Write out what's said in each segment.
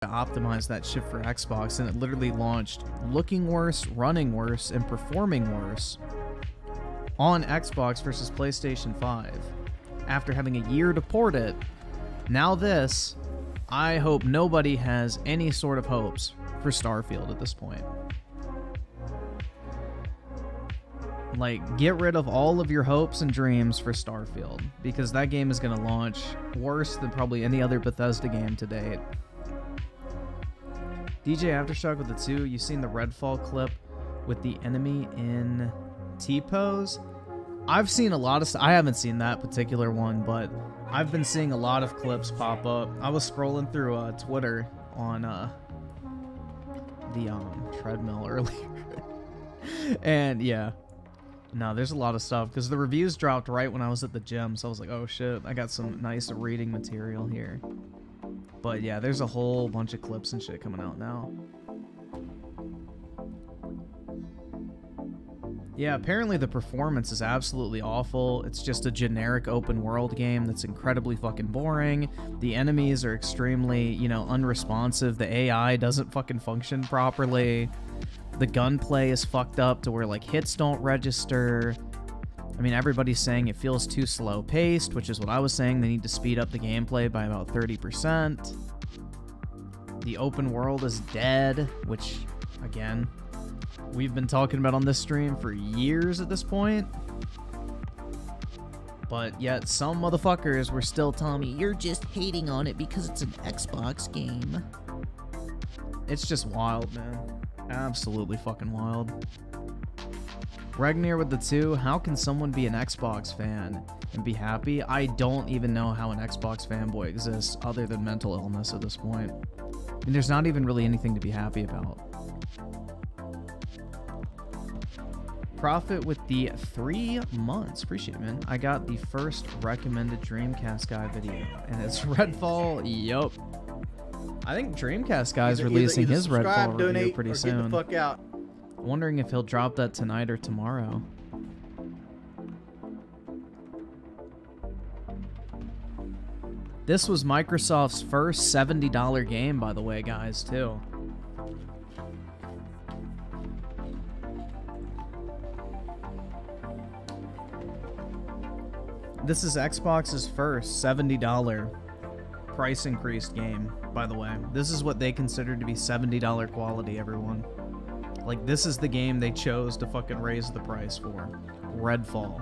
optimize that shit for Xbox, and it literally launched looking worse, running worse, and performing worse on Xbox versus PlayStation 5. After having a year to port it, now this, I hope nobody has any sort of hopes for Starfield at this point. Like, get rid of all of your hopes and dreams for Starfield, because that game is going to launch worse than probably any other Bethesda game to date. DJ Aftershock with the 2, you seen the Redfall clip with the enemy in T-pose? I've seen a lot of I haven't seen that particular one, but I've been seeing a lot of clips pop up. I was scrolling through Twitter on the treadmill earlier. And yeah. No, there's a lot of stuff, because the reviews dropped right when I was at the gym, so I was like, oh shit, I got some nice reading material here. But yeah, there's a whole bunch of clips and shit coming out now. Yeah, apparently the performance is absolutely awful. It's just a generic open world game that's incredibly fucking boring. The enemies are extremely, you know, unresponsive. The AI doesn't fucking function properly. The gunplay is fucked up to where, like, hits don't register. I mean, everybody's saying it feels too slow paced, which is what I was saying. They need to speed up the gameplay by about 30%. The open world is dead, which, again, we've been talking about on this stream for years at this point. But yet some motherfuckers were still telling me, you're just hating on it because it's an Xbox game. It's just wild, man. Absolutely fucking wild. Regnir with the 2, how can someone be an Xbox fan and be happy? I don't even know how an Xbox fanboy exists other than mental illness at this point. And there's not even really anything to be happy about. Profit with the 3 months. Appreciate it, man. I got the first recommended Dreamcast guy video, and it's Redfall. Yup. I think Dreamcast guy's releasing his Redfall review pretty soon. Get the fuck out. I'm wondering if he'll drop that tonight or tomorrow. This was Microsoft's first $70 game, by the way, guys, too. This is Xbox's first $70 price increased game, by the way. This is what they consider to be $70 quality, everyone. Like, this is the game they chose to fucking raise the price for. Redfall.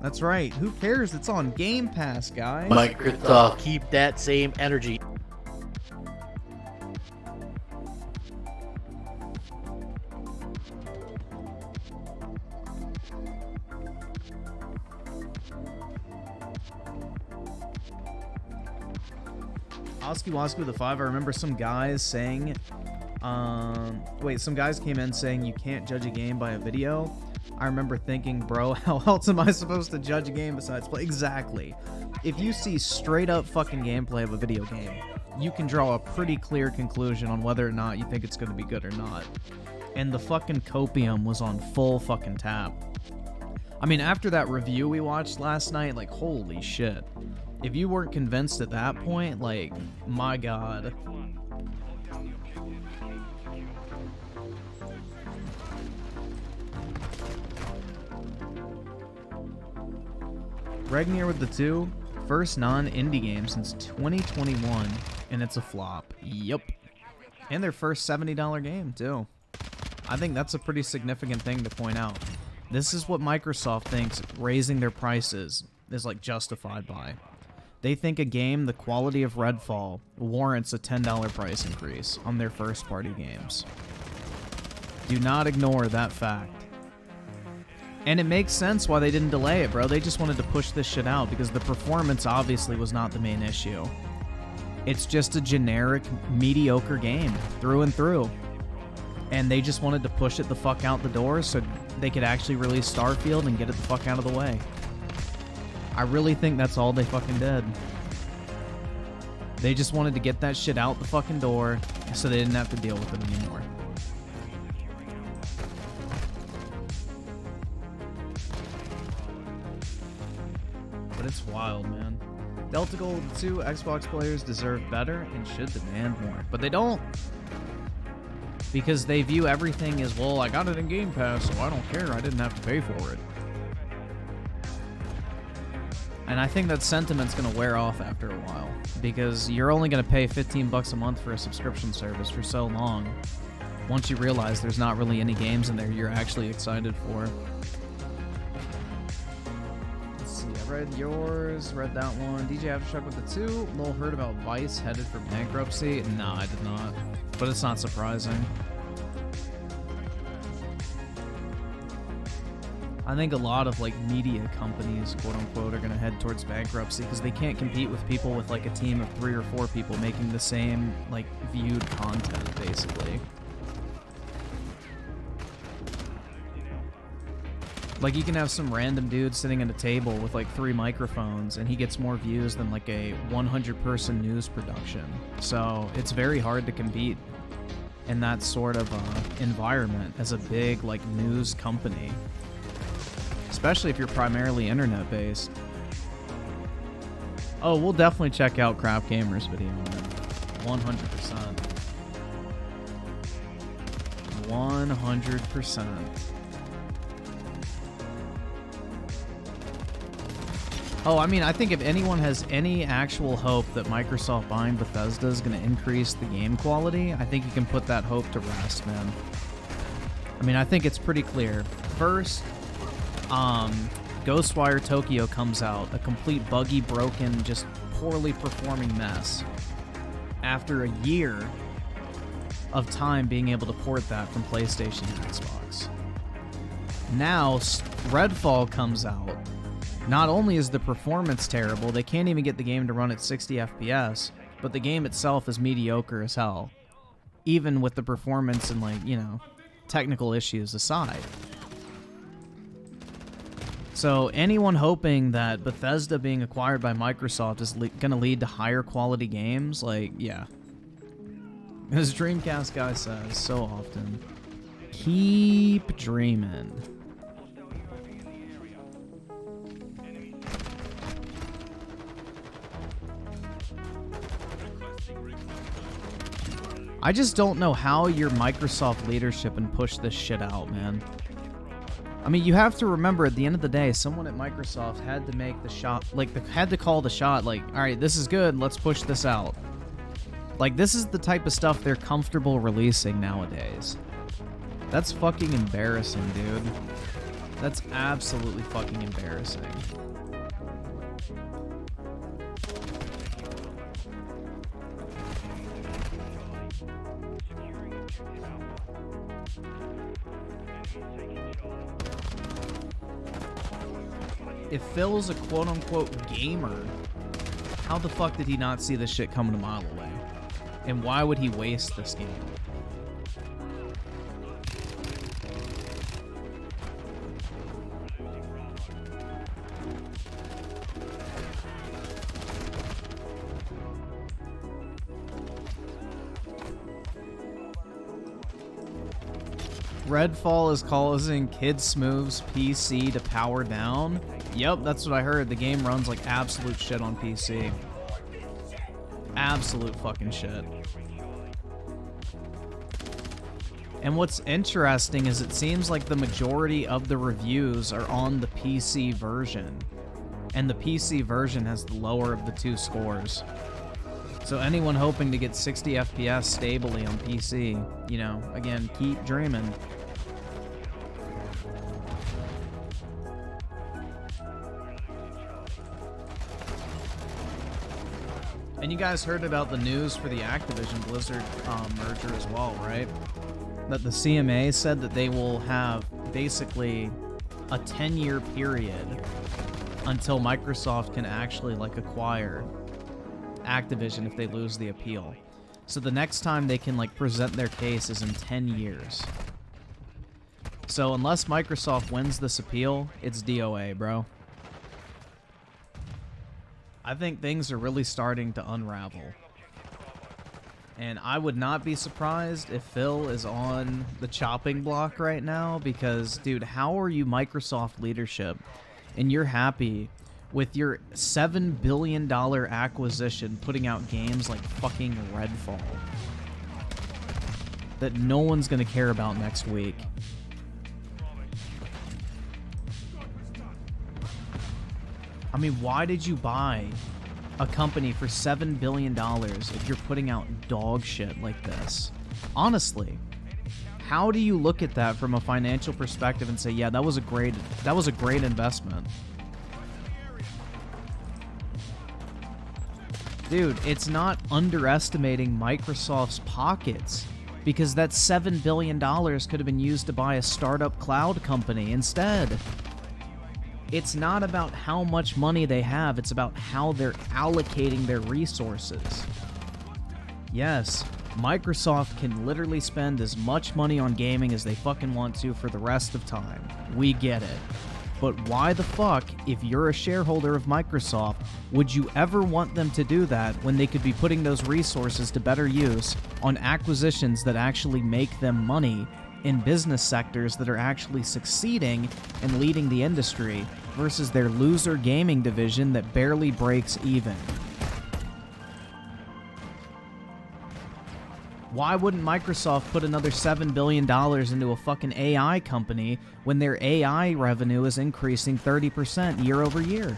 That's right. Who cares? It's on Game Pass, guys. Microsoft, keep that same energy. Oski with the 5. I remember some guys saying, some guys came in saying you can't judge a game by a video. I remember thinking, bro, how else am I supposed to judge a game besides play? Exactly. If you see straight up fucking gameplay of a video game, you can draw a pretty clear conclusion on whether or not you think it's going to be good or not. And the fucking copium was on full fucking tap. I mean, after that review we watched last night, like, holy shit. If you weren't convinced at that point, like, my god. Regnir with the 2, first non-indie game since 2021, and it's a flop. Yup. And their first $70 game, too. I think that's a pretty significant thing to point out. This is what Microsoft thinks raising their prices is, like, justified by. They think a game the quality of Redfall warrants a $10 price increase on their first-party games. Do not ignore that fact. And it makes sense why they didn't delay it, bro. They just wanted to push this shit out because the performance obviously was not the main issue. It's just a generic, mediocre game through and through. And they just wanted to push it the fuck out the door so they could actually release Starfield and get it the fuck out of the way. I really think that's all they fucking did. They just wanted to get that shit out the fucking door so they didn't have to deal with it anymore. But it's wild, man. Delta Gold 2 Xbox players deserve better and should demand more. But they don't. Because they view everything as, well, I got it in Game Pass, so I don't care. I didn't have to pay for it. And I think that sentiment's going to wear off after a while. Because you're only going to pay 15 bucks a month for a subscription service for so long. Once you realize there's not really any games in there you're actually excited for. Let's see, I read yours, read that one. DJ Aftershock with the 2. Lol heard about Vice headed for bankruptcy. No, I did not. But it's not surprising. I think a lot of like media companies, quote unquote, are going to head towards bankruptcy because they can't compete with people with like a team of 3 or 4 people making the same like viewed content, basically. Like you can have some random dude sitting at a table with like 3 microphones and he gets more views than like a 100-person news production. So it's very hard to compete in that sort of environment as a big like news company. Especially if you're primarily internet-based. Oh, we'll definitely check out Craft Gamer's video, man. 100%. 100%. Oh, I mean, I think if anyone has any actual hope that Microsoft buying Bethesda is going to increase the game quality, I think you can put that hope to rest, man. I mean, I think it's pretty clear. First, Ghostwire Tokyo comes out, a complete buggy, broken, just poorly performing mess. After a year of time being able to port that from PlayStation and Xbox. Now, Redfall comes out. Not only is the performance terrible, they can't even get the game to run at 60 FPS, but the game itself is mediocre as hell. Even with the performance and, like, you know, technical issues aside. So anyone hoping that Bethesda being acquired by Microsoft is going to lead to higher quality games, like, yeah. As Dreamcast guy says so often, keep dreaming. I just don't know how your Microsoft leadership and push this shit out, man. I mean, you have to remember at the end of the day, someone at Microsoft had to make the shot, like, had to call the shot, like, all right, this is good, let's push this out. Like, this is the type of stuff they're comfortable releasing nowadays. That's fucking embarrassing, dude. That's absolutely fucking embarrassing. If Phil's a quote-unquote gamer, how the fuck did he not see this shit coming a mile away? And why would he waste this game? Redfall is causing Kid Smooth's PC to power down. Yep, that's what I heard. The game runs like absolute shit on PC. Absolute fucking shit. And what's interesting is it seems like the majority of the reviews are on the PC version. And the PC version has the lower of the 2 scores. So anyone hoping to get 60 FPS stably on PC, you know, again, keep dreaming. And you guys heard about the news for the Activision Blizzard merger as well, right? That the CMA said that they will have basically a 10-year period until Microsoft can actually like acquire Activision if they lose the appeal. So the next time they can like present their case is in 10 years. So unless Microsoft wins this appeal, it's DOA, bro. I think things are really starting to unravel. And I would not be surprised if Phil is on the chopping block right now because, dude, how are you Microsoft leadership and you're happy with your $7 billion acquisition putting out games like fucking Redfall that no one's going to care about next week? I mean, why did you buy a company for $7 billion if you're putting out dog shit like this? Honestly, how do you look at that from a financial perspective and say, yeah, that was a great investment? Dude, it's not underestimating Microsoft's pockets because that $7 billion could have been used to buy a startup cloud company instead. It's not about how much money they have, it's about how they're allocating their resources. Yes, Microsoft can literally spend as much money on gaming as they fucking want to for the rest of time. We get it. But why the fuck, if you're a shareholder of Microsoft, would you ever want them to do that when they could be putting those resources to better use on acquisitions that actually make them money in business sectors that are actually succeeding and leading the industry versus their loser gaming division that barely breaks even? Why wouldn't Microsoft put another $7 billion into a fucking AI company when their AI revenue is increasing 30% year over year?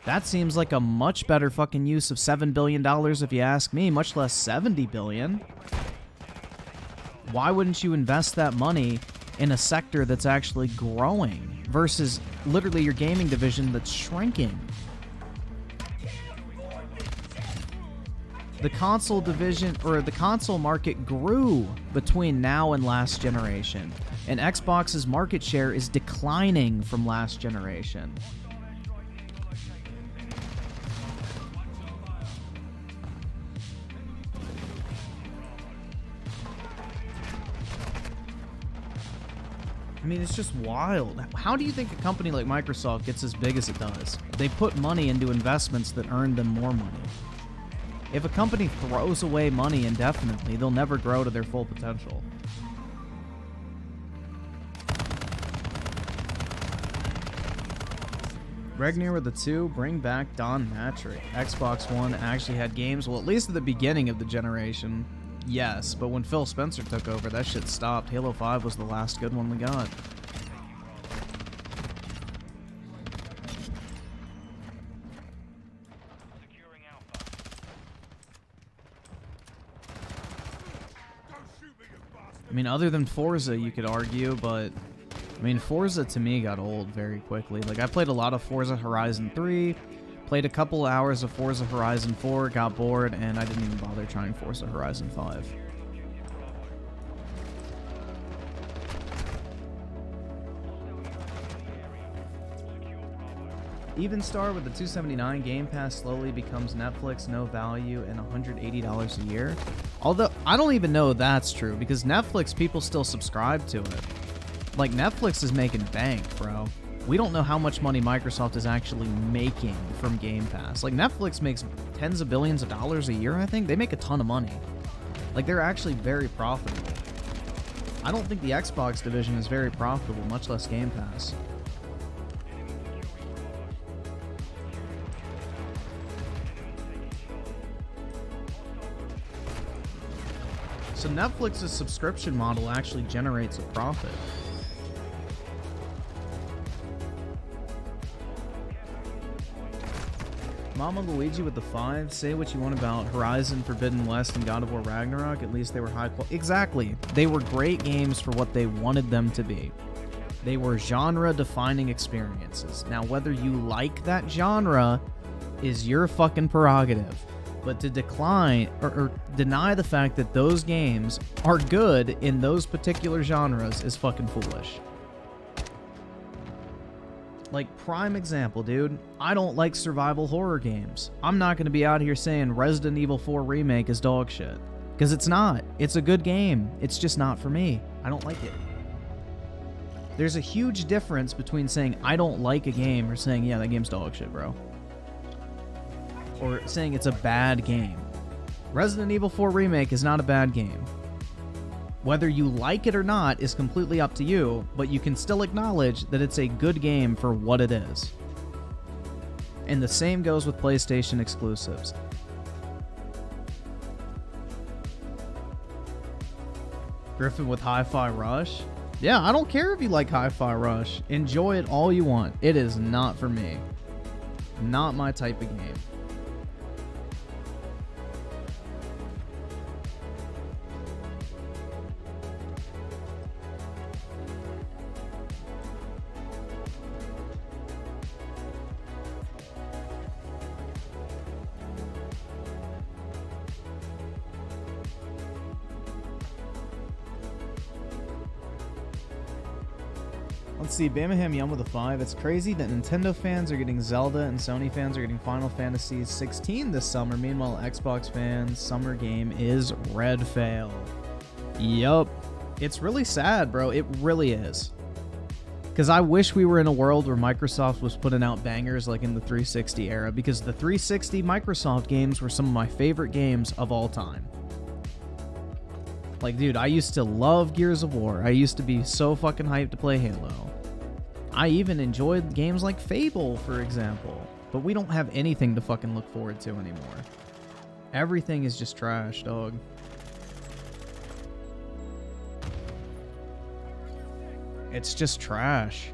That seems like a much better fucking use of $7 billion if you ask me, much less $70 billion. Why wouldn't you invest that money in a sector that's actually growing versus literally your gaming division that's shrinking? The console division, or the console market, grew between now and last generation, and Xbox's market share is declining from last generation. I mean, it's just wild. How do you think a company like Microsoft gets as big as it does? They put money into investments that earn them more money. If a company throws away money indefinitely, they'll never grow to their full potential. Regnier with the 2, bring back Don Matrick. Xbox One actually had games, well, at least at the beginning of the generation. Yes, but when Phil Spencer took over, that shit stopped. Halo 5 was the last good one we got. I mean, other than Forza, you could argue, but I mean, Forza to me got old very quickly. Like, I played a lot of Forza Horizon 3, played a couple hours of Forza Horizon 4, got bored, and I didn't even bother trying Forza Horizon 5. Even Star with the $279 Game Pass slowly becomes Netflix, no value, and $180 a year. Although, I don't even know that's true, because Netflix, people still subscribe to it. Like, Netflix is making bank, bro. We don't know how much money Microsoft is actually making from Game Pass. Like, Netflix makes tens of billions of dollars a year, I think. They make a ton of money. Like, they're actually very profitable. I don't think the Xbox division is very profitable, much less Game Pass. So Netflix's subscription model actually generates a profit. Mama Luigi with the 5. Say what you want about Horizon Forbidden West and God of War Ragnarok. At least they were high quality. Exactly. They were great games for what they wanted them to be. They were genre-defining experiences. Now, whether you like that genre is your fucking prerogative. But to decline or deny the fact that those games are good in those particular genres is fucking foolish. Like, prime example, dude. I don't like survival horror games. I'm not going to be out here saying Resident Evil 4 Remake is dog shit. Because it's not. It's a good game. It's just not for me. I don't like it. There's a huge difference between saying I don't like a game or saying, yeah, that game's dog shit, bro. Or saying it's a bad game. Resident Evil 4 Remake is not a bad game. Whether you like it or not is completely up to you, but you can still acknowledge that it's a good game for what it is. And the same goes with PlayStation exclusives. Griffin with Hi-Fi Rush? Yeah, I don't care if you like Hi-Fi Rush. Enjoy it all you want. It is not for me. Not my type of game. Let's see, Birmingham Yum with a 5. It's crazy that Nintendo fans are getting Zelda and Sony fans are getting Final Fantasy 16 this summer. Meanwhile, Xbox fans' summer game is Redfall. Yup. It's really sad, bro. It really is. Because I wish we were in a world where Microsoft was putting out bangers like in the 360 era, because the 360 Microsoft games were some of my favorite games of all time. Like, dude, I used to love Gears of War. I used to be so fucking hyped to play Halo. I even enjoyed games like Fable, for example. But we don't have anything to fucking look forward to anymore. Everything is just trash, dog. It's just trash.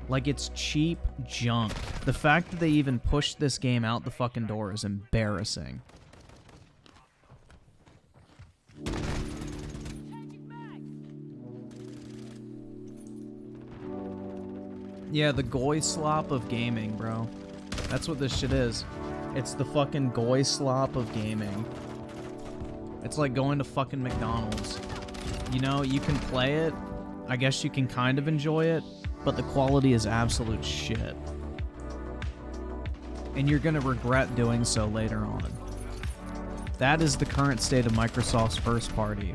Like, it's cheap junk. The fact that they even pushed this game out the fucking door is embarrassing. Yeah, the goy slop of gaming, bro. That's what this shit is. It's the fucking goy slop of gaming. It's like going to fucking McDonald's. You know, you can play it. I guess you can kind of enjoy it, but the quality is absolute shit. And you're gonna regret doing so later on. That is the current state of Microsoft's first party.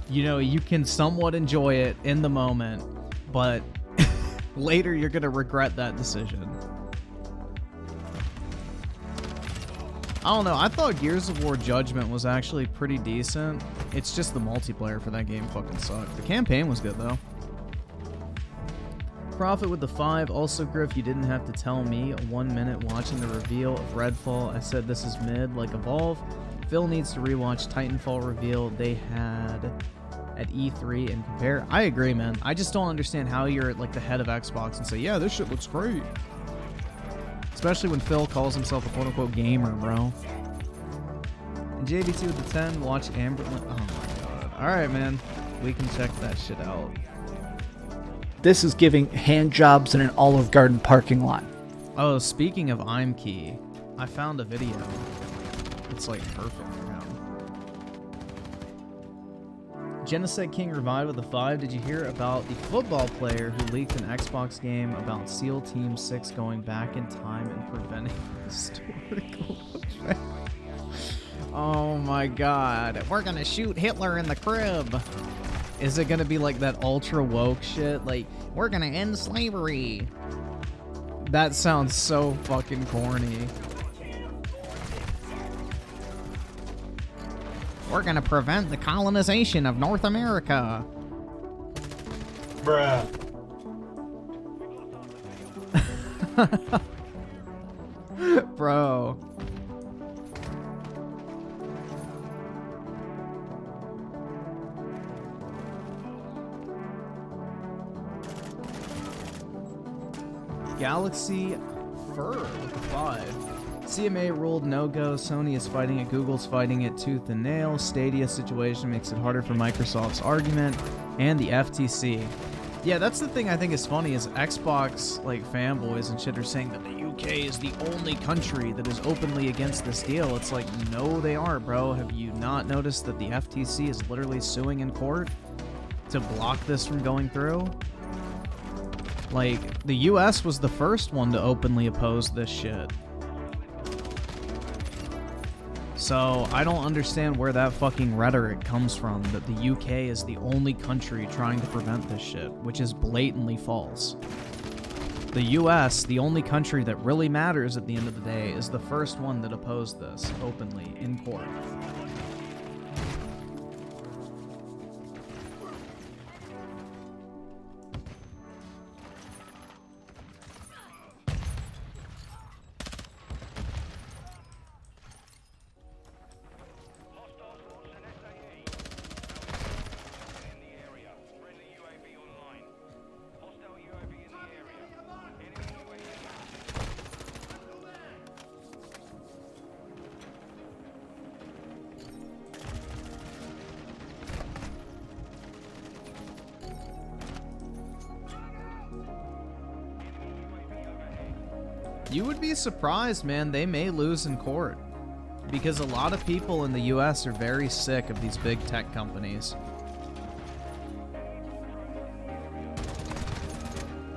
You know, you can somewhat enjoy it in the moment, but later you're gonna regret that decision. I don't know, I thought Gears of War Judgment was actually pretty decent. It's just the multiplayer for that game fucking sucked. The campaign was good though. Profit with the 5. Also, Griff, you didn't have to tell me. 1 minute watching the reveal of Redfall, I said this is mid, like Evolve. Phil needs to rewatch Titanfall reveal they had at E3 and compare. I agree, man. I just don't understand how you're like the head of Xbox and say, yeah, this shit looks great. Especially when Phil calls himself a quote-unquote gamer, bro. And JB2 with the 10, watch Amberlin. Oh my god. Alright, man. We can check that shit out. This is giving hand jobs in an Olive Garden parking lot. Oh, speaking of ImKey, I found a video. It's like perfect for him. Genocide King revived with a 5. Did you hear about the football player who leaked an Xbox game about SEAL Team 6 going back in time and preventing historical effect? Oh my god. We're gonna shoot Hitler in the crib. Is it gonna be like that ultra woke shit? Like, we're gonna end slavery. That sounds so fucking corny. We're gonna prevent the colonization of North America. Bruh. Bro. Galaxy Fur with the 5. CMA ruled no-go. Sony is fighting it. Google's fighting it tooth and nail. Stadia situation makes it harder for Microsoft's argument. And the FTC. Yeah, that's the thing I think is funny is Xbox like fanboys and shit are saying that the UK is the only country that is openly against this deal. It's like, no, they aren't, bro. Have you not noticed that the FTC is literally suing in court to block this from going through? Like, the US was the first one to openly oppose this shit. So, I don't understand where that fucking rhetoric comes from, that the UK is the only country trying to prevent this shit, which is blatantly false. The US, the only country that really matters at the end of the day, is the first one that opposed this openly in court. You would be surprised, man. They may lose in court. Because a lot of people in the US are very sick of these big tech companies.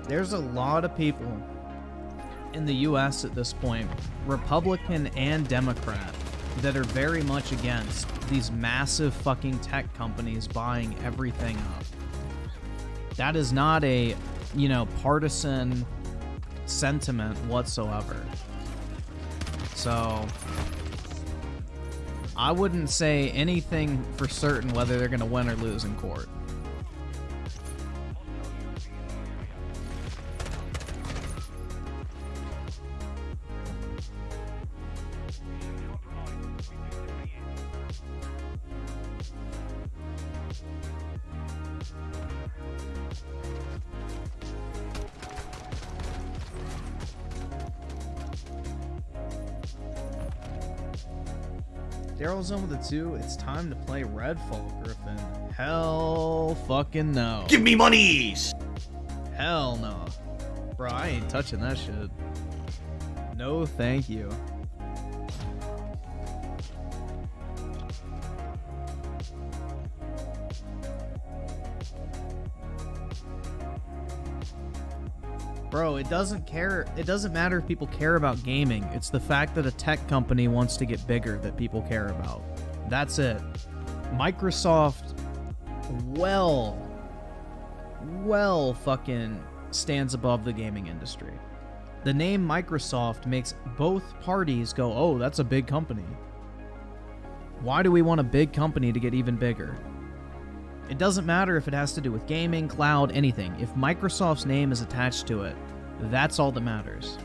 There's a lot of people in the US at this point, Republican and Democrat, that are very much against these massive fucking tech companies buying everything up. That is not a, partisan sentiment whatsoever. So I wouldn't say anything for certain whether they're going to win or lose in court. Daryl's on with the 2. It's time to play Redfall, Griffin. Hell fucking no. Give me monies! Hell no. Bro, I ain't touching that shit. No thank you. Bro, it doesn't matter if people care about gaming. It's the fact that a tech company wants to get bigger that people care about. That's it. Microsoft well fucking stands above the gaming industry. The name Microsoft makes both parties go, oh, that's a big company. Why do we want a big company to get even bigger? It doesn't matter if it has to do with gaming, cloud, anything. If Microsoft's name is attached to it, that's all that matters.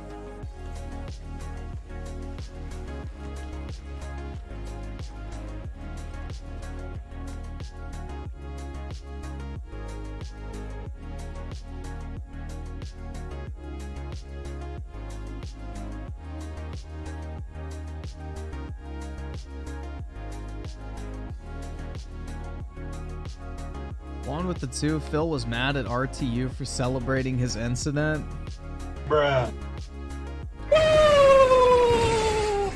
One with the 2, Phil was mad at RTU for celebrating his incident. Bruh.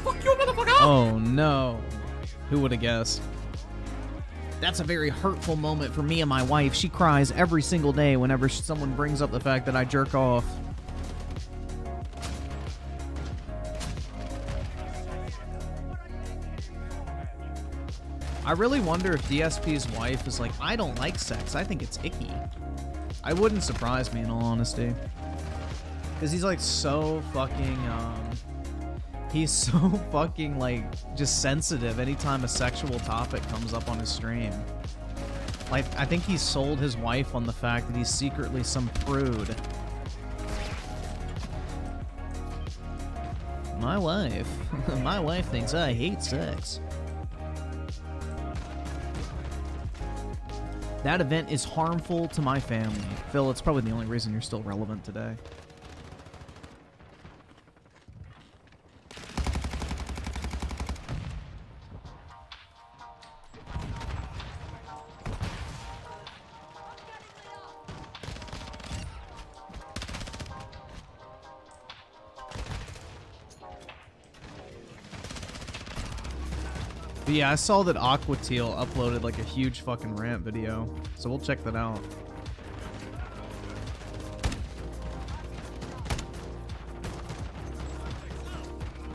Fuck you, motherfucker! Oh no. Who would have guessed? That's a very hurtful moment for me and my wife. She cries every single day whenever someone brings up the fact that I jerk off. I really wonder if DSP's wife is like, I don't like sex. I think it's icky. I wouldn't surprise me in all honesty. Because he's like so fucking, he's so fucking like just sensitive anytime a sexual topic comes up on his stream. Like, I think he sold his wife on the fact that he's secretly some prude. My wife. My wife thinks I hate sex. That event is harmful to my family. Phil, it's probably the only reason you're still relevant today. But yeah, I saw that Aquateal uploaded like a huge fucking rant video, so we'll check that out.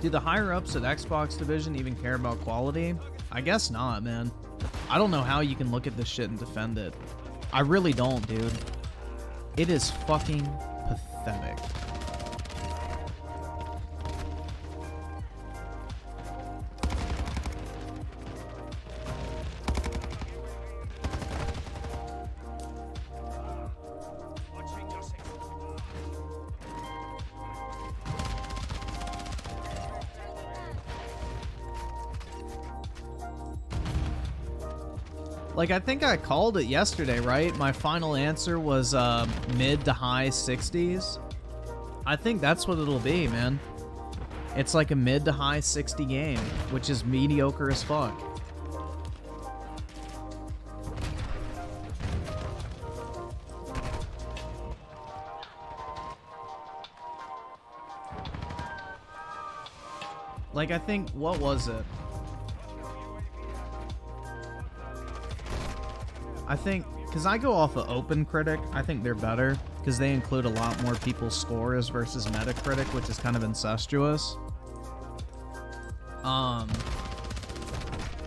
Do the higher-ups at Xbox Division even care about quality? I guess not, man. I don't know how you can look at this shit and defend it. I really don't, dude. It is fucking pathetic. Like, I think I called it yesterday, right? My final answer was mid to high 60s. I think that's what it'll be, man. It's like a mid to high 60 game, which is mediocre as fuck. Like, I think, what was it? I think, because I go off of OpenCritic, I think they're better, because they include a lot more people's scores versus Metacritic, which is kind of incestuous.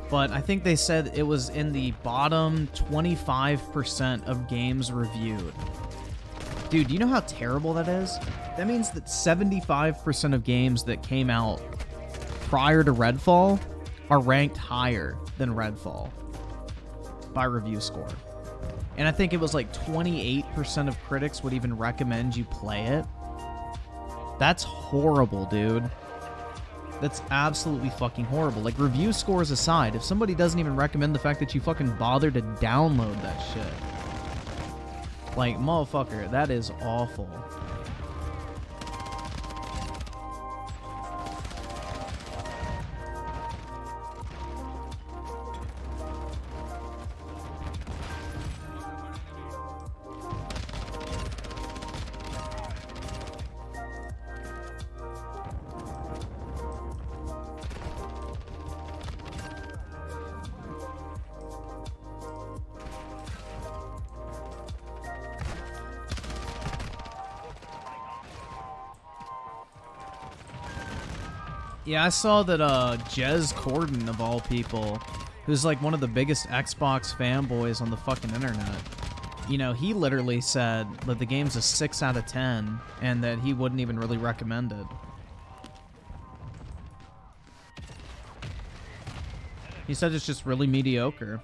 But I think they said it was in the bottom 25% of games reviewed. Dude, do you know how terrible that is? That means that 75% of games that came out prior to Redfall are ranked higher than Redfall by review score. And I think it was like 28% of critics would even recommend you play it. That's horrible, dude. That's absolutely fucking horrible. Like, review scores aside, if somebody doesn't even recommend the fact that you fucking bother to download that shit, like, motherfucker, that is awful. Yeah, I saw that Jez Corden, of all people, who's like one of the biggest Xbox fanboys on the fucking internet, you know, he literally said that the game's a 6 out of 10 and that he wouldn't even really recommend it. He said it's just really mediocre.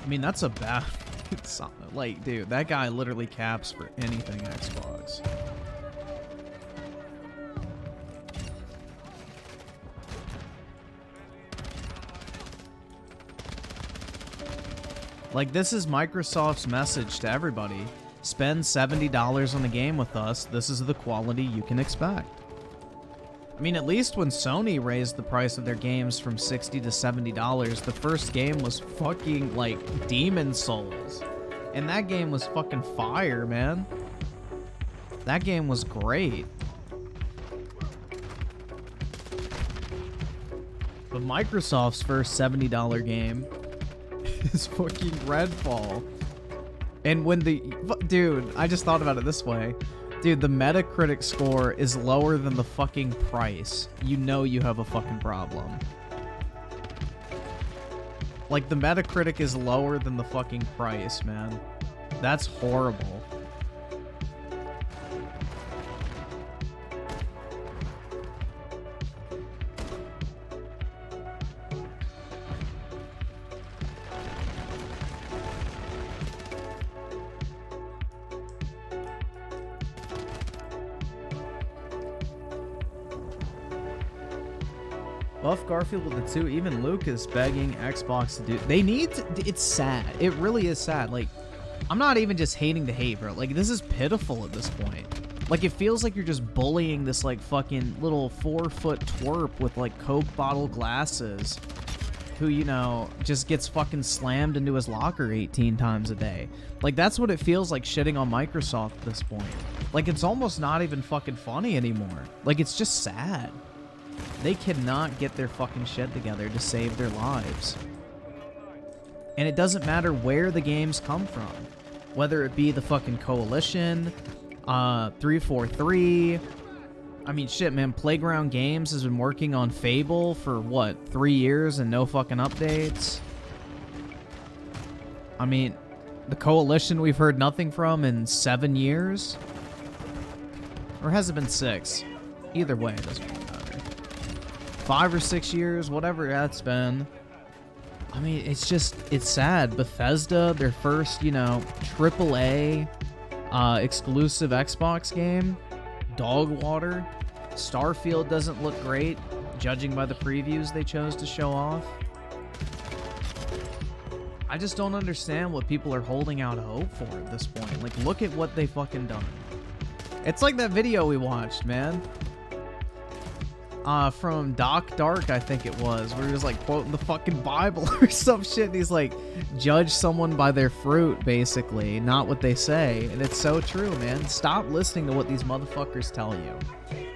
I mean, that's a bad... like, dude, that guy literally caps for anything Xbox. Like, this is Microsoft's message to everybody. Spend $70 on a game with us. This is the quality you can expect. I mean, at least when Sony raised the price of their games from $60 to $70, the first game was fucking, like, Demon Souls. And that game was fucking fire, man. That game was great. But Microsoft's first $70 game is fucking Redfall. And when the... Dude, I just thought about it this way. Dude, the Metacritic score is lower than the fucking price. You know you have a fucking problem. Like, the Metacritic is lower than the fucking price, man. That's horrible. Buff Garfield with the 2. Even Luke is begging Xbox to do... They need to... It's sad. It really is sad. Like, I'm not even just hating to hate, bro. Like, this is pitiful at this point. Like, it feels like you're just bullying this, like, fucking little 4-foot twerp with, like, Coke bottle glasses who, you know, just gets fucking slammed into his locker 18 times a day. Like, that's what it feels like shitting on Microsoft at this point. Like, it's almost not even fucking funny anymore. Like, it's just sad. They cannot get their fucking shit together to save their lives. And it doesn't matter where the games come from. Whether it be the fucking Coalition, 343. I mean, shit, man. Playground Games has been working on Fable for, what, 3 years and no fucking updates? I mean, the Coalition we've heard nothing from in 7 years? Or has it been 6? Either way, it doesn't really matter. 5 or 6 years, whatever that's been. I mean, it's just, it's sad. Bethesda, their first, you know, AAA exclusive Xbox game. Dog water. Starfield doesn't look great. judging by the previews they chose to show off. I just don't understand what people are holding out hope for at this point. Like, look at what they fucking done. It's like that video we watched, man. From Doc Dark, I think it was, where he was like quoting the fucking Bible or some shit. And he's like, judge someone by their fruit, basically, not what they say. And it's so true, man. Stop listening to what these motherfuckers tell you.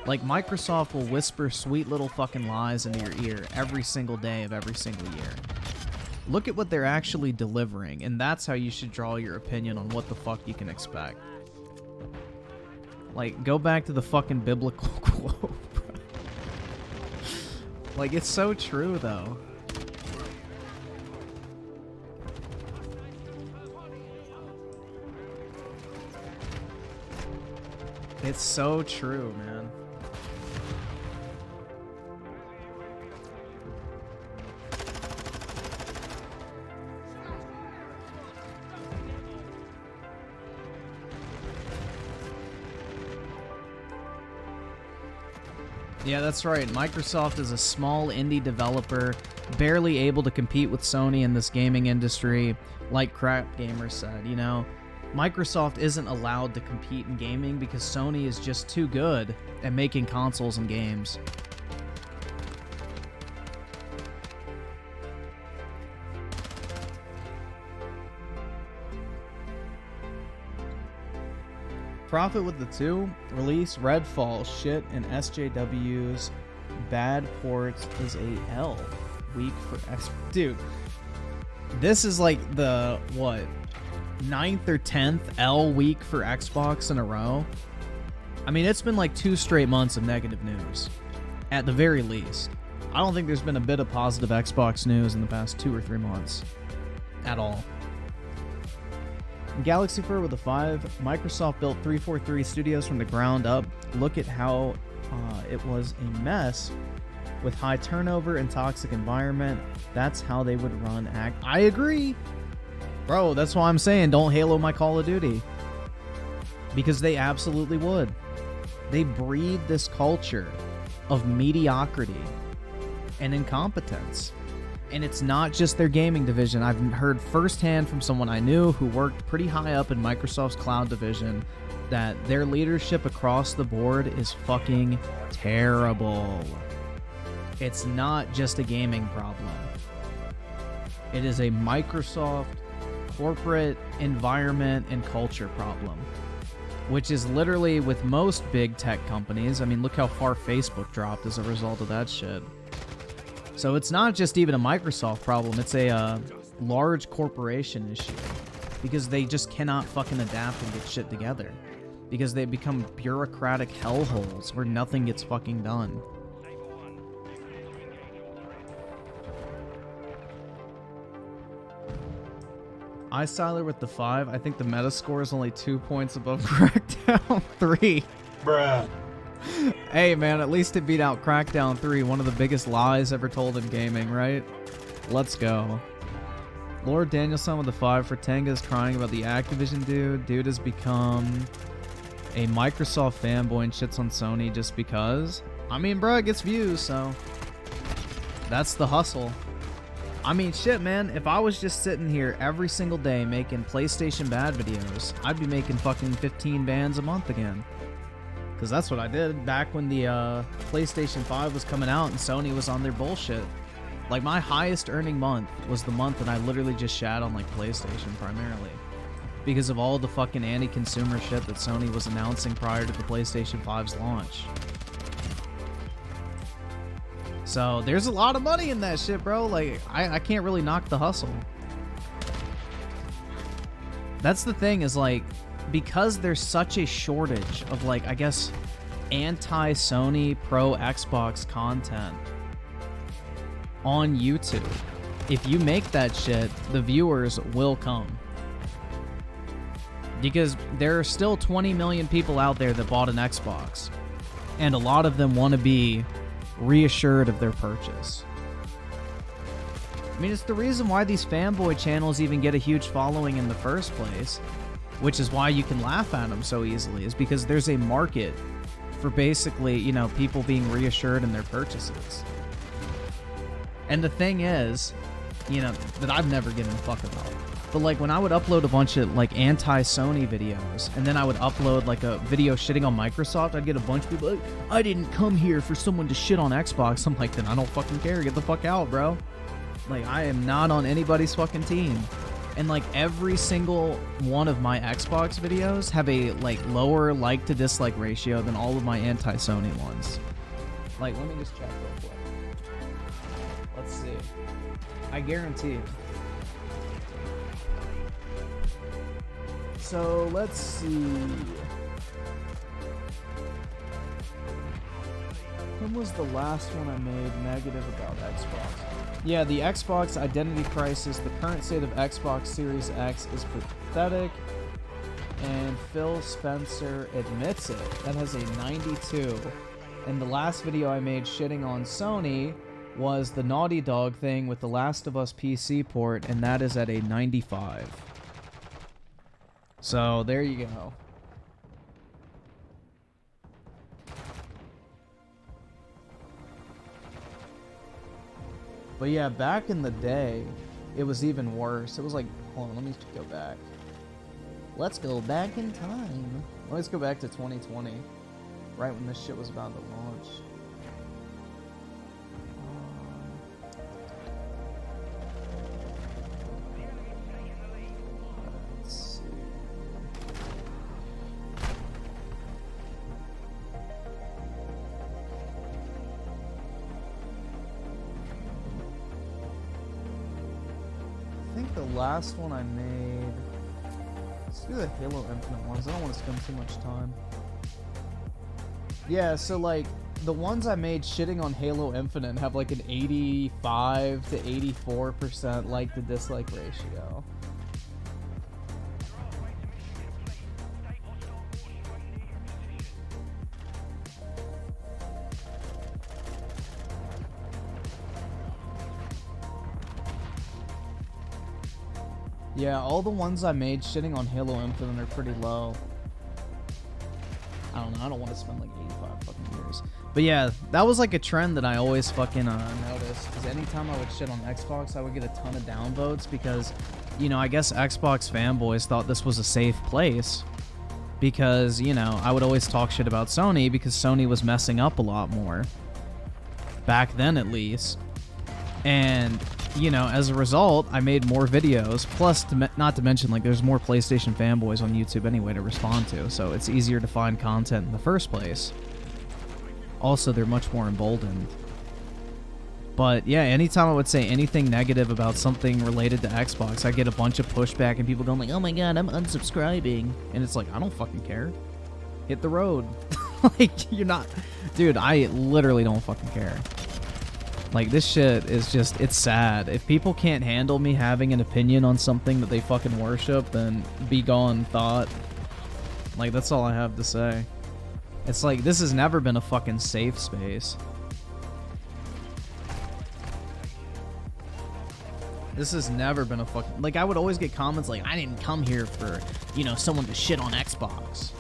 Like, Microsoft will whisper sweet little fucking lies into your ear every single day of every single year. Look at what they're actually delivering, and that's how you should draw your opinion on what the fuck you can expect. Like, go back to the fucking biblical quote, bro. Like, it's so true, though. It's so true, man. Yeah, that's right. Microsoft is a small indie developer, barely able to compete with Sony in this gaming industry, like Crap Gamer said, you know? Microsoft isn't allowed to compete in gaming because Sony is just too good at making consoles and games. Profit with the 2, release Redfall, shit, and SJW's bad ports is a L. Week for X. Dude, this is like the, what, 9th or 10th L week for Xbox in a row. I mean, it's been like 2 straight months of negative news, at the very least. I don't think there's been a bit of positive Xbox news in the past 2 or 3 months. At all. Galaxy Fur with a 5. Microsoft built 343 Studios from the ground up. Look at how it was a mess with high turnover and toxic environment. That's how they would run I agree. Bro, that's why I'm saying don't Halo my Call of Duty. Because they absolutely would. They breed this culture of mediocrity and incompetence. And it's not just their gaming division. I've heard firsthand from someone I knew who worked pretty high up in Microsoft's cloud division that their leadership across the board is fucking terrible. It's not just a gaming problem. It is a Microsoft corporate environment and culture problem, which is literally with most big tech companies. I mean, look how far Facebook dropped as a result of that shit. So it's not just even a Microsoft problem, it's a large corporation issue. Because they just cannot fucking adapt and get shit together. Because they become bureaucratic hellholes where nothing gets fucking done. iStyler with the 5. I think the Metascore is only 2 points above Crackdown 3. Bruh. Hey man, at least it beat out Crackdown 3, one of the biggest lies ever told in gaming, right? Let's go. Lord Danielson with the 5 for Tenga's crying about the Activision dude. Dude has become a Microsoft fanboy and shits on Sony just because. I mean, bro, it gets views, so that's the hustle. I mean, shit, man, if I was just sitting here every single day making PlayStation bad videos, I'd be making fucking 15 bands a month again. Because that's what I did back when the PlayStation 5 was coming out and Sony was on their bullshit. Like, my highest earning month was the month that I literally just shat on, like, PlayStation primarily. Because of all the fucking anti-consumer shit that Sony was announcing prior to the PlayStation 5's launch. So, there's a lot of money in that shit, bro. Like, I can't really knock the hustle. That's the thing, is like, because there's such a shortage of, like, I guess, anti-Sony pro Xbox content on YouTube, if you make that shit, the viewers will come. Because there are still 20 million people out there that bought an Xbox, and a lot of them want to be reassured of their purchase. I mean, it's the reason why these fanboy channels even get a huge following in the first place. Which is why you can laugh at them so easily, is because there's a market for basically, you know, people being reassured in their purchases. And the thing is, you know, that I've never given a fuck about. But like when I would upload a bunch of like anti-Sony videos, and then I would upload like a video shitting on Microsoft, I'd get a bunch of people like, I didn't come here for someone to shit on Xbox. I'm like, then I don't fucking care. Get the fuck out, bro. Like, I am not on anybody's fucking team. And like every single one of my Xbox videos have a like lower like to dislike ratio than all of my anti-Sony ones. Like, let me just check real quick. Let's see. I guarantee. So let's see. When was the last one I made negative about Xbox? Yeah, the Xbox Identity Crisis. The current state of Xbox Series X is pathetic, and Phil Spencer admits it. That has a 92. And the last video I made shitting on Sony was the Naughty Dog thing with the Last of Us PC port, and that is at a 95. So there you go. But yeah, back in the day, it was even worse. It was like, hold on, let me go back. Let's go back in time. Let's go back to 2020, right when this shit was about to launch. Let's see. I think the last one I made... Let's do the Halo Infinite ones. I don't want to spend too much time. Yeah, so like, the ones I made shitting on Halo Infinite have like an 85 to 84% like to dislike ratio. Yeah, all the ones I made shitting on Halo Infinite are pretty low. I don't know, I don't want to spend like 85 fucking years. But yeah, that was like a trend that I always fucking noticed. Because anytime I would shit on Xbox, I would get a ton of downvotes because, you know, I guess Xbox fanboys thought this was a safe place. Because, you know, I would always talk shit about Sony because Sony was messing up a lot more. Back then, at least. And, you know, as a result, I made more videos. Plus, not to mention, like, there's more PlayStation fanboys on YouTube anyway to respond to. So it's easier to find content in the first place. Also, they're much more emboldened. But, yeah, anytime I would say anything negative about something related to Xbox, I get a bunch of pushback and people going like, oh my god, I'm unsubscribing. And it's like, I don't fucking care. Hit the road. Like, you're not... Dude, I literally don't fucking care. Like, this shit is just, it's sad. If people can't handle me having an opinion on something that they fucking worship, then be gone, thought. Like, that's all I have to say. It's like, this has never been a fucking safe space. This has never been a fucking... Like, I would always get comments like, I didn't come here for, you know, someone to shit on Xbox.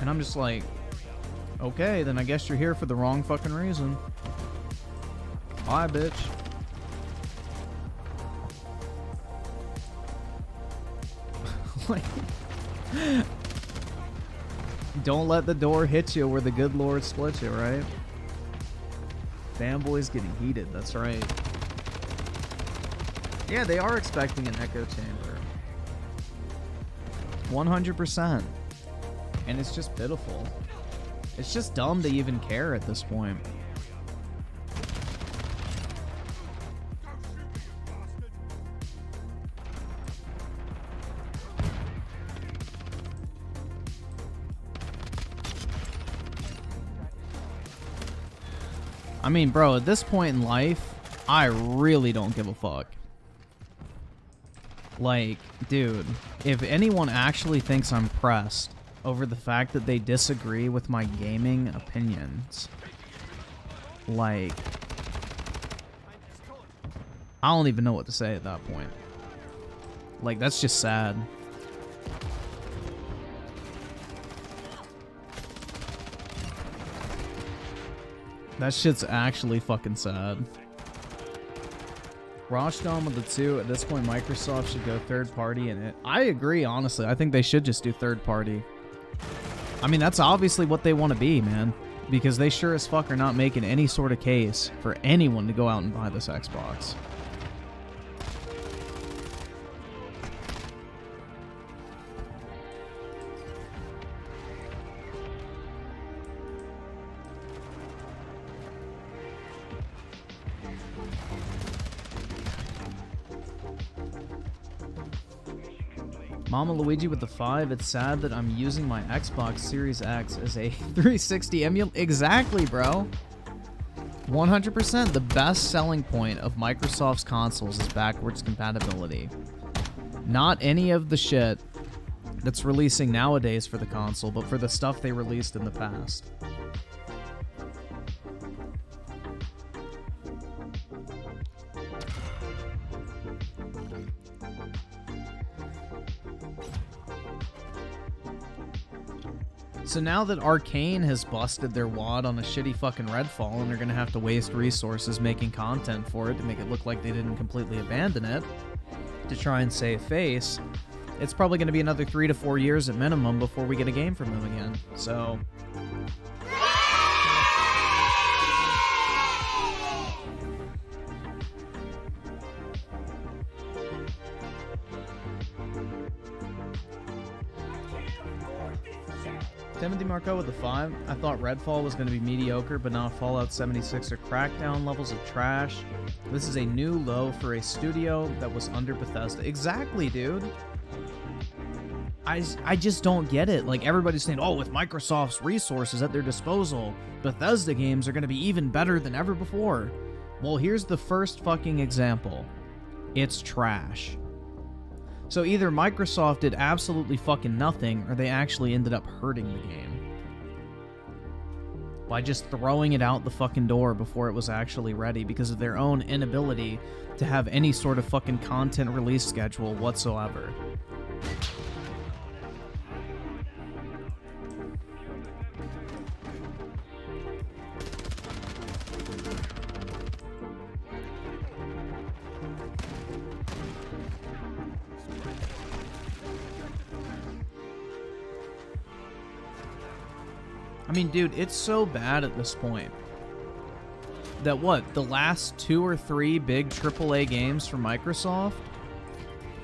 And I'm just like... Okay, then I guess you're here for the wrong fucking reason. Bye, bitch. Like, don't let the door hit you where the good Lord split you, right? Fanboys getting heated, that's right. Yeah, they are expecting an echo chamber. 100%. And it's just pitiful. It's just dumb to even care at this point. I mean, bro, at this point in life, I really don't give a fuck. Like, dude, if anyone actually thinks I'm pressed over the fact that they disagree with my gaming opinions, like, I don't even know what to say at that point. Like, that's just sad. That shit's actually fucking sad. Rosh gone with the 2. At this point, Microsoft should go third party in it. I agree, honestly. I think they should just do third party. I mean, that's obviously what they want to be, man. Because they sure as fuck are not making any sort of case for anyone to go out and buy this Xbox. Mama Luigi with the 5. It's sad that I'm using my Xbox Series X as a 360 emulator. Exactly, bro. 100%. The best selling point of Microsoft's consoles is backwards compatibility. Not any of the shit that's releasing nowadays for the console, but for the stuff they released in the past. So now that Arcane has busted their wad on a shitty fucking Redfall and they're gonna have to waste resources making content for it to make it look like they didn't completely abandon it to try and save face, it's probably gonna be another 3 to 4 years at minimum before we get a game from them again. So... Timothy Marco with the 5. I thought Redfall was going to be mediocre, but now Fallout 76 or Crackdown levels of trash. This is a new low for a studio that was under Bethesda. Exactly, dude. I just don't get it. Like, everybody's saying, oh, with Microsoft's resources at their disposal, Bethesda games are going to be even better than ever before. Well, here's the first fucking example. It's trash. So either Microsoft did absolutely fucking nothing, or they actually ended up hurting the game by just throwing it out the fucking door before it was actually ready because of their own inability to have any sort of fucking content release schedule whatsoever. I mean, dude, it's so bad at this point that the last 2 or 3 big AAA games from Microsoft,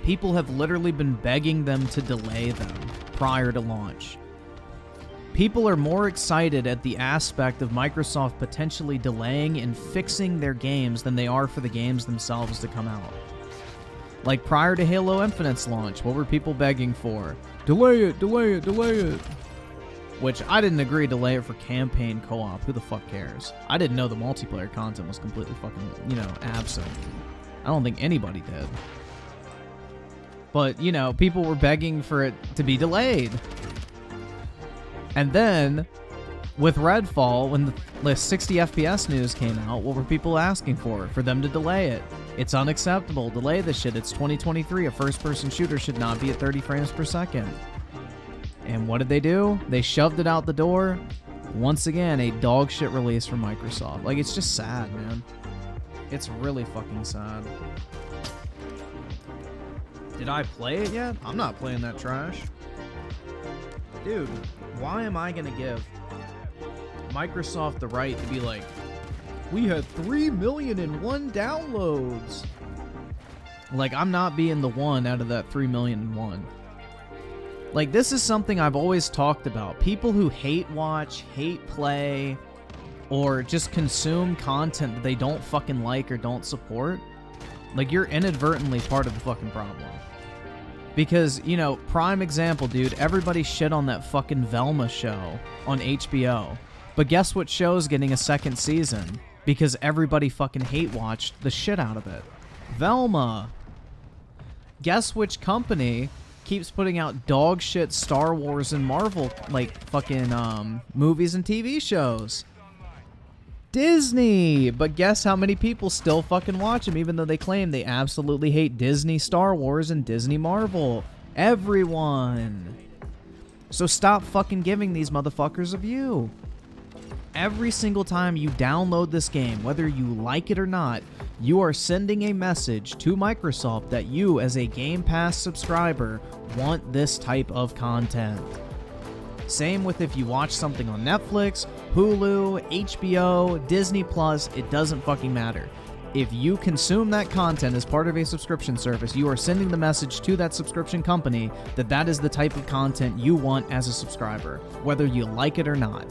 people have literally been begging them to delay them prior to launch. People are more excited at the aspect of Microsoft potentially delaying and fixing their games than they are for the games themselves to come out. Like prior to Halo Infinite's launch, what were people begging for? Delay it, delay it, delay it. Which I didn't agree to delay it for campaign co-op. Who the fuck cares? I didn't know the multiplayer content was completely fucking, absent. I don't think anybody did. But, people were begging for it to be delayed. And then, with Redfall, when the 60 FPS news came out, what were people asking for? For them to delay it. It's unacceptable. Delay this shit. It's 2023. A first-person shooter should not be at 30 frames per second. And what did they do? They shoved it out the door. Once again, a dog shit release from Microsoft. Like, it's just sad, man. It's really fucking sad. Did I play it yet? I'm not playing that trash. Dude, why am I gonna give Microsoft the right to be like, we had 3 million and 1 downloads? Like, I'm not being the one out of that 3 million and 1. Like, this is something I've always talked about. People who hate watch, hate play, or just consume content that they don't fucking like or don't support, like, you're inadvertently part of the fucking problem. Because, prime example, dude, everybody shit on that fucking Velma show on HBO. But guess what show's getting a 2nd season? Because everybody fucking hate-watched the shit out of it. Velma. Guess which company keeps putting out dog shit Star Wars and Marvel, fucking, movies and TV shows? Disney! But guess how many people still fucking watch them, even though they claim they absolutely hate Disney Star Wars and Disney Marvel? Everyone. So stop fucking giving these motherfuckers a view. Every single time you download this game, whether you like it or not, you are sending a message to Microsoft that you, as a Game Pass subscriber, want this type of content. Same with if you watch something on Netflix, Hulu, HBO, Disney Plus, it doesn't fucking matter. If you consume that content as part of a subscription service, you are sending the message to that subscription company that that is the type of content you want as a subscriber, whether you like it or not.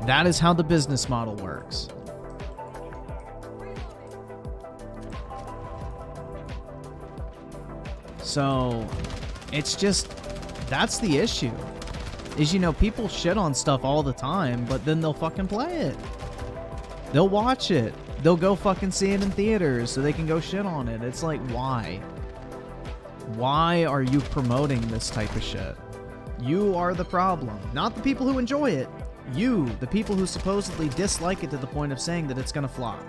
That is how the business model works. So, it's just, that's the issue. Is, you know, people shit on stuff all the time, but then they'll fucking play it. They'll watch it. They'll go fucking see it in theaters so they can go shit on it. It's like, why? Why are you promoting this type of shit? You are the problem, not the people who enjoy it. You, the people who supposedly dislike it to the point of saying that it's gonna flop,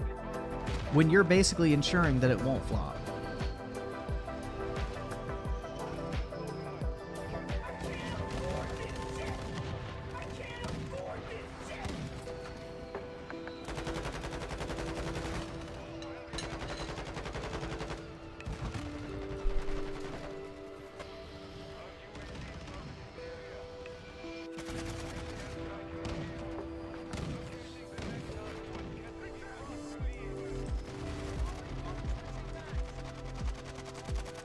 when you're basically ensuring that it won't flop.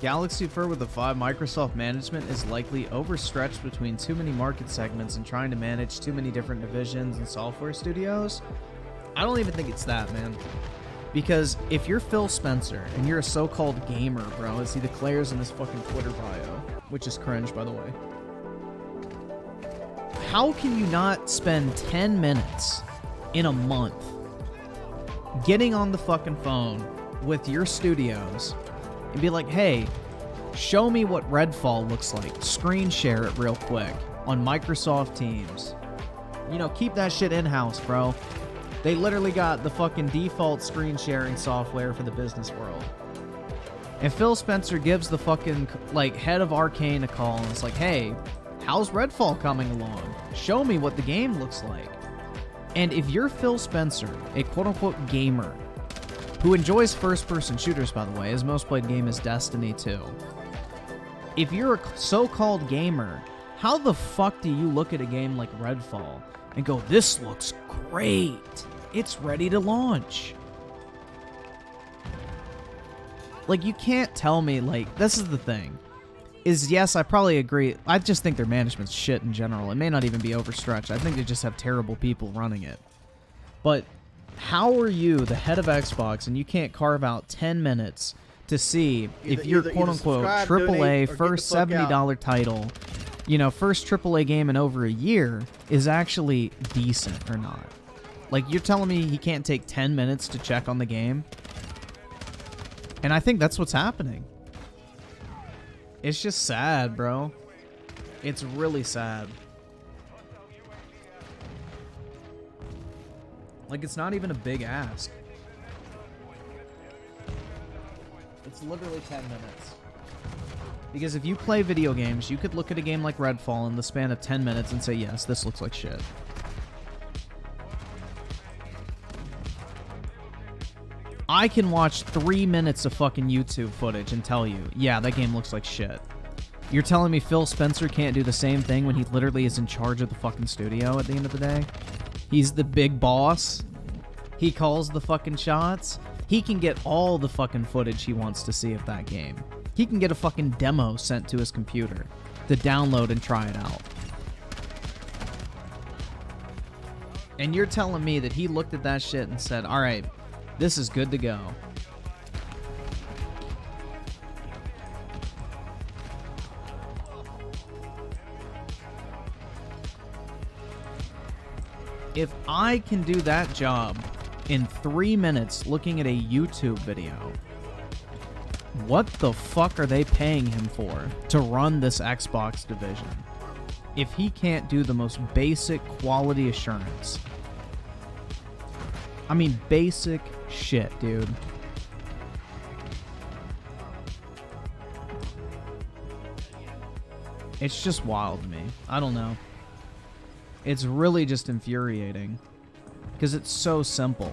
Galaxy Fur with the 5 Microsoft management is likely overstretched between too many market segments and trying to manage too many different divisions and software studios. I don't even think it's that, man. Because if you're Phil Spencer and you're a so-called gamer, bro, as he declares in his fucking Twitter bio, which is cringe, by the way, how can you not spend 10 minutes in a month getting on the fucking phone with your studios and be like, hey, show me what Redfall looks like. Screen share it real quick on Microsoft Teams. You know, keep that shit in-house, bro. They literally got the fucking default screen sharing software for the business world. And Phil Spencer gives the fucking, like, head of Arcane a call and it's like, hey, how's Redfall coming along? Show me what the game looks like. And if you're Phil Spencer, a quote-unquote gamer, who enjoys first-person shooters, by the way, his most played game is Destiny 2. If you're a so-called gamer, how the fuck do you look at a game like Redfall and go, this looks great, it's ready to launch? Like, you can't tell me, like, this is the thing, is yes, I probably agree, I just think their management's shit in general. It may not even be overstretched. I think they just have terrible people running it. But how are you the head of Xbox and you can't carve out 10 minutes to see if your quote-unquote AAA first $70 title, you know, first AAA game in over a year is actually decent or not? Like, you're telling me he can't take 10 minutes to check on the game? And I think that's what's happening. It's just sad, bro. It's really sad. Like, it's not even a big ask. It's literally 10 minutes. Because if you play video games, you could look at a game like Redfall in the span of 10 minutes and say, yes, this looks like shit. I can watch 3 minutes of fucking YouTube footage and tell you, yeah, that game looks like shit. You're telling me Phil Spencer can't do the same thing when he literally is in charge of the fucking studio at the end of the day? He's the big boss. He calls the fucking shots. He can get all the fucking footage he wants to see of that game. He can get a fucking demo sent to his computer to download and try it out. And you're telling me that he looked at that shit and said, all right, this is good to go. If I can do that job in 3 minutes looking at a YouTube video, what the fuck are they paying him for to run this Xbox division? If he can't do the most basic quality assurance. I mean, basic shit, dude. It's just wild to me. I don't know. It's really just infuriating. Because it's so simple.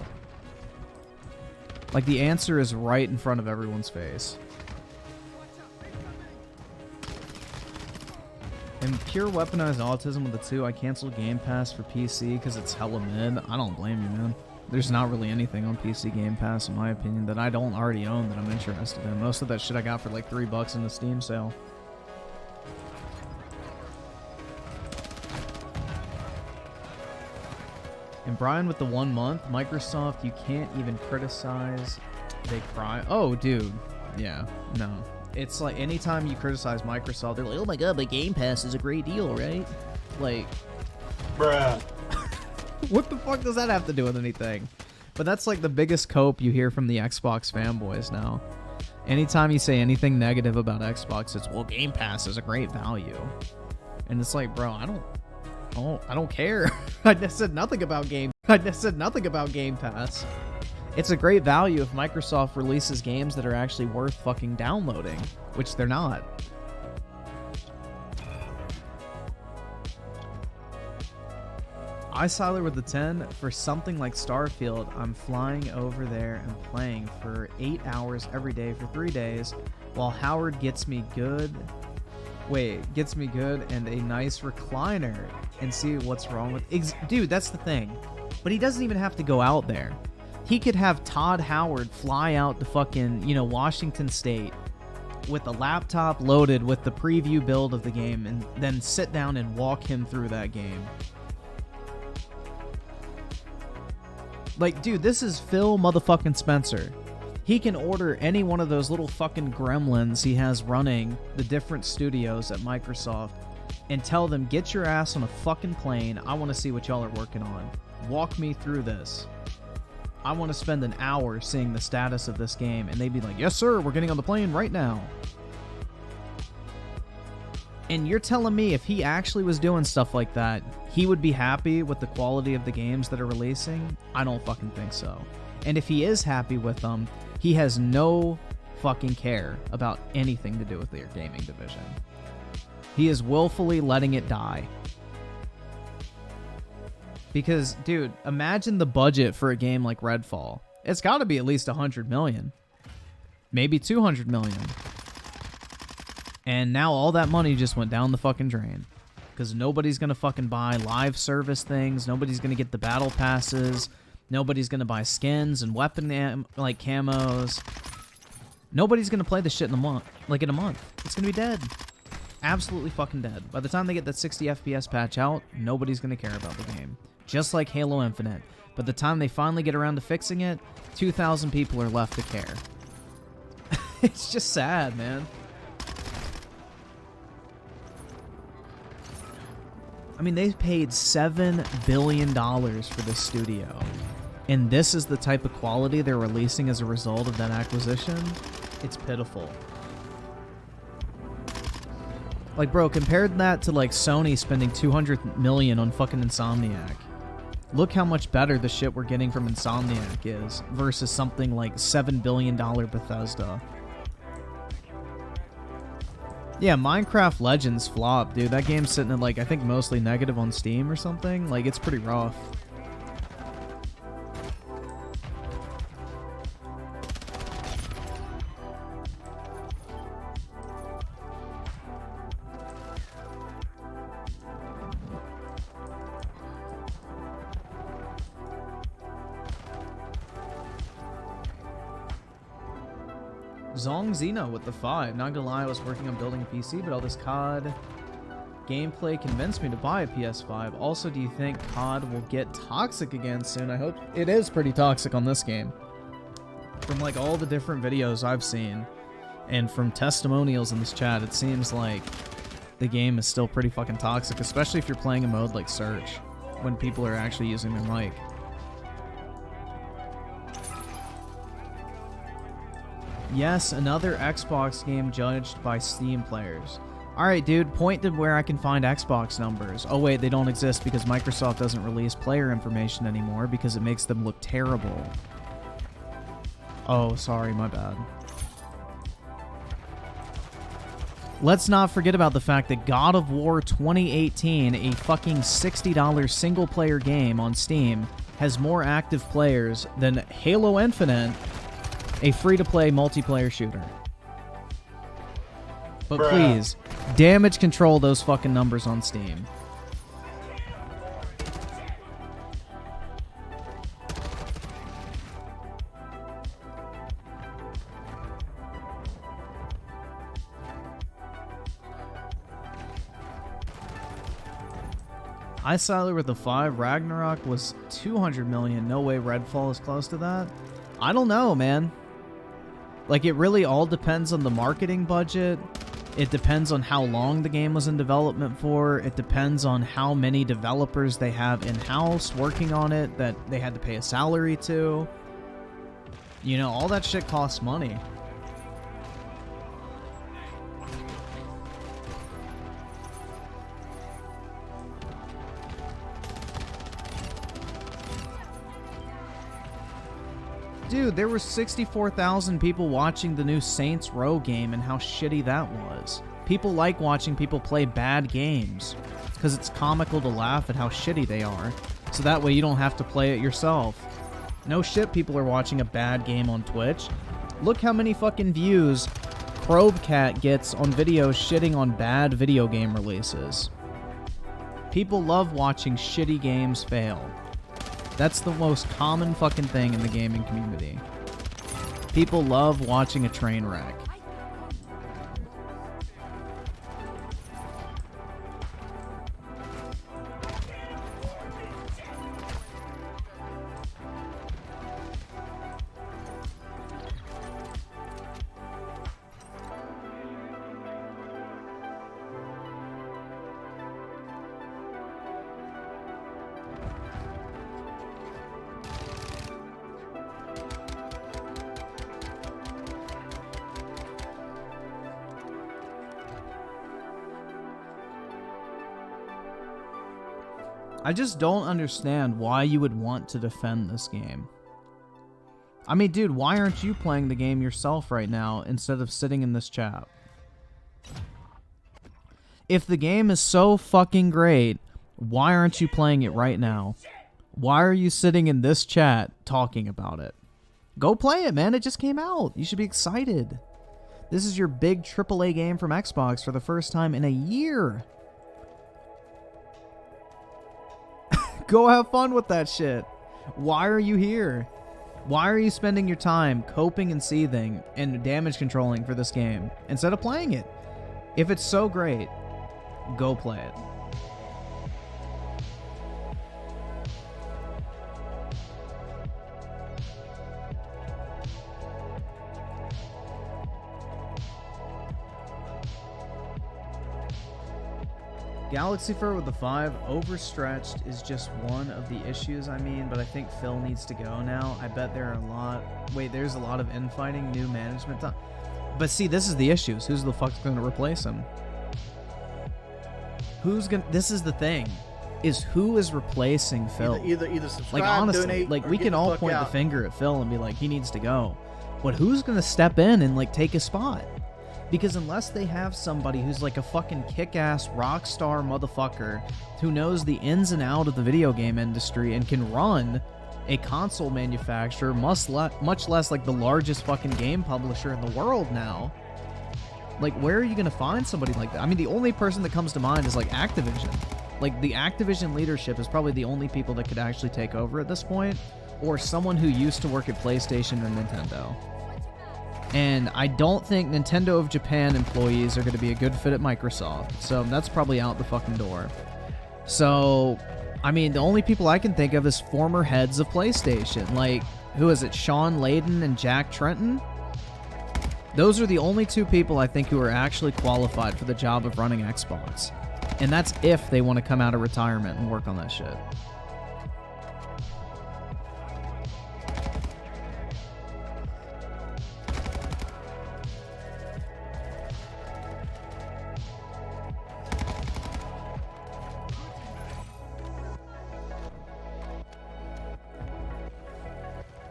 Like, the answer is right in front of everyone's face. And pure weaponized autism with the 2, I canceled Game Pass for PC because it's hella mid. I don't blame you, man. There's not really anything on PC Game Pass, in my opinion, that I don't already own that I'm interested in. Most of that shit I got for like $3 in the Steam sale. And Brian with the 1 month, Microsoft, you can't even criticize. They cry. Oh, dude. Yeah, no. It's like anytime you criticize Microsoft, they're like, oh my god, but Game Pass is a great deal, right? Like, Bruh. what the fuck does that have to do with anything? But that's like the biggest cope you hear from the Xbox fanboys now. Anytime you say anything negative about Xbox, it's, well, Game Pass is a great value. And it's like, bro, I don't care. I just said nothing about Game Pass. It's a great value if Microsoft releases games that are actually worth fucking downloading, which they're not. Siler with the 10, for something like Starfield, I'm flying over there and playing for 8 hours every day for 3 days, while Howard gets me good and a nice recliner and see what's wrong with... Dude, that's the thing. But he doesn't even have to go out there. He could have Todd Howard fly out to fucking, Washington State with a laptop loaded with the preview build of the game and then sit down and walk him through that game. Like, dude, this is Phil motherfucking Spencer. He can order any one of those little fucking gremlins he has running the different studios at Microsoft and tell them, get your ass on a fucking plane. I want to see what y'all are working on. Walk me through this. I want to spend an hour seeing the status of this game. And they'd be like, yes, sir, we're getting on the plane right now. And you're telling me if he actually was doing stuff like that, he would be happy with the quality of the games that are releasing? I don't fucking think so. And if he is happy with them, he has no fucking care about anything to do with their gaming division. He is willfully letting it die. Because, dude, imagine the budget for a game like Redfall. It's got to be at least 100 million. Maybe 200 million. And now all that money just went down the fucking drain. Because nobody's going to fucking buy live service things. Nobody's going to get the battle passes. Nobody's going to buy skins and weapon camos. Nobody's going to play this shit in a month. In a month. It's going to be dead. Absolutely fucking dead. By the time they get that 60 FPS patch out, nobody's going to care about the game. Just like Halo Infinite. By the time they finally get around to fixing it, 2,000 people are left to care. It's just sad, man. I mean, they paid $7 billion for this studio. And this is the type of quality they're releasing as a result of that acquisition? It's pitiful. Like, bro, compared that to, Sony spending $200 million on fucking Insomniac. Look how much better the shit we're getting from Insomniac is versus something like $7 billion Bethesda. Yeah, Minecraft Legends flopped, dude. That game's sitting at, I think mostly negative on Steam or something. It's pretty rough. Zong Zeno with the 5. Not gonna lie, I was working on building a PC, but all this COD gameplay convinced me to buy a PS5. Also, do you think COD will get toxic again soon? I hope. It is pretty toxic on this game. From all the different videos I've seen and from testimonials in this chat, it seems like the game is still pretty fucking toxic, especially if you're playing a mode like Search, when people are actually using their mic. Yes, another Xbox game judged by Steam players. Alright, dude, point to where I can find Xbox numbers. Oh, wait, they don't exist because Microsoft doesn't release player information anymore because it makes them look terrible. Oh, sorry, my bad. Let's not forget about the fact that God of War 2018, a fucking $60 single-player game on Steam, has more active players than Halo Infinite, a free-to-play multiplayer shooter. But please, damage control those fucking numbers on Steam. I sided with the 5. Ragnarok was 200 million. No way Redfall is close to that. I don't know, man. Like, it really all depends on the marketing budget. It depends on how long the game was in development for. It depends on how many developers they have in-house working on it that they had to pay a salary to. You know, all that shit costs money. Dude, there were 64,000 people watching the new Saints Row game and how shitty that was. People like watching people play bad games because it's comical to laugh at how shitty they are, so that way you don't have to play it yourself. No shit, people are watching a bad game on Twitch. Look how many fucking views Probecat gets on videos shitting on bad video game releases. People love watching shitty games fail. That's the most common fucking thing in the gaming community. People love watching a train wreck. I just don't understand why you would want to defend this game. I mean, dude, why aren't you playing the game yourself right now instead of sitting in this chat? If the game is so fucking great, why aren't you playing it right now? Why are you sitting in this chat talking about it? Go play it, man. It just came out. You should be excited. This is your big AAA game from Xbox for the first time in a year. Go have fun with that shit. Why are you here? Why are you spending your time coping and seething and damage controlling for this game instead of playing it? If it's so great, go play it. Galaxy Fur with the 5, overstretched is just one of the issues, I mean, but I think Phil needs to go now. I bet there are a lot... Wait, there's a lot of infighting, new management... But see, this is the issue. Who's the fuck's going to replace him? Who's going to... This is the thing. Is who is replacing Phil? Either subscribe, like, honestly, donate, like, or we get can the all fuck point out. the finger at Phil and be like, he needs to go. But who's going to step in and, like, take his spot? Because unless they have somebody who's like a fucking kick-ass rock star motherfucker who knows the ins and out of the video game industry and can run a console manufacturer, much less like the largest fucking game publisher in the world now, like, where are you going to find somebody like that? I mean, the only person that comes to mind is like Activision. Like, the Activision leadership is probably the only people that could actually take over at this point, or someone who used to work at PlayStation or Nintendo. And I don't think Nintendo of Japan employees are going to be a good fit at Microsoft. So that's probably out the fucking door. So, I mean, the only people I can think of is former heads of PlayStation. Like, who is it? Sean Layden and Jack Trenton? Those are the only two people I think who are actually qualified for the job of running Xbox. And that's if they want to come out of retirement and work on that shit.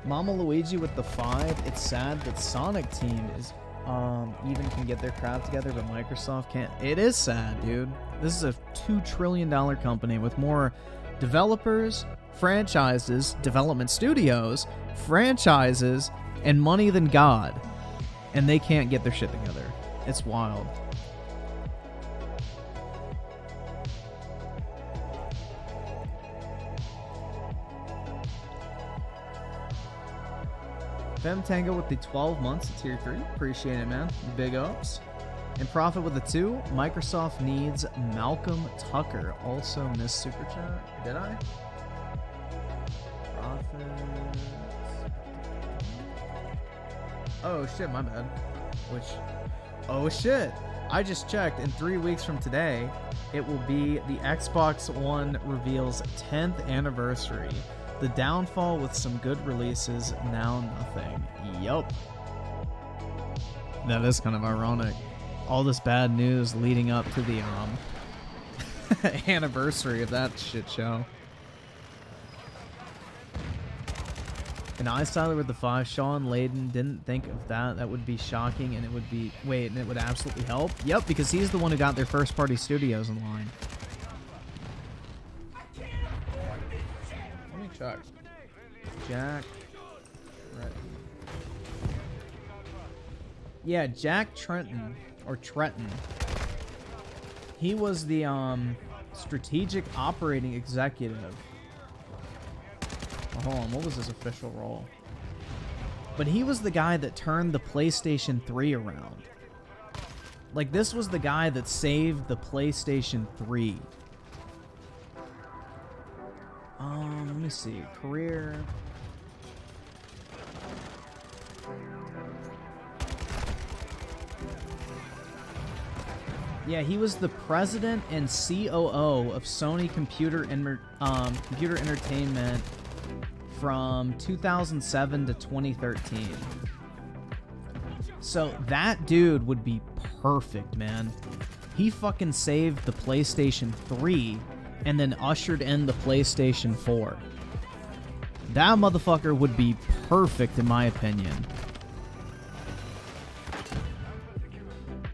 Mama Luigi with the 5. It's sad that Sonic Team is even can get their crap together, but Microsoft can't. It is sad, dude. This is a $2 trillion company with more developers, franchises, development studios, franchises, and money than God. And they can't get their shit together. It's wild. Femtango with the 12 months of tier 3. Appreciate it, man. Big ups. And Profit with the 2. Microsoft needs Malcolm Tucker. Also missed Super Chat. Did I? Profit. Oh, shit, my bad. Oh, shit. I just checked. In 3 weeks from today, it will be the Xbox One reveals 10th anniversary. The downfall with some good releases, now nothing. Yup. That is kind of ironic. All this bad news leading up to the anniversary of that shit show. And Tyler with the 5. Sean Layden didn't think of that. That would be shocking, and it would be... Wait, and it would absolutely help? Yep, because he's the one who got their first-party studios in line. Let me check. Jack... Yeah, Jack Trenton, or Trenton. He was the strategic operating executive. Oh, hold on, what was his official role? But he was the guy that turned the PlayStation 3 around. Like, this was the guy that saved the PlayStation 3. Let me see. Career... Yeah, he was the president and COO of Sony Computer Entertainment from 2007 to 2013. So that dude would be perfect, man. He fucking saved the PlayStation 3 and then ushered in the PlayStation 4. That motherfucker would be perfect in my opinion.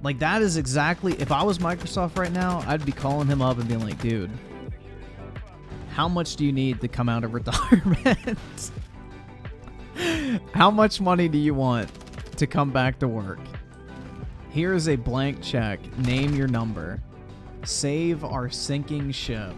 Like, that is exactly... If I was Microsoft right now, I'd be calling him up and being like, dude, how much do you need to come out of retirement? How much money do you want to come back to work? Here is a blank check. Name your number. Save our sinking ship.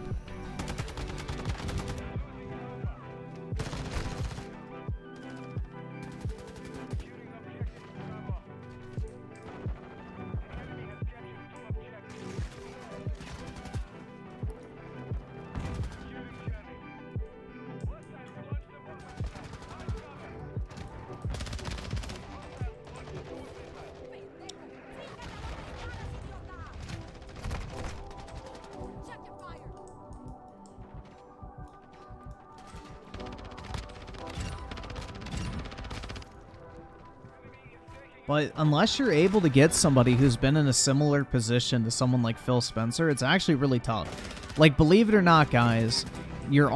But unless you're able to get somebody who's been in a similar position to someone like Phil Spencer, it's actually really tough. Like, believe it or not, guys, your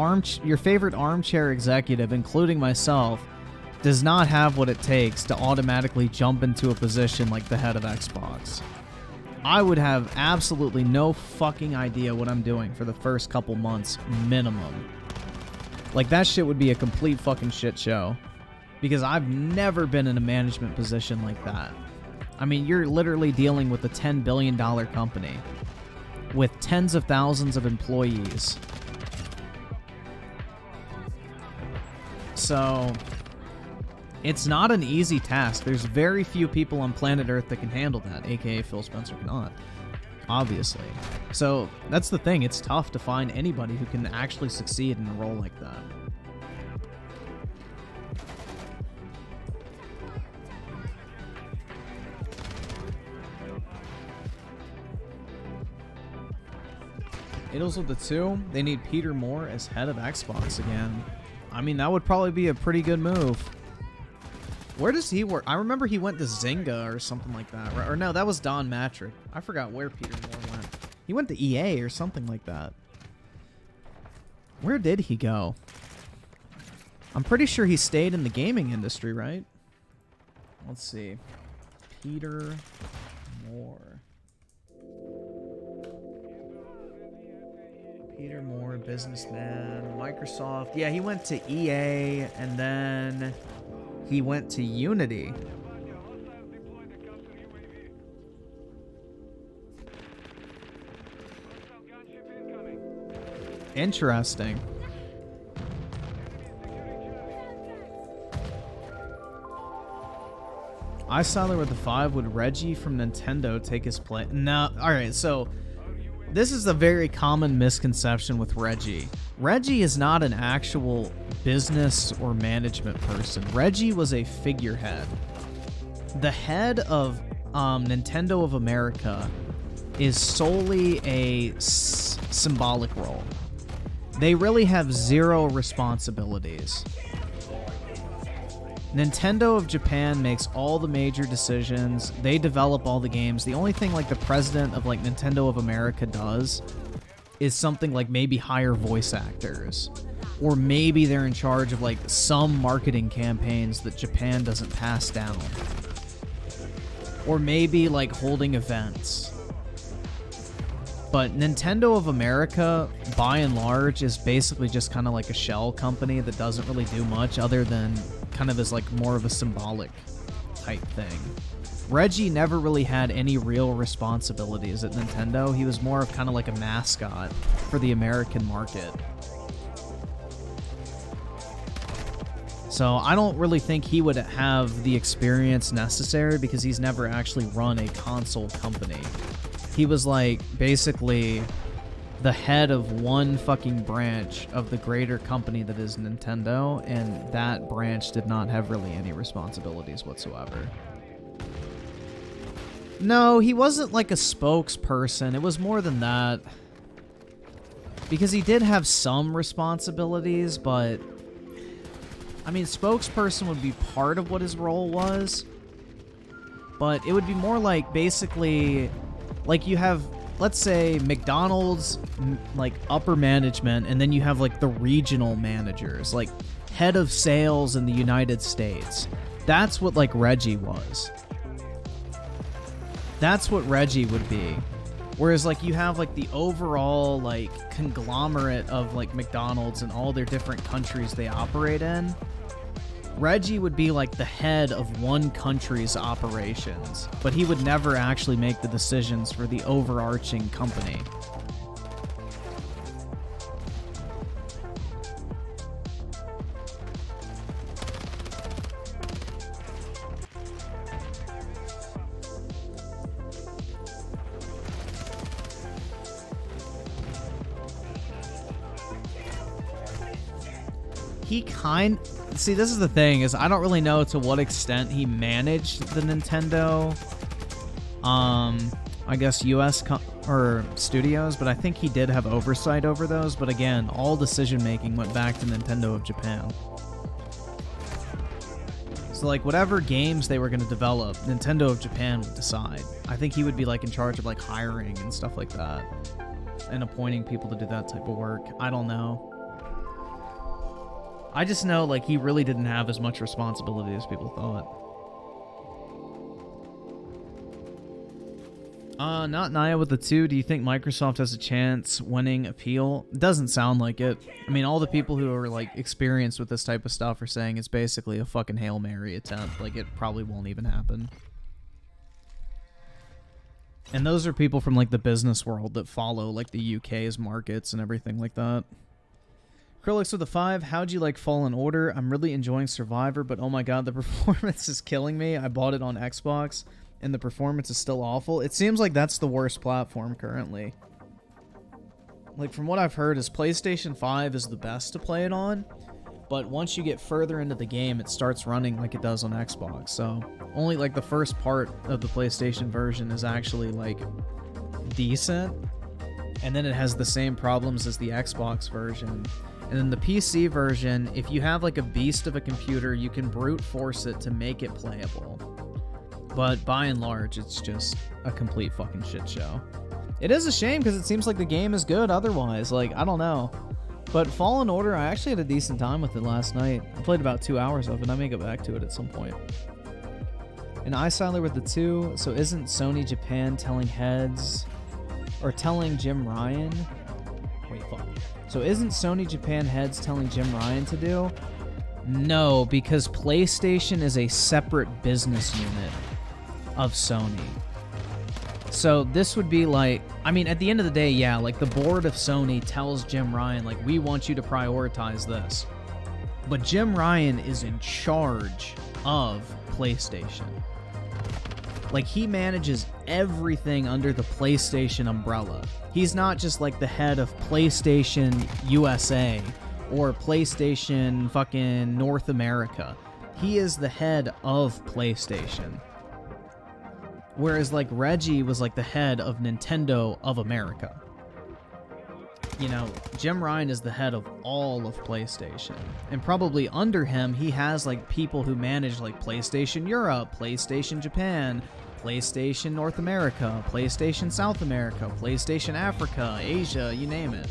favorite armchair executive, including myself, does not have what it takes to automatically jump into a position like the head of Xbox. I would have absolutely no fucking idea what I'm doing for the first couple months minimum. Like, that shit would be a complete fucking shit show. Because I've never been in a management position like that. I mean, you're literally dealing with a $10 billion company with tens of thousands of employees. So, it's not an easy task. There's very few people on planet Earth that can handle that, aka Phil Spencer cannot, obviously. So, that's the thing. It's tough to find anybody who can actually succeed in a role like that. Idols with the 2, they need Peter Moore as head of Xbox again. I mean, that would probably be a pretty good move. Where does he work? I remember he went to Zynga or something like that. Right? Or no, that was Don Matrick. I forgot where Peter Moore went. He went to EA or something like that. Where did he go? I'm pretty sure he stayed in the gaming industry, right? Let's see. Peter Moore. Peter Moore, businessman, Microsoft. Yeah, he went to EA, and then he went to Unity. Interesting. I saw there with the 5. Would Reggie from Nintendo take his place? No. Alright, so this is a very common misconception with Reggie. Reggie is not an actual business or management person. Reggie was a figurehead. The head of Nintendo of America is solely a symbolic role. They really have zero responsibilities. Nintendo of Japan makes all the major decisions. They develop all the games. The only thing like the president of like Nintendo of America does is something like maybe hire voice actors, or maybe they're in charge of like some marketing campaigns that Japan doesn't pass down, or maybe like holding events. But Nintendo of America, by and large, is basically just kind of like a shell company that doesn't really do much other than kind of as like more of a symbolic type thing. Reggie never really had any real responsibilities at Nintendo. He was more of kind of like a mascot for the American market. So I don't really think he would have the experience necessary because he's never actually run a console company. He was like basically the head of one fucking branch of the greater company that is Nintendo, and that branch did not have really any responsibilities whatsoever. No, he wasn't like a spokesperson. It was more than that. Because he did have some responsibilities, but I mean, spokesperson would be part of what his role was, but it would be more like basically like you have, let's say, McDonald's, like, upper management, and then you have, like, the regional managers, like, head of sales in the United States. That's what, like, Reggie was. That's what Reggie would be. Whereas, like, you have, like, the overall, like, conglomerate of, like, McDonald's and all their different countries they operate in. Reggie would be like the head of one country's operations, but he would never actually make the decisions for the overarching company. See, this is the thing, is I don't really know to what extent he managed the Nintendo, I guess US or studios, but I think he did have oversight over those. But again, all decision making went back to Nintendo of Japan. So like whatever games they were going to develop, Nintendo of Japan would decide. I think he would be like in charge of like hiring and stuff like that, and appointing people to do that type of work. I don't know. I just know, like, he really didn't have as much responsibility as people thought. Not Naya with the 2. Do you think Microsoft has a chance winning appeal? It doesn't sound like it. I mean, all the people who are, like, experienced with this type of stuff are saying it's basically a fucking Hail Mary attempt. Like, it probably won't even happen. And those are people from, like, the business world that follow, like, the UK's markets and everything like that. Acrylics with a 5. How'd you like Fallen Order? I'm really enjoying Survivor, but oh my god, the performance is killing me. I bought it on Xbox, and the performance is still awful. It seems like that's the worst platform currently. Like, from what I've heard, is PlayStation 5 is the best to play it on, but once you get further into the game, it starts running like it does on Xbox. So, only like the first part of the PlayStation version is actually like decent, and then it has the same problems as the Xbox version. And then the PC version, if you have like a beast of a computer, you can brute force it to make it playable. But by and large, it's just a complete fucking shit show. It is a shame because it seems like the game is good otherwise. Like, I don't know. But Fallen Order, I actually had a decent time with it last night. I played about 2 hours of it. I may go back to it at some point. An iSiler with the 2. So isn't Sony Japan telling heads or telling Jim Ryan? Wait, fuck. So isn't Sony Japan heads telling Jim Ryan to do? No, because PlayStation is a separate business unit of Sony. So this would be like, I mean, at the end of the day, yeah, like the board of Sony tells Jim Ryan, like, we want you to prioritize this. But Jim Ryan is in charge of PlayStation. Like, he manages everything under the PlayStation umbrella. He's not just like the head of PlayStation USA or PlayStation fucking North America. He is the head of PlayStation. Whereas like Reggie was like the head of Nintendo of America. You know, Jim Ryan is the head of all of PlayStation. And probably under him, he has like people who manage like PlayStation Europe, PlayStation Japan, PlayStation North America, PlayStation South America, PlayStation Africa, Asia, you name it.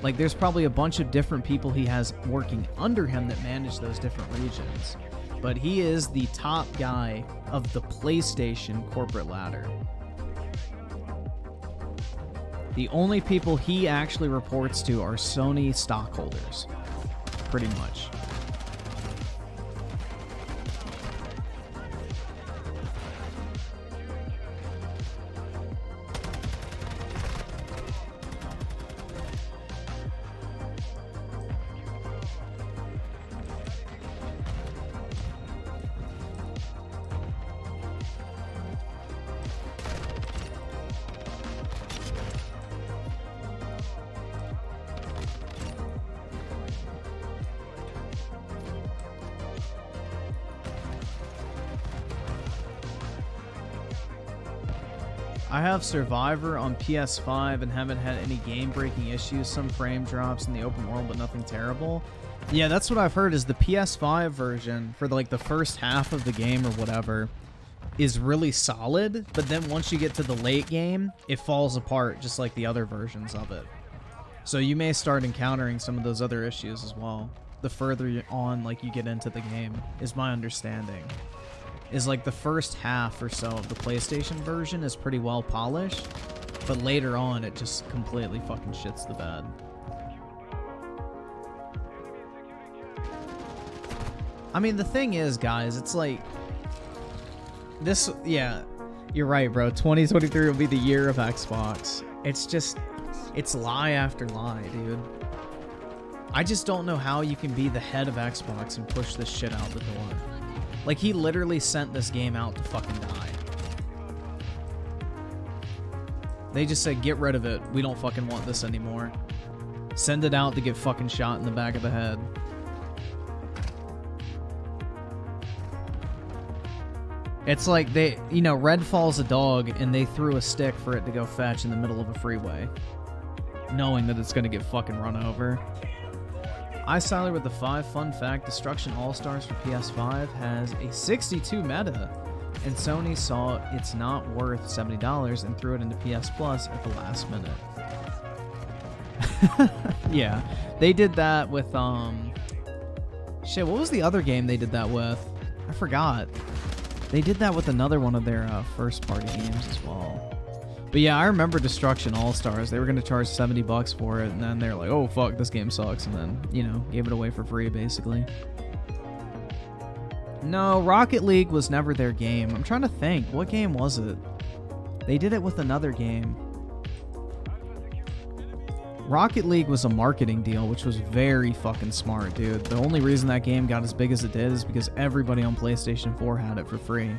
Like, there's probably a bunch of different people he has working under him that manage those different regions. But he is the top guy of the PlayStation corporate ladder. The only people he actually reports to are Sony stockholders, pretty much. I have Survivor on PS5 and haven't had any game-breaking issues. Some frame drops in the open world, but nothing terrible. Yeah, that's what I've heard, is the PS5 version for like the first half of the game or whatever is really solid, but then once you get to the late game, it falls apart just like the other versions of it. So you may start encountering some of those other issues as well. The further on like you get into the game, is my understanding. Is like the first half or so of the PlayStation version is pretty well polished, but later on it just completely fucking shits the bed. I mean, the thing is, guys, it's like this, yeah, you're right, bro. 2023 will be the year of Xbox. It's just, it's lie after lie, dude. I just don't know how you can be the head of Xbox and push this shit out the door. Like, he literally sent this game out to fucking die. They just said, get rid of it. We don't fucking want this anymore. Send it out to get fucking shot in the back of the head. It's like they, you know, Redfall's a dog, and they threw a stick for it to go fetch in the middle of a freeway, knowing that it's gonna get fucking run over. iSiler with the 5 fun fact: Destruction All-Stars for PS5 has a 62 meta, and Sony saw it's not worth $70 and threw it into PS Plus at the last minute. Yeah, they did that with, shit, what was the other game they did that with? I forgot. They did that with another one of their first-party games as well. But yeah, I remember Destruction All-Stars. They were going to charge $70 for it, and then they're like, oh, fuck, this game sucks, and then, you know, gave it away for free, basically. No, Rocket League was never their game. I'm trying to think. What game was it? They did it with another game. Rocket League was a marketing deal, which was very fucking smart, dude. The only reason that game got as big as it did is because everybody on PlayStation 4 had it for free.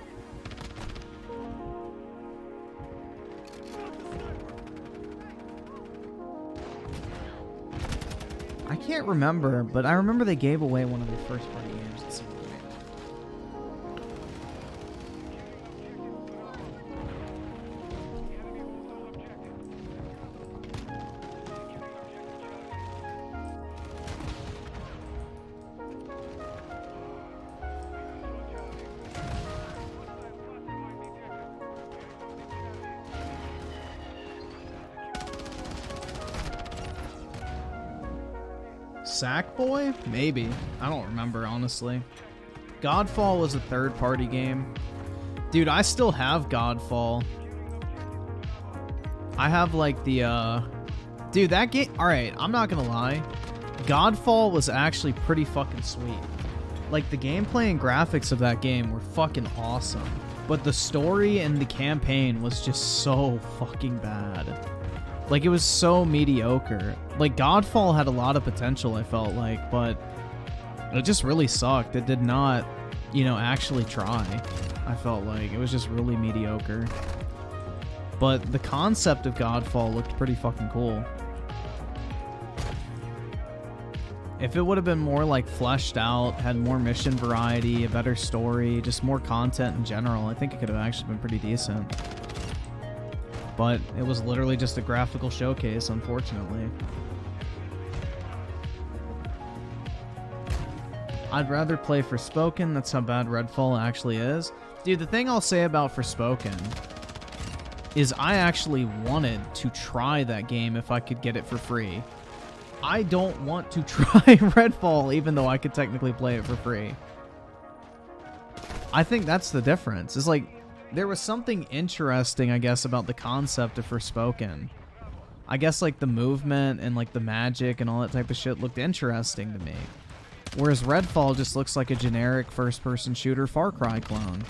I can't remember, but I remember they gave away one of their first-party games at some point. Sackboy? Maybe. I don't remember, honestly. Godfall was a third-party game. Dude, I still have Godfall. I have like the dude, that game, all right, I'm not gonna lie, Godfall was actually pretty fucking sweet. Like, the gameplay and graphics of that game were fucking awesome, but the story and the campaign was just so fucking bad. Like, it was so mediocre. Like, Godfall had a lot of potential, I felt like, but it just really sucked. It did not, you know, actually try. I felt like it was just really mediocre. But the concept of Godfall looked pretty fucking cool. If it would have been more like fleshed out, had more mission variety, a better story, just more content in general, I think it could have actually been pretty decent. But it was literally just a graphical showcase, unfortunately. I'd rather play Forspoken. That's how bad Redfall actually is. Dude, the thing I'll say about Forspoken is I actually wanted to try that game if I could get it for free. I don't want to try Redfall even though I could technically play it for free. I think that's the difference. It's like, there was something interesting, I guess, about the concept of Forspoken. I guess, like, the movement and, like, the magic and all that type of shit looked interesting to me. Whereas Redfall just looks like a generic first-person shooter Far Cry clone.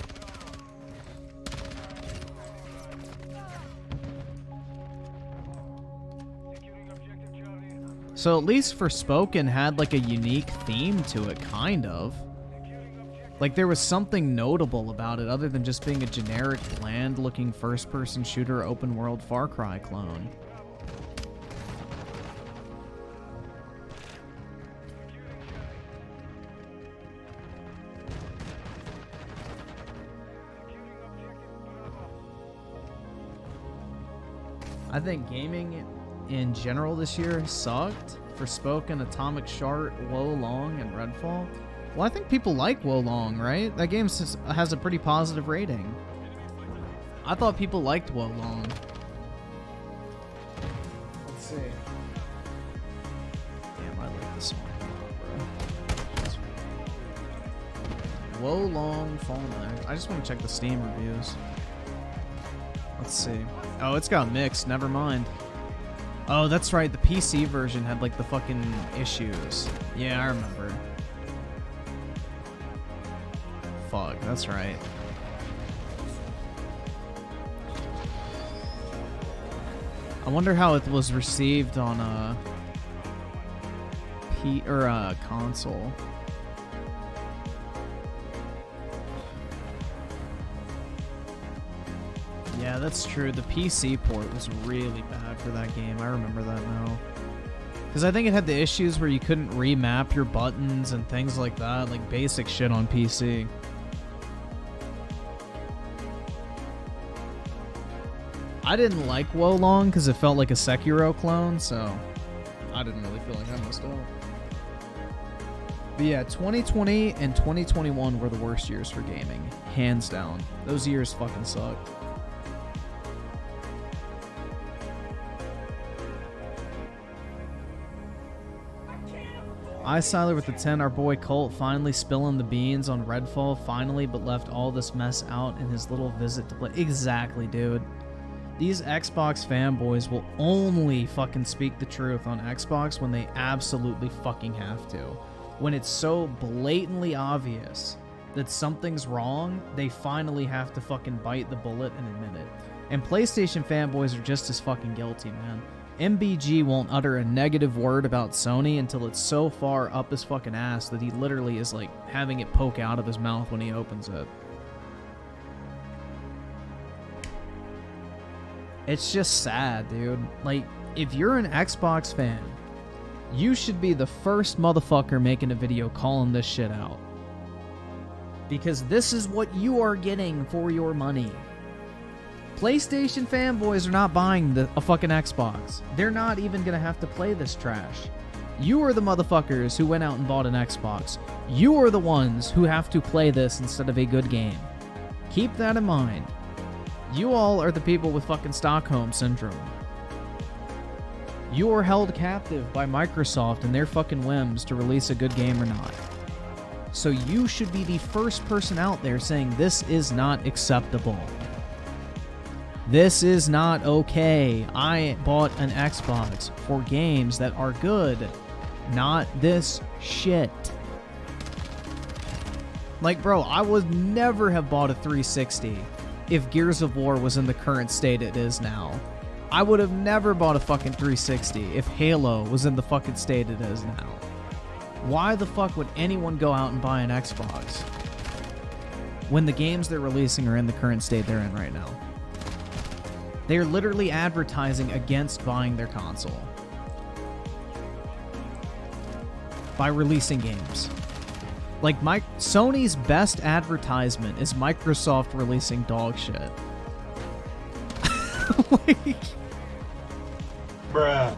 So at least Forspoken had like a unique theme to it, kind of. Like, there was something notable about it other than just being a generic, bland-looking first-person shooter open-world Far Cry clone. I think gaming in general this year sucked. Forspoken, Atomic Shart, Wo Long, and Redfall. Well, I think people like Wo Long, right? That game has a pretty positive rating. I thought people liked Wo Long. Let's see. Damn, I like this one, bro. Wo Long Fallen. I just want to check the Steam reviews. Let's see. Oh, it's got mixed. Never mind. Oh, that's right. The PC version had, like, the fucking issues. Yeah, I remember. Fuck, that's right. I wonder how it was received on a console. Yeah, that's true. The PC port was really bad for that game. I remember that now. Because I think it had the issues where you couldn't remap your buttons and things like that. Like, basic shit on PC. I didn't like Wo Long because it felt like a Sekiro clone, so I didn't really feel like I messed up. But yeah, 2020 and 2021 were the worst years for gaming. Hands down. Those years fucking sucked. Siler with the 10, our boy Colt finally spilling the beans on Redfall, finally, but left all this mess out in his little visit to play. Exactly, dude. These Xbox fanboys will only fucking speak the truth on Xbox when they absolutely fucking have to. When it's so blatantly obvious that something's wrong, they finally have to fucking bite the bullet and admit it. And PlayStation fanboys are just as fucking guilty, man. MBG won't utter a negative word about Sony until it's so far up his fucking ass that he literally is like having it poke out of his mouth when he opens it. It's just sad, dude. Like, if you're an Xbox fan, you should be the first motherfucker making a video calling this shit out. Because this is what you are getting for your money. PlayStation fanboys are not buying a fucking Xbox. They're not even gonna have to play this trash. You are the motherfuckers who went out and bought an Xbox. You are the ones who have to play this instead of a good game. Keep that in mind. You all are the people with fucking Stockholm Syndrome. You are held captive by Microsoft and their fucking whims to release a good game or not. So you should be the first person out there saying this is not acceptable. This is not okay. I bought an Xbox for games that are good, not this shit. Like, bro, I would never have bought a 360 if Gears of War was in the current state it is now. I would have never bought a fucking 360 if Halo was in the fucking state it is now. Why the fuck would anyone go out and buy an Xbox when the games they're releasing are in the current state they're in right now? They're literally advertising against buying their console by releasing games. Like, Sony's best advertisement is Microsoft releasing dog shit. Like, Bruh.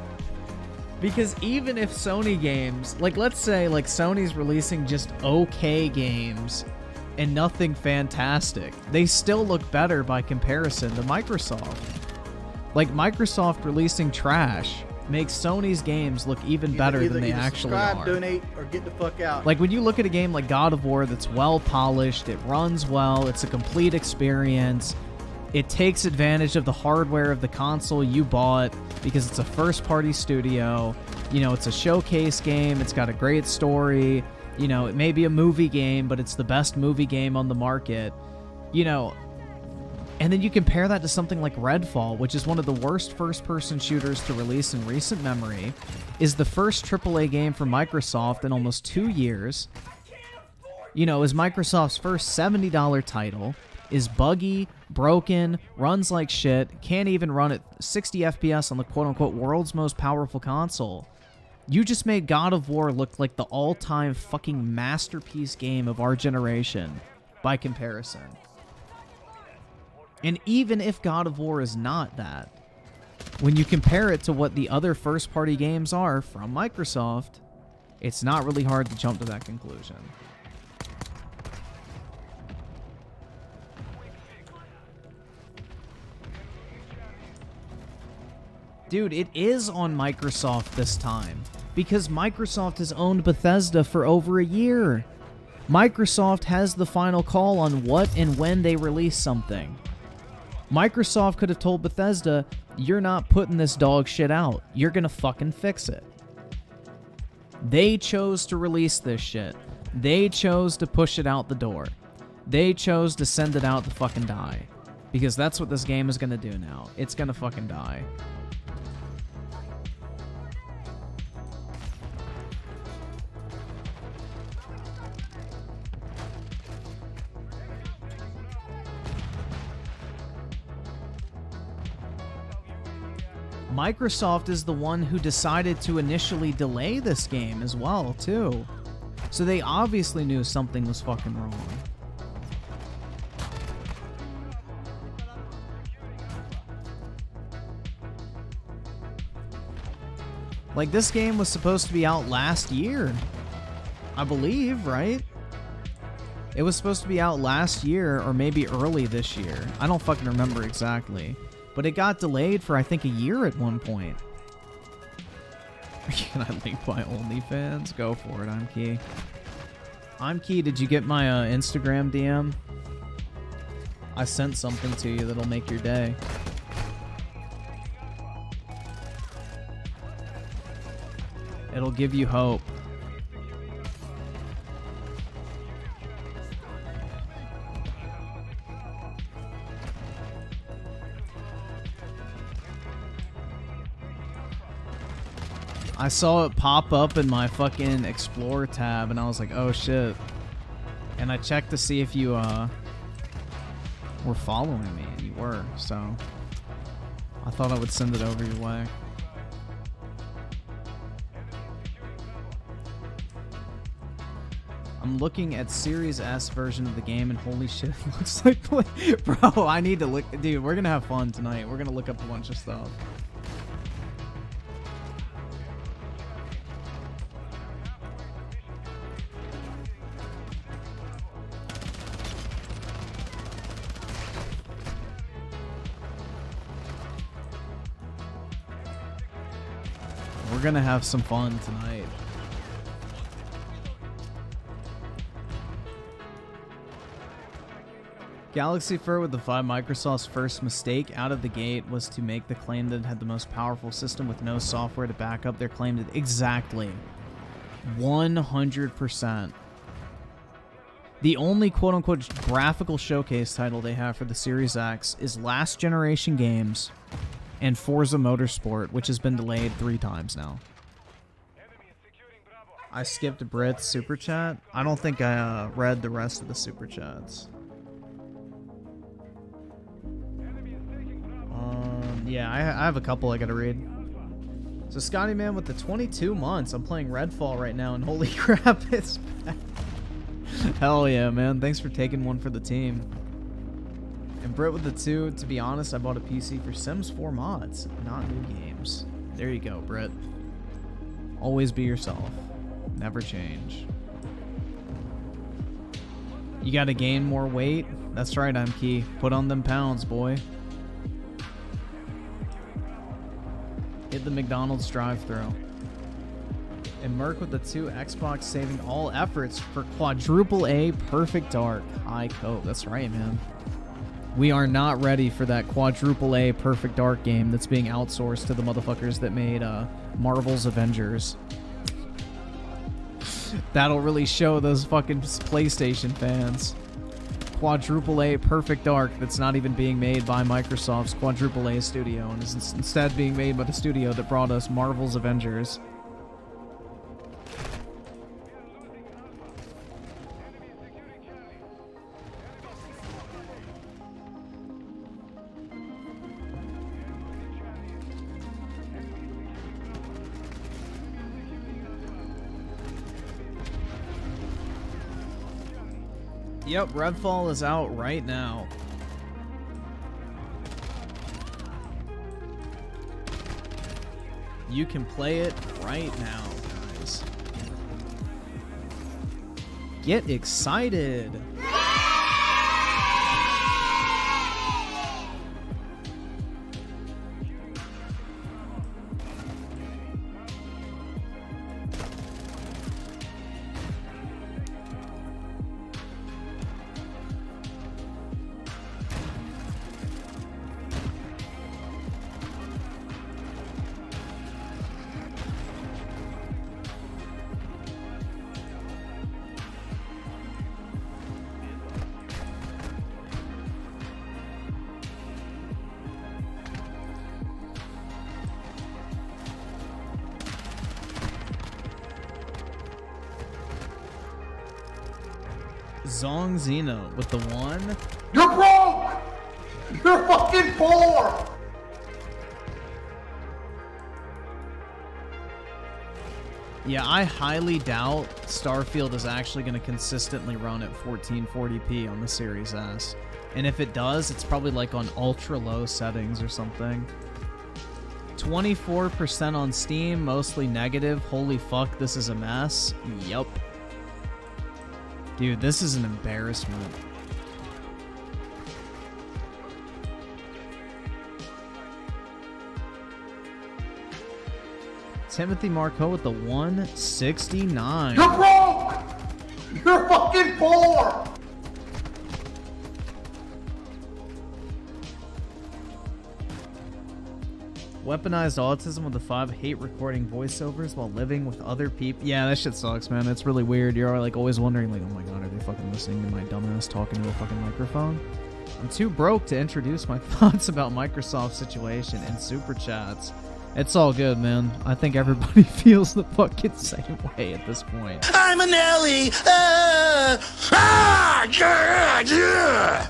because even if Sony games, like, let's say, like, Sony's releasing just okay games and nothing fantastic, they still look better by comparison to Microsoft. Like, Microsoft releasing trash makes Sony's games look even better than they actually are. Donate, or get the fuck out. Like, when you look at a game like God of War that's well polished, it runs well, it's a complete experience, it takes advantage of the hardware of the console you bought because it's a first-party studio, you know, it's a showcase game, it's got a great story, you know, it may be a movie game, but it's the best movie game on the market, you know. And then you compare that to something like Redfall, which is one of the worst first-person shooters to release in recent memory, is the first AAA game for Microsoft in almost 2 years, you know, is Microsoft's first $70 title, is buggy, broken, runs like shit, can't even run at 60 FPS on the quote-unquote world's most powerful console. You just made God of War look like the all-time fucking masterpiece game of our generation by comparison. And even if God of War is not that, when you compare it to what the other first-party games are from Microsoft, it's not really hard to jump to that conclusion. Dude, it is on Microsoft this time, because Microsoft has owned Bethesda for over a year. Microsoft has the final call on what and when they release something. Microsoft could have told Bethesda, you're not putting this dog shit out. You're gonna fucking fix it. They chose to release this shit. They chose to push it out the door. They chose to send it out to fucking die. Because that's what this game is gonna do now. It's gonna fucking die. Microsoft is the one who decided to initially delay this game as well, too. So they obviously knew something was fucking wrong. Like, this game was supposed to be out last year, I believe, right? It was supposed to be out last year or maybe early this year. I don't fucking remember exactly. But it got delayed for, I think, a year at one point. Can I link my OnlyFans? Go for it, I'm Key. I'm Key, did you get my Instagram DM? I sent something to you that'll make your day. It'll give you hope. I saw it pop up in my fucking Explore tab, and I was like, oh shit. And I checked to see if you were following me, and you were, so I thought I would send it over your way. I'm looking at Series S version of the game, and holy shit, it looks like... Bro, I need to look... Dude, we're gonna have fun tonight. We're gonna look up a bunch of stuff. We're gonna have some fun tonight. Galaxy Fur with the 5. Microsoft's first mistake out of the gate was to make the claim that it had the most powerful system with no software to back up their claim to exactly 100%. The only quote-unquote graphical showcase title they have for the Series X is last generation games and Forza Motorsport, which has been delayed 3 times now. I skipped Brit's super chat. I don't think I read the rest of the super chats. Yeah, I have a couple I gotta read. So Scotty Man with the 22 months. I'm playing Redfall right now, and holy crap, it's bad. Hell yeah, man. Thanks for taking one for the team. And Brit with the 2. To be honest, I bought a PC for Sims 4 mods, not new games. There you go, Brit. Always be yourself. Never change. You gotta gain more weight? That's right, I'm Key. Put on them pounds, boy. Hit the McDonald's drive-thru. And Merc with the 2. Xbox saving all efforts for quadruple A Perfect Dark High Cope. That's right, man. We are not ready for that quadruple A Perfect Dark game that's being outsourced to the motherfuckers that made Marvel's Avengers. That'll really show those fucking PlayStation fans. Quadruple A Perfect Dark that's not even being made by Microsoft's Quadruple A studio and is instead being made by the studio that brought us Marvel's Avengers. Yep, Redfall is out right now. You can play it right now, guys. Get excited! Zong Zeno with the 1. You're broke! You're fucking poor! Yeah, I highly doubt Starfield is actually going to consistently run at 1440p on the Series S. And if it does, it's probably like on ultra low settings or something. 24% on Steam, mostly negative. Holy fuck, this is a mess. Yup. Dude, this is an embarrassment. Timothy Marco with the 169. You're broke! You're fucking poor! Weaponized autism with the 5. Hate recording voiceovers while living with other people. Yeah, that shit sucks, man. It's really weird. You're like always wondering, like, oh my god, are they fucking listening to my dumbass talking to a fucking microphone? I'm too broke to introduce my thoughts about Microsoft's situation in super chats. It's all good, man. I think everybody feels the fucking same way at this point. I'm an Ellie! Yeah!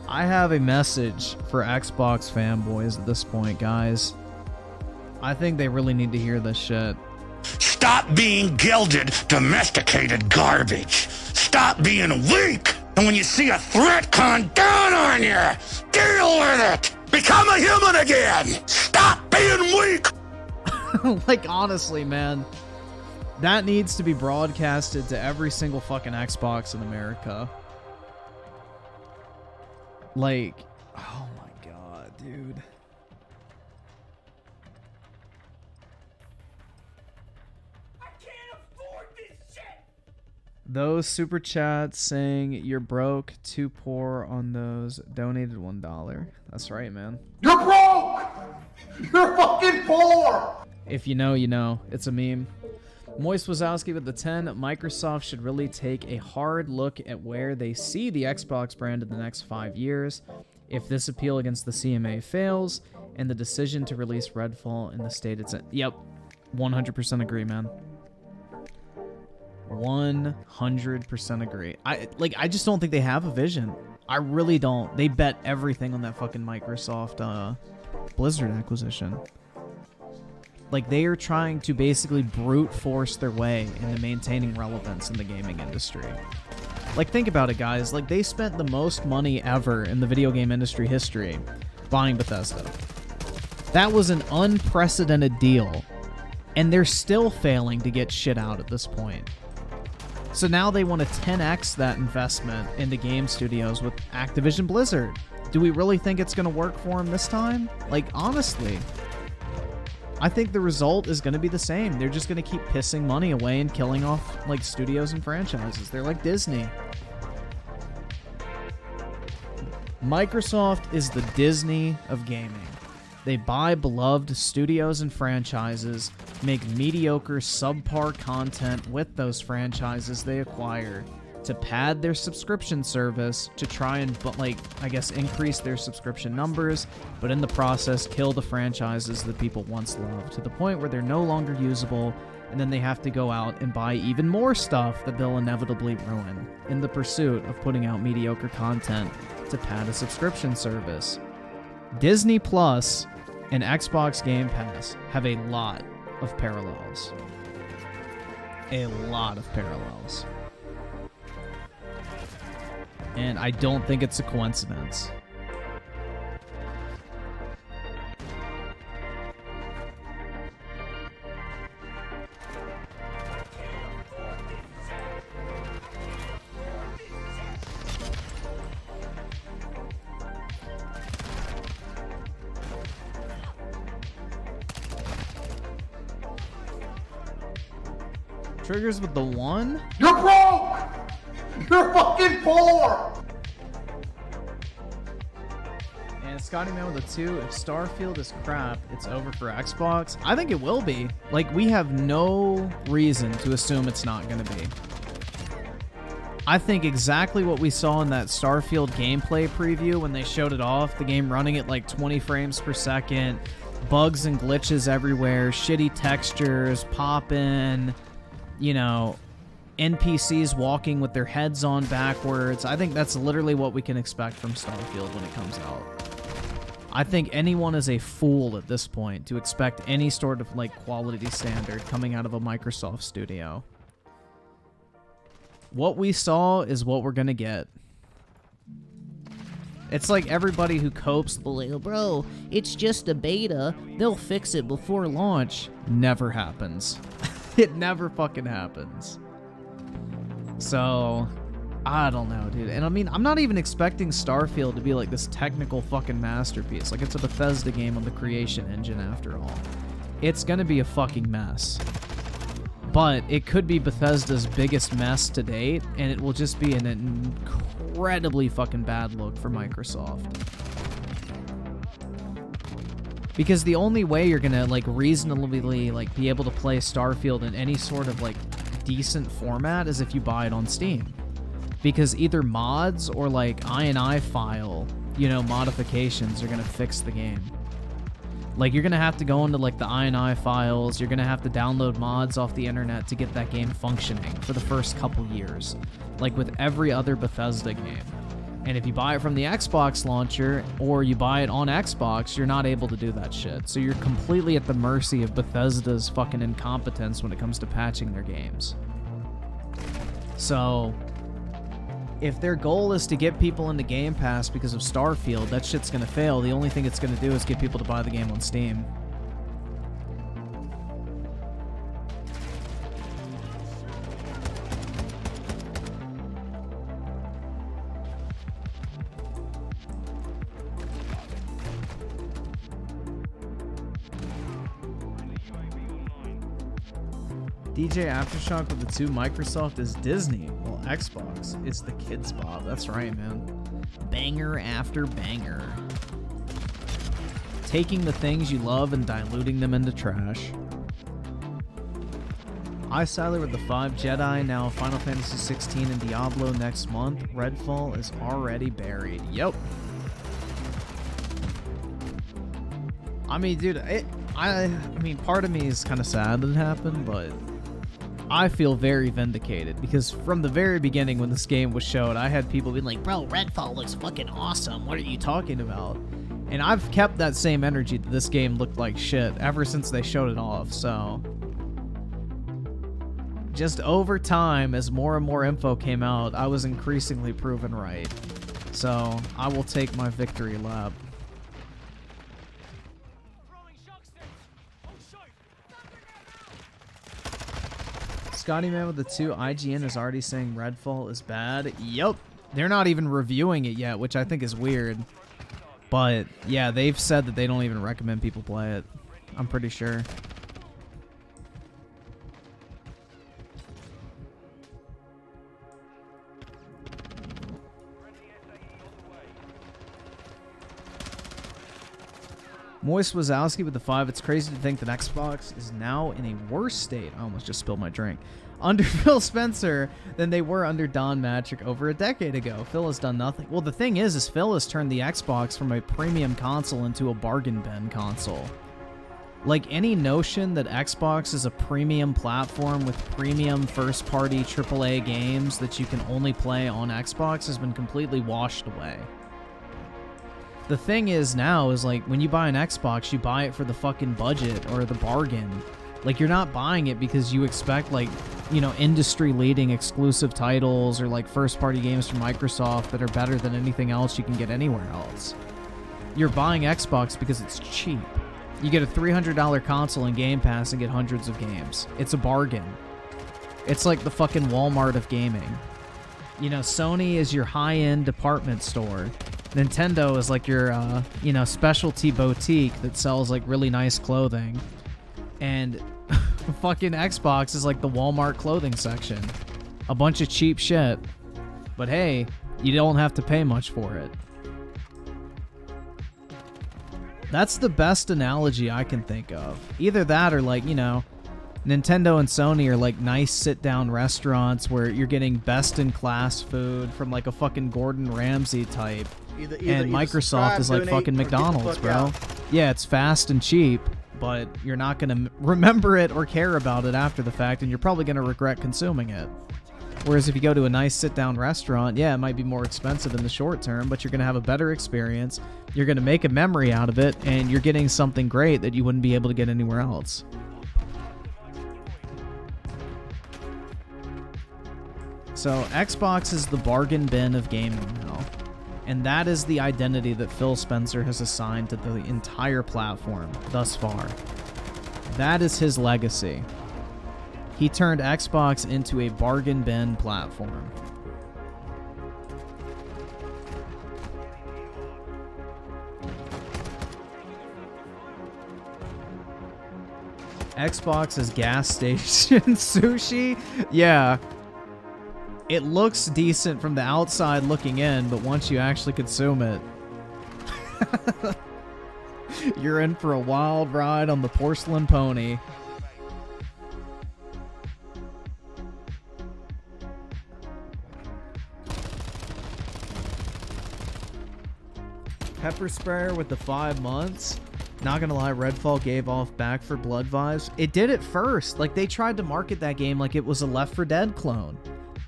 I have a message for Xbox fanboys at this point, guys. I think they really need to hear this shit. Stop being gilded, domesticated garbage. Stop being weak. And when you see a threat come down on you, deal with it. Become a human again. Stop being weak. Like, honestly, man. That needs to be broadcasted to every single fucking Xbox in America. Like, oh my god, dude. I can't afford this shit! Those super chats saying you're broke, too poor on those donated $1. That's right, man. You're broke! You're fucking poor! If you know, you know. It's a meme. Moist Wazowski with the 10. Microsoft should really take a hard look at where they see the Xbox brand in the next 5 years. If this appeal against the CMA fails, and the decision to release Redfall in the state it's in. Yep. 100% agree, man. 100% agree. I just don't think they have a vision. I really don't. They bet everything on that fucking Microsoft Blizzard acquisition. Like, they are trying to basically brute force their way into maintaining relevance in the gaming industry. Like, think about it, guys. Like, they spent the most money ever in the video game industry history buying Bethesda. That was an unprecedented deal, and they're still failing to get shit out at this point. So now they want to 10x that investment into game studios with Activision Blizzard. Do we really think it's going to work for them this time? Like, honestly, I think the result is going to be the same. They're just going to keep pissing money away and killing off, like, studios and franchises. They're like Disney. Microsoft is the Disney of gaming. They buy beloved studios and franchises, make mediocre, subpar content with those franchises they acquire to pad their subscription service to try and, like, I guess, increase their subscription numbers, but in the process, kill the franchises that people once loved to the point where they're no longer usable, and then they have to go out and buy even more stuff that they'll inevitably ruin in the pursuit of putting out mediocre content to pad a subscription service. Disney Plus and Xbox Game Pass have a lot of parallels. A lot of parallels. And I don't think it's a coincidence. Triggers with the 1? You're broke! You're fucking poor! And Scotty Man with a 2. If Starfield is crap, it's over for Xbox. I think it will be. Like, we have no reason to assume it's not going to be. I think exactly what we saw in that Starfield gameplay preview when they showed it off, the game running at like 20 frames per second, bugs and glitches everywhere, shitty textures, poppin', you know, NPCs walking with their heads on backwards. I think that's literally what we can expect from Starfield when it comes out. I think anyone is a fool at this point to expect any sort of, like, quality standard coming out of a Microsoft studio. What we saw is what we're gonna get. It's like everybody who copes, like, bro, it's just a beta, they'll fix it before launch. Never happens. It never fucking happens. So, I don't know, dude. And I mean, I'm not even expecting Starfield to be like this technical fucking masterpiece. Like, it's a Bethesda game on the Creation Engine after all. It's gonna be a fucking mess. But it could be Bethesda's biggest mess to date, and it will just be an incredibly fucking bad look for Microsoft. Because the only way you're gonna, like, reasonably, like, be able to play Starfield in any sort of, like, decent format is if you buy it on Steam. Because either mods or, like, INI file, you know, modifications are gonna fix the game. Like, you're gonna have to go into, like, the INI files, you're gonna have to download mods off the internet to get that game functioning for the first couple years. Like with every other Bethesda game. And if you buy it from the Xbox launcher, or you buy it on Xbox, you're not able to do that shit. So you're completely at the mercy of Bethesda's fucking incompetence when it comes to patching their games. So, if their goal is to get people into Game Pass because of Starfield, that shit's gonna fail. The only thing it's gonna do is get people to buy the game on Steam. DJ Aftershock with the 2. Microsoft is Disney. Well, Xbox is the kids' Bob. That's right, man. Banger after banger. Taking the things you love and diluting them into trash. I Siler with the 5. Jedi, now Final Fantasy 16 and Diablo next month. Redfall is already buried. Yep. I mean, dude, I mean, part of me is kind of sad that it happened, but I feel very vindicated because from the very beginning when this game was showed, I had people being like, bro, Redfall looks fucking awesome. What are you talking about? And I've kept that same energy that this game looked like shit ever since they showed it off, so... Just over time, as more and more info came out, I was increasingly proven right. So, I will take my victory lap. Scotty Man with the 2. IGN is already saying Redfall is bad. Yup. They're not even reviewing it yet, which I think is weird. But, yeah, they've said that they don't even recommend people play it. I'm pretty sure. Moist Wazowski with the 5. It's crazy to think that Xbox is now in a worse state. I almost just spilled my drink. Under Phil Spencer than they were under Don Matrick over a decade ago. Phil has done nothing. Well, the thing is Phil has turned the Xbox from a premium console into a bargain bin console. Like, any notion that Xbox is a premium platform with premium first-party AAA games that you can only play on Xbox has been completely washed away. The thing is now is, like, when you buy an Xbox, you buy it for the fucking budget or the bargain. Like, you're not buying it because you expect, like, you know, industry-leading exclusive titles or, like, first-party games from Microsoft that are better than anything else you can get anywhere else. You're buying Xbox because it's cheap. You get a $300 console and Game Pass and get hundreds of games. It's a bargain. It's like the fucking Walmart of gaming. You know, Sony is your high-end department store. Nintendo is like your, you know, specialty boutique that sells, like, really nice clothing. And fucking Xbox is like the Walmart clothing section. A bunch of cheap shit. But hey, you don't have to pay much for it. That's the best analogy I can think of. Either that or, like, you know, Nintendo and Sony are like nice sit-down restaurants where you're getting best-in-class food from like a fucking Gordon Ramsay type. And Microsoft is like fucking McDonald's, bro. Yeah, it's fast and cheap, but you're not going to remember it or care about it after the fact, and you're probably going to regret consuming it. Whereas if you go to a nice sit-down restaurant, yeah, it might be more expensive in the short term, but you're going to have a better experience. You're going to make a memory out of it, and you're getting something great that you wouldn't be able to get anywhere else. So Xbox is the bargain bin of gaming now. And that is the identity that Phil Spencer has assigned to the entire platform thus far. That is his legacy. He turned Xbox into a bargain bin platform. Xbox is gas station sushi? Yeah. It looks decent from the outside looking in, but once you actually consume it, you're in for a wild ride on the porcelain pony. Pepper sprayer with the 5 months. Not gonna lie, Redfall gave off Back 4 Blood vibes. It did at first. Like, they tried to market that game like it was a Left 4 Dead clone.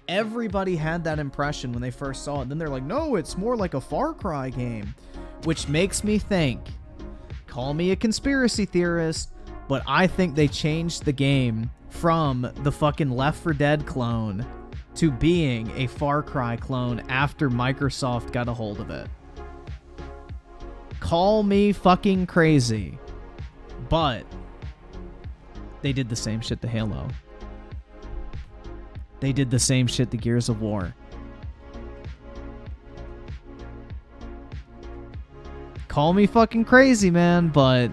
Everybody had that impression when they first saw it. Then they're like, no, it's more like a Far Cry game. Which makes me think, call me a conspiracy theorist, but I think they changed the game from the fucking Left 4 Dead clone to being a Far Cry clone after Microsoft got a hold of it. Call me fucking crazy, but they did the same shit to Halo. They did the same shit to Gears of War. Call me fucking crazy, man, but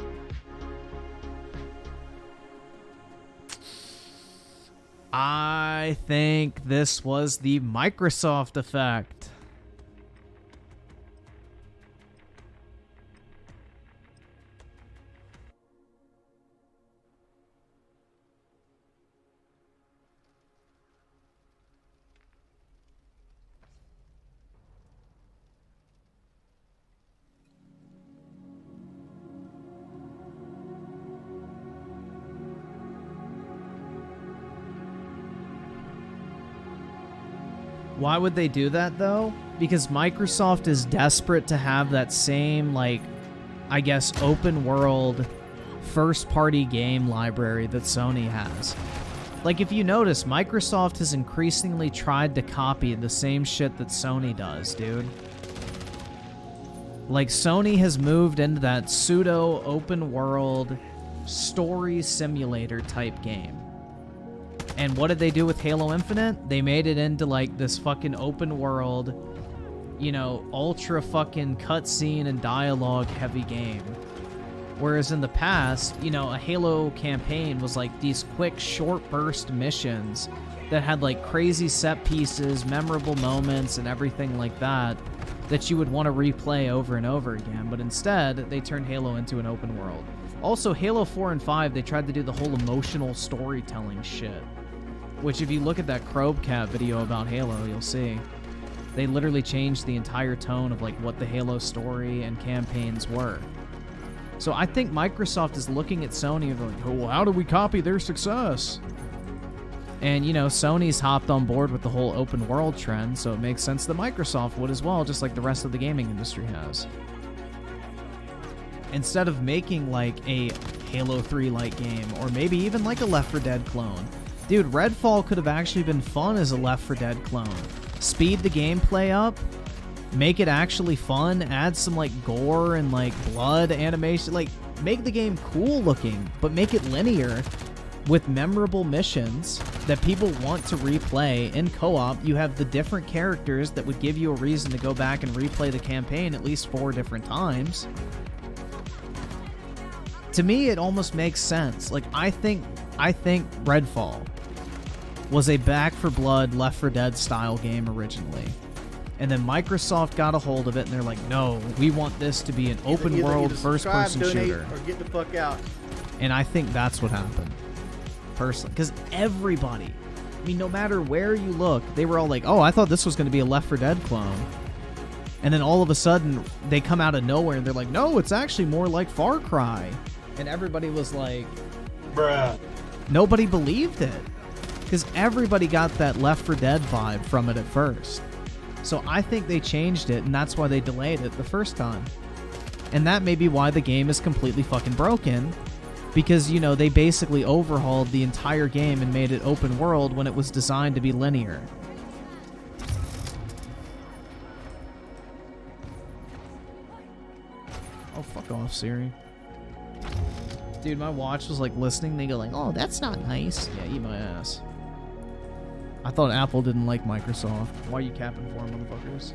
I think this was the Microsoft effect. Why would they do that, though? Because Microsoft is desperate to have that same, like, I guess, open world first-party game library that Sony has. Like, if you notice, Microsoft has increasingly tried to copy the same shit that Sony does, dude. Like, Sony has moved into that pseudo open world story simulator type game. And what did they do with Halo Infinite? They made it into, like, this fucking open world, you know, ultra fucking cutscene and dialogue heavy game. Whereas in the past, you know, a Halo campaign was like these quick short burst missions that had like crazy set pieces, memorable moments, and everything like that you would want to replay over and over again. But instead, they turned Halo into an open world. Also, Halo 4 and 5, they tried to do the whole emotional storytelling shit. Which, if you look at that Crobcat video about Halo, you'll see. They literally changed the entire tone of like what the Halo story and campaigns were. So I think Microsoft is looking at Sony and like, oh, well, how do we copy their success? And, you know, Sony's hopped on board with the whole open world trend, so it makes sense that Microsoft would as well, just like the rest of the gaming industry has. Instead of making like a Halo 3-like game, or maybe even like a Left 4 Dead clone. Dude, Redfall could have actually been fun as a Left 4 Dead clone. Speed the gameplay up, make it actually fun, add some like gore and like blood animation, like make the game cool looking, but make it linear with memorable missions that people want to replay. In co-op, you have the different characters that would give you a reason to go back and replay the campaign at least 4 different times. To me, it almost makes sense. Like, I think Redfall was a Back 4 Blood, Left 4 Dead style game originally. And then Microsoft got a hold of it and they're like, no, we want this to be an open world first person shooter. Or get the fuck out. And I think that's what happened. Personally. Because everybody, I mean, no matter where you look, they were all like, oh, I thought this was going to be a Left 4 Dead clone. And then all of a sudden, they come out of nowhere and they're like, no, it's actually more like Far Cry. And everybody was like, bruh. Nobody believed it. Because everybody got that Left 4 Dead vibe from it at first. So I think they changed it, and that's why they delayed it the first time. And that may be why the game is completely fucking broken. Because, you know, they basically overhauled the entire game and made it open world when it was designed to be linear. Oh, fuck off, Siri. Dude, my watch was like listening. They go like, oh, that's not nice. Yeah, eat my ass. I thought Apple didn't like Microsoft. Why are you capping for them, motherfuckers?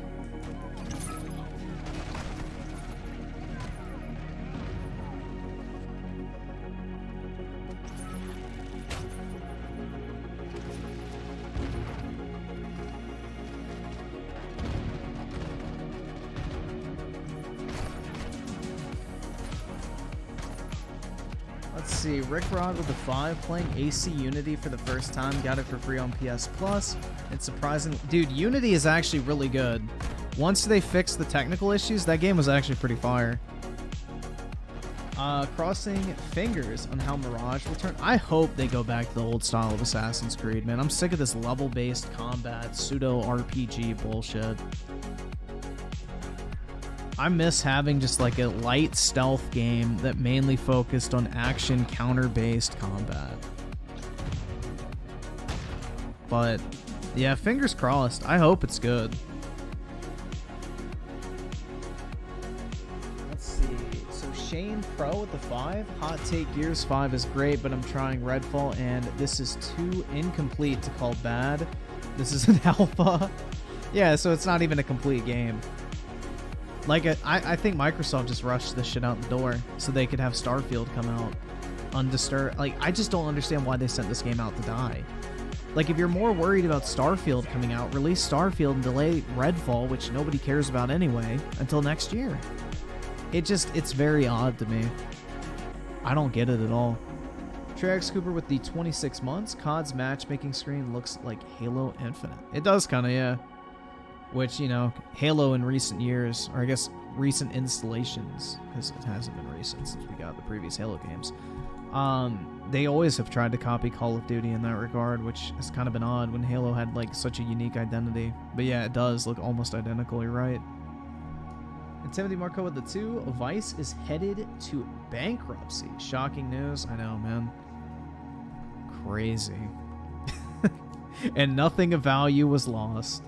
Let's see, Rick Rod with a 5 playing AC Unity for the first time, got it for free on PS Plus. It's surprising. Dude, Unity is actually really good. Once they fixed the technical issues, that game was actually pretty fire. Crossing fingers on how Mirage will turn. I hope they go back to the old style of Assassin's Creed, man. I'm sick of this level-based combat, pseudo-RPG bullshit. I miss having just like a light stealth game that mainly focused on action counter-based combat. But yeah, fingers crossed. I hope it's good. Let's see. So Shane Pro with the 5. Hot take, Gears 5 is great, but I'm trying Redfall and this is too incomplete to call bad. This is an alpha. Yeah, so it's not even a complete game. Like, I think Microsoft just rushed this shit out the door so they could have Starfield come out undisturbed. Like, I just don't understand why they sent this game out to die. Like, if you're more worried about Starfield coming out, release Starfield and delay Redfall, which nobody cares about anyway, until next year. It's very odd to me. I don't get it at all. Trax Cooper with the 26 months. COD's matchmaking screen looks like Halo Infinite. It does kind of, yeah. Which, you know, Halo in recent years, or I guess recent installations, because it hasn't been recent since we got the previous Halo games. They always have tried to copy Call of Duty in that regard, which has kind of been odd when Halo had like such a unique identity. But yeah, it does look almost identical, you're right. And Timothy Marco with the 2, Vice is headed to bankruptcy. Shocking news, I know, man. Crazy. And nothing of value was lost.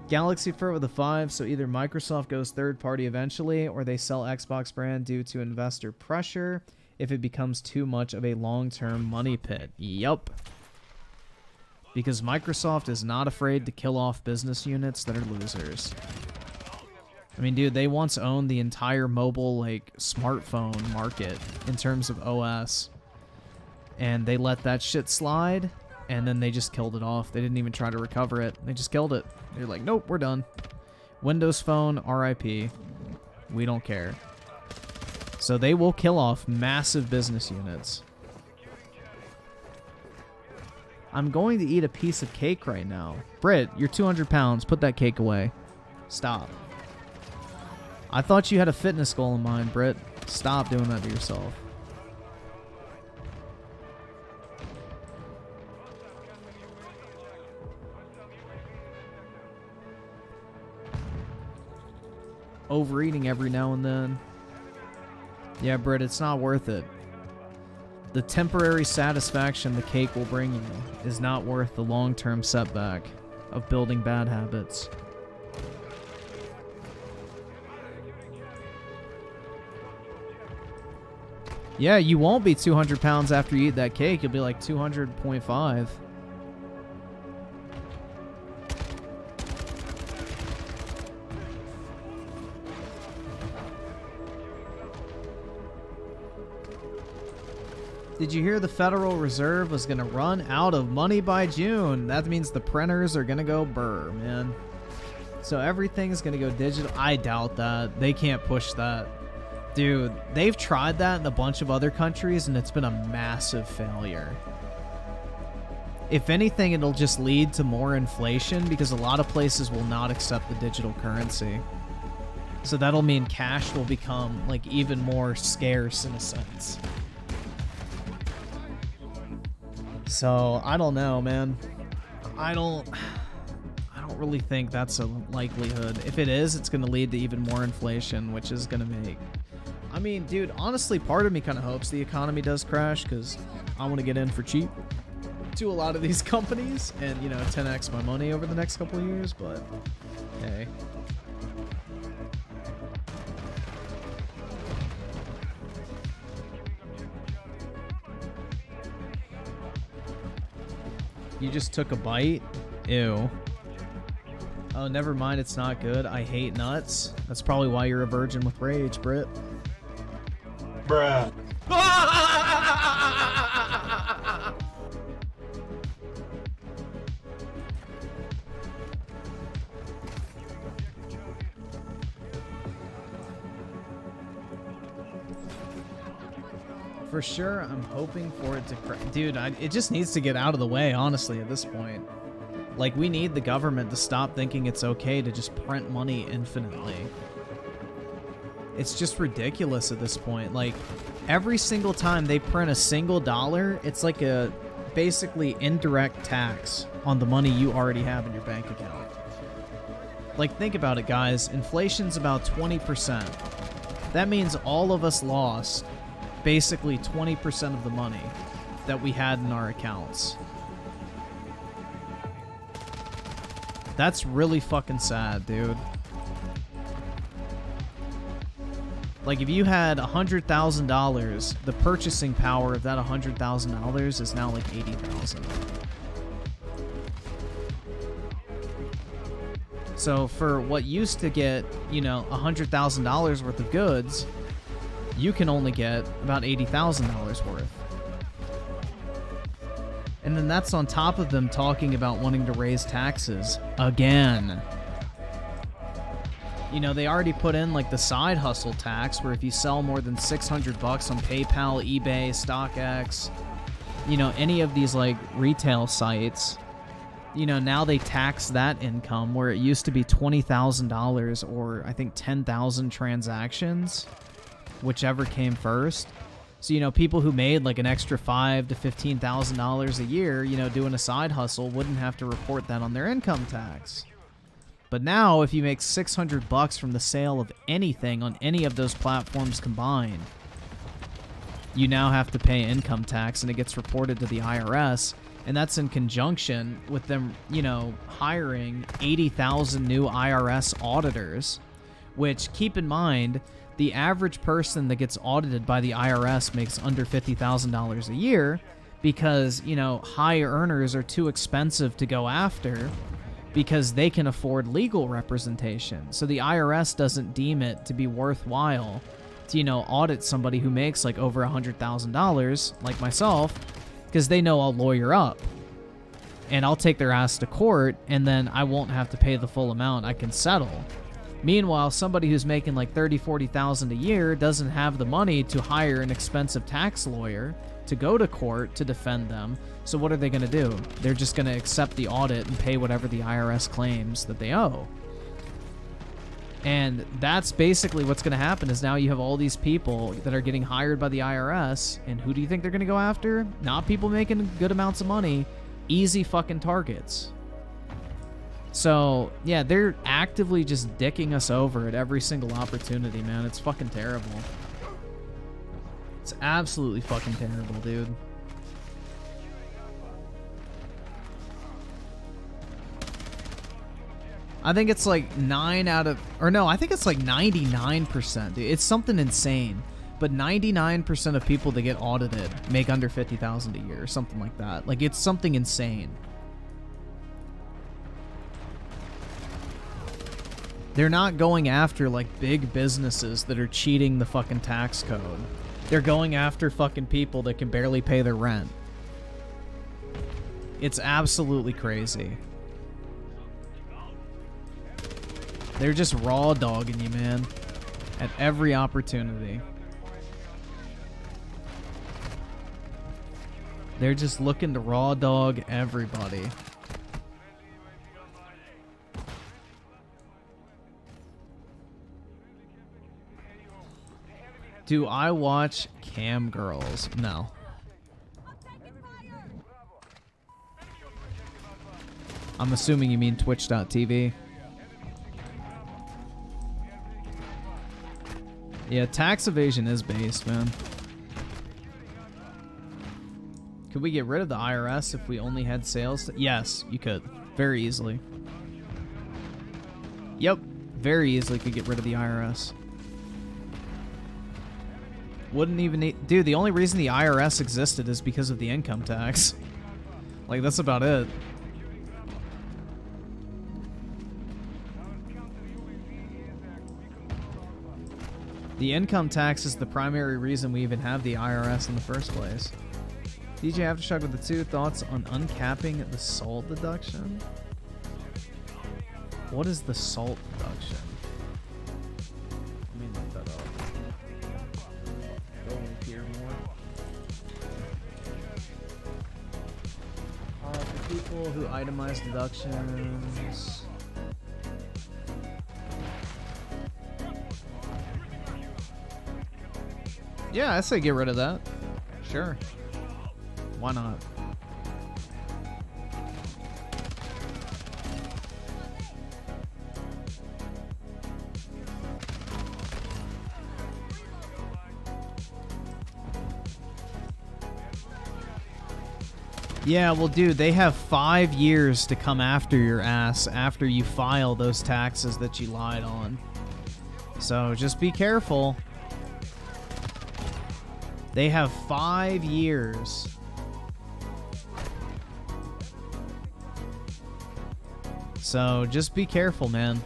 Galaxy Fur with a 5, so either Microsoft goes third party eventually, or they sell Xbox brand due to investor pressure if it becomes too much of a long-term money pit. Yup. Because Microsoft is not afraid to kill off business units that are losers. I mean, dude, they once owned the entire mobile, like, smartphone market in terms of OS. And they let that shit slide, and then they just killed it off. They didn't even try to recover it. They just killed it. They're like, nope, we're done. Windows Phone, RIP. We don't care. So they will kill off massive business units. I'm going to eat a piece of cake right now. Britt, you're 200 pounds. Put that cake away. Stop. I thought you had a fitness goal in mind, Britt. Stop doing that to yourself. Overeating every now and then. Yeah, Britt, it's not worth it. The temporary satisfaction the cake will bring you is not worth the long-term setback of building bad habits. Yeah, you won't be 200 pounds after you eat that cake. You'll be like 200.5. Did you hear the Federal Reserve was going to run out of money by June? That means the printers are going to go brr, man. So everything's going to go digital. I doubt that. They can't push that. Dude, they've tried that in a bunch of other countries, and it's been a massive failure. If anything, it'll just lead to more inflation because a lot of places will not accept the digital currency. So that'll mean cash will become like even more scarce in a sense. So, I don't know, man. I don't really think that's a likelihood. If it is, it's going to lead to even more inflation, which is going to make... I mean, dude, honestly, part of me kind of hopes the economy does crash because I want to get in for cheap to a lot of these companies and, you know, 10x my money over the next couple of years, but hey. You just took a bite? Ew. Oh, never mind, it's not good. I hate nuts. That's probably why you're a virgin with rage, Britt. Bruh. For sure, I'm hoping for it to crash. Dude, it just needs to get out of the way, honestly, at this point. Like, we need the government to stop thinking it's okay to just print money infinitely. It's just ridiculous at this point. Like, every single time they print a single dollar, it's like a basically indirect tax on the money you already have in your bank account. Like, think about it, guys. Inflation's about 20%. That means all of us lost basically 20% of the money that we had in our accounts. That's really fucking sad, dude. Like, if you had $100,000, the purchasing power of that $100,000 is now like $80,000. So for what used to get, you know, $100,000 worth of goods, you can only get about $80,000 worth. And then that's on top of them talking about wanting to raise taxes again. You know, they already put in like the side hustle tax where if you sell more than $600 on PayPal, eBay, StockX, you know, any of these like retail sites, you know, now they tax that income where it used to be $20,000 or I think 10,000 transactions, whichever came first. So, you know, people who made like an extra $5,000 to $15,000 a year, you know, doing a side hustle wouldn't have to report that on their income tax. But now, if you make $600 from the sale of anything on any of those platforms combined, you now have to pay income tax and it gets reported to the IRS. And that's in conjunction with them, you know, hiring 80,000 new IRS auditors, which, keep in mind, the average person that gets audited by the IRS makes under $50,000 a year because, you know, high earners are too expensive to go after because they can afford legal representation. So the IRS doesn't deem it to be worthwhile to, you know, audit somebody who makes like over $100,000, like myself, because they know I'll lawyer up and I'll take their ass to court and then I won't have to pay the full amount. I can settle. Meanwhile, somebody who's making like $30,000, $40,000 a year doesn't have the money to hire an expensive tax lawyer to go to court to defend them. So what are they going to do? They're just going to accept the audit and pay whatever the IRS claims that they owe. And that's basically what's going to happen is now you have all these people that are getting hired by the IRS, and who do you think they're going to go after? Not people making good amounts of money, easy fucking targets. So, yeah, they're actively just dicking us over at every single opportunity, man. It's fucking terrible. It's absolutely fucking terrible, dude. I think it's like 9 out of... Or no, I think it's like 99%, dude. It's something insane. But 99% of people that get audited make under $50,000 a year or something like that. Like, it's something insane. They're not going after, like, big businesses that are cheating the fucking tax code. They're going after fucking people that can barely pay their rent. It's absolutely crazy. They're just raw dogging you, man. At every opportunity. They're just looking to raw dog everybody. Do I watch cam girls? No. I'm assuming you mean twitch.tv. Yeah, tax evasion is based, man. Could we get rid of the IRS if we only had sales? Yes, you could. Very easily. Yep. Very easily could get rid of the IRS. Wouldn't even need... Dude, the only reason the IRS existed is because of the income tax. Like, that's about it. The income tax is the primary reason we even have the IRS in the first place. DJ Aftershock with the 2 thoughts on uncapping the SALT deduction? What is the SALT deduction? Let me look that up. Go and hear more. For people who itemize deductions... Yeah, I say get rid of that. Sure. Why not? Yeah, well, dude, they have 5 years to come after your ass after you file those taxes that you lied on. So just be careful. They have 5 years. So just be careful, man.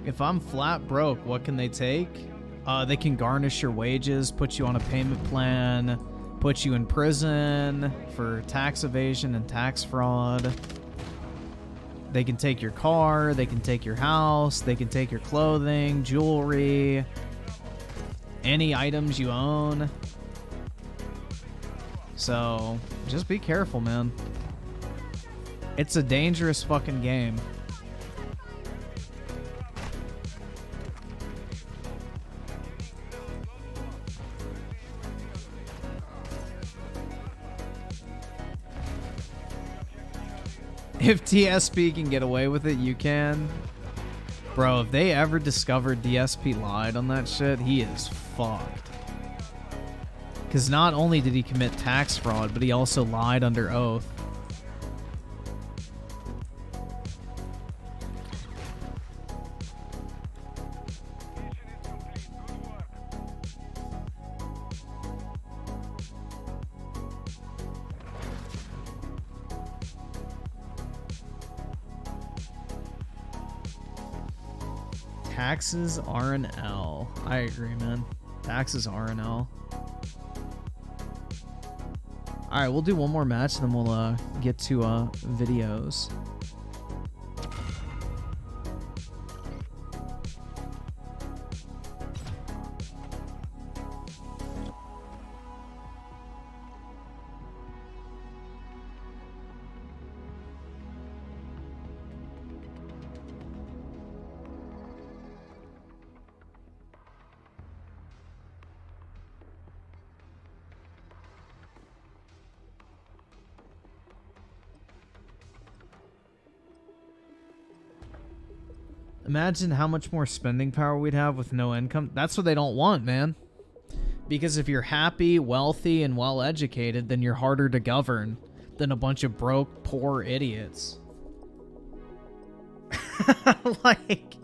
If I'm flat broke, what can they take? They can garnish your wages, put you on a payment plan, put you in prison for tax evasion and tax fraud. They can take your car, they can take your house, they can take your clothing, jewelry, any items you own. So, just be careful, man. It's a dangerous fucking game. If TSP can get away with it, you can. Bro, if they ever discovered DSP lied on that shit, he is fucked. Because not only did he commit tax fraud, but he also lied under oath. Taxes are an L. I agree, man. Taxes are an L. Alright, we'll do one more match, then we'll get to videos. Imagine how much more spending power we'd have with no income. That's what they don't want, man. Because if you're happy, wealthy, and well-educated, then you're harder to govern than a bunch of broke, poor idiots. Like,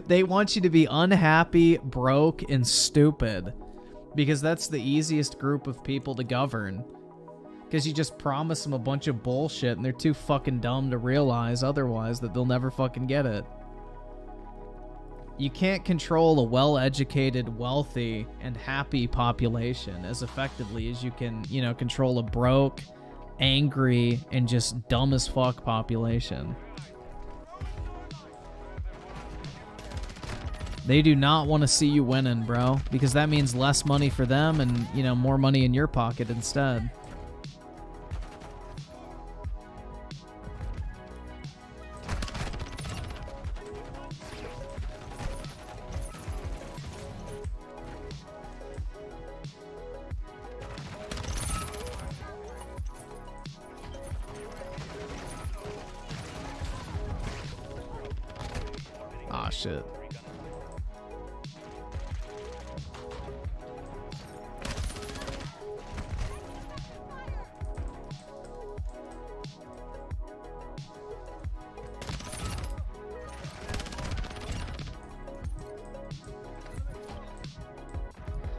they want you to be unhappy, broke, and stupid. Because that's the easiest group of people to govern. Because you just promise them a bunch of bullshit, and they're too fucking dumb to realize otherwise that they'll never fucking get it. You can't control a well-educated, wealthy, and happy population as effectively as you can, you know, control a broke, angry, and just dumb as fuck population. They do not want to see you winning, bro, because that means less money for them and, you know, more money in your pocket instead. Ah, shit.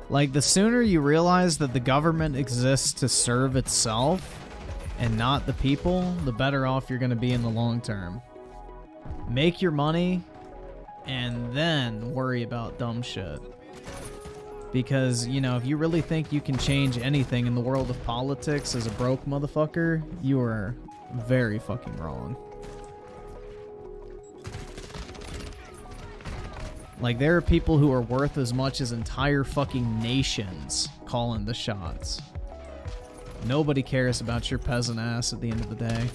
Like, the sooner you realize that the government exists to serve itself and not the people, the better off you're going to be in the long term. Make your money and then worry about dumb shit. Because, you know, if you really think you can change anything in the world of politics as a broke motherfucker, you are very fucking wrong. Like, there are people who are worth as much as entire fucking nations calling the shots. Nobody cares about your peasant ass at the end of the day.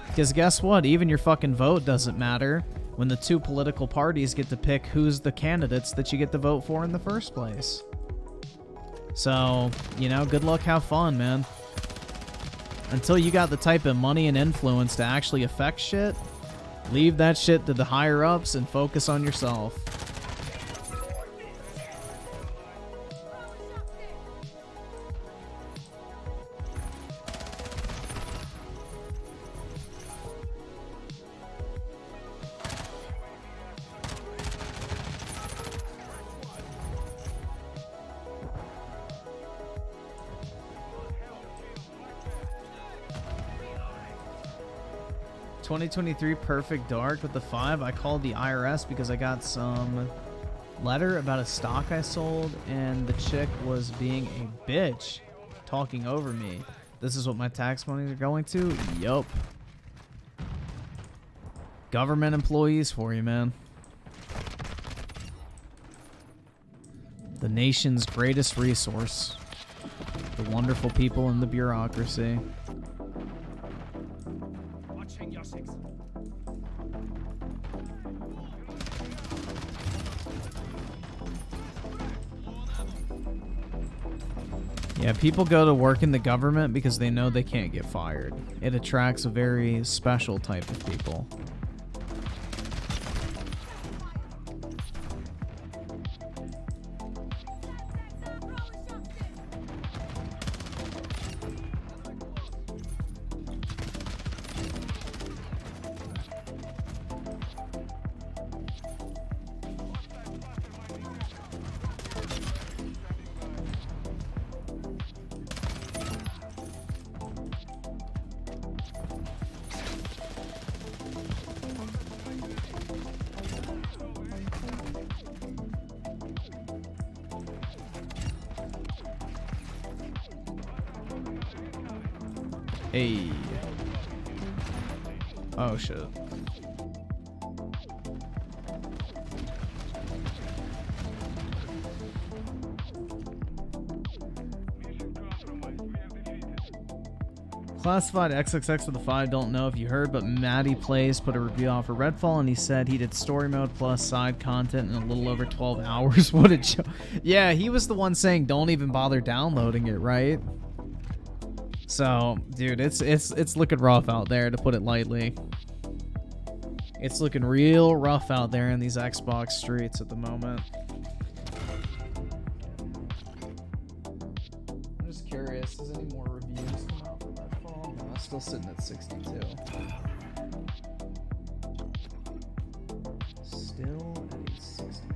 Because guess what? Even your fucking vote doesn't matter when the two political parties get to pick who's the candidates that you get to vote for in the first place. So, you know, good luck, have fun, man. Until you got the type of money and influence to actually affect shit, leave that shit to the higher-ups and focus on yourself. 2023 Perfect Dark with the 5. I called the IRS because I got some letter about a stock I sold, and the chick was being a bitch, talking over me. This is what my tax monies are going to? Yup. Government employees for you, man. The nation's greatest resource. The wonderful people in the bureaucracy. Yeah, people go to work in the government because they know they can't get fired. It attracts a very special type of people. Hey. Oh, shit. Classified XXX with the 5. Don't know if you heard, but Matty Plays put a review out for Redfall, and he said he did story mode plus side content in a little over 12 hours. What a joke. Yeah, he was the one saying don't even bother downloading it, right? So, dude, it's looking rough out there, to put it lightly. It's looking real rough out there in these Xbox streets at the moment. I'm just curious, does any more reviews come out for Redfall? No, it's still sitting at 62. Still at a 62.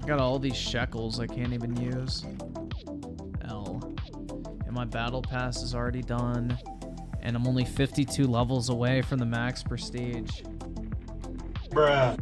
I got all these shekels I can't even use. L. And my battle pass is already done. And I'm only 52 levels away from the max prestige. Bruh.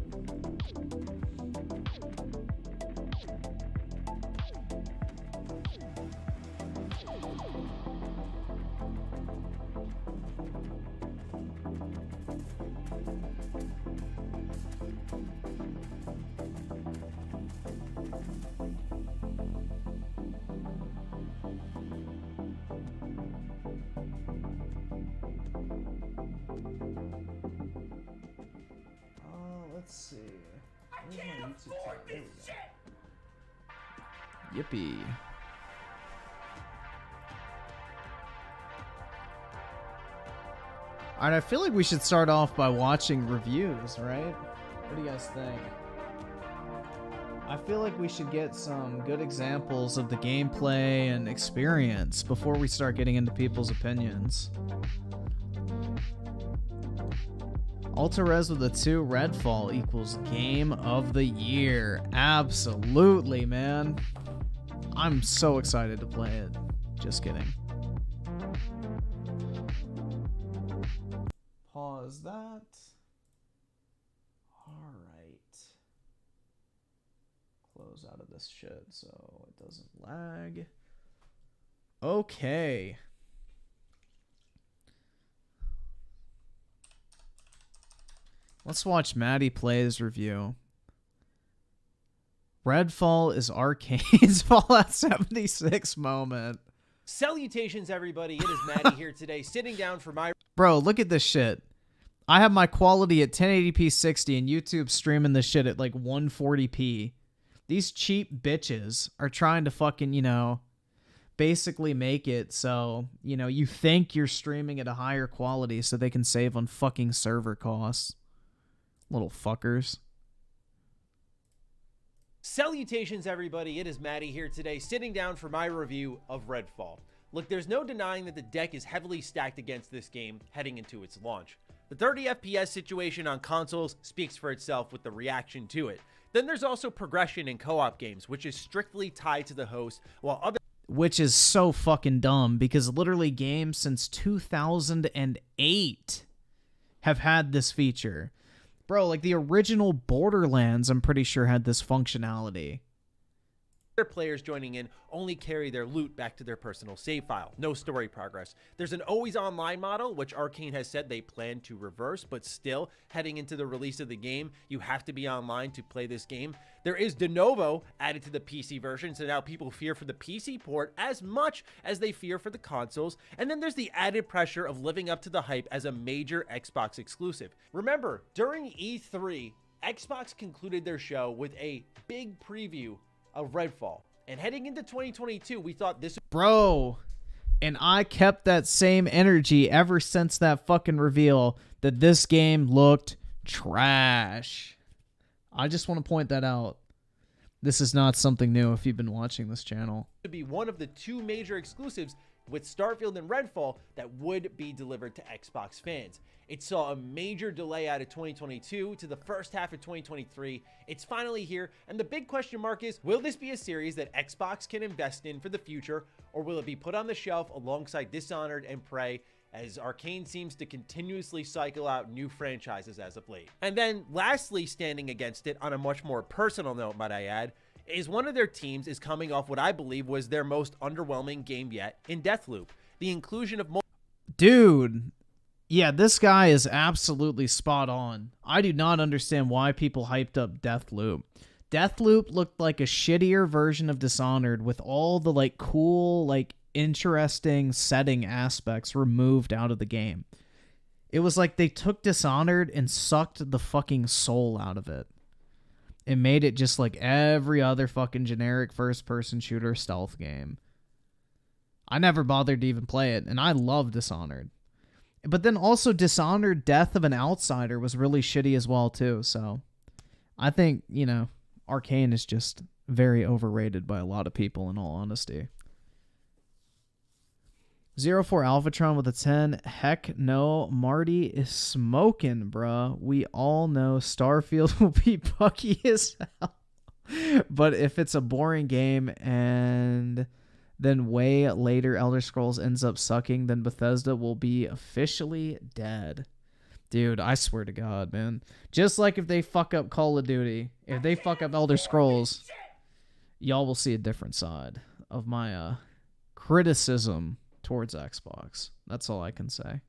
Let's see. Where's my YouTube channel? There we go. Yippee. Alright, I feel like we should start off by watching reviews, right? What do you guys think? I feel like we should get some good examples of the gameplay and experience before we start getting into people's opinions. Ultra-Res with a 2, Redfall equals Game of the Year. Absolutely, man. I'm so excited to play it. Just kidding. Pause that. Alright. Close out of this shit so it doesn't lag. Okay. Let's watch Matty Plays review. Redfall is Arcane's Fallout 76 moment. Salutations, everybody. It is Matty here today, sitting down for my... Bro, look at this shit. I have my quality at 1080p 60 and YouTube streaming this shit at like 140p. These cheap bitches are trying to fucking, you know, basically make it so, you know, you think you're streaming at a higher quality so they can save on fucking server costs. Little fuckers. Salutations, everybody. It is Matty here today, sitting down for my review of Redfall. Look, there's no denying that the deck is heavily stacked against this game heading into its launch. The 30 FPS situation on consoles speaks for itself with the reaction to it. Then there's also progression in co-op games, which is strictly tied to the host, while other Which is so fucking dumb, because literally games since 2008 have had this feature. Bro, like the original Borderlands, I'm pretty sure had this functionality. players joining in only carry their loot back to their personal save file. No story progress. There's an always online model, which Arcane has said they plan to reverse, but still, heading into the release of the game, you have to be online to play this game. There is de novo added to the PC version, so now people fear for the PC port as much as they fear for the consoles. And then there's the added pressure of living up to the hype as a major Xbox exclusive. Remember, during E3, Xbox concluded their show with a big preview of Redfall. And heading into 2022, we thought this... Bro, and I kept that same energy ever since that fucking reveal that this game looked trash. I just want to point that out. This is not something new if you've been watching this channel. To be one of the two major exclusives with Starfield and Redfall that would be delivered to Xbox fans. It saw a major delay out of 2022 to the first half of 2023. It's finally here, and the big question mark is, will this be a series that Xbox can invest in for the future, or will it be put on the shelf alongside Dishonored and Prey, as Arcane seems to continuously cycle out new franchises as of late? And then lastly, standing against it on a much more personal note, might I add, is one of their teams is coming off what I believe was their most underwhelming game yet in Deathloop. The inclusion of... Dude, yeah, this guy is absolutely spot on. I do not understand why people hyped up Deathloop. Deathloop looked like a shittier version of Dishonored with all the, like, cool, like, interesting setting aspects removed out of the game. It was like they took Dishonored and sucked the fucking soul out of it. It made it just like every other fucking generic first-person shooter stealth game. I never bothered to even play it, and I love Dishonored. But then also Dishonored Death of an Outsider was really shitty as well, too. So I think, you know, Arcane is just very overrated by a lot of people, in all honesty. 04 Alphatron with a 10. Heck no, Marty is smoking, bruh. We all know Starfield will be buggy as hell. But if it's a boring game and then way later Elder Scrolls ends up sucking, then Bethesda will be officially dead. Dude, I swear to God, man. Just like if they fuck up Call of Duty, if they fuck up Elder Scrolls, y'all will see a different side of my criticism towards Xbox. That's all I can say.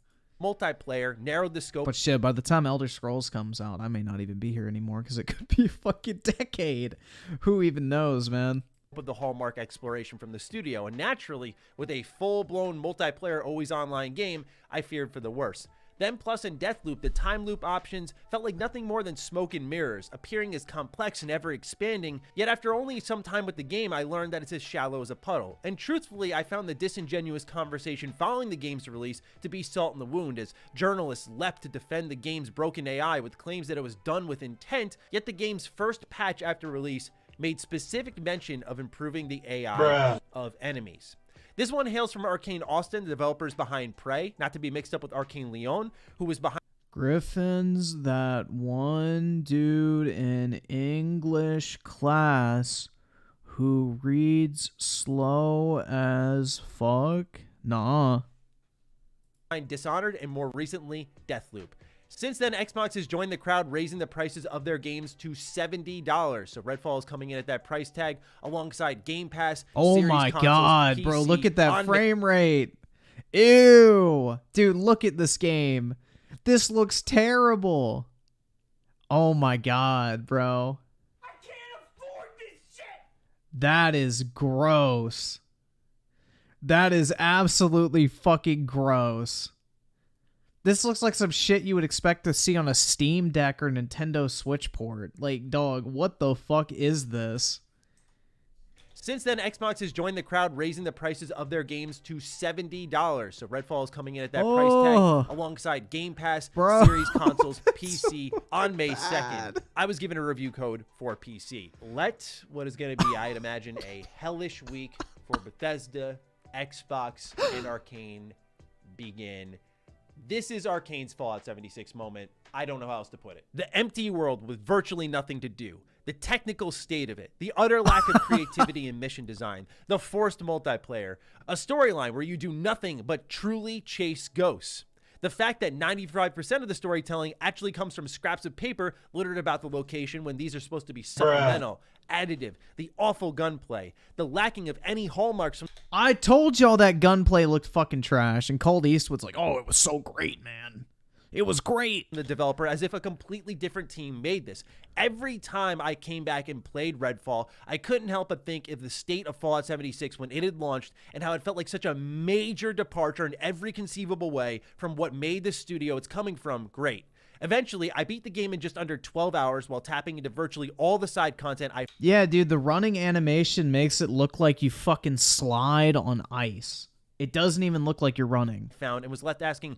Multiplayer narrowed the scope. But shit, by the time Elder Scrolls comes out, I may not even be here anymore because it could be a fucking decade. Who even knows, man? Of the hallmark exploration from the studio, and naturally, with a full-blown multiplayer always online game, I feared for the worst. Then plus in Deathloop, the time loop options felt like nothing more than smoke and mirrors, appearing as complex and ever expanding, yet after only some time with the game, I learned that it's as shallow as a puddle. And truthfully, I found the disingenuous conversation following the game's release to be salt in the wound, as journalists leapt to defend the game's broken AI with claims that it was done with intent, yet the game's first patch after release made specific mention of improving the AI of enemies. This one hails from Arcane Austin, the developers behind Prey, not to be mixed up with Arcane Lyon, who was behind... Griffin's that one dude in English class who reads slow as fuck? Nah. Dishonored and more recently, Deathloop. Since then, Xbox has joined the crowd, raising the prices of their games to $70. So Redfall is coming in at that price tag alongside Game Pass. Oh Series, my consoles, God, PC, bro. Look at that frame rate. Ew. Dude, look at this game. This looks terrible. Oh my God, bro. I can't afford this shit! That is gross. That is absolutely fucking gross. This looks like some shit you would expect to see on a Steam Deck or Nintendo Switch port. Like, dog, what the fuck is this? Since then, Xbox has joined the crowd, raising the prices of their games to $70. So Redfall is coming in at that price tag alongside Game Pass, Series, consoles, PC on May 2nd. I was given a review code for PC. Let what is going to be, I'd imagine, a hellish week for Bethesda Xbox and Arcane begin. This is Arcane's Fallout 76 moment. I don't know how else to put it. The empty world with virtually nothing to do. The technical state of it. The utter lack of creativity in mission design. The forced multiplayer. A storyline where you do nothing but truly chase ghosts. The fact that 95% of the storytelling actually comes from scraps of paper littered about the location when these are supposed to be supplemental, additive, the awful gunplay, the lacking of any hallmarks from... I told y'all that gunplay looked fucking trash, and Cold Eastwood's like, oh, it was so great, man. It was great. The developer, as if a completely different team made this. Every time I came back and played Redfall, I couldn't help but think of the state of Fallout 76 when it had launched and how it felt like such a major departure in every conceivable way from what made the studio it's coming from great. Eventually, I beat the game in just under 12 hours while tapping into virtually all the side content I... Yeah, dude, the running animation makes it look like you fucking slide on ice. It doesn't even look like you're running. ...found and was left asking,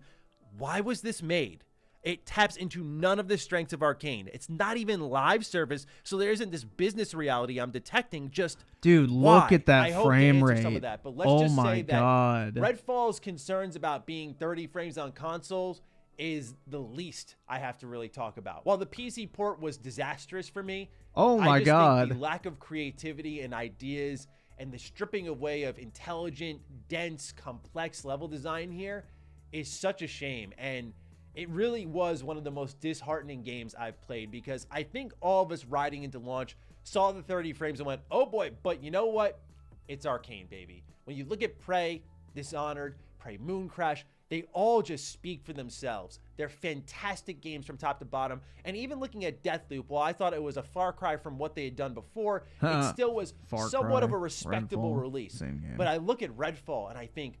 why was this made? It taps into none of the strengths of Arcane. It's not even live service, so there isn't this business reality I'm detecting. Just dude, look at that I hope frame to answer rate. some of that, but let's just my say that God. Redfall's concerns about being 30 frames on consoles is the least I have to really talk about. While the PC port was disastrous for me, oh my I just God, think the lack of creativity and ideas and the stripping away of intelligent, dense, complex level design here is such a shame. And it really was one of the most disheartening games I've played, because I think all of us riding into launch saw the 30 frames and went, oh boy, but you know what? It's Arcane, baby. When you look at Prey, Dishonored, Prey Mooncrash, they all just speak for themselves. They're fantastic games from top to bottom. And even looking at Deathloop, while I thought it was a far cry from what they had done before, it still was somewhat of a respectable release. Same game. But I look at Redfall and I think,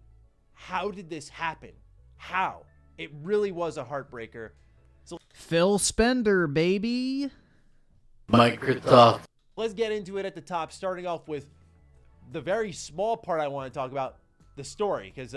how did this happen? How? It really was a heartbreaker. So Phil Spender, baby. Microsoft. Let's get into it at the top, starting off with the very small part I want to talk about, the story, because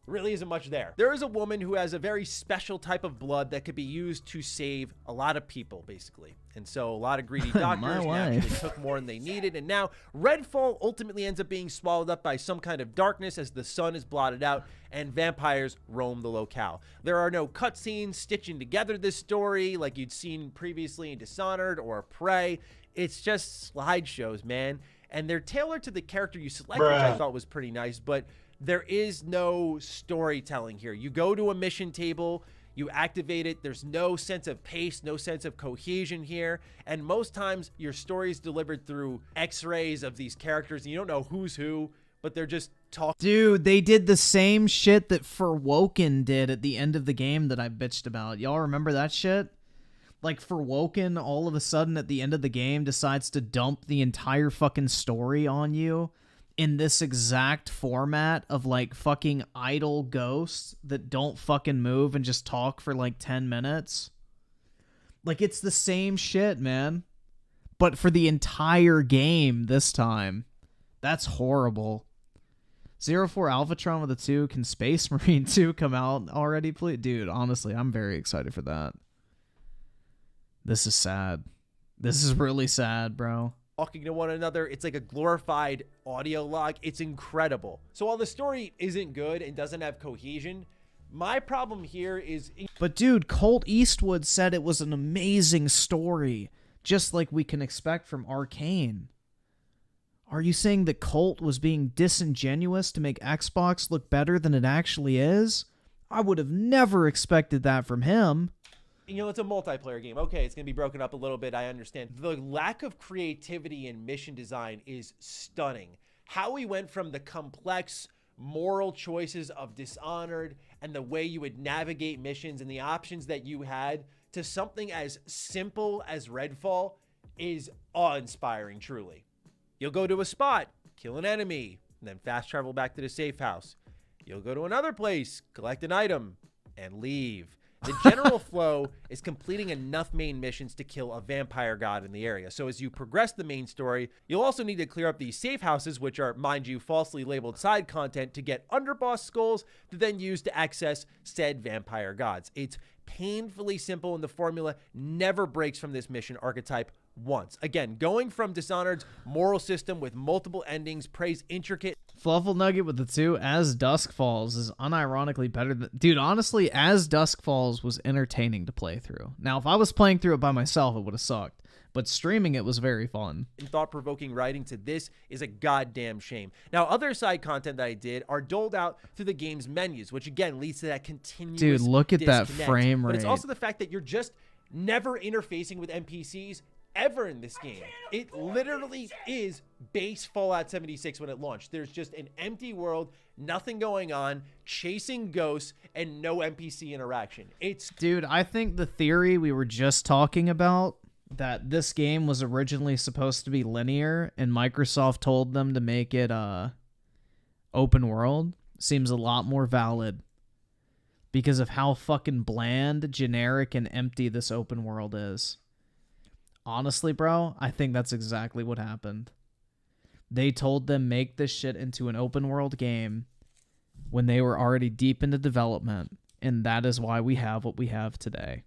really isn't much there. There is a woman who has a very special type of blood that could be used to save a lot of people, basically. And so a lot of greedy doctors naturally took more than they needed. And now Redfall ultimately ends up being swallowed up by some kind of darkness as the sun is blotted out and vampires roam the locale. There are no cutscenes stitching together this story like you'd seen previously in Dishonored or Prey. It's just slideshows, man. And they're tailored to the character you select, which I thought was pretty nice, but there is no storytelling here. You go to a mission table, you activate it. There's no sense of pace, no sense of cohesion here. And most times your story is delivered through x-rays of these characters. And you don't know who's who, but they're just talking. Dude, they did the same shit that Forwoken did at the end of the game that I bitched about. Y'all remember that shit? Like, Forwoken all of a sudden at the end of the game decides to dump the entire fucking story on you in this exact format of like fucking idle ghosts that don't fucking move and just talk for like 10 minutes. Like, it's the same shit, man. But for the entire game this time. That's horrible. 04 Alphatron with a 2. Can Space Marine 2 come out already, please? Dude, honestly, I'm very excited for that. This is sad. This is really sad, bro. Talking to one another. It's like a glorified audio log. It's incredible. So while the story isn't good and doesn't have cohesion, my problem here is... But dude, Colt Eastwood said it was an amazing story, just like we can expect from Arcane. Are you saying that Colt was being disingenuous to make Xbox look better than it actually is? I would have never expected that from him. You know, it's a multiplayer game. Okay, it's going to be broken up a little bit. I understand. The lack of creativity in mission design is stunning. How we went from the complex moral choices of Dishonored and the way you would navigate missions and the options that you had to something as simple as Redfall is awe-inspiring, truly. You'll go to a spot, kill an enemy, and then fast travel back to the safe house. You'll go to another place, collect an item, and leave. The general flow is completing enough main missions to kill a vampire god in the area. So as you progress the main story, you'll also need to clear up these safe houses, which are, mind you, falsely labeled side content, to get underboss skulls to then use to access said vampire gods. It's painfully simple, and the formula never breaks from this mission archetype once. Again, going from Dishonored's moral system with multiple endings, Prey's intricate... Fluffle Nugget with the 2, As Dusk Falls is unironically better than... Dude, honestly, As Dusk Falls was entertaining to play through. Now, if I was playing through it by myself, it would have sucked. But streaming it was very fun. And thought-provoking writing to this is a goddamn shame. Now, other side content that I did are doled out through the game's menus, which again leads to that continuous Dude, look at that disconnect. frame But it's rate. also the fact that you're just never interfacing with NPCs ever in this game. It literally is base Fallout 76 when it launched. There's just an empty world, nothing going on, chasing ghosts, and no NPC interaction. Dude, I think the theory we were just talking about, that this game was originally supposed to be linear and Microsoft told them to make it open world, seems a lot more valid because of how fucking bland, generic, and empty this open world is. Honestly, bro, I think that's exactly what happened. They told them make this shit into an open world game when they were already deep into development, and that is why we have what we have today.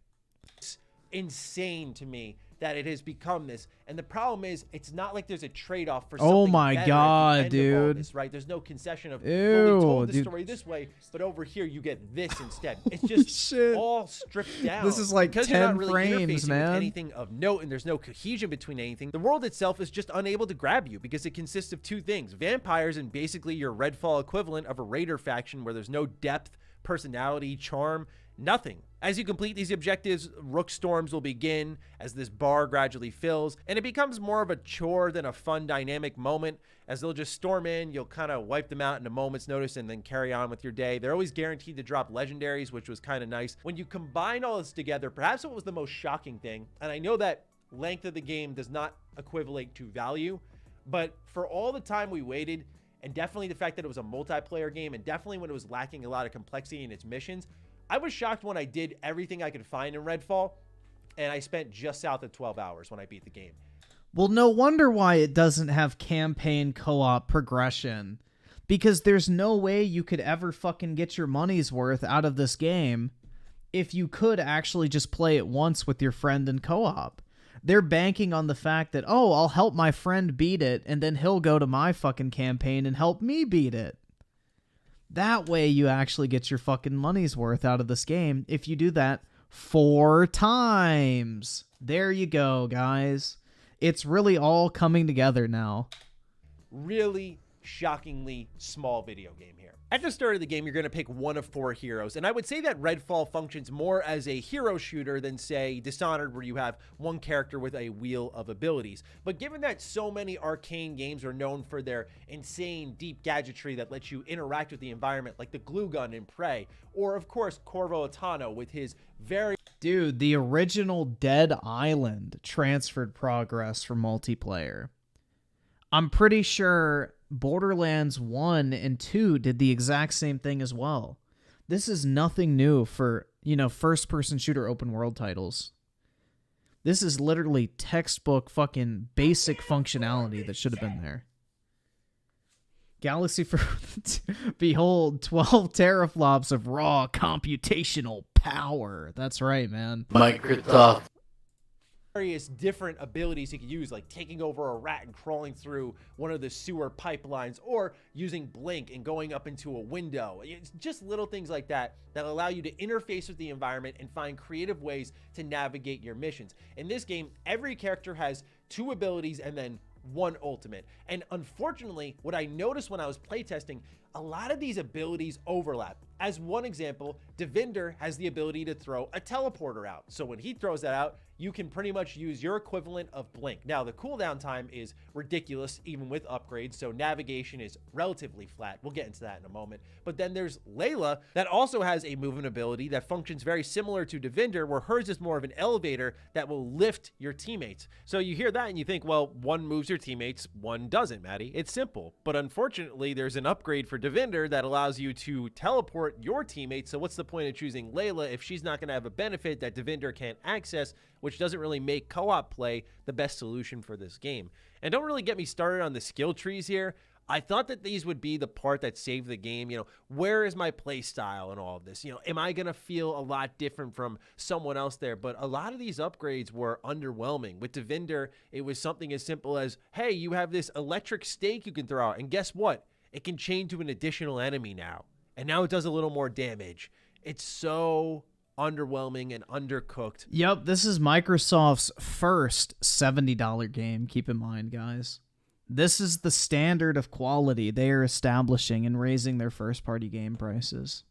It's insane to me that it has become this, and the problem is it's not like there's a trade-off for something my better at the God, end of all dude. this, right? There's no concession of, Ew, well, we told the dude. story this way, but over here you get this instead. It's just Shit. all stripped down. This is like because 10 you're not really frames, interfacing man. with anything of note, and there's no cohesion between anything. The world itself is just unable to grab you because it consists of two things: vampires and basically your Redfall equivalent of a raider faction where there's no depth, personality, charm, nothing. As you complete these objectives, rook storms will begin as this bar gradually fills, and it becomes more of a chore than a fun dynamic moment. As they'll just storm in, you'll kind of wipe them out in a moment's notice and then carry on with your day. They're always guaranteed to drop legendaries, which was kind of nice. When you combine all this together, perhaps what was the most shocking thing, and I know that length of the game does not equivalent to value, but for all the time we waited, and definitely the fact that it was a multiplayer game, and definitely when it was lacking a lot of complexity in its missions, I was shocked when I did everything I could find in Redfall, and I spent just south of 12 hours when I beat the game. Well, no wonder why it doesn't have campaign co-op progression. Because there's no way you could ever fucking get your money's worth out of this game if you could actually just play it once with your friend in co-op. They're banking on the fact that, oh, I'll help my friend beat it, and then he'll go to my fucking campaign and help me beat it. That way you actually get your fucking money's worth out of this game if you do that 4 times. There you go, guys. It's really all coming together now. Really shockingly small video game here. At the start of the game, you're going to pick one of 4 heroes, and I would say that Redfall functions more as a hero shooter than, say, Dishonored, where you have one character with a wheel of abilities. But given that so many arcane games are known for their insane deep gadgetry that lets you interact with the environment, like the glue gun in Prey, or of course Corvo Attano with his very... Dude, the original Dead Island transferred progress for multiplayer. I'm pretty sure Borderlands 1 and 2 did the exact same thing as well. This is nothing new for, first-person shooter open world titles. This is literally textbook fucking basic functionality that should have been there. Galaxy for behold 12 teraflops of raw computational power. That's right, man. Microsoft. various different abilities he could use, like taking over a rat and crawling through one of the sewer pipelines, or using blink and going up into a window. It's just little things like that that allow you to interface with the environment and find creative ways to navigate your missions. In this game, every character has 2 abilities and then 1 ultimate. And unfortunately, what I noticed when I was playtesting, a lot of these abilities overlap. As one example, Devinder has the ability to throw a teleporter out. So when he throws that out, you can pretty much use your equivalent of blink. Now, the cooldown time is ridiculous, even with upgrades, so navigation is relatively flat. We'll get into that in a moment. But then there's Layla that also has a movement ability that functions very similar to Devinder, where hers is more of an elevator that will lift your teammates. So you hear that and you think, well, one moves your teammates, one doesn't, Maddie. It's simple. But unfortunately, there's an upgrade for Devinder that allows you to teleport your teammates. So what's the point of choosing Layla if she's not going to have a benefit that Devinder can't access, which doesn't really make co-op play the best solution for this game. And don't really get me started on the skill trees here. I thought that these would be the part that saved the game. You know, where is my play style and all of this? You know, am I going to feel a lot different from someone else there? But a lot of these upgrades were underwhelming. With Devinder, it was something as simple as, hey, you have this electric stake you can throw out. And guess what? it can chain to an additional enemy now. And now it does a little more damage. It's so underwhelming and undercooked. Yep, this is Microsoft's first $70 game, keep in mind, guys. This is the standard of quality they are establishing and raising their first-party game prices.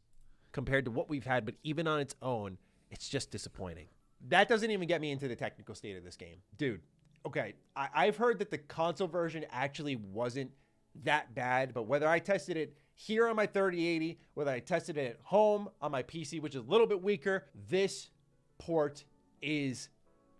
Compared to what we've had, but even on its own, it's just disappointing. That doesn't even get me into the technical state of this game. Dude, okay, I've heard that the console version actually wasn't that bad, but whether I tested it here on my 3080, whether I tested it at home on my PC, which is a little bit weaker, this port is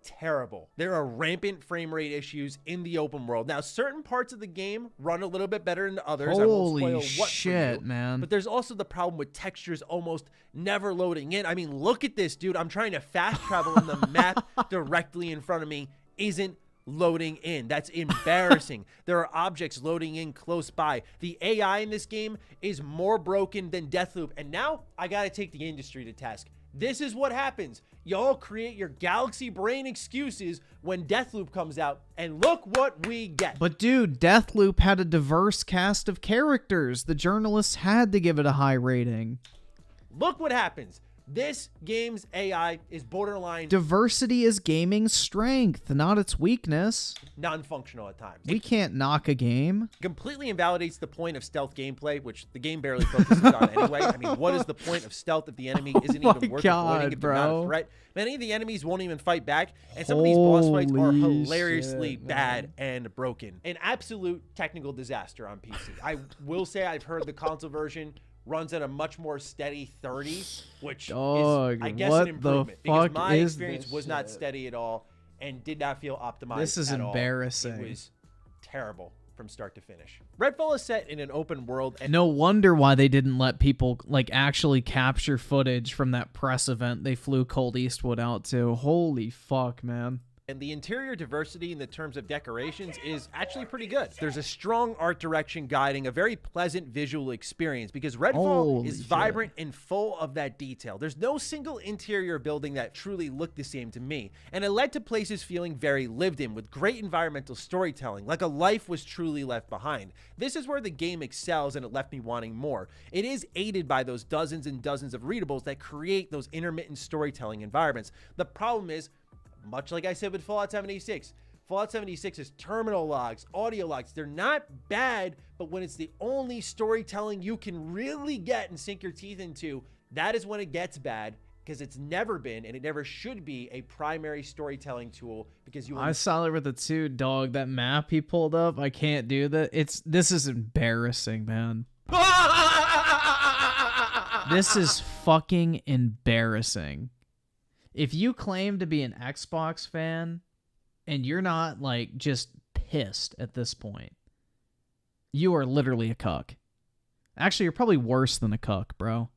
terrible. There are rampant frame rate issues in the open world. Now, certain parts of the game run a little bit better than others. I won't spoil what shit, for you, man. But there's also the problem with textures almost never loading in. I mean, look at this, dude. I'm trying to fast travel and the map directly in front of me isn't loading in. That's embarrassing. There are objects loading in close by. The AI in this game is more broken than Deathloop. And now I got to take the industry to task. This is what happens. Y'all create your galaxy brain excuses when Deathloop comes out, and look what we get. But dude, Deathloop had a diverse cast of characters. The journalists had to give it a high rating. Look what happens. This game's AI is borderline Diversity is gaming's strength, not its weakness. non-functional at times. We can't knock a game. Completely invalidates the point of stealth gameplay, which the game barely focuses on anyway. I mean, what is the point of stealth if the enemy isn't even worth avoiding if they're not a threat? Many of the enemies won't even fight back, and some of these boss fights are hilariously bad and broken. An absolute technical disaster on PC. I will say I've heard the console version runs at a much more steady 30, which is, I guess, an improvement. Because my experience was not steady at all and did not feel optimized. This is embarrassing. It was terrible from start to finish. Redfall is set in an open world. And no wonder why they didn't let people like actually capture footage from that press event they flew Colt Eastwood out to. Holy fuck, man. And the interior diversity in the terms of decorations is actually pretty good. There's a strong art direction guiding a very pleasant visual experience because Redfall is vibrant and full of that detail. There's no single interior building that truly looked the same to me. And it led to places feeling very lived in with great environmental storytelling, like a life was truly left behind. This is where the game excels and it left me wanting more. It is aided by those dozens and dozens of readables that create those intermittent storytelling environments. The problem is, much like I said with Fallout 76, Fallout 76's terminal logs, audio logs, they're not bad, but when it's the only storytelling you can really get and sink your teeth into, that is when it gets bad, because it's never been, and it never should be, a primary storytelling tool, because you... I saw it with the two, dog. That map he pulled up, I can't do that. This is embarrassing, man. This is fucking embarrassing. If you claim to be an Xbox fan and you're not like just pissed at this point, you are literally a cuck. Actually, you're probably worse than a cuck, bro.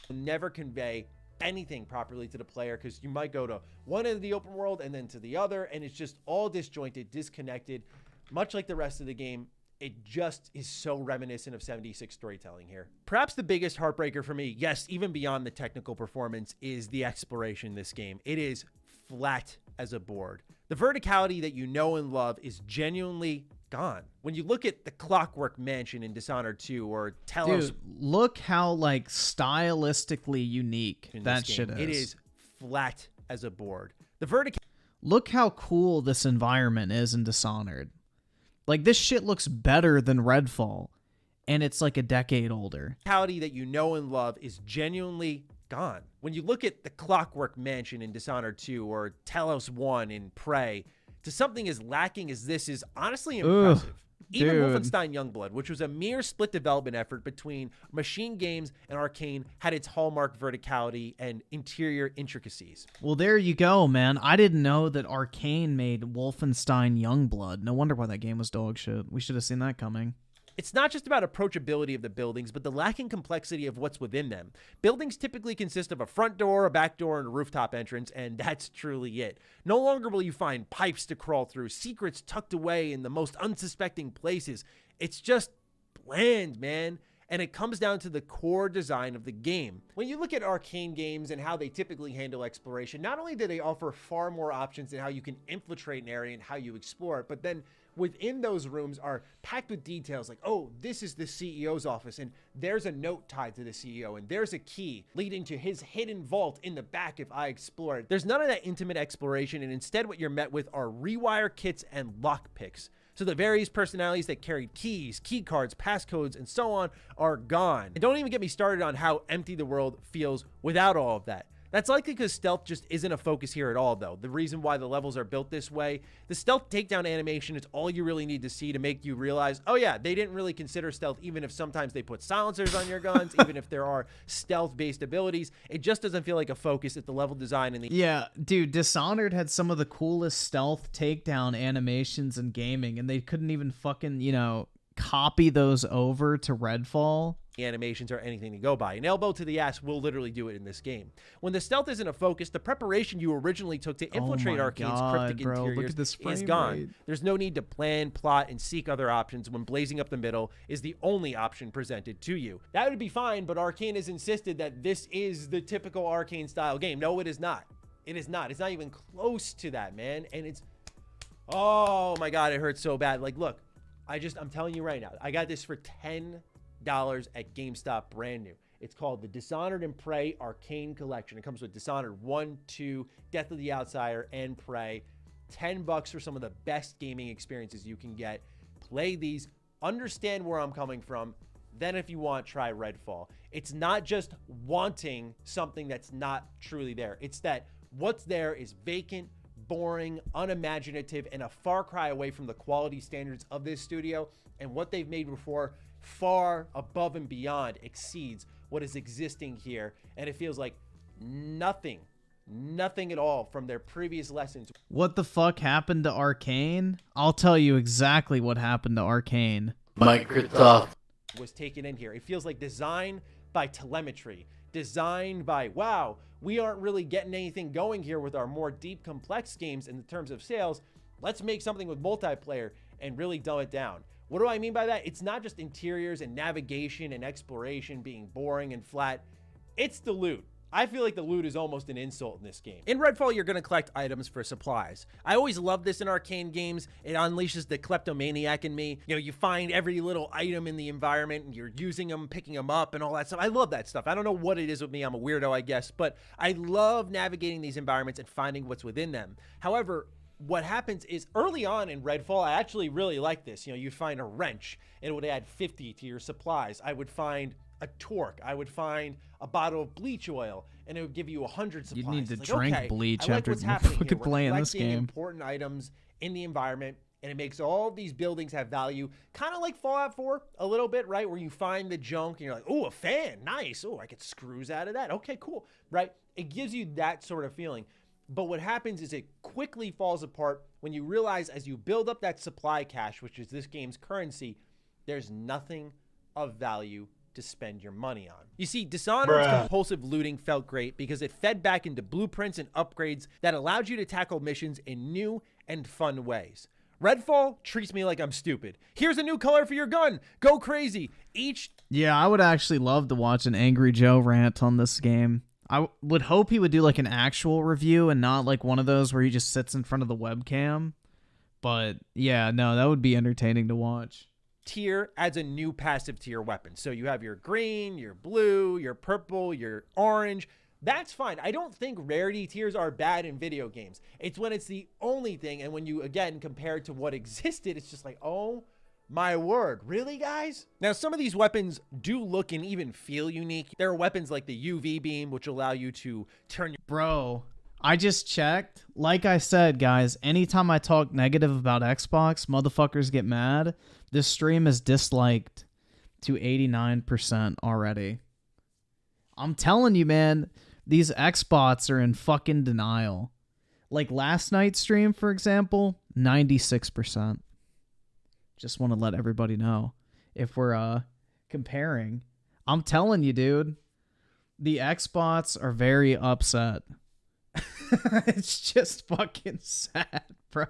Never convey anything properly to the player because you might go to one end of the open world and then to the other, and it's just all disjointed, disconnected, much like the rest of the game. It just is so reminiscent of 76 storytelling here. Perhaps the biggest heartbreaker for me, yes, even beyond the technical performance, is the exploration in this game. It is flat as a board. The verticality that you know and love is genuinely gone. When you look at the Clockwork Mansion in Dishonored 2 or Telos... Dude, look how like stylistically unique that shit is. It is flat as a board. The verticality... Look how cool this environment is in Dishonored. Like, this shit looks better than Redfall, and it's like a decade older. The verticality that you know and love is genuinely gone. When you look at the Clockwork Mansion in Dishonored 2 or Telos 1 in Prey, to something as lacking as this is honestly impressive. Even Wolfenstein Youngblood, which was a mere split development effort between Machine Games and Arcane, had its hallmark verticality and interior intricacies. Well, there you go, man. I didn't know that Arcane made Wolfenstein Youngblood. No wonder why that game was dog shit. We should have seen that coming. It's not just about approachability of the buildings, but the lacking complexity of what's within them. Buildings typically consist of a front door, a back door, and a rooftop entrance, and that's truly it. No longer will you find pipes to crawl through, secrets tucked away in the most unsuspecting places. It's just bland, man. And it comes down to the core design of the game. When you look at Arcane games and how they typically handle exploration, not only do they offer far more options in how you can infiltrate an area and how you explore it, but then within those rooms are packed with details like, oh, this is the CEO's office, and there's a note tied to the CEO, and there's a key leading to his hidden vault in the back if I explore it. There's none of that intimate exploration, and instead what you're met with are rewire kits and lockpicks. So the various personalities that carried keys, key cards, passcodes, and so on are gone. And don't even get me started on how empty the world feels without all of that. That's likely because stealth just isn't a focus here at all, though. The reason why the levels are built this way, the stealth takedown animation is all you really need to see to make you realize, oh yeah, they didn't really consider stealth, even if sometimes they put silencers on your guns, even if there are stealth-based abilities. It just doesn't feel like a focus at the level design and the... Yeah, dude, Dishonored had some of the coolest stealth takedown animations in gaming, and they couldn't even fucking, you know, copy those over to Redfall. Animations or anything to go by. An elbow to the ass will literally do it in this game. When the stealth isn't a focus, the preparation you originally took to infiltrate Arcane's cryptic interiors is gone. There's no need to plan, plot, and seek other options when blazing up the middle is the only option presented to you. That would be fine, but Arcane has insisted that this is the typical Arcane style game. No, it is not. It is not. It's not even close to that, man. And it's, oh my God, it hurts so bad. Like, look, I'm telling you right now, I got this for $10 at GameStop, brand new. It's called the Dishonored and Prey Arcane Collection. It comes with Dishonored 1, 2, Death of the Outsider, and Prey. $10 for some of the best gaming experiences you can get. Play these, understand where I'm coming from. Then if you want, try Redfall. It's not just wanting something that's not truly there. It's that what's there is vacant, boring, unimaginative, and a far cry away from the quality standards of this studio. And what they've made before far above and beyond exceeds what is existing here, and it feels like nothing at all from their previous lessons. What the fuck happened to Arcane? I'll tell you exactly what happened to Arcane. Microsoft Was taken in here. It feels like design by telemetry, designed by, wow, we aren't really getting anything going here with our more deep, complex games in terms of sales. Let's make something with multiplayer and really dumb it down. What do I mean by that? It's not just interiors and navigation and exploration being boring and flat. It's the loot. I feel like the loot is almost an insult in this game. In Redfall, you're going to collect items for supplies. I always love this in Arcane games. It unleashes the kleptomaniac in me. You know, you find every little item in the environment and you're using them, picking them up and all that stuff. I love that stuff. I don't know what it is with me. I'm a weirdo, I guess, but I love navigating these environments and finding what's within them. However, what happens is early on in Redfall, I actually really like this. You know, you find a wrench, it would add 50 to your supplies. I would find a torque. I would find a bottle of bleach oil, and it would give you 100 supplies. You need to like, drink okay, bleach I like after what's happening fucking here. playing We're this collecting game. Important items in the environment, and it makes all these buildings have value, kind of like Fallout 4 a little bit, right? Where you find the junk, and you're like, oh, a fan, nice. Oh, I get screws out of that. Okay, cool, right? It gives you that sort of feeling. But what happens is it quickly falls apart when you realize as you build up that supply cache, which is this game's currency, there's nothing of value to spend your money on. You see, Dishonored's compulsive looting felt great because it fed back into blueprints and upgrades that allowed you to tackle missions in new and fun ways. Redfall treats me like I'm stupid. Here's a new color for your gun. Go crazy. Yeah, I would actually love to watch an Angry Joe rant on this game. I would hope he would do like an actual review and not like one of those where he just sits in front of the webcam. But yeah, no, that would be entertaining to watch. Tier adds a new passive tier weapon. So you have your green, your blue, your purple, your orange. That's fine. I don't think rarity tiers are bad in video games. It's when it's the only thing. And when you, again, compare it to what existed, it's just like, oh my word, really, guys? Now, some of these weapons do look and even feel unique. There are weapons like the UV beam, which allow you to turn your... Bro, I just checked. Like I said, guys, anytime I talk negative about Xbox, motherfuckers get mad. This stream is disliked to 89% already. I'm telling you, man, these Xbots are in fucking denial. Like last night's stream, for example, 96%. Just want to let everybody know. If we're comparing, I'm telling you, dude, the Xbots are very upset. It's just fucking sad, bro.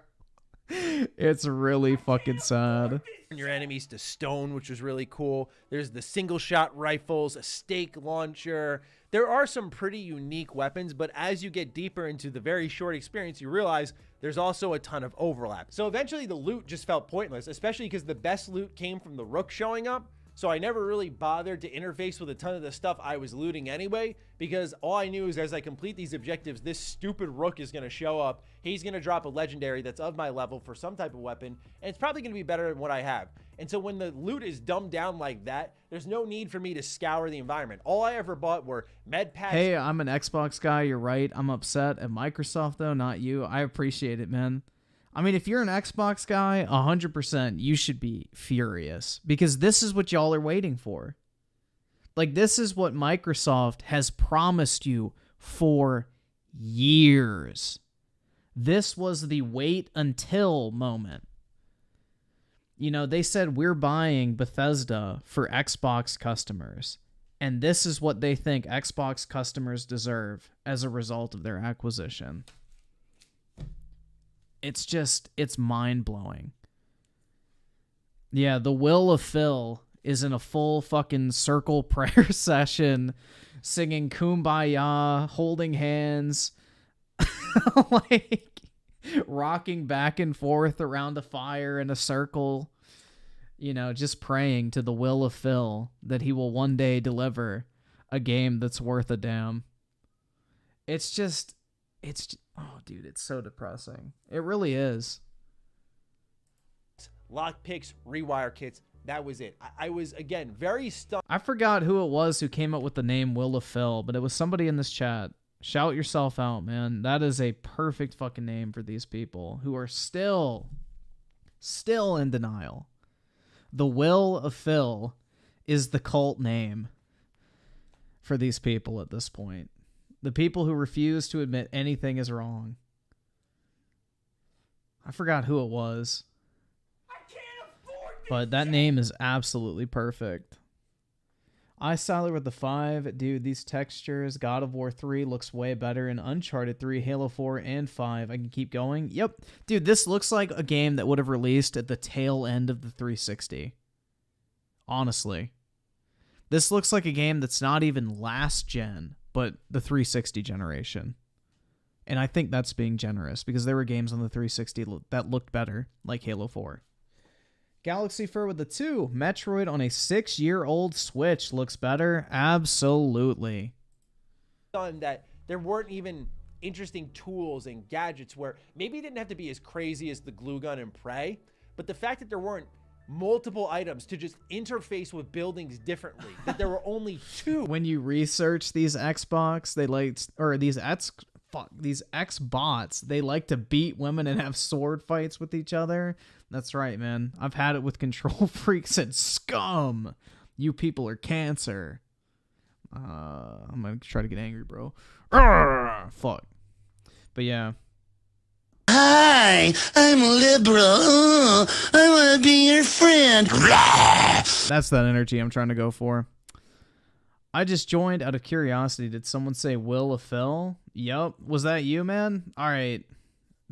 It's really fucking sad. Your enemies to stone, which was really cool. There's the single shot rifles, a stake launcher. There are some pretty unique weapons, but as you get deeper into the very short experience, you realize there's also a ton of overlap. So eventually the loot just felt pointless, especially because the best loot came from the Rook showing up. So I never really bothered to interface with a ton of the stuff I was looting anyway, because all I knew is as I complete these objectives, this stupid Rook is going to show up. He's going to drop a legendary that's of my level for some type of weapon, and it's probably going to be better than what I have. And so when the loot is dumbed down like that, there's no need for me to scour the environment. All I ever bought were med packs. Hey, I'm an Xbox guy. You're right. I'm upset at Microsoft, though, not you. I appreciate it, man. I mean, if you're an Xbox guy, 100%, you should be furious because this is what y'all are waiting for. Like, this is what Microsoft has promised you for years. This was the wait until moment. You know, they said we're buying Bethesda for Xbox customers, and this is what they think Xbox customers deserve as a result of their acquisition. It's mind-blowing. Yeah, the will of Phil is in a full fucking circle prayer session, singing Kumbaya, holding hands, like rocking back and forth around a fire in a circle, you know, just praying to the will of Phil that he will one day deliver a game that's worth a damn. It's oh, dude, it's so depressing. It really is. Lockpicks, rewire kits. That was it. I was, again, very stuck. I forgot who it was who came up with the name Will of Phil, but it was somebody in this chat. Shout yourself out, man. That is a perfect fucking name for these people who are still in denial. The Will of Phil is the cult name for these people at this point. The people who refuse to admit anything is wrong. I forgot who it was. But that name is absolutely perfect. I sided with the 5. Dude, these textures, God of War 3 looks way better, and Uncharted 3, Halo 4, and 5. I can keep going. Yep. Dude, this looks like a game that would have released at the tail end of the 360. Honestly. This looks like a game that's not even last gen, but the 360 generation. And I think that's being generous, because there were games on the 360 that looked better, like Halo 4. Galaxy Fur with the 2. Metroid on a 6-year-old Switch looks better. Absolutely. That there weren't even interesting tools and gadgets where maybe it didn't have to be as crazy as the glue gun and Prey, but the fact that there weren't multiple items to just interface with buildings differently, that there were only 2. When you research these Xbox, these X-bots, they like to beat women and have sword fights with each other. That's right, man. I've had it with Control Freaks and Scum. You people are cancer. I'm gonna try to get angry, bro. Fuck. But yeah. Hi, I'm liberal. I want to be your friend. That's that energy I'm trying to go for. I just joined out of curiosity. Did someone say Will of Phil? Yup. Was that you, man? All right.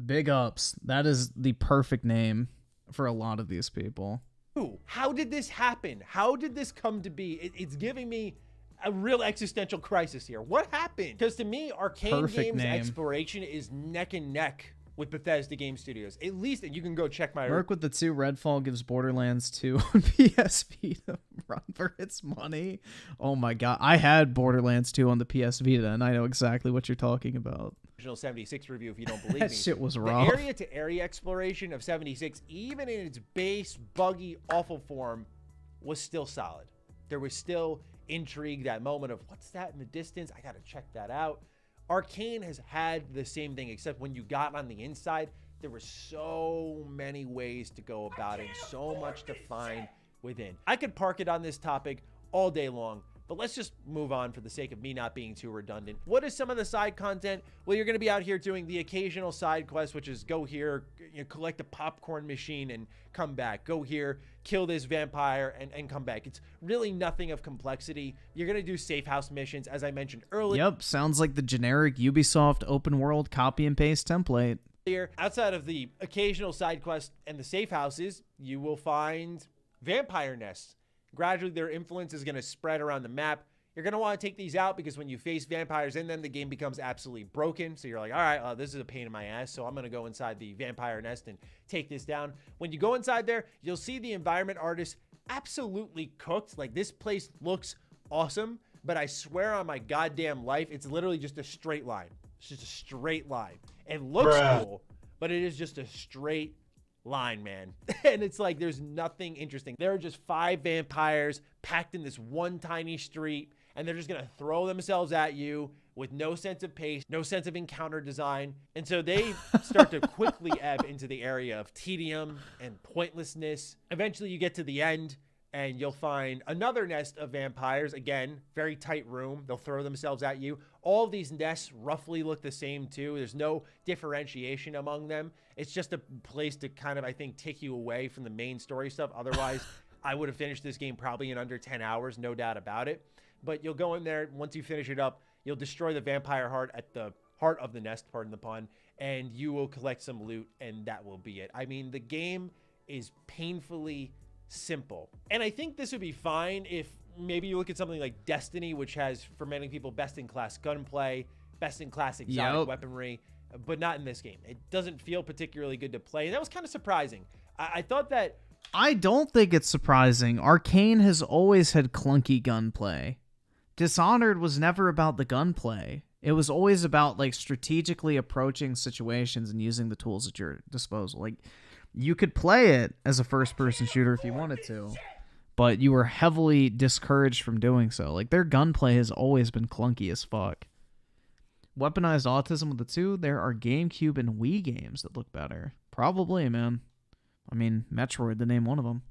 Big ups. That is the perfect name for a lot of these people. How did this happen? How did this come to be? It's giving me a real existential crisis here. What happened? Because to me, Arcane Games exploration is neck and neck with Bethesda Game Studios. At least, and you can go check my... Work with the 2. Redfall gives Borderlands 2 on PS Vita run for its money. Oh my god. I had Borderlands 2 on the PS Vita, and I know exactly what you're talking about. Original 76 review, if you don't believe That me. shit was rough. The area-to-area exploration of 76, even in its base, buggy, awful form, was still solid. There was still intrigue, that moment of, what's that in the distance? I gotta check that out. Arcane has had the same thing, except when you got on the inside, there were so many ways to go about it, and so much to find within. I could park it on this topic all day long, but let's just move on for the sake of me not being too redundant. What is some of the side content? Well, you're going to be out here doing the occasional side quest, which is go here, collect a popcorn machine and come back. Go here, kill this vampire and come back. It's really nothing of complexity. You're going to do safe house missions, as I mentioned earlier. Yep, sounds like the generic Ubisoft open world copy and paste template. Outside of the occasional side quest and the safe houses, you will find vampire nests. Gradually, their influence is going to spread around the map. You're going to want to take these out because when you face vampires in them, the game becomes absolutely broken. So you're like, all right, this is a pain in my ass. So I'm going to go inside the vampire nest and take this down. When you go inside there, you'll see the environment artist absolutely cooked. Like, this place looks awesome, but I swear on my goddamn life, it's literally just a straight line. It's just a straight line. It looks cool, but it is just a straight line, man. And it's like, there's nothing interesting. There are just 5 vampires packed in this one tiny street, and they're just going to throw themselves at you with no sense of pace, no sense of encounter design. And so they start to quickly ebb into the area of tedium and pointlessness. Eventually you get to the end and you'll find another nest of vampires. Again, very tight room. They'll throw themselves at you. All of these nests roughly look the same too. There's no differentiation among them. It's just a place to kind of, I think, take you away from the main story stuff. Otherwise, I would have finished this game probably in under 10 hours, no doubt about it. But you'll go in there, once you finish it up, you'll destroy the vampire heart at the heart of the nest, pardon the pun, and you will collect some loot, and that will be it. I mean, the game is painfully simple. And I think this would be fine if maybe you look at something like Destiny, which has, for many people, best-in-class gunplay, best-in-class exotic weaponry, but not in this game. It doesn't feel particularly good to play, and that was kind of surprising. I thought that... I don't think it's surprising. Arcane has always had clunky gunplay. Dishonored was never about the gunplay. It was always about, like, strategically approaching situations and using the tools at your disposal. Like, you could play it as a first-person shooter if you wanted to, but you were heavily discouraged from doing so. Like, their gunplay has always been clunky as fuck. Weaponized autism with the 2, there are GameCube and Wii games that look better. Probably, man. I mean, Metroid, to name one of them.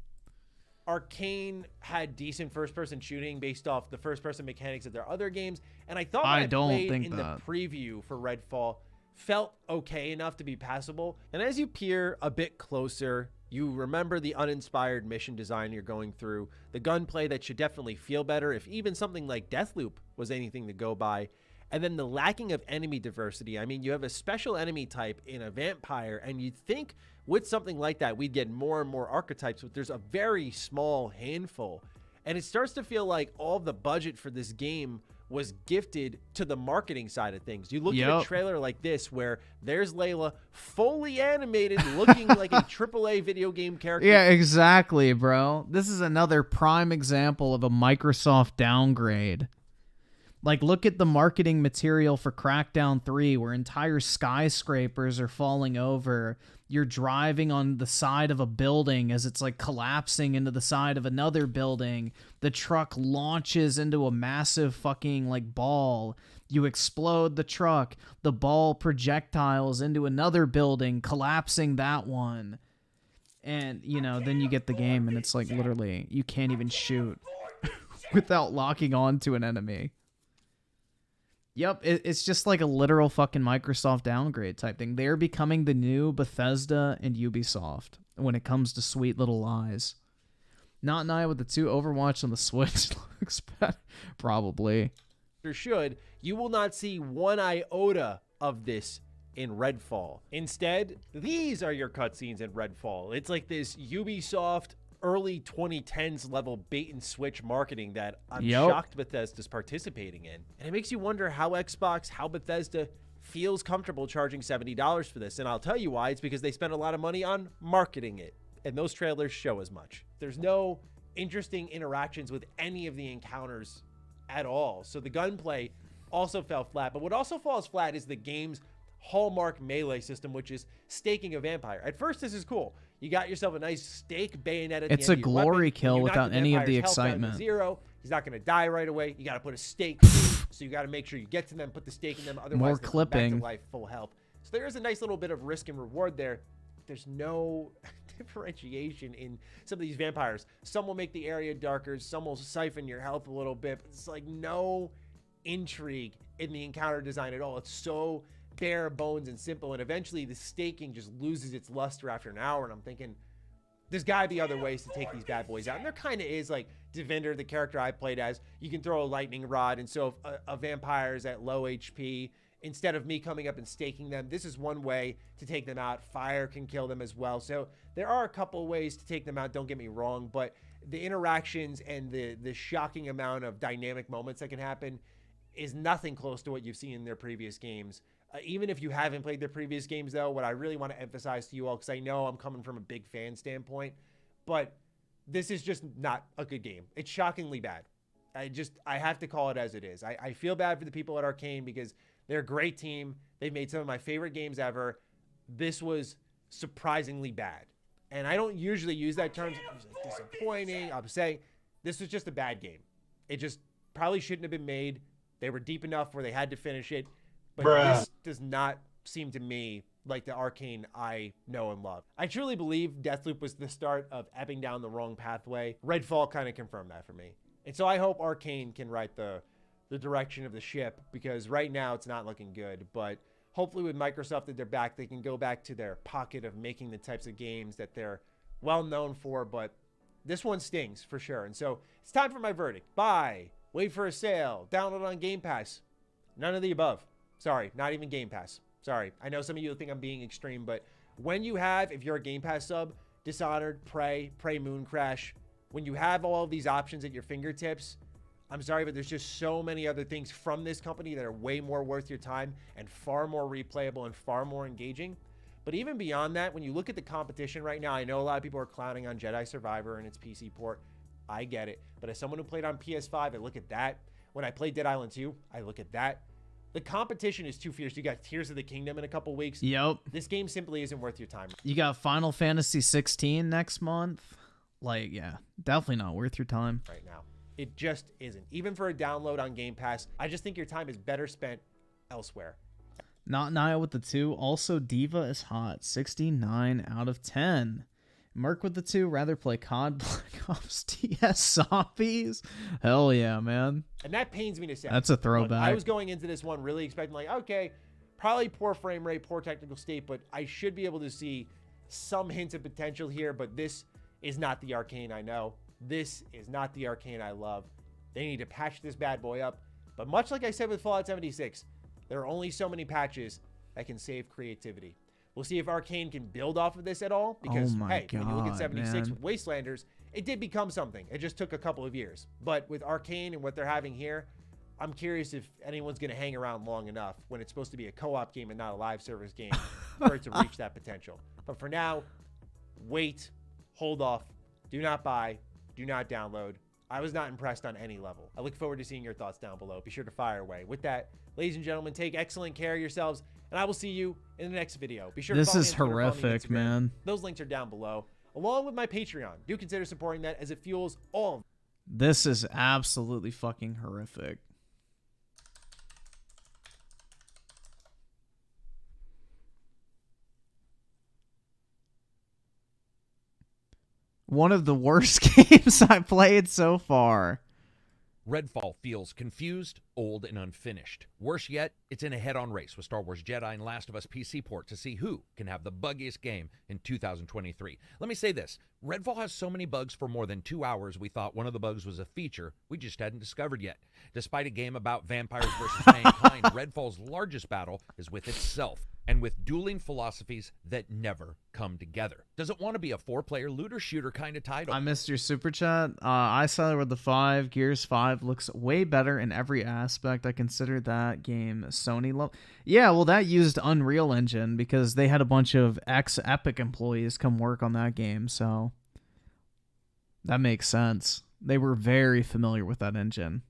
Arcane had decent first-person shooting based off the first-person mechanics of their other games, and I thought when I played in the preview for Redfall, felt okay enough to be passable. And as you peer a bit closer, you remember the uninspired mission design you're going through, the gunplay that should definitely feel better if even something like Deathloop was anything to go by, and then the lacking of enemy diversity. I mean, you have a special enemy type in a vampire, and you'd think with something like that, we'd get more and more archetypes, but there's a very small handful. And it starts to feel like all the budget for this game was gifted to the marketing side of things. You look at a trailer like this where there's Layla fully animated, looking like a AAA video game character. Yeah, exactly, bro. This is another prime example of a Microsoft downgrade. Like, look at the marketing material for Crackdown 3, where entire skyscrapers are falling over. You're driving on the side of a building as it's, like, collapsing into the side of another building. The truck launches into a massive fucking, like, ball. You explode the truck. The ball projectiles into another building, collapsing that one. And, you know, then you get the game, and it's, like, literally, you can't even shoot without locking on to an enemy. Yep, it's just like a literal fucking Microsoft downgrade type thing. They're becoming the new Bethesda and Ubisoft when it comes to sweet little lies. Not an eye with the 2 Overwatch on the Switch looks better. Probably. You will not see one iota of this in Redfall. Instead, these are your cutscenes in Redfall. It's like this Ubisoft early 2010s level bait and switch marketing that I'm shocked Bethesda's participating in. And it makes you wonder how Xbox, how Bethesda feels comfortable charging $70 for this. And I'll tell you why. It's because they spent a lot of money on marketing it. And those trailers show as much. There's no interesting interactions with any of the encounters at all. So the gunplay also fell flat. But what also falls flat is the game's hallmark melee system, which is staking a vampire. At first, this is cool. You got yourself a nice stake bayonet at the end of your weapon. It's a glory kill without any of the excitement. Zero. He's not going to die right away. You got to put a stake through, so you got to make sure you get to them, put the stake in them. Otherwise, more they'll clipping. come back to life, full health. So there is a nice little bit of risk and reward there. There's no differentiation in some of these vampires. Some will make the area darker. Some will siphon your health a little bit. But it's like no intrigue in the encounter design at all. It's so bare bones and simple, and eventually the staking just loses its luster after an hour, and I'm thinking there's got to be other ways to take these bad boys out. And there kind of is. Like Devinder, the character I played as, you can throw a lightning rod, and so if a vampire is at low HP, instead of me coming up and staking them, this is one way to take them out. Fire can kill them as well. So there are a couple ways to take them out, don't get me wrong, but the interactions and the shocking amount of dynamic moments that can happen is nothing close to what you've seen in their previous games. Even if you haven't played their previous games, though, what I really want to emphasize to you all, because I know I'm coming from a big fan standpoint, but this is just not a good game. It's shockingly bad. I have to call it as it is. I feel bad for the people at Arcane because they're a great team. They've made some of my favorite games ever. This was surprisingly bad. And I don't usually use that term. Disappointing. I'm saying this was just a bad game. It just probably shouldn't have been made. They were deep enough where they had to finish it. But this does not seem to me like the Arcane I know and love. I truly believe Deathloop was the start of ebbing down the wrong pathway. Redfall kind of confirmed that for me. And so I hope Arcane can write the direction of the ship, because right now it's not looking good. But hopefully with Microsoft at their back, they can go back to their pocket of making the types of games that they're well known for. But this one stings for sure. And so it's time for my verdict. Buy, wait for a sale, download on Game Pass. None of the above. Sorry, not even Game Pass. Sorry. I know some of you think I'm being extreme, but when you have, if you're a Game Pass sub, Dishonored, Prey, Moon Crash, when you have all of these options at your fingertips, I'm sorry, but there's just so many other things from this company that are way more worth your time and far more replayable and far more engaging. But even beyond that, when you look at the competition right now, I know a lot of people are clowning on Jedi Survivor and its PC port. I get it. But as someone who played on PS5, I look at that. When I played Dead Island 2, I look at that. The competition is too fierce. You got Tears of the Kingdom in a couple weeks. Yep. This game simply isn't worth your time. You got Final Fantasy 16 next month. Like, yeah, definitely not worth your time right now. It just isn't. Even for a download on Game Pass, I just think your time is better spent elsewhere. Not Naya with the 2. Also, Diva is hot. 69 out of 10. Merc with the 2. Rather play COD, Black Ops, TS Zombies. Hell yeah, man. And that pains me to say. That's a throwback. Look, I was going into this one really expecting, like, okay, probably poor frame rate, poor technical state, but I should be able to see some hints of potential here. But this is not the Arcane I know. This is not the Arcane I love. They need to patch this bad boy up. But much like I said with Fallout 76, there are only so many patches that can save creativity. We'll see if Arcane can build off of this at all. Because, hey, when you look at 76 with Wastelanders, it did become something. It just took a couple of years. But with Arcane and what they're having here, I'm curious if anyone's going to hang around long enough when it's supposed to be a co-op game and not a live service game for it to reach that potential. But for now, wait, hold off, do not buy, do not download. I was not impressed on any level. I look forward to seeing your thoughts down below. Be sure to fire away. With that, ladies and gentlemen, take excellent care of yourselves, and I will see you in the next video. Be sure to follow me on Twitter, follow me on horrific, Instagram. man. Those links are down below, along with my Patreon. Do consider supporting that as it fuels all of This is absolutely fucking horrific. One of the worst games I played so far. Redfall feels confused, old, and unfinished. Worse yet, it's in a head-on race with Star Wars Jedi and Last of Us PC port to see who can have the buggiest game in 2023. Let me say this. Redfall has so many bugs for more than 2 hours we thought one of the bugs was a feature we just hadn't discovered yet. Despite a game about vampires versus mankind, Redfall's largest battle is with itself, and with dueling philosophies that never come together. Does it want to be a 4-player looter-shooter kind of title? I missed your super chat. I saw it with the 5. Gears 5 looks way better in every aspect. I consider that game Sony love. Yeah, well, that used Unreal Engine because they had a bunch of ex-Epic employees come work on that game, so that makes sense. They were very familiar with that engine.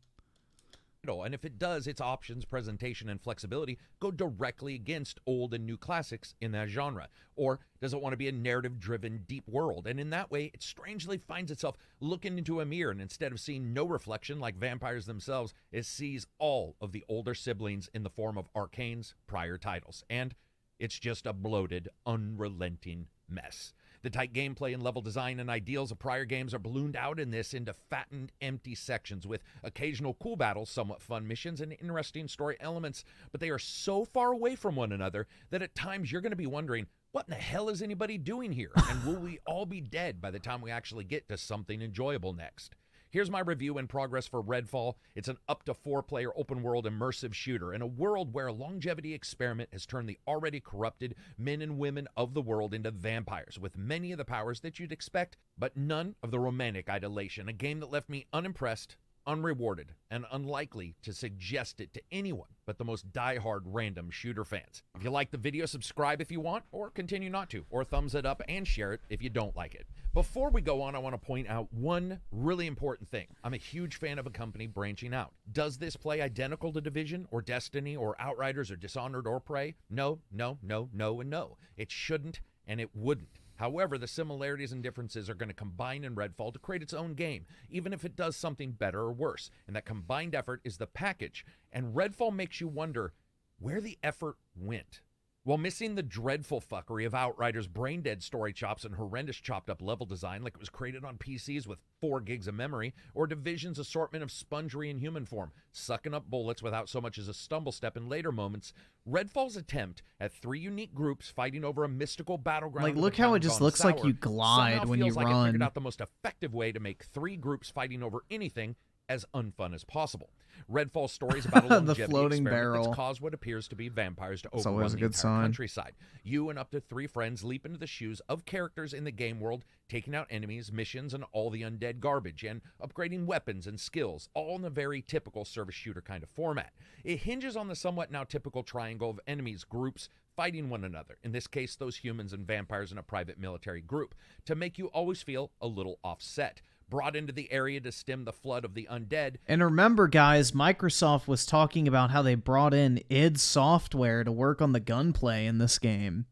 And if it does, its options, presentation, and flexibility go directly against old and new classics in that genre? Or does it want to be a narrative-driven, deep world? And in that way, it strangely finds itself looking into a mirror, and instead of seeing no reflection like vampires themselves, it sees all of the older siblings in the form of Arcane's prior titles. And it's just a bloated, unrelenting mess. The tight gameplay and level design and ideals of prior games are ballooned out in this into fattened, empty sections with occasional cool battles, somewhat fun missions, and interesting story elements, but they are so far away from one another that at times you're going to be wondering, what in the hell is anybody doing here? And will we all be dead by the time we actually get to something enjoyable next? Here's my review and progress for Redfall. It's an up to 4-player open world immersive shooter in a world where a longevity experiment has turned the already corrupted men and women of the world into vampires with many of the powers that you'd expect, but none of the romantic idolation. A game that left me unimpressed, unrewarded, and unlikely to suggest it to anyone but the most die-hard random shooter fans. If you like the video, subscribe if you want, or continue not to, or thumbs it up and share it if you don't like it. Before we go on, I want to point out one really important thing. I'm a huge fan of a company branching out. Does this play identical to Division or Destiny or Outriders or Dishonored or Prey? No, no, no, no, and no. It shouldn't and it wouldn't. However, the similarities and differences are going to combine in Redfall to create its own game, even if it does something better or worse. And that combined effort is the package. And Redfall makes you wonder where the effort went. While missing the dreadful fuckery of Outriders' brain-dead story chops and horrendous chopped-up level design like it was created on PCs with 4 gigs of memory, or Division's assortment of spongery in human form, sucking up bullets without so much as a stumble step in later moments, Redfall's attempt at 3 unique groups fighting over a mystical battleground. Like, look how it just looks like you glide when you run. It figured run. out the most effective way to make 3 groups fighting over anything as unfun as possible. Redfall's story is about a longevity floating experiment barrel. that's caused what appears to be vampires to That's overrun always a the good entire sign. countryside. You and up to 3 friends leap into the shoes of characters in the game world, taking out enemies, missions, and all the undead garbage, and upgrading weapons and skills, all in a very typical service shooter kind of format. It hinges on the somewhat now typical triangle of enemies, groups, fighting one another, in this case those humans and vampires in a private military group, to make you always feel a little offset. Brought into the area to stem the flood of the undead. And remember, guys, Microsoft was talking about how they brought in id Software to work on the gunplay in this game.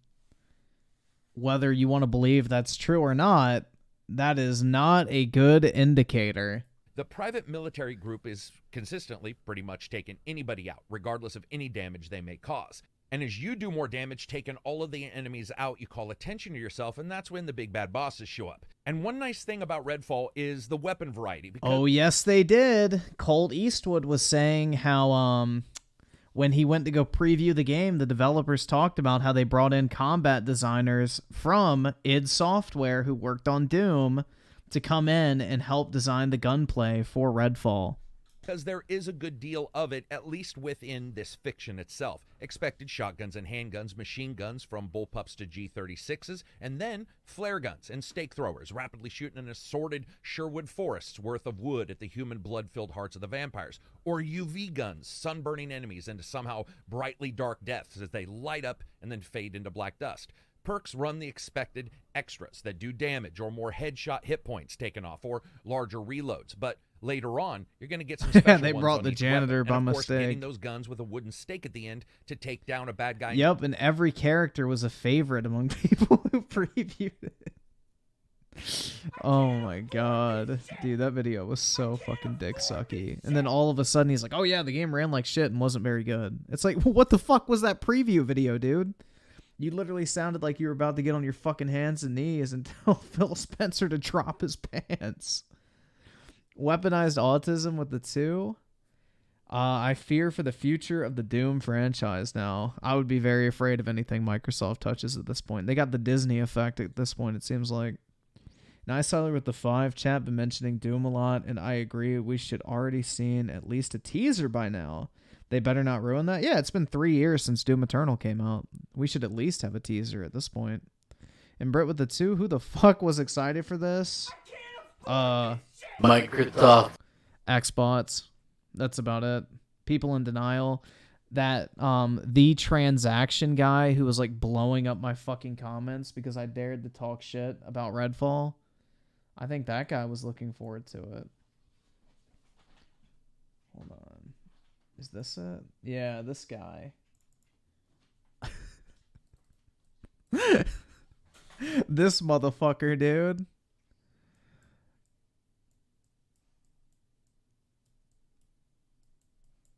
Whether you want to believe that's true or not, that is not a good indicator. The private military group is consistently pretty much taking anybody out, regardless of any damage they may cause. And as you do more damage, taking all of the enemies out, you call attention to yourself, and that's when the big bad bosses show up. And one nice thing about Redfall is the weapon variety. Oh, yes, they did. Colt Eastwood was saying how when he went to go preview the game, the developers talked about how they brought in combat designers from id Software who worked on Doom to come in and help design the gunplay for Redfall. Because there is a good deal of it, at least within this fiction itself. Expected shotguns and handguns, machine guns from bullpups to G36s, and then flare guns and stake throwers, rapidly shooting an assorted Sherwood forests worth of wood at the human blood-filled hearts of the vampires. Or UV guns, sunburning enemies into somehow brightly dark deaths as they light up and then fade into black dust. Perks run the expected extras that do damage or more headshot hit points taken off or larger reloads, but later on, you're going to get some special Yeah, they ones brought on the each janitor weapon. by And of course, getting mistake. those guns with a wooden stake at the end to take down a bad guy. Yep, and every character was a favorite among people who previewed it. Oh my god. Dude, that video was so fucking dick sucky. And then all of a sudden he's like, oh yeah, the game ran like shit and wasn't very good. It's like, what the fuck was that preview video, dude? You literally sounded like you were about to get on your fucking hands and knees and tell Phil Spencer to drop his pants. Weaponized autism with the 2. I fear for the future of the Doom franchise now. I would be very afraid of anything Microsoft touches at this point. They got the Disney effect at this point, it seems like. Nice Tyler with the 5 chat been mentioning Doom a lot, and I agree we should already seen at least a teaser by now. They better not ruin that. Yeah, it's been 3 years since Doom Eternal came out. We should at least have a teaser at this point. And Britt with the 2, who the fuck was excited for this? Microsoft. Xbots. That's about it. People in denial. That the transaction guy who was like blowing up my fucking comments because I dared to talk shit about Redfall. I think that guy was looking forward to it. Hold on. Is this it? Yeah, this guy. This motherfucker, dude.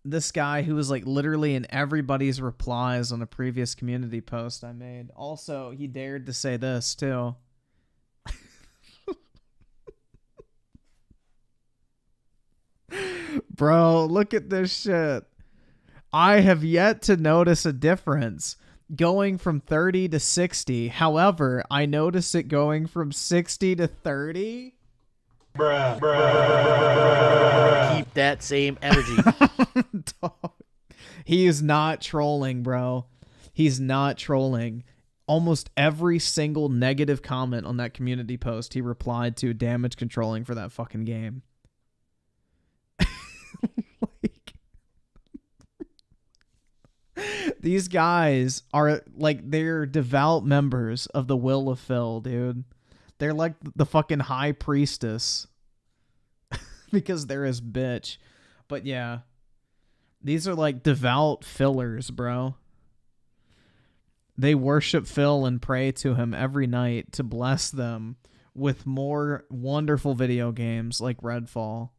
This guy who was like literally in everybody's replies on a previous community post I made. Also, he dared to say this too. Bro, look at this shit. I have yet to notice a difference going from 30 to 60. However, I notice it going from 60 to 30. Keep that same energy. Dog. He is not trolling, bro. He's not trolling. Almost every single negative comment on that community post, he replied to damage controlling for that fucking game. Like, these guys are like, they're devout members of the Will of Phil, dude. They're like the fucking high priestess because they're his bitch. But yeah, these are like devout fillers, bro. They worship Phil and pray to him every night to bless them with more wonderful video games like Redfall.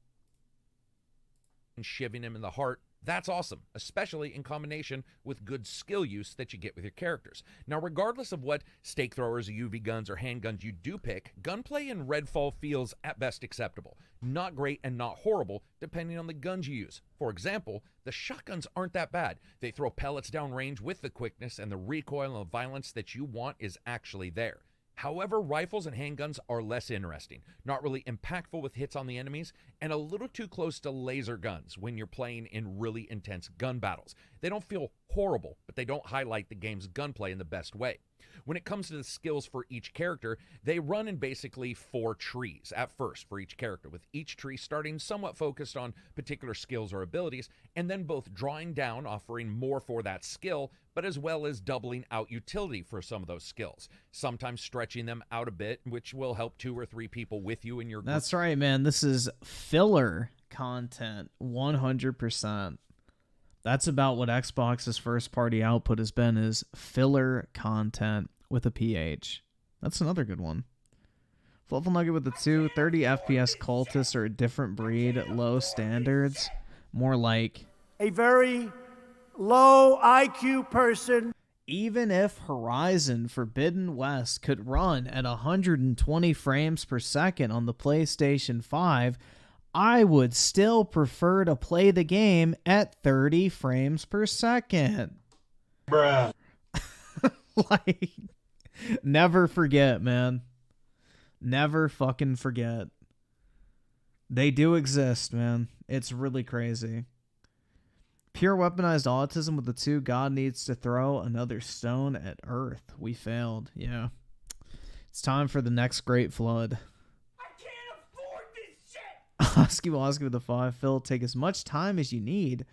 And shivving him in the heart, that's awesome, especially in combination with good skill use that you get with your characters. Now, regardless of what stake throwers, UV guns, or handguns you do pick, gunplay in Redfall feels at best acceptable. Not great and not horrible, depending on the guns you use. For example, the shotguns aren't that bad. They throw pellets down range with the quickness, and the recoil and the violence that you want is actually there. However, rifles and handguns are less interesting, not really impactful with hits on the enemies, and a little too close to laser guns when you're playing in really intense gun battles. They don't feel horrible, but they don't highlight the game's gunplay in the best way. When it comes to the skills for each character, they run in basically 4 trees at first for each character, with each tree starting somewhat focused on particular skills or abilities, and then both drawing down, offering more for that skill, but as well as doubling out utility for some of those skills, sometimes stretching them out a bit, which will help 2 or 3 people with you in your group. That's right, man. This is filler content, 100%. That's about what Xbox's first-party output has been, is filler content with a PH. That's another good one. Fluffle Nugget with the 2, 30 FPS cultists are a different breed, low standards, more like a very low IQ person. Even if Horizon Forbidden West could run at 120 frames per second on the PlayStation 5, I would still prefer to play the game at 30 frames per second. Bruh. Like, never forget, man. Never fucking forget. They do exist, man. It's really crazy. Pure weaponized autism with the 2. God needs to throw another stone at Earth. We failed. Yeah. It's time for the next great flood. Husky Wosky with the 5. Phil, take as much time as you need.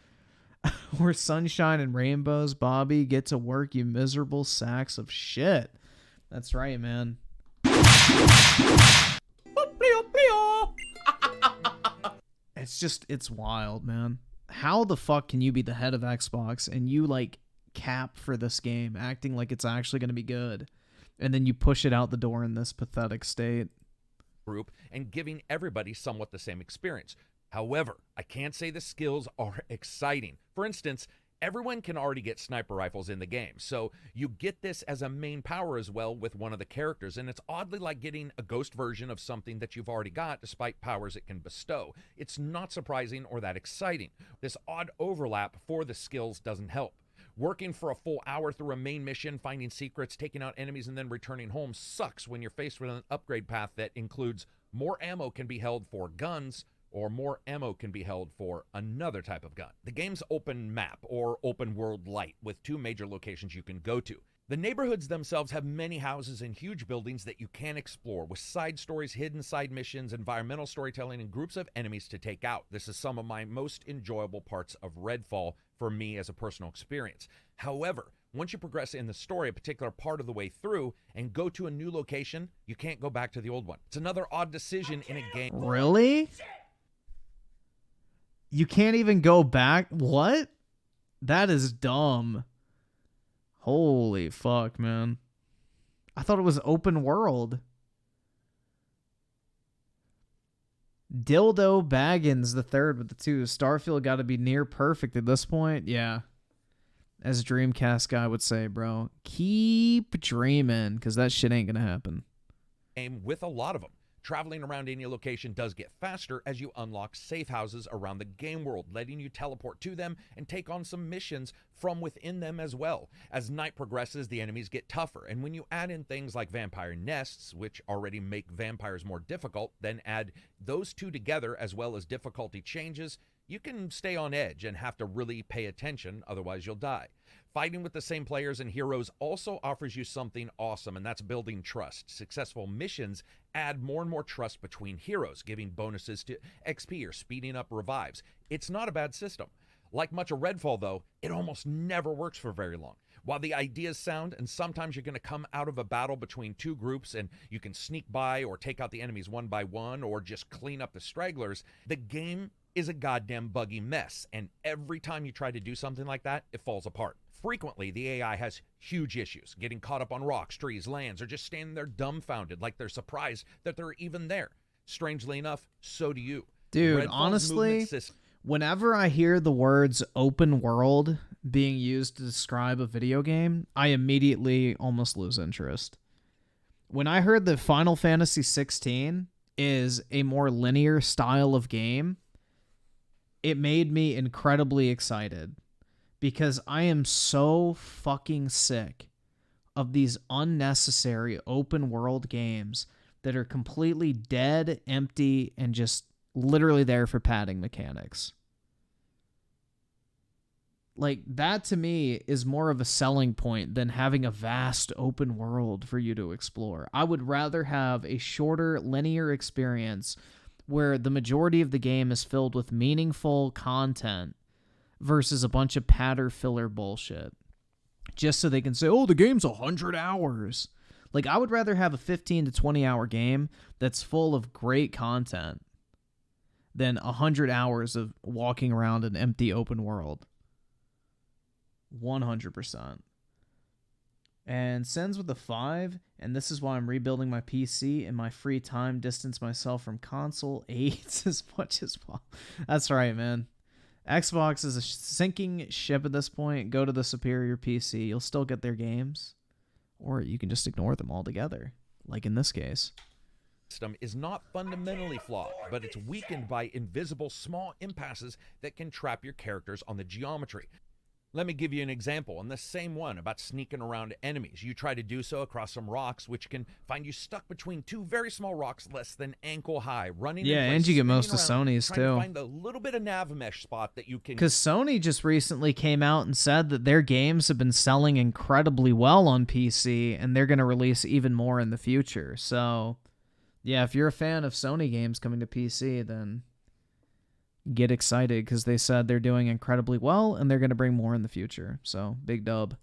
Or sunshine and rainbows. Bobby, get to work, you miserable sacks of shit. That's right, man. It's wild, man. How the fuck can you be the head of Xbox and you, like, cap for this game, acting like it's actually going to be good, and then you push it out the door in this pathetic state? Group and giving everybody somewhat the same experience. However, I can't say the skills are exciting. For instance, everyone can already get sniper rifles in the game, so you get this as a main power as well with one of the characters, and it's oddly like getting a ghost version of something that you've already got despite powers it can bestow. It's not surprising or that exciting. This odd overlap for the skills doesn't help. Working for a full hour through a main mission, finding secrets, taking out enemies, and then returning home sucks when you're faced with an upgrade path that includes more ammo can be held for guns, or more ammo can be held for another type of gun. The game's open map, or open world light, with 2 major locations you can go to. The neighborhoods themselves have many houses and huge buildings that you can explore, with side stories, hidden side missions, environmental storytelling, and groups of enemies to take out. This is some of my most enjoyable parts of Redfall for me as a personal experience. However, once you progress in the story a particular part of the way through and go to a new location, you can't go back to the old one. It's another odd decision in a game. Really? You can't even go back? What? That is dumb. Holy fuck, man. I thought it was open world. Dildo Baggins the 3rd with the 2. Starfield got to be near perfect at this point. Yeah. As Dreamcast guy would say, bro. Keep dreaming, because that shit ain't going to happen. With a lot of them. Traveling around any location does get faster as you unlock safe houses around the game world, letting you teleport to them and take on some missions from within them as well. As night progresses, the enemies get tougher, and when you add in things like vampire nests, which already make vampires more difficult, then add those two together as well as difficulty changes, you can stay on edge and have to really pay attention, otherwise you'll die. Fighting with the same players and heroes also offers you something awesome, and that's building trust. Successful missions add more and more trust between heroes, giving bonuses to XP or speeding up revives. It's not a bad system. Like much of Redfall, though, it almost never works for very long. While the ideas sound, and sometimes you're going to come out of a battle between two groups and you can sneak by or take out the enemies one by one or just clean up the stragglers, the game is a goddamn buggy mess, and every time you try to do something like that, it falls apart. Frequently, the AI has huge issues, getting caught up on rocks, trees, lands, or just standing there dumbfounded like they're surprised that they're even there. Strangely enough, so do you. Dude, Redfall's honestly, movement system. whenever I hear the words open world being used to describe a video game, I immediately almost lose interest. When I heard that Final Fantasy 16 is a more linear style of game, it made me incredibly excited because I am so fucking sick of these unnecessary open world games that are completely dead, empty, and just literally there for padding mechanics. Like, that to me is more of a selling point than having a vast open world for you to explore. I would rather have a shorter, linear experience where the majority of the game is filled with meaningful content versus a bunch of patter filler bullshit. Just so they can say, oh, the game's 100 hours. Like, I would rather have a 15 to 20 hour game that's full of great content than 100 hours of walking around an empty open world. 100%. And Sends with a 5, and this is why I'm rebuilding my PC in my free time, distance myself from console 8 as much as possible. That's right, man. Xbox is a sinking ship at this point. Go to the superior PC. You'll still get their games, or you can just ignore them altogether, like in this case. System is not fundamentally flawed, but it's weakened by invisible small impasses that can trap your characters on the geometry. Let me give you an example. On the same one about sneaking around enemies, you try to do so across some rocks, which can find you stuck between two very small rocks less than ankle high, running. Yeah, in place, and you get spinning most of around, Sony's trying too. to find a little bit of nav mesh spot that you can. Because Sony just recently came out and said that their games have been selling incredibly well on PC, and they're going to release even more in the future. So, yeah, if you're a fan of Sony games coming to PC, then get excited because they said they're doing incredibly well and they're going to bring more in the future. So, big dub.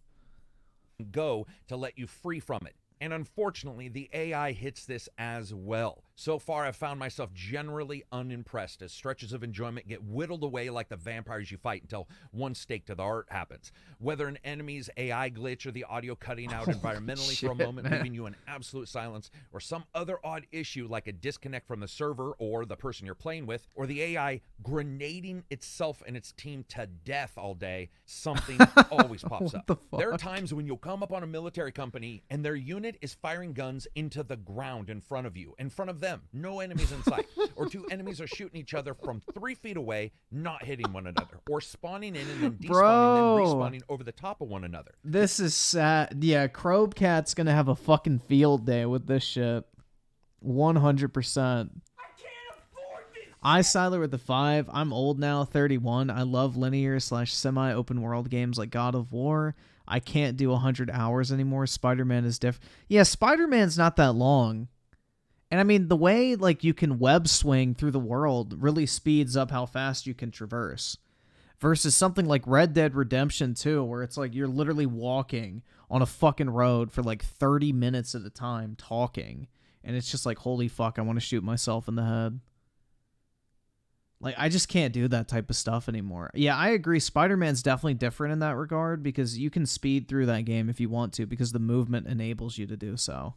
Go to let you free from it. And unfortunately, the AI hits this as well. So far, I've found myself generally unimpressed as stretches of enjoyment get whittled away like the vampires you fight until one stake to the heart happens. Whether an enemy's AI glitch or the audio cutting out environmentally for a moment, leaving you in absolute silence, or some other odd issue like a disconnect from the server or the person you're playing with, or the AI grenading itself and its team to death all day, something always pops up. There are times when you'll come up on a military company and their unit is firing guns into the ground in front of you, in front of them, no enemies in sight, or two enemies are shooting each other from 3 feet away, not hitting one another, or spawning in and then despawning, then respawning over the top of one another. This is sad. Yeah, Crobcat's gonna have a fucking field day with this shit. 100%. I Siler with the 5. I'm old now, 31. I love linear / semi-open world games like God of War. I can't do 100 hours anymore. Spider-Man is different. Yeah, Spider-Man's not that long. And I mean, the way like you can web swing through the world really speeds up how fast you can traverse. Versus something like Red Dead Redemption 2, where it's like you're literally walking on a fucking road for like 30 minutes at a time talking. And it's just like, holy fuck, I want to shoot myself in the head. Like, I just can't do that type of stuff anymore. Yeah, I agree. Spider-Man's definitely different in that regard because you can speed through that game if you want to because the movement enables you to do so.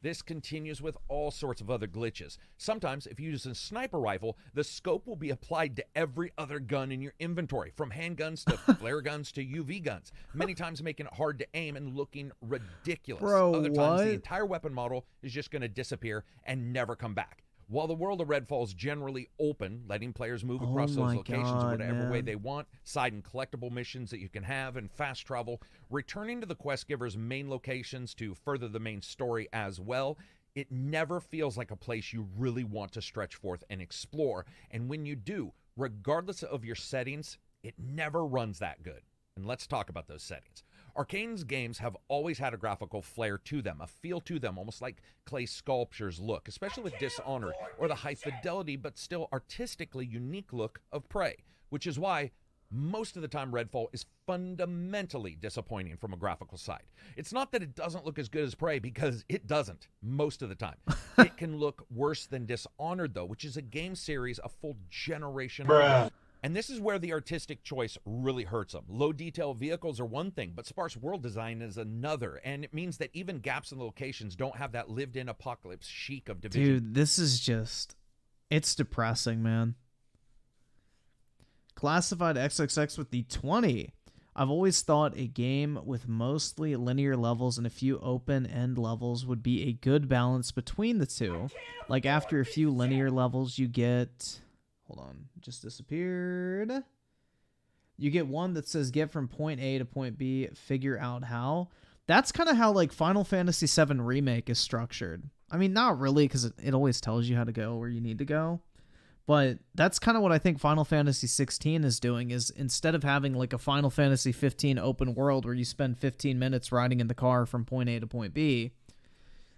This continues with all sorts of other glitches. Sometimes, if you use a sniper rifle, the scope will be applied to every other gun in your inventory, from handguns to flare guns to UV guns, many times making it hard to aim and looking ridiculous. Bro, other times, what? the entire weapon model is just going to disappear and never come back. While the world of Redfall is generally open, letting players move across those my locations God, whatever way man. they want, side and collectible missions that you can have, and fast travel, returning to the quest giver's main locations to further the main story as well, it never feels like a place you really want to stretch forth and explore. And when you do, regardless of your settings, it never runs that good. And let's talk about those settings. Arcane's games have always had a graphical flair to them, a feel to them, almost like clay sculptures look, especially with Dishonored, or the high fidelity but still artistically unique look of Prey, which is why most of the time Redfall is fundamentally disappointing from a graphical side. It's not that it doesn't look as good as Prey, because it doesn't most of the time. It can look worse than Dishonored, though, which is a game series a full generation old. And this is where the artistic choice really hurts them. Low detail vehicles are one thing, but sparse world design is another. And it means that even gaps in the locations don't have that lived-in apocalypse chic of Division. Dude, this is just... It's depressing, man. Classified XXX with the 20. I've always thought a game with mostly linear levels and a few open-end levels would be a good balance between the two. Like, after a few linear levels, you get... Hold on, just disappeared. You get one that says get from point A to point B, figure out how. That's kind of how like Final Fantasy VII Remake is structured. I mean, not really, because it always tells you how to go where you need to go. But that's kind of what I think Final Fantasy 16 is doing, is instead of having like a Final Fantasy 15 open world where you spend 15 minutes riding in the car from point A to point B,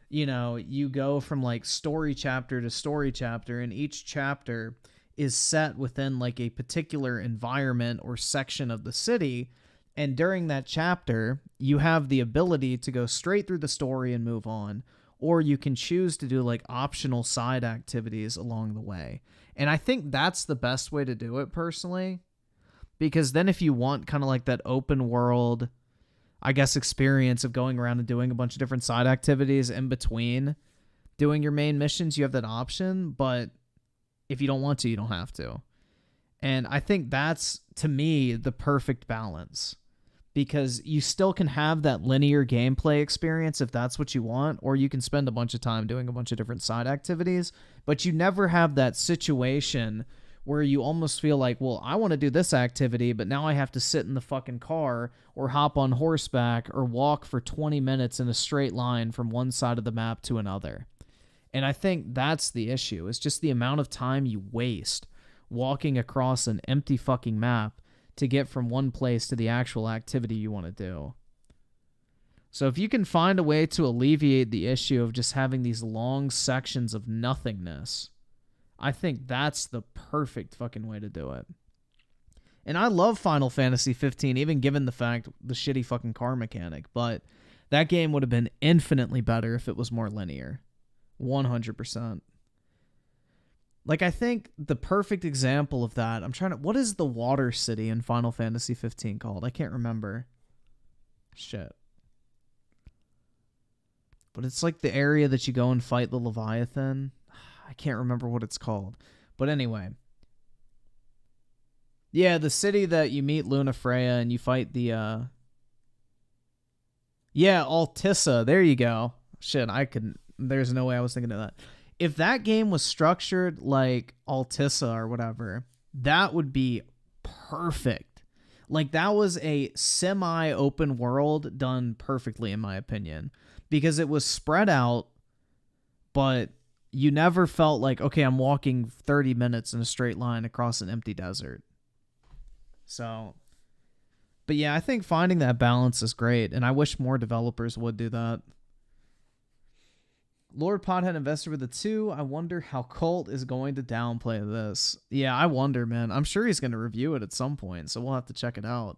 you know, you go from like story chapter to story chapter, and each chapter is set within like a particular environment or section of the city, and during that chapter you have the ability to go straight through the story and move on, or you can choose to do like optional side activities along the way. And I think that's the best way to do it personally, because then if you want kind of like that open world, I guess, experience of going around and doing a bunch of different side activities in between doing your main missions, you have that option. But if you don't want to, you don't have to. And I think that's, to me, the perfect balance, because you still can have that linear gameplay experience if that's what you want, or you can spend a bunch of time doing a bunch of different side activities, but you never have that situation where you almost feel like, well, I want to do this activity, but now I have to sit in the fucking car or hop on horseback or walk for 20 minutes in a straight line from one side of the map to another. And I think that's the issue. It's just the amount of time you waste walking across an empty fucking map to get from one place to the actual activity you want to do. So if you can find a way to alleviate the issue of just having these long sections of nothingness, I think that's the perfect fucking way to do it. And I love Final Fantasy 15, even given the fact the shitty fucking car mechanic, but that game would have been infinitely better if it was more linear. 100%. Like, I think the perfect example of that, what is the water city in Final Fantasy 15 called? I can't remember. Shit. But it's like the area that you go and fight the Leviathan. I can't remember what it's called. But anyway. Yeah, the city that you meet Luna Freya and you fight the, Yeah, Altissa. There you go. Shit, there's no way I was thinking of that. If that game was structured like Altissa or whatever, that would be perfect. Like, that was a semi-open world done perfectly, in my opinion. Because it was spread out, but you never felt like, okay, I'm walking 30 minutes in a straight line across an empty desert. So, but yeah, I think finding that balance is great, and I wish more developers would do that. Lord Pothead Investor with a 2. I wonder how Colt is going to downplay this. Yeah, I wonder, man. I'm sure he's going to review it at some point, so we'll have to check it out.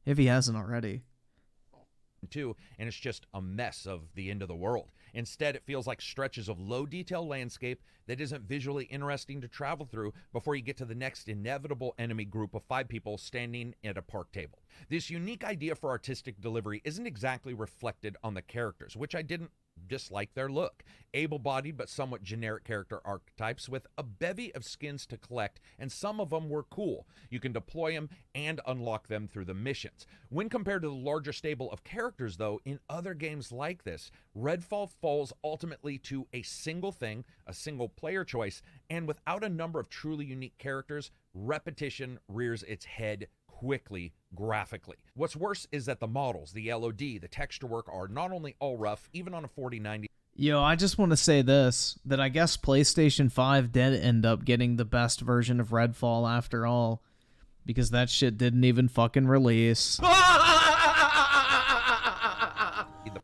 If he hasn't already. Too, and it's just a mess of the end of the world. Instead, it feels like stretches of low detail landscape that isn't visually interesting to travel through before you get to the next inevitable enemy group of 5 people standing at a park table. This unique idea for artistic delivery isn't exactly reflected on the characters, which I didn't dislike their look. Able-bodied but somewhat generic character archetypes with a bevy of skins to collect, and some of them were cool. You can deploy them and unlock them through the missions. When compared to the larger stable of characters, though, in other games like this, Redfall falls ultimately to a single thing, a single player choice, and without a number of truly unique characters, repetition rears its head quickly graphically. What's worse is that the models, the LOD, the texture work are not only all rough, even on a 4090. Yo, I just want to say this, that I guess PlayStation 5 did end up getting the best version of Redfall after all, because that shit didn't even fucking release. The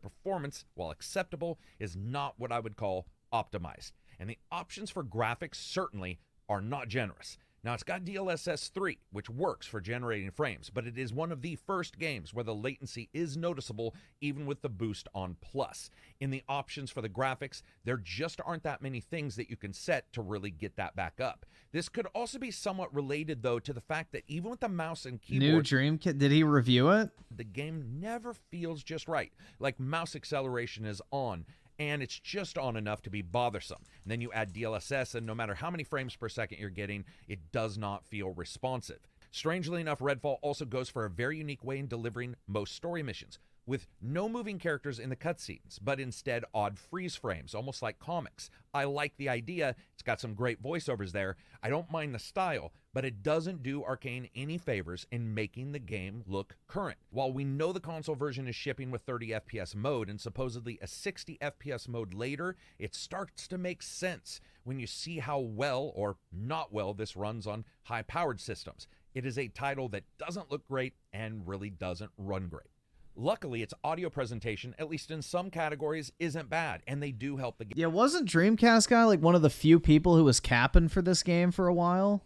performance, while acceptable, is not what I would call optimized, and the options for graphics certainly are not generous. Now, it's got DLSS 3, which works for generating frames, but it is one of the first games where the latency is noticeable even with the boost on Plus. In the options for the graphics, there just aren't that many things that you can set to really get that back up. This could also be somewhat related, though, to the fact that even with the mouse and keyboard... New Dreamcast, did he review it? The game never feels just right. Like, mouse acceleration is on, and it's just on enough to be bothersome. And then you add DLSS, and no matter how many frames per second you're getting, it does not feel responsive. Strangely enough, Redfall also goes for a very unique way in delivering most story missions, with no moving characters in the cutscenes, but instead odd freeze frames, almost like comics. I like the idea. It's got some great voiceovers there. I don't mind the style, but it doesn't do Arcane any favors in making the game look current. While we know the console version is shipping with 30 FPS mode and supposedly a 60 FPS mode later, it starts to make sense when you see how well or not well this runs on high-powered systems. It is a title that doesn't look great and really doesn't run great. Luckily, its audio presentation, at least in some categories, isn't bad, and they do help the game. Yeah, wasn't Dreamcast guy like one of the few people who was capping for this game for a while?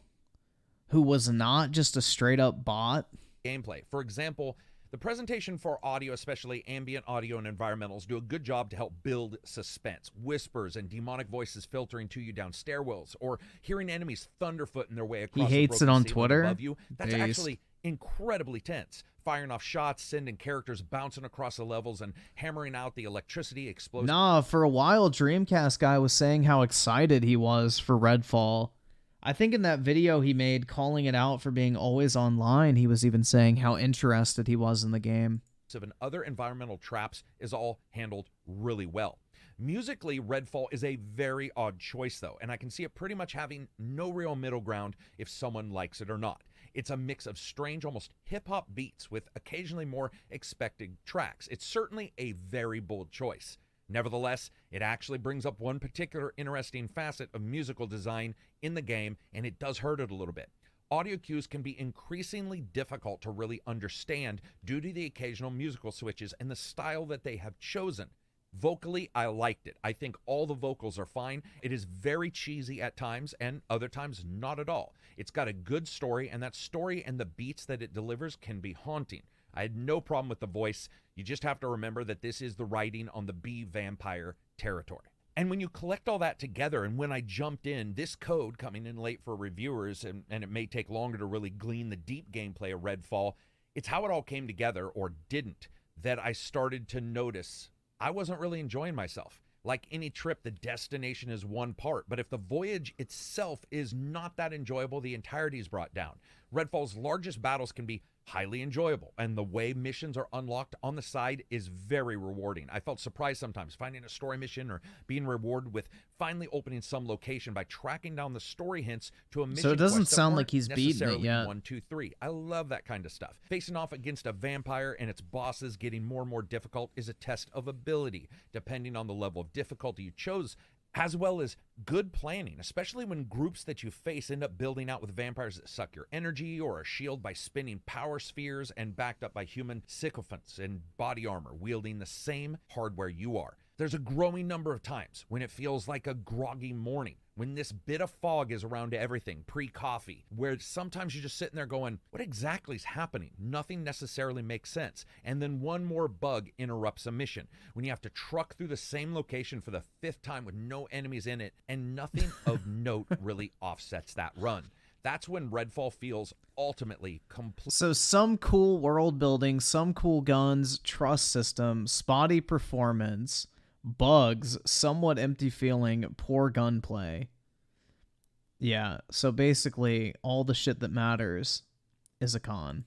Who was not just a straight-up bot? Gameplay. For example, the presentation for audio, especially ambient audio and environmentals, do a good job to help build suspense. Whispers and demonic voices filtering to you down stairwells, or hearing enemies thunderfooting their way across He hates the it broken on ceiling Twitter. above you. That's Based. actually incredibly tense. Firing off shots, sending characters bouncing across the levels, and hammering out the electricity explosion. Nah, for a while, Dreamcast guy was saying how excited he was for Redfall. I think in that video he made calling it out for being always online, he was even saying how interested he was in the game. And other environmental traps is all handled really well. Musically, Redfall is a very odd choice, though, and I can see it pretty much having no real middle ground if someone likes it or not. It's a mix of strange, almost hip-hop beats with occasionally more expected tracks. It's certainly a very bold choice. Nevertheless, it actually brings up one particular interesting facet of musical design in the game, and it does hurt it a little bit. Audio cues can be increasingly difficult to really understand due to the occasional musical switches and the style that they have chosen. Vocally, I liked it. I think all the vocals are fine. It is very cheesy at times, and other times not at all. It's got a good story, and that story and the beats that it delivers can be haunting. I had no problem with the voice. You just have to remember that this is the writing on the bee vampire territory. And when you collect all that together, and when I jumped in, this code coming in late for reviewers, and it may take longer to really glean the deep gameplay of Redfall, it's how it all came together, or didn't, that I started to notice I wasn't really enjoying myself. Like any trip, the destination is one part, but if the voyage itself is not that enjoyable, the entirety is brought down. Redfall's largest battles can be highly enjoyable, and the way missions are unlocked on the side is very rewarding. I felt surprised sometimes finding a story mission or being rewarded with finally opening some location by tracking down the story hints to a mission. So it doesn't quest that sound weren't like he's beaten it necessarily yet. 1, 2, 3. I love that kind of stuff. Facing off against a vampire and its bosses getting more and more difficult is a test of ability, depending on the level of difficulty you chose, as well as good planning, especially when groups that you face end up building out with vampires that suck your energy, or a shield by spinning power spheres, and backed up by human sycophants in body armor wielding the same hardware you are. There's a growing number of times when it feels like a groggy morning, when this bit of fog is around everything pre-coffee, where sometimes you're just sitting there going, what exactly is happening? Nothing necessarily makes sense. And then one more bug interrupts a mission, when you have to truck through the same location for the 5th time with no enemies in it, and nothing of note really offsets that run. That's when Redfall feels ultimately complete. So some cool world building, some cool guns, trust system, spotty performance, Bugs, somewhat empty feeling, poor gunplay. Yeah, so basically, all the shit that matters is a con.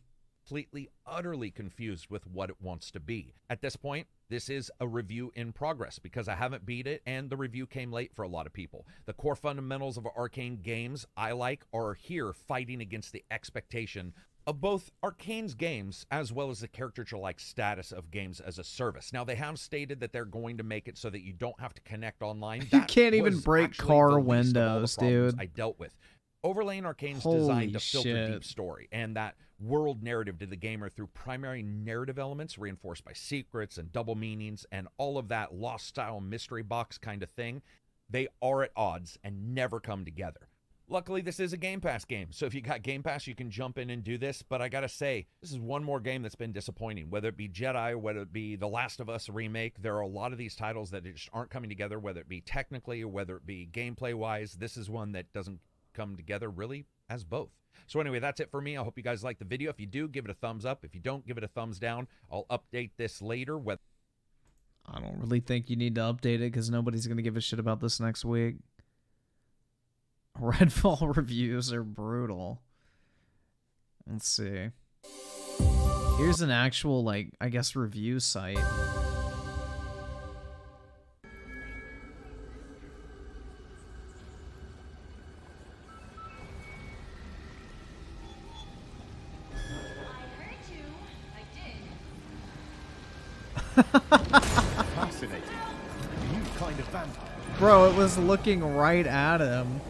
Completely, utterly confused with what it wants to be. At this point, this is a review in progress because I haven't beat it and the review came late for a lot of people. The core fundamentals of Arcane games I like are here fighting against the expectation of both Arcane's games as well as the caricature-like status of games as a service. Now, they have stated that they're going to make it so that you don't have to connect online. You That can't even was break actually car the least of all the windows, problems dude. I dealt with. Overlaying Arcane's Holy design to filter shit. deep story and that world narrative to the gamer through primary narrative elements reinforced by secrets and double meanings and all of that lost style mystery box kind of thing, they are at odds and never come together. Luckily, this is a Game Pass game, so if you got Game Pass, you can jump in and do this, but I gotta say, this is one more game that's been disappointing, whether it be Jedi, whether it be The Last of Us remake. There are a lot of these titles that just aren't coming together, whether it be technically or whether it be gameplay-wise. This is one that doesn't come together really as both. So anyway, that's it for me. I hope you guys like the video. If you do, give it a thumbs up. If you don't, give it a thumbs down. I'll update this later. I don't really think you need to update it because nobody's going to give a shit about this next week. Redfall reviews are brutal. Let's see. Here's an actual, like, I guess, review site. Fascinating. New kind of vampire. Bro, it was looking right at him.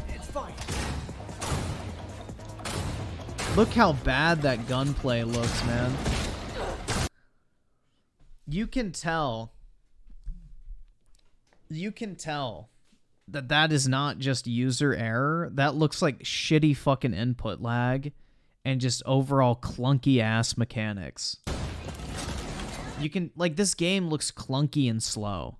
It's fine. Look how bad that gunplay looks, man. You can tell that that is not just user error. That looks like shitty fucking input lag and just overall clunky ass mechanics. You can, like, this game looks clunky and slow.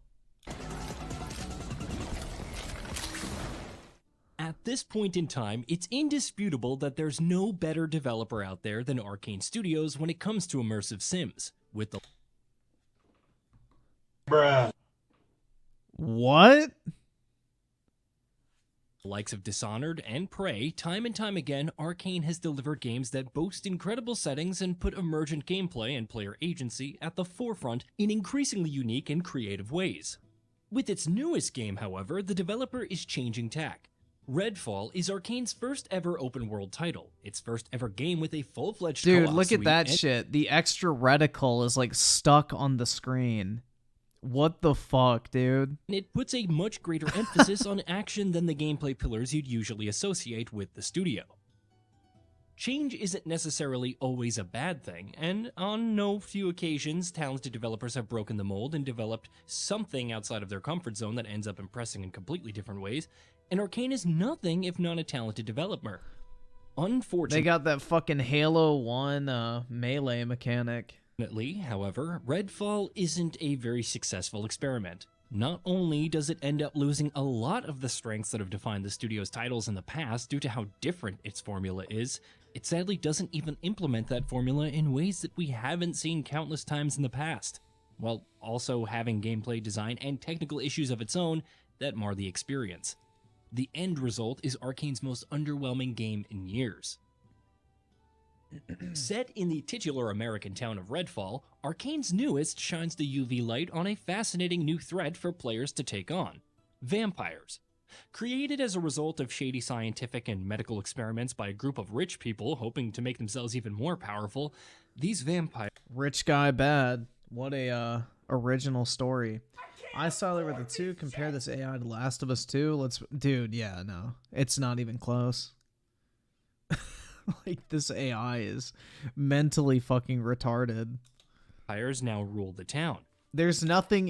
At this point in time, it's indisputable that there's no better developer out there than Arcane Studios when it comes to immersive sims. With the What? likes of Dishonored and Prey, time and time again, Arcane has delivered games that boast incredible settings and put emergent gameplay and player agency at the forefront in increasingly unique and creative ways. With its newest game, however, the developer is changing tack. Redfall is Arcane's first ever open world title, its first ever game with a full-fledged Dude, co-op look at suite that and shit. The extra reticle is like stuck on the screen. What the fuck, dude? it puts a much greater emphasis on action than the gameplay pillars you'd usually associate with the studio. Change isn't necessarily always a bad thing, and on no few occasions, talented developers have broken the mold and developed something outside of their comfort zone that ends up impressing in completely different ways, and Arcane is nothing if not a talented developer. Unfortunately, They got that fucking Halo 1 melee mechanic. However, Redfall isn't a very successful experiment. Not only does it end up losing a lot of the strengths that have defined the studio's titles in the past due to how different its formula is, it sadly doesn't even implement that formula in ways that we haven't seen countless times in the past, while also having gameplay design and technical issues of its own that mar the experience. The end result is Arcane's most underwhelming game in years. Set in the titular American town of Redfall, Arcane's newest shines the UV light on a fascinating new threat for players to take on: vampires. Created as a result of shady scientific and medical experiments by a group of rich people hoping to make themselves even more powerful, these vampires... Rich guy bad. What a original story. I saw there were the two. Compare this AI to Last of Us 2. Dude, yeah, no. It's not even close. Like, this AI is mentally fucking retarded. Vampires now rule the town. There's nothing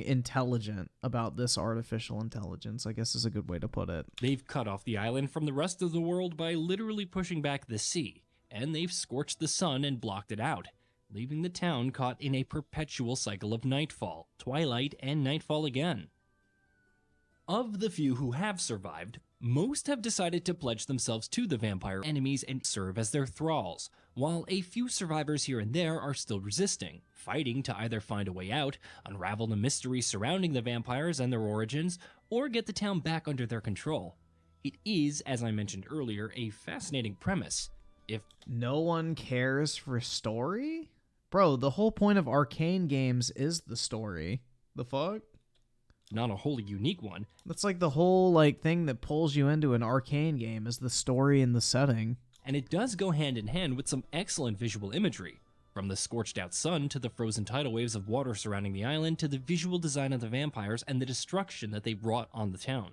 intelligent about this artificial intelligence, I guess is a good way to put it. They've cut off the island from the rest of the world by literally pushing back the sea, and they've scorched the sun and blocked it out, leaving the town caught in a perpetual cycle of nightfall, twilight, and nightfall again. Of the few who have survived, most have decided to pledge themselves to the vampire enemies and serve as their thralls, while a few survivors here and there are still resisting, fighting to either find a way out, unravel the mysteries surrounding the vampires and their origins, or get the town back under their control. It is, as I mentioned earlier, a fascinating premise. If no one cares for story? Bro, the whole point of arcane games is the story. The fuck? not a wholly unique one. That's like the whole like thing that pulls you into an arcane game is the story and the setting. And it does go hand in hand with some excellent visual imagery. From the scorched out sun to the frozen tidal waves of water surrounding the island to the visual design of the vampires and the destruction that they wrought on the town.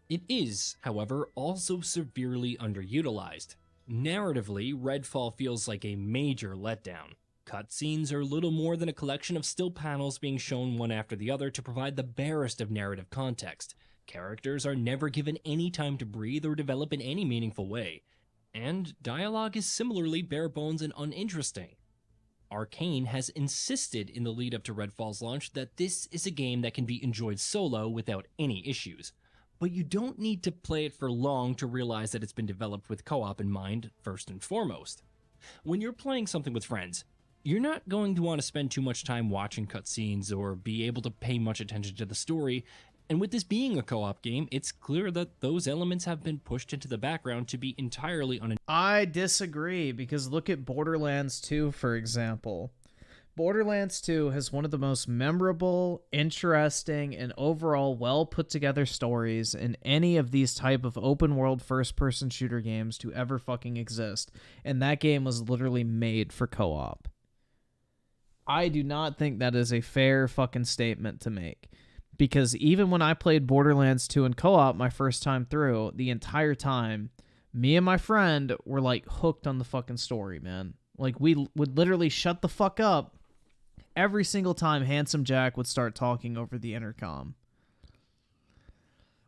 It is, however, also severely underutilized. Narratively, Redfall feels like a major letdown. Cutscenes are little more than a collection of still panels being shown one after the other to provide the barest of narrative context. Characters are never given any time to breathe or develop in any meaningful way. And dialogue is similarly bare bones and uninteresting. Arcane has insisted in the lead up to Redfall's launch that this is a game that can be enjoyed solo without any issues. But you don't need to play it for long to realize that it's been developed with co-op in mind first and foremost. When you're playing something with friends, you're not going to want to spend too much time watching cutscenes or be able to pay much attention to the story, and with this being a co-op game, it's clear that those elements have been pushed into the background to be entirely I disagree, because look at Borderlands 2, for example. Borderlands 2 has one of the most memorable, interesting, and overall well put together stories in any of these type of open world first person shooter games to ever fucking exist. And that game was literally made for co-op. I do not think that is a fair fucking statement to make. Because even when I played Borderlands 2 in co-op my first time through, the entire time, me and my friend were like hooked on the fucking story, man. Like we would literally shut the fuck up every single time Handsome Jack would start talking over the intercom.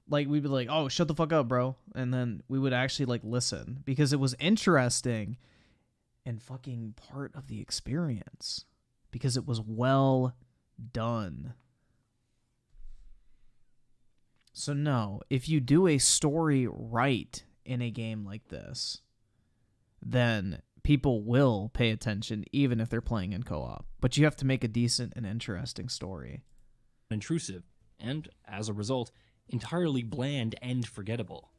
Like, we'd be like, oh, shut the fuck up, bro. And then we would actually, like, listen. Because it was interesting and fucking part of the experience. Because it was well done. So, no, if you do a story right in a game like this, then people will pay attention even if they're playing in co-op. But you have to make a decent and interesting story. intrusive, and, as a result, entirely bland and forgettable.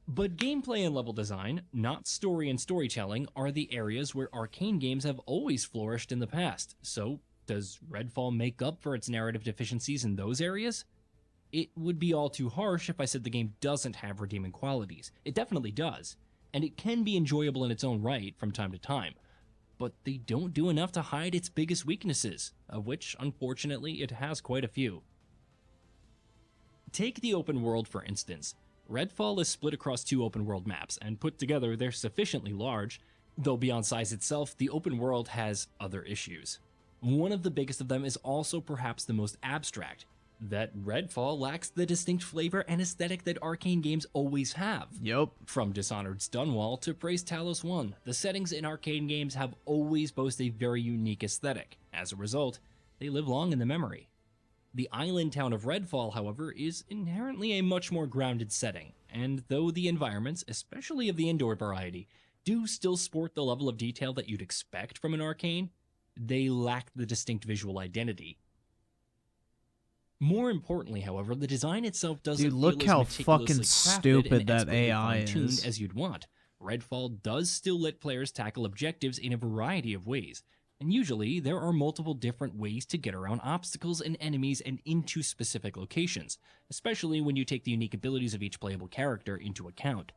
But gameplay and level design, not story and storytelling, are the areas where arcane games have always flourished in the past. So, does Redfall make up for its narrative deficiencies in those areas? It would be all too harsh if I said the game doesn't have redeeming qualities. It definitely does. And it can be enjoyable in its own right from time to time, but they don't do enough to hide its biggest weaknesses, of which, unfortunately, it has quite a few. Take the open world, for instance. Redfall is split across two open world maps, and put together they're sufficiently large, though beyond size itself, the open world has other issues. One of the biggest of them is also perhaps the most abstract, that Redfall lacks the distinct flavor and aesthetic that arcane games always have. Yep. From Dishonored Stonewall to Praise Talos 1, the settings in arcane games have always boasted a very unique aesthetic. As a result, they live long in the memory. The island town of Redfall, however, is inherently a much more grounded setting, and though the environments, especially of the indoor variety, do still sport the level of detail that you'd expect from an arcane, they lack the distinct visual identity. More importantly, however, the design itself doesn't Dude, look feel how as fucking meticulously crafted stupid and that expertly AI fine-tuned is. as you'd want. Redfall does still let players tackle objectives in a variety of ways, and usually there are multiple different ways to get around obstacles and enemies and into specific locations, especially when you take the unique abilities of each playable character into account.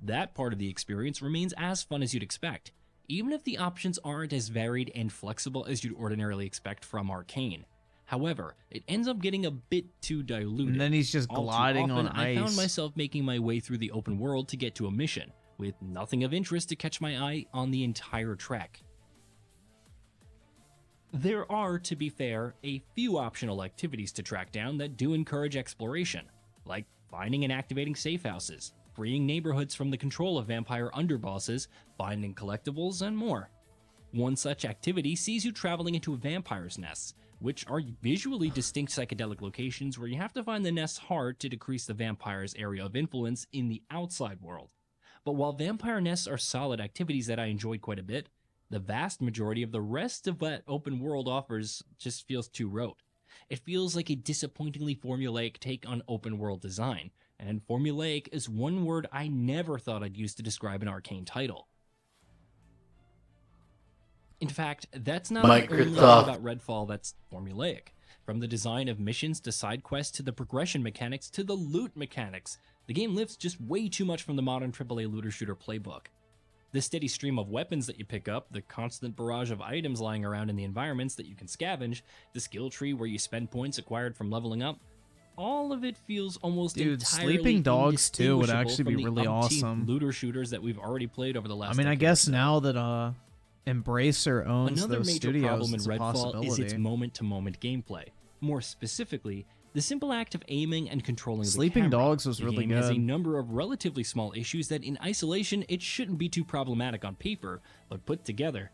That part of the experience remains as fun as you'd expect, even if the options aren't as varied and flexible as you'd ordinarily expect from Arcane. However, it ends up getting a bit too diluted. And then he's just All too gliding often, on I found ice. myself making my way through the open world to get to a mission, with nothing of interest to catch my eye on the entire trek. There are, to be fair, a few optional activities to track down that do encourage exploration, like finding and activating safe houses, freeing neighborhoods from the control of vampire underbosses, finding collectibles, and more. One such activity sees you traveling into vampire's nests, which are visually distinct psychedelic locations where you have to find the nests hard to decrease the vampire's area of influence in the outside world. But while vampire nests are solid activities that I enjoy quite a bit, the vast majority of the rest of what open world offers just feels too rote. It feels like a disappointingly formulaic take on open world design, and formulaic is one word I never thought I'd use to describe an Arcane title. In fact, that's not the only thing about Redfall that's formulaic. From the design of missions to side quests to the progression mechanics to the loot mechanics, the game lifts just way too much from the modern AAA looter shooter playbook. The steady stream of weapons that you pick up, the constant barrage of items lying around in the environments that you can scavenge, the skill tree where you spend points acquired from leveling up, all of it feels almost entirely Sleeping Dogs 2 would actually be from the really umpteenth awesome. looter shooters that we've already played over the last I mean, I decade guess or so. now that Embracer owns Another those major studios, problem in it's a Redfall possibility. is its moment-to-moment gameplay. More specifically, the simple act of aiming and controlling Sleeping the camera. Dogs was The really game has a good. number of relatively small issues that in isolation it shouldn't be too problematic on paper, but put together,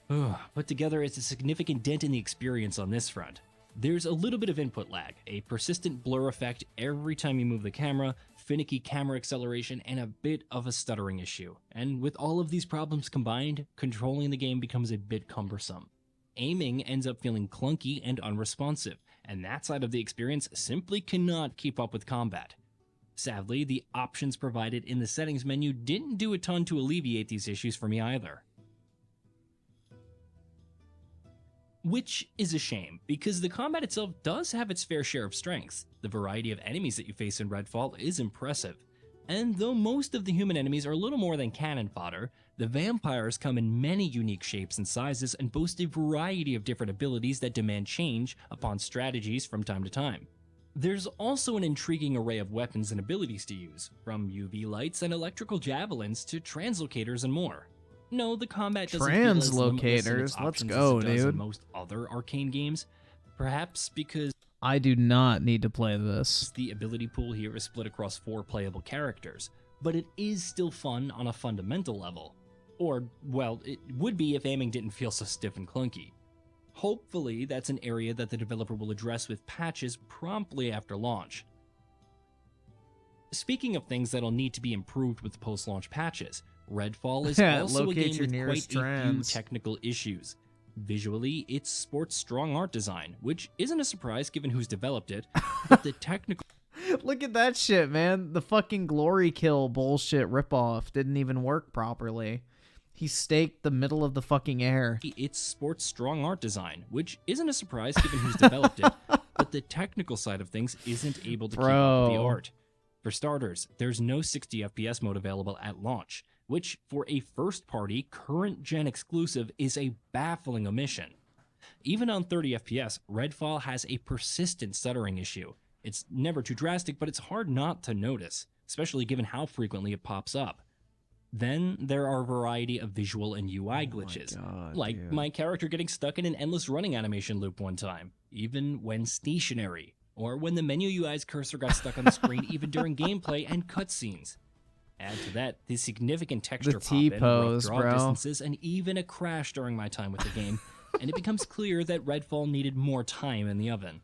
it's a significant dent in the experience on this front. There's a little bit of input lag, a persistent blur effect every time you move the camera, finicky camera acceleration, and a bit of a stuttering issue. And with all of these problems combined, controlling the game becomes a bit cumbersome. Aiming ends up feeling clunky and unresponsive, and that side of the experience simply cannot keep up with combat. Sadly, the options provided in the settings menu didn't do a ton to alleviate these issues for me either. Which is a shame, because the combat itself does have its fair share of strengths. The variety of enemies that you face in Redfall is impressive. And though most of the human enemies are little more than cannon fodder, the vampires come in many unique shapes and sizes and boast a variety of different abilities that demand change upon strategies from time to time. There's also an intriguing array of weapons and abilities to use, from UV lights and electrical javelins to translocators and more. No, the combat doesn't feel as limitless in its Translocators, let's options go, as it does in dude. most other Arcane games, perhaps because I do not need to play this. the ability pool here is split across 4 playable characters, but it is still fun on a fundamental level. Or, well, it would be if aiming didn't feel so stiff and clunky. Hopefully, that's an area that the developer will address with patches promptly after launch. Speaking of things that'll need to be improved with post-launch patches, Redfall is also a Locate game your with nearest quite a few trans. technical issues. Visually, it sports strong art design, which isn't a surprise given who's developed it, but the technical Look at that shit, man. The fucking glory kill bullshit ripoff didn't even work properly. He staked the middle of the fucking air. it sports strong art design, which isn't a surprise given who's developed it, but the technical side of things isn't able to keep up with the Bro. art. For starters, there's no 60 FPS mode available at launch, which, for a first-party, current-gen exclusive, is a baffling omission. Even on 30 FPS, Redfall has a persistent stuttering issue. It's never too drastic, but it's hard not to notice, especially given how frequently it pops up. Then there are a variety of visual and UI glitches, like my character getting stuck in an endless running animation loop one time, even when stationary, or when the menu UI's cursor got stuck on the screen even during gameplay and cutscenes. Add to that the significant texture pop-in, rough T-pose, draw bro. distances, and even a crash during my time with the game, and it becomes clear that Redfall needed more time in the oven.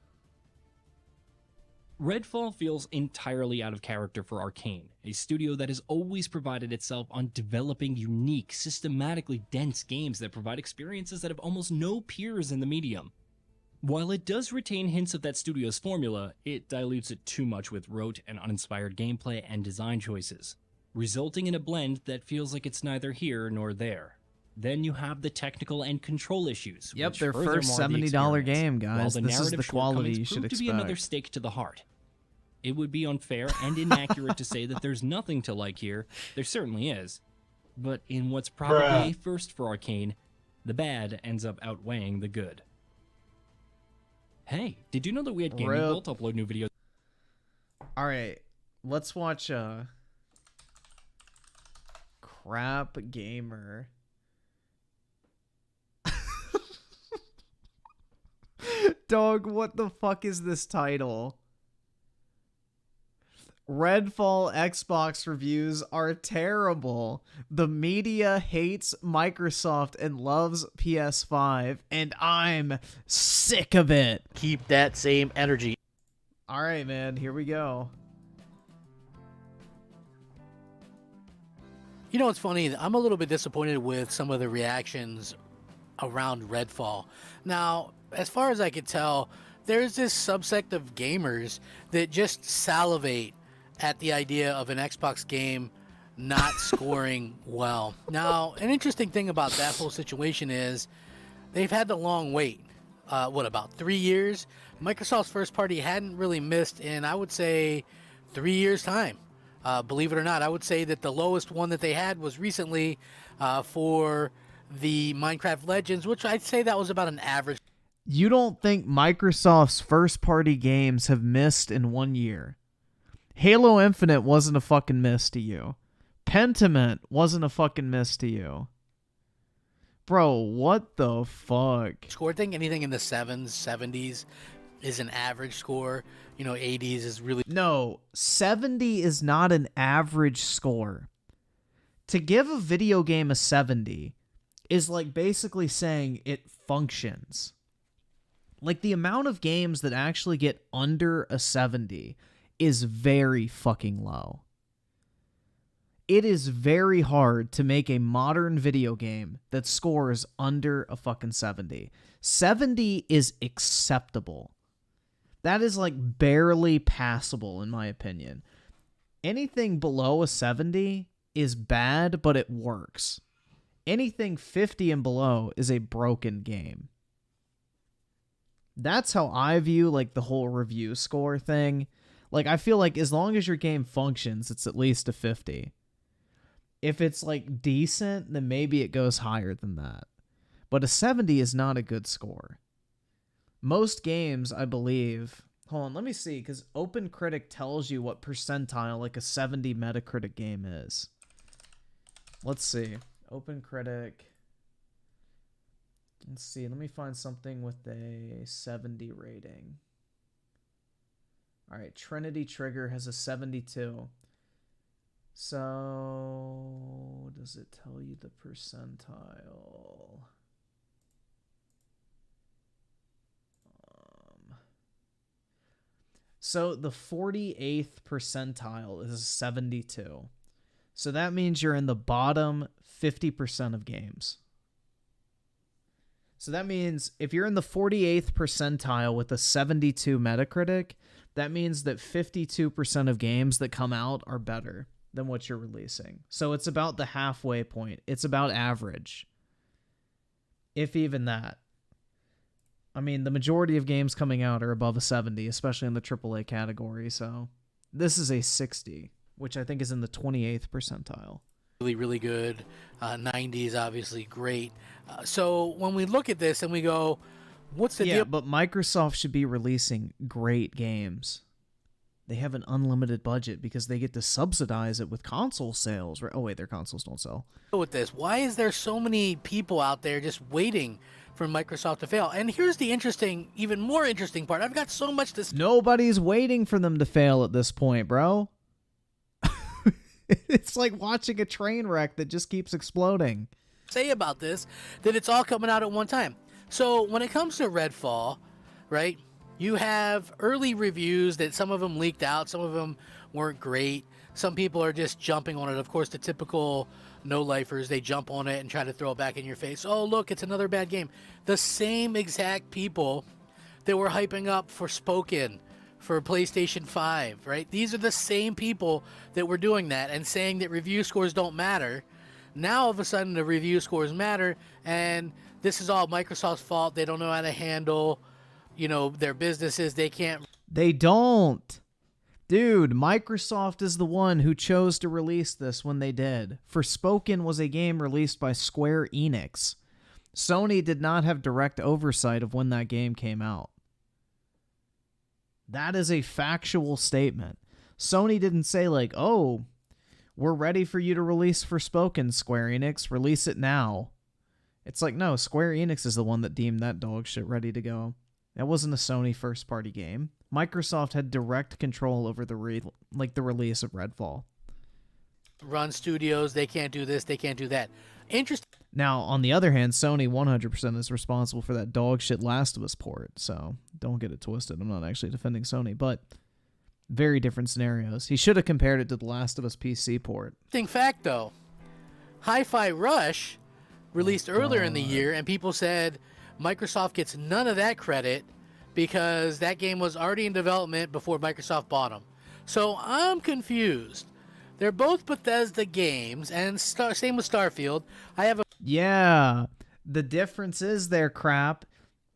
Redfall feels entirely out of character for Arcane, a studio that has always prided itself on developing unique, systematically dense games that provide experiences that have almost no peers in the medium. While it does retain hints of that studio's formula, it dilutes it too much with rote and uninspired gameplay and design choices, resulting in a blend that feels like it's neither here nor there. Then you have the technical and control issues. Yep, which their further first mar the $70 experience, game, while guys. the This is narrative the quality shortcomings you should prove to be another expect. stake to the heart. It would be unfair and inaccurate to say that there's nothing to like here. There certainly is. But in what's probably a first for Arcane, the bad ends up outweighing the good. Hey, did you know that we had Gaming Rip. Vault upload new videos? All right, let's watch Crap Gamer. Dog, what the fuck is this title? Redfall Xbox reviews are terrible. The media hates Microsoft and loves PS5, and I'm sick of it. Keep that same energy. All right, man, here we go. You know, it's funny. I'm a little bit disappointed with some of the reactions around Redfall. Now, as far as I could tell, there's this subsect of gamers that just salivate at the idea of an Xbox game not scoring well. Now, an interesting thing about that whole situation is they've had the long wait. About 3 years? Microsoft's first party hadn't really missed in, I would say, 3 years' time. Believe it or not, I would say that the lowest one that they had was recently for the Minecraft Legends, which I'd say that was about an average. You don't think Microsoft's first-party games have missed in 1 year? Halo Infinite wasn't a fucking miss to you. Pentiment wasn't a fucking miss to you. Bro, what the fuck? Score thing, anything in the 7s, 70s is an average score. 80s is really... No, 70 is not an average score. To give a video game a 70 is like basically saying it functions. Like, the amount of games that actually get under a 70 is very fucking low. It is very hard to make a modern video game that scores under a fucking 70. 70 is acceptable. That is like barely passable in my opinion. Anything below a 70 is bad, but it works. Anything 50 and below is a broken game. That's how I view like the whole review score thing. Like, I feel like as long as your game functions, it's at least a 50. If it's like decent, then maybe it goes higher than that. But a 70 is not a good score. Most games, I believe... Hold on, let me see, because OpenCritic tells you what percentile like a 70 Metacritic game is. Let's see. OpenCritic... Let's see, let me find something with a 70 rating. Alright, Trinity Trigger has a 72. So, does it tell you the percentile? So, the 48th percentile is 72. So that means you're in the bottom 50% of games. So that means if you're in the 48th percentile with a 72 Metacritic, that means that 52% of games that come out are better than what you're releasing. So it's about the halfway point. It's about average. If even that. I mean, the majority of games coming out are above a 70, especially in the AAA category. So this is a 60, which I think is in the 28th percentile. Really, really good. 90s, obviously great. So when we look at this and we go, what's the deal? Yeah, but Microsoft should be releasing great games. They have an unlimited budget because they get to subsidize it with console sales, right? Oh, wait, their consoles don't sell. With this, why is there so many people out there just waiting for Microsoft to fail? And here's the interesting, even more interesting part. I've got so much to say. Nobody's waiting for them to fail at this point, bro. It's like watching a train wreck that just keeps exploding. Say about this, that it's all coming out at one time. So when it comes to Redfall, right, you have early reviews that some of them leaked out, some of them weren't great. Some people are just jumping on it. Of course, the typical no-lifers, they jump on it and try to throw it back in your face. Oh, look, it's another bad game. The same exact people that were hyping up for Spoken for PlayStation 5, right? These are the same people that were doing that and saying that review scores don't matter. Now, all of a sudden, the review scores matter, and this is all Microsoft's fault. They don't know how to handle, their businesses. They can't. They don't. Dude, Microsoft is the one who chose to release this when they did. Forspoken was a game released by Square Enix. Sony did not have direct oversight of when that game came out. That is a factual statement. Sony didn't say like, oh, we're ready for you to release Forspoken, Square Enix. Release it now. It's like, no, Square Enix is the one that deemed that dog shit ready to go. That wasn't a Sony first-party game. Microsoft had direct control over the release of Redfall. Run studios, they can't do this, they can't do that. Interesting. Now, on the other hand, Sony 100% is responsible for that dog shit Last of Us port, so don't get it twisted. I'm not actually defending Sony, but very different scenarios. He should have compared it to the Last of Us PC port. Interesting fact, though. Hi-Fi Rush released earlier in the year, and people said Microsoft gets none of that credit because that game was already in development before Microsoft bought them. So I'm confused. They're both Bethesda games, and same with Starfield. I have a Yeah. The difference is their crap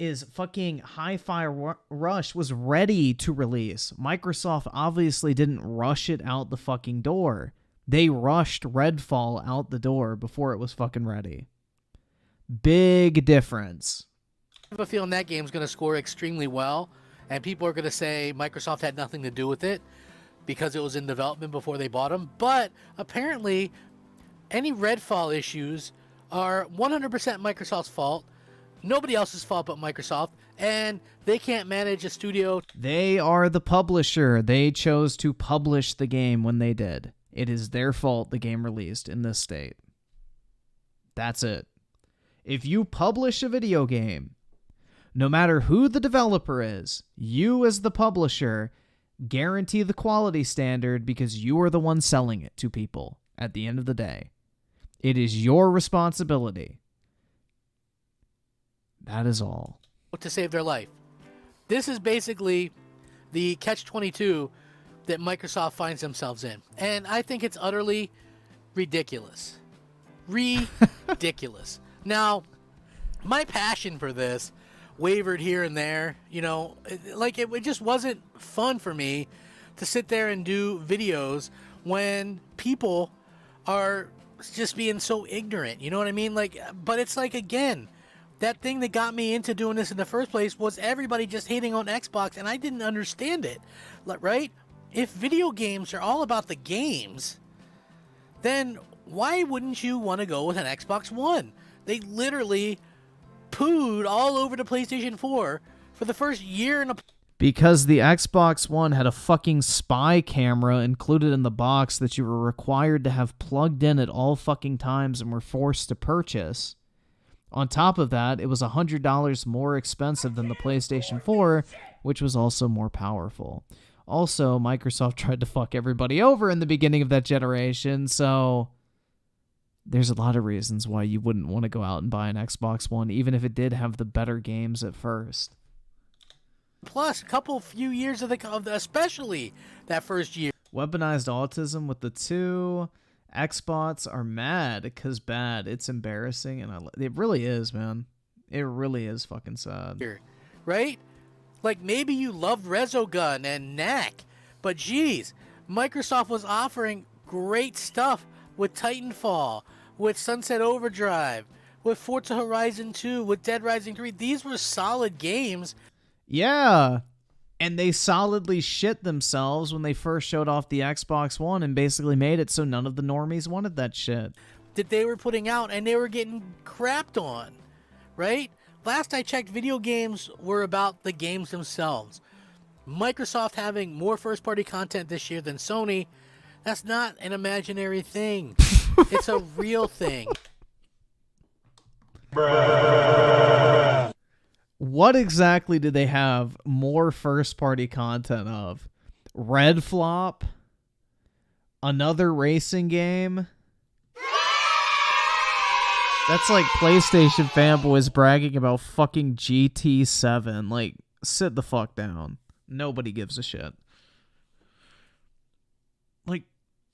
is fucking Hi-Fi Rush was ready to release. Microsoft obviously didn't rush it out the fucking door. They rushed Redfall out the door before it was fucking ready. Big difference. I have a feeling that game's going to score extremely well, and people are going to say Microsoft had nothing to do with it because it was in development before they bought them. But apparently, any Redfall issues are 100% Microsoft's fault. Nobody else's fault but Microsoft, and they can't manage a studio. They are the publisher. They chose to publish the game when they did. It is their fault the game released in this state. That's it. If you publish a video game, no matter who the developer is, you as the publisher guarantee the quality standard because you are the one selling it to people at the end of the day. It is your responsibility. That is all. To save their life. This is basically the catch-22 that Microsoft finds themselves in. And I think it's utterly ridiculous. Ridiculous. Now, my passion for this wavered here and there. You know, it just wasn't fun for me to sit there and do videos when people are just being so ignorant. You know what I mean? But it's again, that thing that got me into doing this in the first place was everybody just hating on Xbox, and I didn't understand it. Right? If video games are all about the games, then why wouldn't you want to go with an Xbox One? They literally pooed all over the PlayStation 4 for the first year and a... Because the Xbox One had a fucking spy camera included in the box that you were required to have plugged in at all fucking times and were forced to purchase. On top of that, it was $100 more expensive than the PlayStation 4, which was also more powerful. Also, Microsoft tried to fuck everybody over in the beginning of that generation, so there's a lot of reasons why you wouldn't want to go out and buy an Xbox One, even if it did have the better games at first. Plus, few years of especially that first year. Weaponized autism with the two... Xbots are mad because bad. It's embarrassing, and it really is, man. It really is fucking sad. Right? Maybe you loved Resogun and Knack, but geez, Microsoft was offering great stuff with Titanfall, with Sunset Overdrive, with Forza Horizon 2, with Dead Rising 3. These were solid games. Yeah. And they solidly shit themselves when they first showed off the Xbox One and basically made it so none of the normies wanted that shit. That they were putting out, and they were getting crapped on, right? Last I checked, video games were about the games themselves. Microsoft having more first-party content this year than Sony, that's not an imaginary thing. It's a real thing. Bruh. What exactly did they have more first-party content of? Red Flop? Another racing game? That's like PlayStation fanboys bragging about fucking GT7. Sit the fuck down. Nobody gives a shit.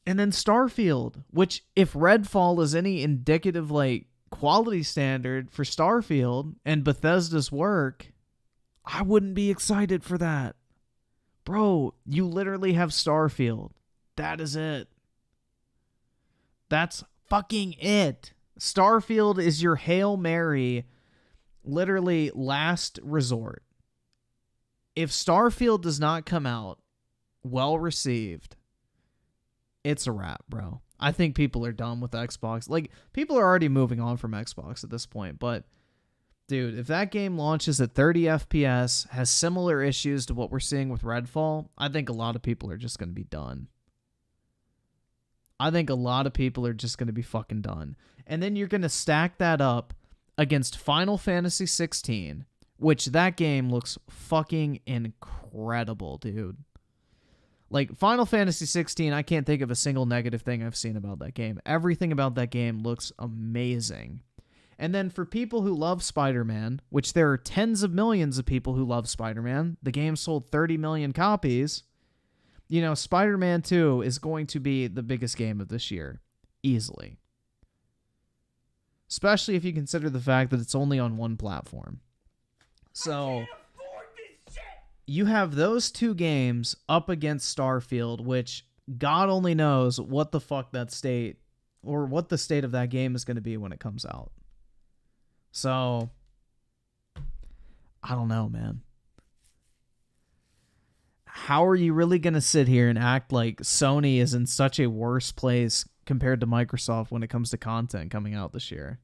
And then Starfield, which if Redfall is any indicative, quality standard for Starfield and Bethesda's work, I wouldn't be excited for that. Bro, you literally have Starfield. That is it. That's fucking it. Starfield is your Hail Mary, literally last resort. If Starfield does not come out well received, it's a wrap, bro. I think people are done with Xbox. People are already moving on from Xbox at this point, but dude, if that game launches at 30 FPS, has similar issues to what we're seeing with Redfall, I think a lot of people are just going to be done. I think a lot of people are just going to be fucking done. And then you're going to stack that up against Final Fantasy 16, which that game looks fucking incredible, dude. Like, Final Fantasy 16, I can't think of a single negative thing I've seen about that game. Everything about that game looks amazing. And then for people who love Spider-Man, which there are tens of millions of people who love Spider-Man, the game sold 30 million copies. You know, Spider-Man 2 is going to be the biggest game of this year. Easily. Especially if you consider the fact that it's only on one platform. So, you have those two games up against Starfield, which God only knows what the fuck that state, or what the state of that game is going to be when it comes out. So, I don't know, man. How are you really going to sit here and act like Sony is in such a worse place compared to Microsoft when it comes to content coming out this year?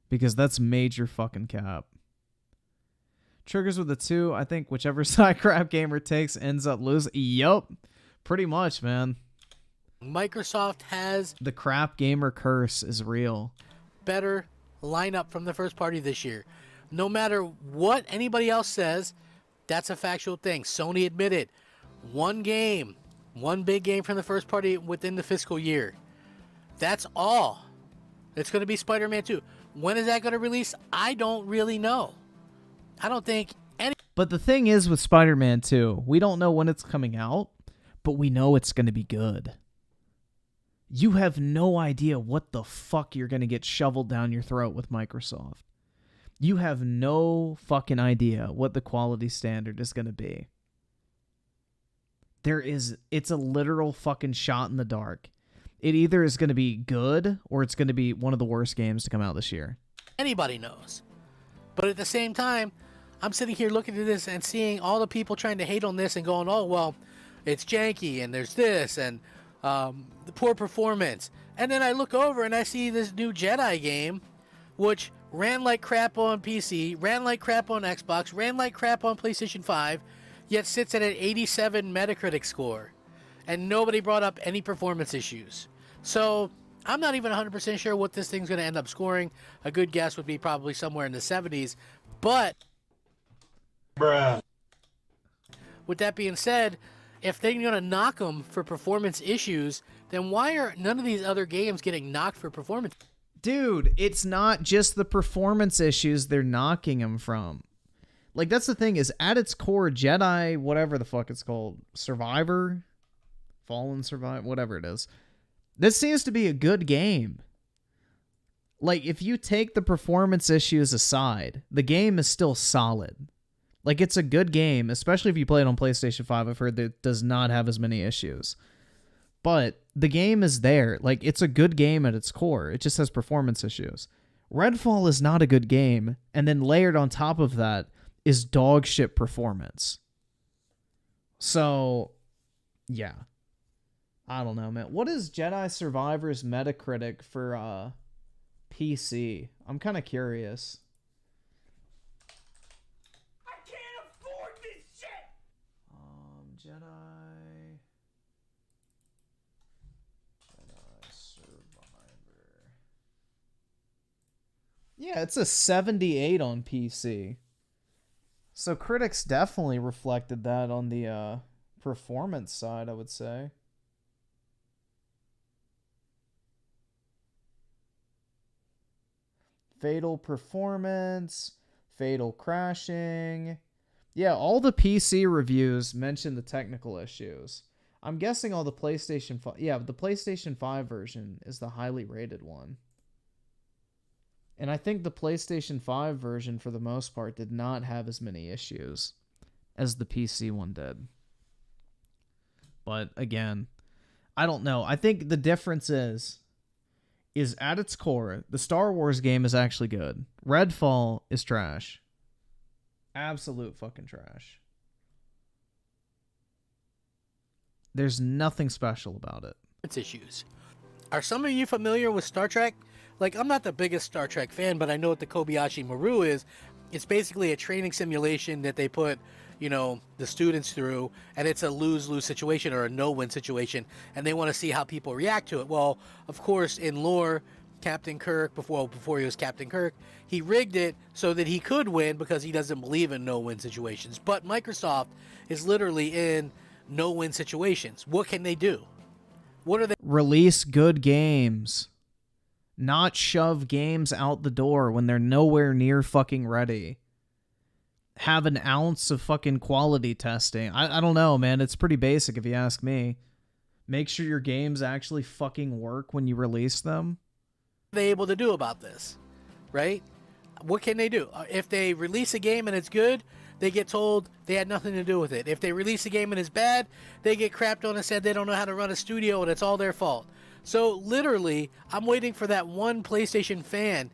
Because that's major fucking cap. Triggers with a 2. I think whichever side crap gamer takes ends up losing. Yup. Pretty much, man. Microsoft has the crap gamer curse is real. Better lineup from the first party this year. No matter what anybody else says, that's a factual thing. Sony admitted one game, one big game from the first party within the fiscal year. That's all. It's going to be Spider-Man 2. When is that going to release? I don't really know. I don't think any. But the thing is with Spider-Man 2, we don't know when it's coming out, but we know it's going to be good. You have no idea what the fuck you're going to get shoveled down your throat with Microsoft. You have no fucking idea what the quality standard is going to be. It's a literal fucking shot in the dark. It either is going to be good or it's going to be one of the worst games to come out this year. Anybody knows. But at the same time, I'm sitting here looking at this and seeing all the people trying to hate on this and going, oh, well, it's janky and there's this and the poor performance. And then I look over and I see this new Jedi game, which ran like crap on PC, ran like crap on Xbox, ran like crap on PlayStation 5, yet sits at an 87 Metacritic score. And nobody brought up any performance issues. So I'm not even 100% sure what this thing's going to end up scoring. A good guess would be probably somewhere in the 70s. But Bruh. With that being said, if they're going to knock them for performance issues, then why are none of these other games getting knocked for performance? Dude, it's not just the performance issues they're knocking them from. Like, that's the thing, is at its core, Jedi, whatever the fuck it's called, Survivor? Fallen Survivor? Whatever it is. This seems to be a good game. Like, if you take the performance issues aside, the game is still solid. Like, it's a good game, especially if you play it on PlayStation 5. I've heard that it does not have as many issues. But the game is there. Like, it's a good game at its core. It just has performance issues. Redfall is not a good game, and then layered on top of that is dog shit performance. So, yeah. I don't know, man. What is Jedi Survivor's Metacritic for PC? I'm kind of curious. I can't afford this shit! Jedi Survivor. Yeah, it's a 78 on PC. So critics definitely reflected that on the performance side, I would say. Fatal performance, fatal crashing. Yeah, all the PC reviews mention the technical issues. I'm guessing all the PlayStation 5... Yeah, the PlayStation 5 version is the highly rated one. And I think the PlayStation 5 version, for the most part, did not have as many issues as the PC one did. But, again, I don't know. I think the difference is at its core, the Star Wars game is actually good. Redfall is trash. Absolute fucking trash. There's nothing special about it. It's issues. Are some of you familiar with Star Trek? Like, I'm not the biggest Star Trek fan, but I know what the Kobayashi Maru is. It's basically a training simulation that they put, the students through, and it's a lose-lose situation or a no-win situation, and they want to see how people react to it. Well, of course, in lore, Captain Kirk, before he was Captain Kirk, he rigged it so that he could win because he doesn't believe in no-win situations. But Microsoft is literally in no-win situations. What can they do? What are they? Release good games. Not shove games out the door when they're nowhere near fucking ready. Have an ounce of fucking quality testing. I don't know, man. It's pretty basic if you ask me. Make sure your games actually fucking work when you release them. What are they able to do about this? Right? What can they do? If they release a game and it's good, they get told they had nothing to do with it. If they release a game and it's bad, they get crapped on and said they don't know how to run a studio and it's all their fault. So literally, I'm waiting for that one PlayStation fan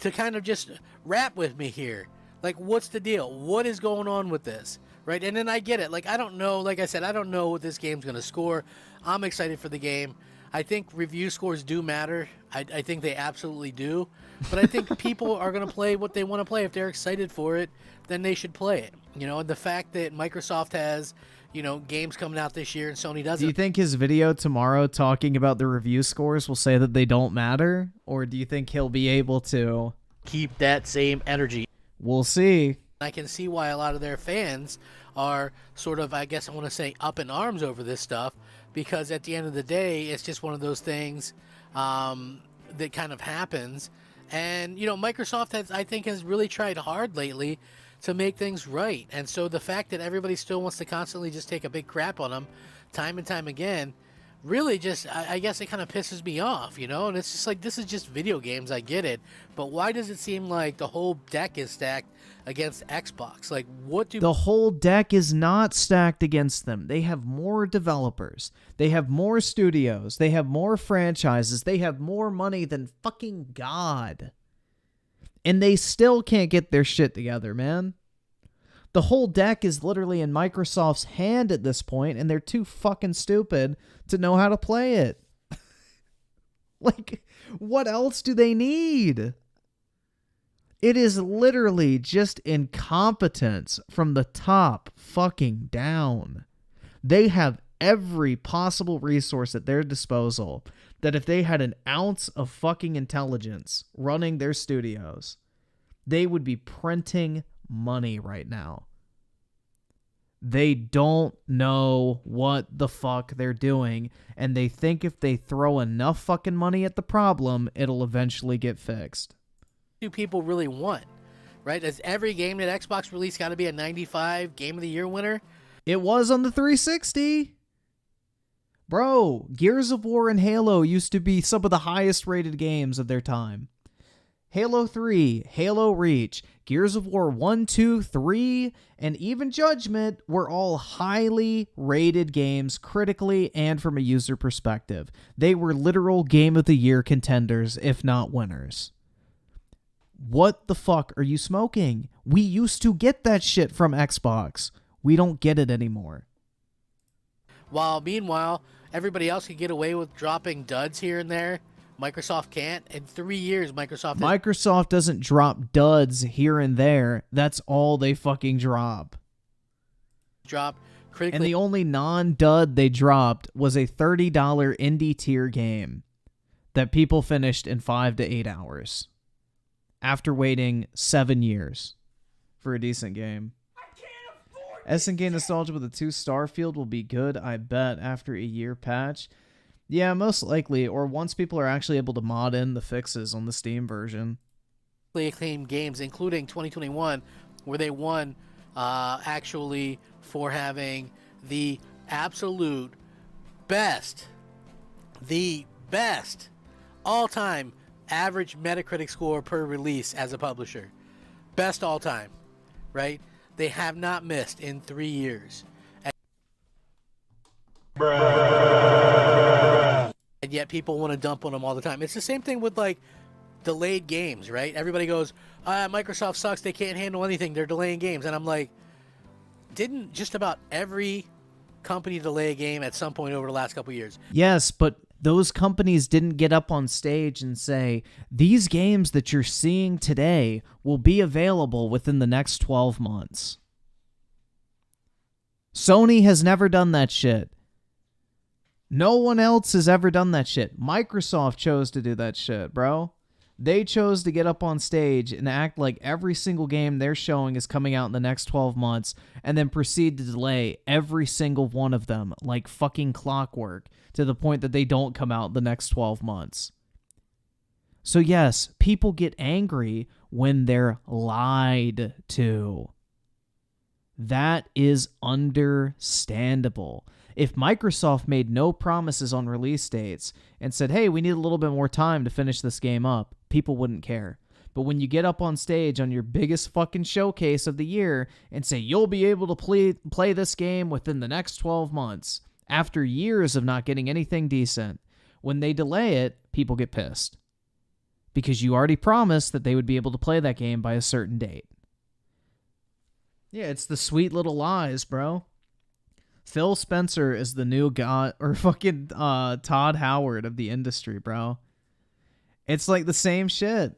to kind of just rap with me here. Like, what's the deal? What is going on with this? Right? And then I get it. Like, I don't know. Like I said, I don't know what this game's going to score. I'm excited for the game. I think review scores do matter. I think they absolutely do. But I think people are going to play what they want to play. If they're excited for it, then they should play it. You know, and the fact that Microsoft has, you know, games coming out this year and Sony doesn't. Do you think his video tomorrow talking about the review scores will say that they don't matter? Or do you think he'll be able to keep that same energy? We'll see. I can see why a lot of their fans are sort of, I guess I want to say, up in arms over this stuff, because at the end of the day, it's just one of those things that kind of happens. And, you know, Microsoft has really tried hard lately to make things right. And so the fact that everybody still wants to constantly just take a big crap on them time and time again, really just, I guess it kind of pisses me off, you know? And it's just like, this is just video games, I get it. But why does it seem like the whole deck is stacked against Xbox? Like, what do... The whole deck is not stacked against them. They have more developers. They have more studios. They have more franchises. They have more money than fucking God. And they still can't get their shit together, man. The whole deck is literally in Microsoft's hand at this point, and they're too fucking stupid to know how to play it. Like, what else do they need? It is literally just incompetence from the top fucking down. They have every possible resource at their disposal that if they had an ounce of fucking intelligence running their studios, they would be printing money right now. They don't know what the fuck they're doing, and they think if they throw enough fucking money at the problem, it'll eventually get fixed. Do people really want, right? Is every game that Xbox released got to be a 95 Game of the Year winner? It was on the 360. Bro, Gears of War and Halo used to be some of the highest rated games of their time. Halo 3, Halo Reach, Gears of War 1, 2, 3, and even Judgment were all highly rated games critically and from a user perspective. They were literal Game of the Year contenders, if not winners. What the fuck are you smoking? We used to get that shit from Xbox. We don't get it anymore. While meanwhile, everybody else can get away with dropping duds here and there, Microsoft can't. In 3 years, Microsoft doesn't drop duds here and there. That's all they fucking drop. Critically. And the only non-dud they dropped was a $30 indie tier game that people finished in 5 to 8 hours after waiting 7 years for a decent game. SNK Nostalgia with a 2 Starfield will be good, I bet, after a year patch. Yeah, most likely, or once people are actually able to mod in the fixes on the Steam version. Acclaimed games, including 2021, where they won actually for having the absolute best all-time average Metacritic score per release as a publisher. Best all-time, right? They have not missed in 3 years. And yet people want to dump on them all the time. It's the same thing with, like, delayed games, right? Everybody goes, Microsoft sucks. They can't handle anything. They're delaying games. And I'm like, didn't just about every company delay a game at some point over the last couple of years? Yes, but those companies didn't get up on stage and say, these games that you're seeing today will be available within the next 12 months. Sony has never done that shit. No one else has ever done that shit. Microsoft chose to do that shit, bro. They chose to get up on stage and act like every single game they're showing is coming out in the next 12 months and then proceed to delay every single one of them like fucking clockwork to the point that they don't come out the next 12 months. So yes, people get angry when they're lied to. That is understandable. If Microsoft made no promises on release dates and said, hey, we need a little bit more time to finish this game up, people wouldn't care. But when you get up on stage on your biggest fucking showcase of the year and say you'll be able to play this game within the next 12 months, after years of not getting anything decent, when they delay it, people get pissed. Because you already promised that they would be able to play that game by a certain date. Yeah, it's the sweet little lies, bro. Phil Spencer is the new god, or fucking Todd Howard of the industry, bro. It's like the same shit.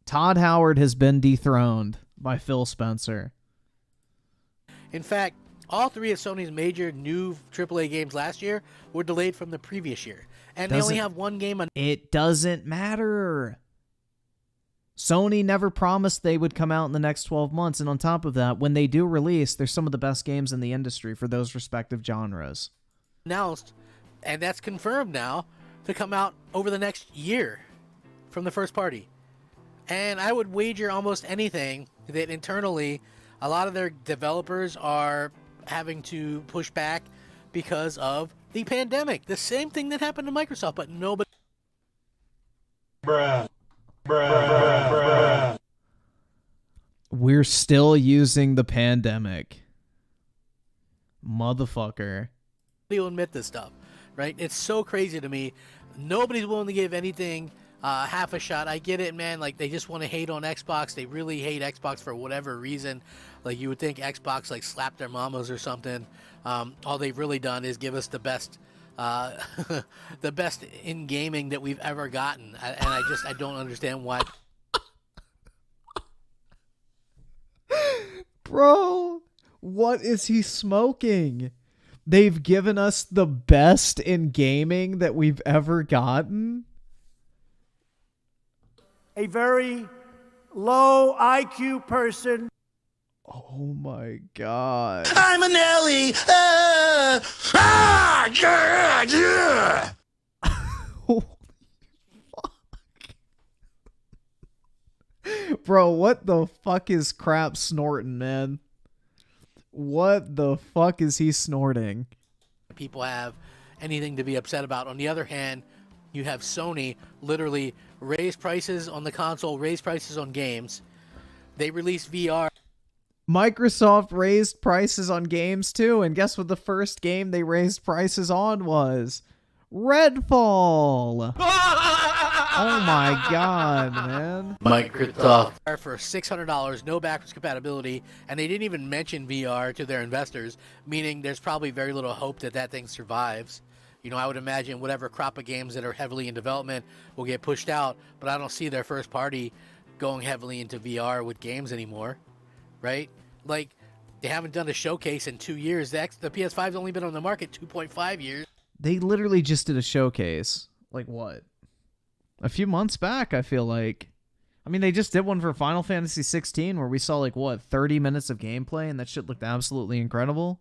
Todd Howard has been dethroned by Phil Spencer. In fact, all three of Sony's major new AAA games last year were delayed from the previous year. And they only have one game. It doesn't matter. Sony never promised they would come out in the next 12 months, and on top of that, when they do release, they're some of the best games in the industry for those respective genres. Announced, and that's confirmed now, to come out over the next year from the first party. And I would wager almost anything that internally, a lot of their developers are having to push back because of the pandemic. The same thing that happened to Microsoft, but nobody... Bruh. Bruh. We're still using the pandemic. Motherfucker. will admit this stuff, right? It's so crazy to me. Nobody's willing to give anything half a shot. I get it, man. Like, they just want to hate on Xbox. They really hate Xbox for whatever reason. Like, you would think Xbox, like, slapped their mamas or something. All they've really done is give us the best the best in gaming that we've ever gotten. I don't understand why. Bro, what is he smoking? They've given us the best in gaming that we've ever gotten. A very low IQ person. Oh my god. I'm an Ellie. Yeah. Holy fuck. Bro, what the fuck is Crap snorting, man? What the fuck is he snorting? People have anything to be upset about. On the other hand, you have Sony literally raise prices on the console, raise prices on games. They released VR. Microsoft raised prices on games too, and guess what the first game they raised prices on was? Redfall! Oh my god, man. Microsoft for $600, no backwards compatibility, and they didn't even mention VR to their investors, meaning there's probably very little hope that that thing survives. You know, I would imagine whatever crop of games that are heavily in development will get pushed out, but I don't see their first party going heavily into VR with games anymore, right? Like, they haven't done a showcase in 2 years. The PS5's only been on the market 2.5 years. They literally just did a showcase. Like what? A few months back, I feel like. I mean, they just did one for Final Fantasy 16 where we saw like, what, 30 minutes of gameplay, and that shit looked absolutely incredible.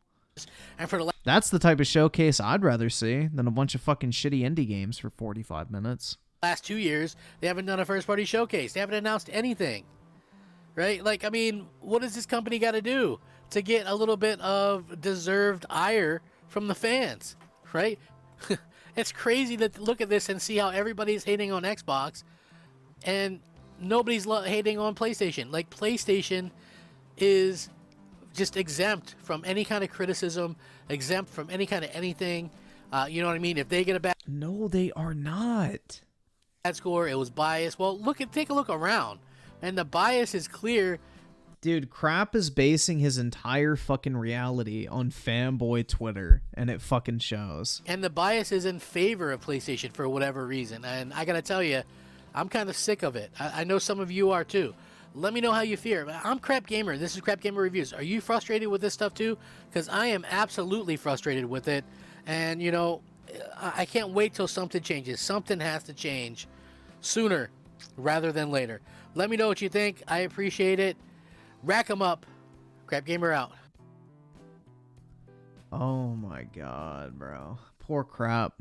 And for the That's the type of showcase I'd rather see than a bunch of fucking shitty indie games for 45 minutes. last 2 years, they haven't done a first-party showcase. They haven't announced anything, right? Like, I mean, what does this company got to do to get a little bit of deserved ire from the fans, right? It's crazy to look at this and see how everybody's hating on Xbox and nobody's hating on PlayStation. Like, PlayStation is just exempt from any kind of criticism, exempt from any kind of anything. You know what I mean? If they get a bad... No, they are not. Bad score, it was biased. Well, take a look around, and the bias is clear. Dude, Crap is basing his entire fucking reality on fanboy Twitter, and it fucking shows. And the bias is in favor of PlayStation for whatever reason. And I gotta tell you, I'm kind of sick of it. I know some of you are too. Let me know how you feel. I'm Crap Gamer. This is Crap Gamer Reviews. Are you frustrated with this stuff too? Because I am absolutely frustrated with it. And, you know, I can't wait till something changes. Something has to change sooner rather than later. Let me know what you think. I appreciate it. Rack 'em up. Crap Gamer out. Oh my god, bro. Poor Crap.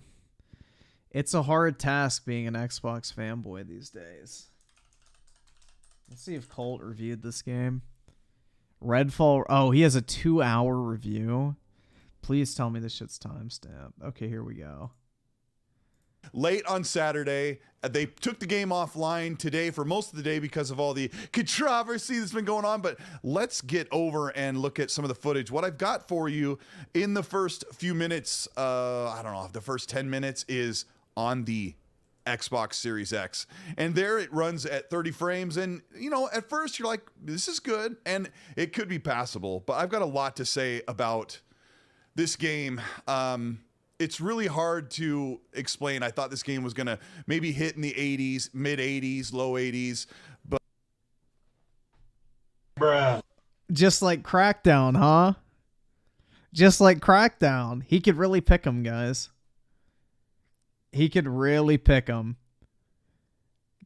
It's a hard task being an Xbox fanboy these days. Let's see if Colt reviewed this game. Redfall. Oh, he has a 2-hour review. Please tell me this shit's timestamped. Okay, here we go. Late on Saturday, they took the game offline today for most of the day because of all the controversy that's been going on. But let's get over and look at some of the footage. What I've got for you in the first few minutes, I don't know, the first 10 minutes is on the Xbox Series X. And there it runs at 30 frames. And, you know, at first you're like, this is good. And it could be passable. But I've got a lot to say about this game. It's really hard to explain. I thought this game was going to maybe hit in the 80s, mid 80s, low 80s, but Bruh. Just like Crackdown, huh? Just like Crackdown. He could really pick him, guys. He could really pick him.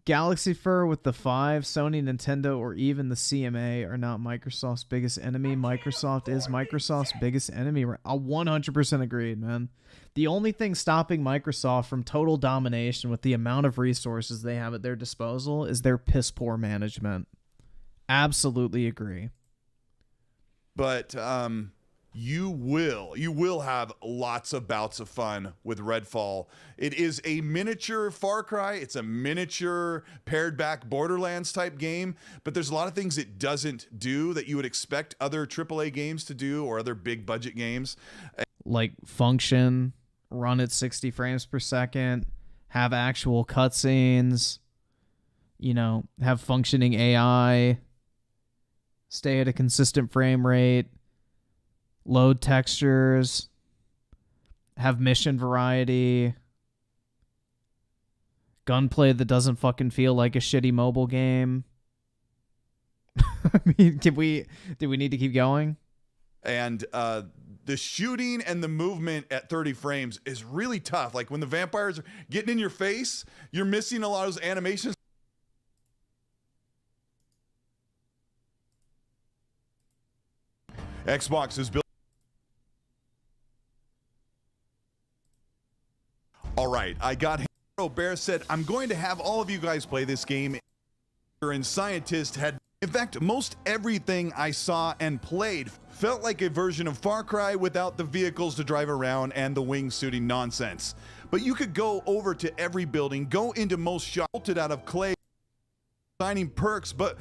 Galaxy Fur with the 5, Sony, Nintendo, or even the CMA are not Microsoft's biggest enemy. Microsoft is Microsoft's biggest enemy. I 100% agreed, man. The only thing stopping Microsoft from total domination with the amount of resources they have at their disposal is their piss poor management. Absolutely agree. But you will have lots of bouts of fun with Redfall. It is a miniature Far Cry. It's a miniature pared back Borderlands type game, but there's a lot of things it doesn't do that you would expect other AAA games to do or other big budget games. Like function, run at 60 frames per second, have actual cutscenes, you know, have functioning AI, stay at a consistent frame rate, load textures, have mission variety, gunplay that doesn't fucking feel like a shitty mobile game. I mean, do we need to keep going? And the shooting and the movement at 30 frames is really tough. Like when the vampires are getting in your face, you're missing a lot of those animations. Xbox is built. All right, I got Hero Bear said, I'm going to have all of you guys play this game. And Scientist had, in fact, most everything I saw and played felt like a version of Far Cry without the vehicles to drive around and the wingsuiting nonsense. But you could go over to every building, go into most shops, bolted out of clay, signing perks, but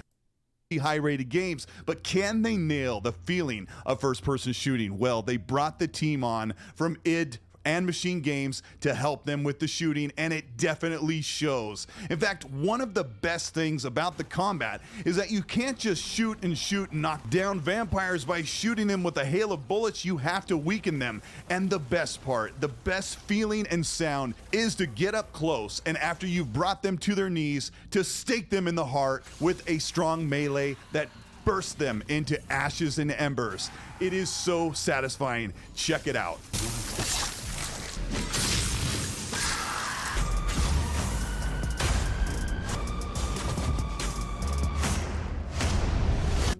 high-rated games. But can they nail the feeling of first-person shooting? Well, they brought the team on from id and Machine Games to help them with the shooting, and it definitely shows. In fact, one of the best things about the combat is that you can't just shoot and knock down vampires by shooting them with a hail of bullets. You have to weaken them. And the best part, the best feeling and sound is to get up close, and after you've brought them to their knees, to stake them in the heart with a strong melee that bursts them into ashes and embers. It is so satisfying. Check it out.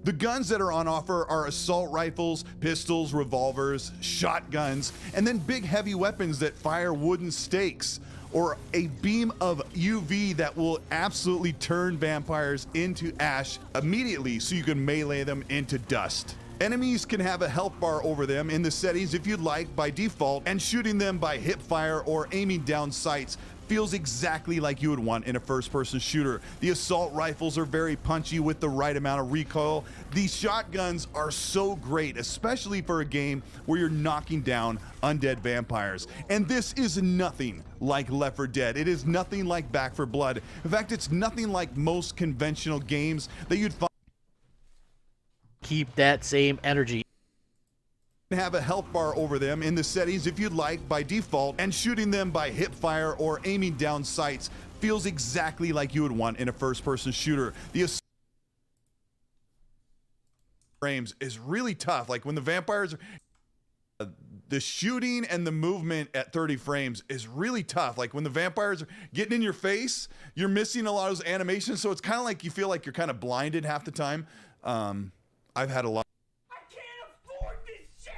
The guns that are on offer are assault rifles, pistols, revolvers, shotguns, and then big heavy weapons that fire wooden stakes, or a beam of UV that will absolutely turn vampires into ash immediately so you can melee them into dust. Enemies can have a health bar over them in the settings if you'd like by default, and shooting them by hip fire or aiming down sights feels exactly like you would want in a first-person shooter. The assault rifles are very punchy with the right amount of recoil. These shotguns are so great, especially for a game where you're knocking down undead vampires. And this is nothing like Left 4 Dead. It is nothing like Back 4 Blood. In fact, it's nothing like most conventional games that you'd find. Keep that same energy. Have a health bar over them in the settings if you'd like by default, and shooting them by hip fire or aiming down sights feels exactly like you would want in a first-person shooter. The frames is really tough. Like when the vampires are the shooting and the movement at 30 frames is really tough. Like when the vampires are getting in your face, you're missing a lot of those animations. So it's kind of like you feel like you're kind of blinded half the time. I've had a lot. I can't afford this shit.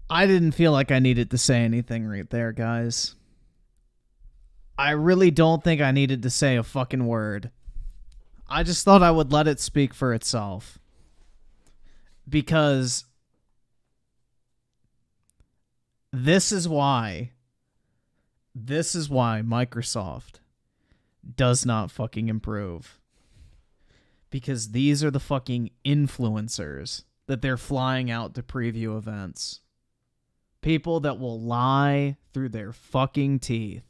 I didn't feel like I needed to say anything right there, guys. I really don't think I needed to say a fucking word. I just thought I would let it speak for itself. Because this is why Microsoft does not fucking improve. Because these are the fucking influencers that they're flying out to preview events. People that will lie through their fucking teeth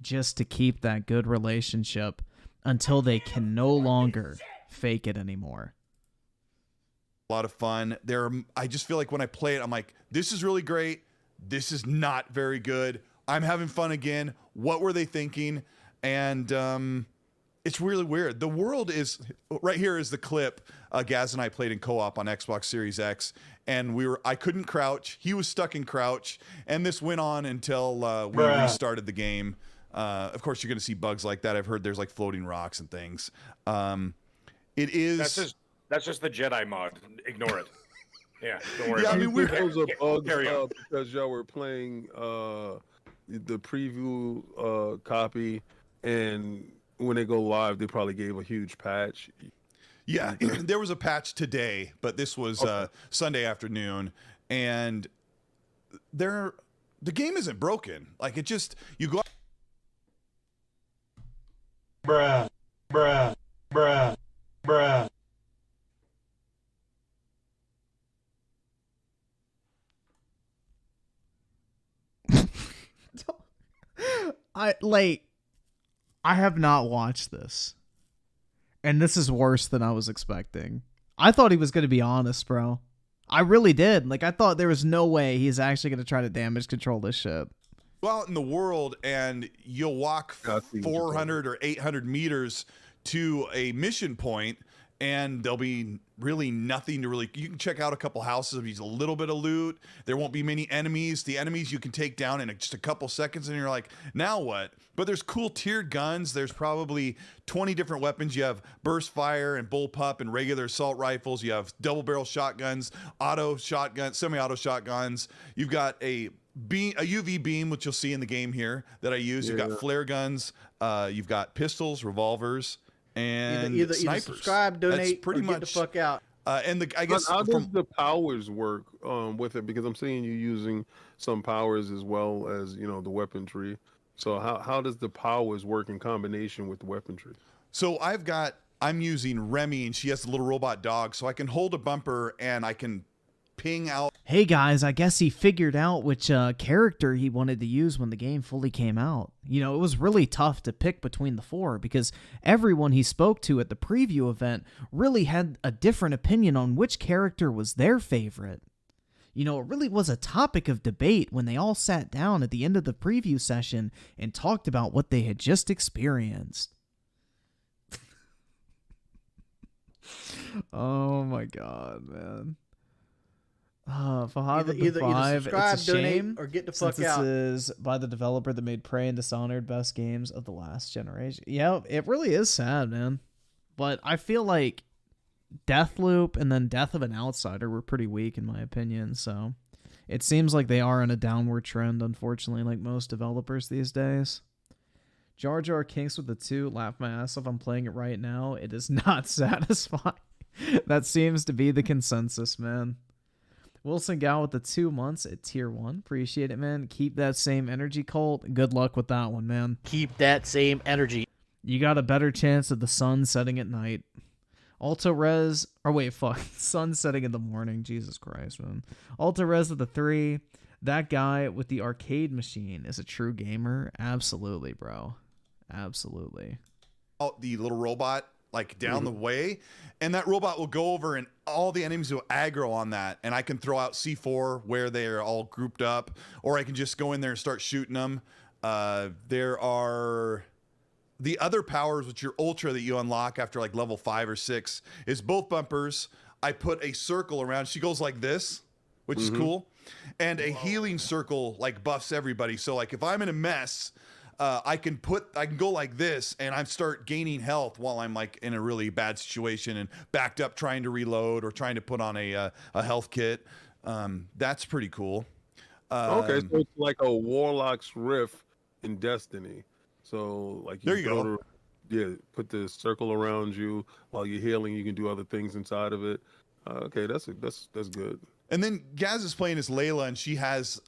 just to keep that good relationship until they can no longer fake it anymore. A lot of fun. I just feel like when I play it, I'm like, this is really great. This is not very good. I'm having fun again. What were they thinking? And it's really weird. The world is right here is the clip. Gaz and I played in co-op on Xbox Series X, and I couldn't crouch. He was stuck in crouch, and this went on until we restarted the game. Of course, you're going to see bugs like that. I've heard there's like floating rocks and things. It is. That's just the Jedi mod. Ignore it. Yeah, don't worry. Yeah, I mean, we're those are bugs because y'all were playing the preview copy, and when they go live, they probably gave a huge patch. Yeah, there was a patch today, but this was Sunday afternoon, and the game isn't broken. Like it just you go. Bruh, bruh, bruh, bruh. I have not watched this. And this is worse than I was expecting. I thought he was going to be honest, bro. I really did. Like, I thought there was no way he's actually going to try to damage control this shit. Go out in the world and you'll walk 400 or 800 meters to a mission point, and there'll be really nothing to really. You can check out a couple houses, if there's a little bit of loot. There won't be many enemies. The enemies you can take down in just a couple seconds, and you're like, now what? But there's cool tiered guns. There's probably 20 different weapons. You have burst fire and bullpup and regular assault rifles. You have double barrel shotguns, auto shotguns, semi-auto shotguns. You've got a UV beam, which you'll see in the game here that I use. You've got flare guns. You've got pistols, revolvers, and snipers. Either subscribe, donate, that's pretty or much get the fuck out. And I guess how does the powers work with it? Because I'm seeing you using some powers as well as the weaponry. So how does the powers work in combination with the weaponry? So I'm using Remy, and she has a little robot dog, so I can hold a bumper and I can ping out. Hey guys, I guess he figured out which character he wanted to use when the game fully came out. It was really tough to pick between the four because everyone he spoke to at the preview event really had a different opinion on which character was their favorite. It really was a topic of debate when they all sat down at the end of the preview session and talked about what they had just experienced. Oh my god, man. Fahad with the 5. Subscribe, it's a shame, donate, or get the since fuck out. This is by the developer that made Prey and Dishonored best games of the last generation. Yeah, it really is sad, man. But I feel like Deathloop and then Death of an Outsider were pretty weak in my opinion, so it seems like they are in a downward trend, unfortunately, like most developers these days. Jar Jar Kinks with the 2, laugh my ass off. I'm playing it right now. It is not satisfying. That seems to be the consensus, man. Wilson Gal with the 2 months at tier 1. Appreciate it, man. Keep that same energy, Colt. Good luck with that one, man. Keep that same energy. You got a better chance of the sun setting at night. Alto Res, or wait, fuck. Sun setting in the morning. Jesus Christ, man. Alto Res with the 3. That guy with the arcade machine is a true gamer. Absolutely, bro. Absolutely. The little robot like down the way, and that robot will go over and all the enemies will aggro on that, and I can throw out C4 where they're all grouped up, or I can just go in there and start shooting them. There are the other powers, which are ultra that you unlock after like level 5 or 6, is both bumpers. I put a circle around. She goes like this, which is cool. And a healing circle like buffs everybody. So like if I'm in a mess, I can go like this and I start gaining health while I'm like in a really bad situation and backed up trying to reload or trying to put on a health kit. That's pretty cool. Okay, so it's like a Warlock's Rift in Destiny. So like there you go. Put the circle around you while you're healing. You can do other things inside of it. Okay, that's good. And then Gaz is playing as Layla, and she has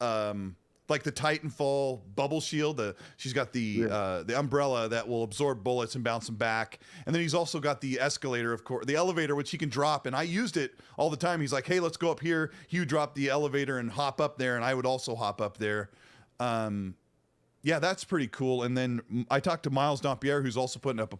like the Titanfall bubble shield. She's got the umbrella that will absorb bullets and bounce them back. And then he's also got the escalator, of course, the elevator, which he can drop. And I used it all the time. He's like, hey, let's go up here. He would drop the elevator and hop up there, and I would also hop up there. Yeah, that's pretty cool. And then I talked to Miles Dampierre, who's also putting up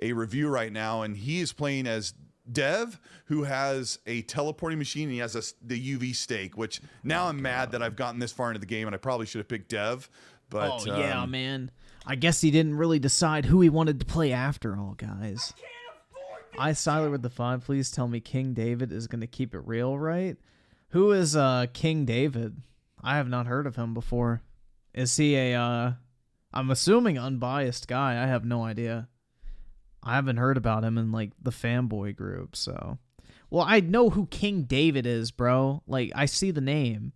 a review right now, and he is playing as Dev, who has a teleporting machine, and he has the UV stake, which now I'm mad that I've gotten this far into the game, and I probably should have picked Dev. But yeah, man. I guess he didn't really decide who he wanted to play after all, guys. Siler with the 5, please tell me King David is going to keep it real, right? Who is King David? I have not heard of him before. Is he I'm assuming unbiased guy. I have no idea. I haven't heard about him in like the fanboy group, so. Well, I know who King David is, bro. Like, I see the name.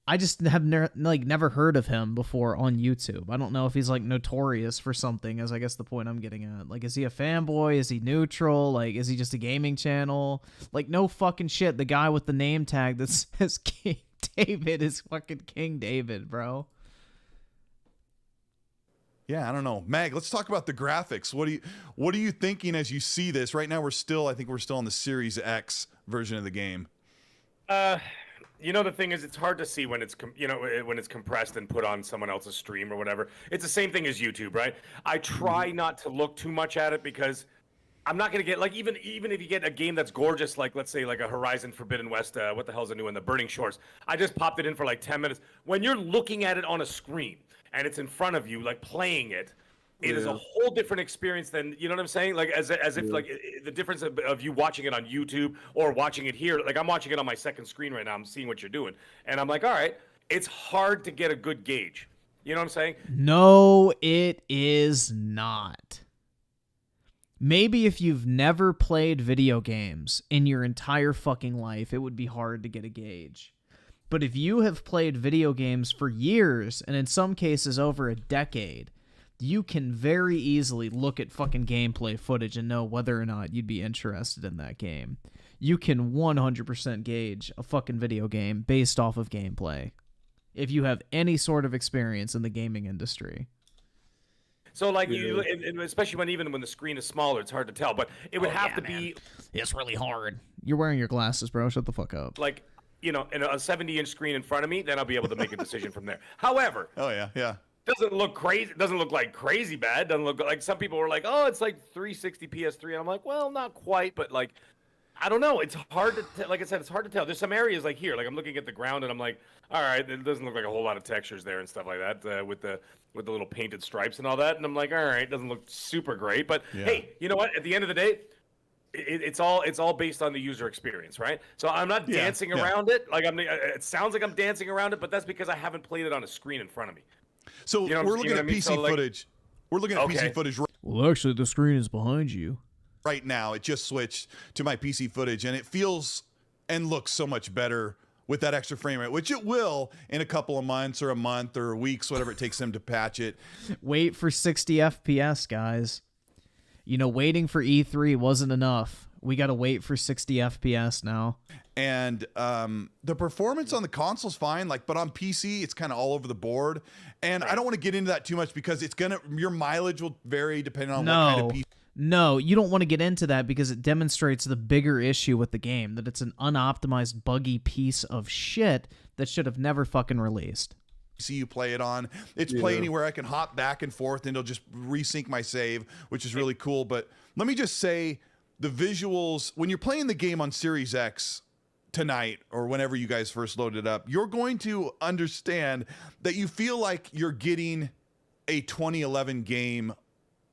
I just have never heard of him before on YouTube. I don't know if he's like notorious for something, is I guess the point I'm getting at. Like, is he a fanboy? Is he neutral? Like, is he just a gaming channel? Like, no fucking shit. The guy with the name tag that says King David is fucking King David, bro. Yeah, I don't know. Mag, let's talk about the graphics. What are you thinking as you see this? Right now I think we're still on the Series X version of the game. You know, the thing is, it's hard to see when it's when it's compressed and put on someone else's stream or whatever. It's the same thing as YouTube, right? I try not to look too much at it because I'm not gonna get like even if you get a game that's gorgeous, like let's say like a Horizon Forbidden West, what the hell's the new one, the Burning Shores. I just popped it in for like 10 minutes. When you're looking at it on a screen and it's in front of you, like playing it, it is a whole different experience than, you know what I'm saying? Like as if like the difference of you watching it on YouTube or watching it here. Like I'm watching it on my second screen right now. I'm seeing what you're doing, and I'm like, all right, it's hard to get a good gauge. You know what I'm saying? No, it is not. Maybe if you've never played video games in your entire fucking life, it would be hard to get a gauge. But if you have played video games for years, and in some cases over a decade, you can very easily look at fucking gameplay footage and know whether or not you'd be interested in that game. You can 100% gauge a fucking video game based off of gameplay, if you have any sort of experience in the gaming industry. So like you, especially when the screen is smaller, it's hard to tell. But it would have to be. It's really hard. You're wearing your glasses, bro. Shut the fuck up. Like, you know, in a 70-inch screen in front of me, then I'll be able to make a decision from there. However. Oh yeah. Doesn't look crazy. Doesn't look like crazy bad. Doesn't look like some people were like, oh, it's like 360 PS3. And I'm like, well, not quite, but like, I don't know. It's hard to like I said, it's hard to tell. There's some areas like here, like I'm looking at the ground and I'm like, all right, it doesn't look like a whole lot of textures there and stuff like that with the little painted stripes and all that. And I'm like, all right, it doesn't look super great, but hey, you know what? At the end of the day, it's all based on the user experience, right? So I'm not dancing around it. Like it sounds like I'm dancing around it, but that's because I haven't played it on a screen in front of me. So we're looking at PC footage. We're looking at PC footage. Well, actually, the screen is behind you. Right now, it just switched to my PC footage, and it feels and looks so much better with that extra frame rate, which it will in a couple of months or a month or weeks, whatever it takes them to patch it. Wait for 60 FPS, guys. You know, waiting for E3 wasn't enough. We got to wait for 60 FPS now. And the performance on the console's fine, but on PC, it's kind of all over the board. And I don't want to get into that too much because your mileage will vary depending on what kind of PC. No, you don't want to get into that because it demonstrates the bigger issue with the game, that it's an unoptimized, buggy piece of shit that should have never fucking released. See you play it on. It's Play Anywhere. I can hop back and forth and it'll just resync my save, which is really cool. But let me just say, the visuals, when you're playing the game on Series X tonight or whenever you guys first load it up, you're going to understand that you feel like you're getting a 2011 game,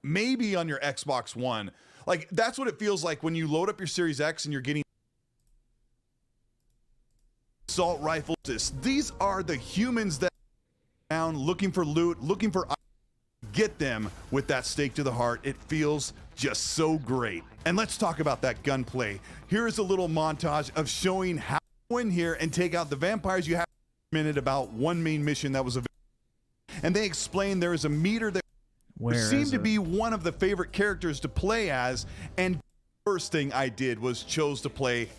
maybe on your Xbox One. Like, that's what it feels like when you load up your Series X and you're getting assault rifles. These are the humans that are down looking for loot, looking for get them with that stake to the heart. It feels just so great. And let's talk about that gunplay. Here is a little montage of showing how to go in here and take out the vampires. You have a minute about one main mission that was available. And they explain there is a meter that seemed to be one of the favorite characters to play as. And the first thing I did was chose to play.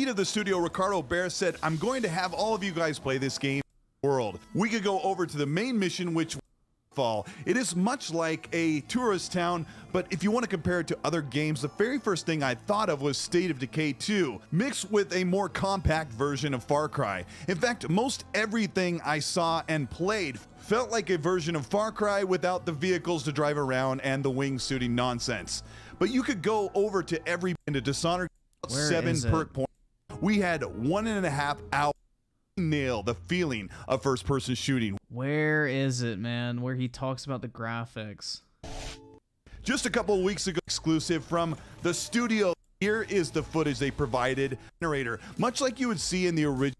Of the studio, Ricardo Bear said, I'm going to have all of you guys play this game world. We could go over to the main mission, which Redfall. It is much like a tourist town, but if you want to compare it to other games, the very first thing I thought of was State of Decay 2, mixed with a more compact version of Far Cry. In fact, most everything I saw and played felt like a version of Far Cry without the vehicles to drive around and the wingsuiting nonsense. But you could go over to every into Dishonored 7 perk points. We had 1.5 hours to nail the feeling of first-person shooting. Where is it, man? Where he talks about the graphics. Just a couple of weeks ago, exclusive from the studio. Here is the footage they provided. Generator, much like you would see in the original.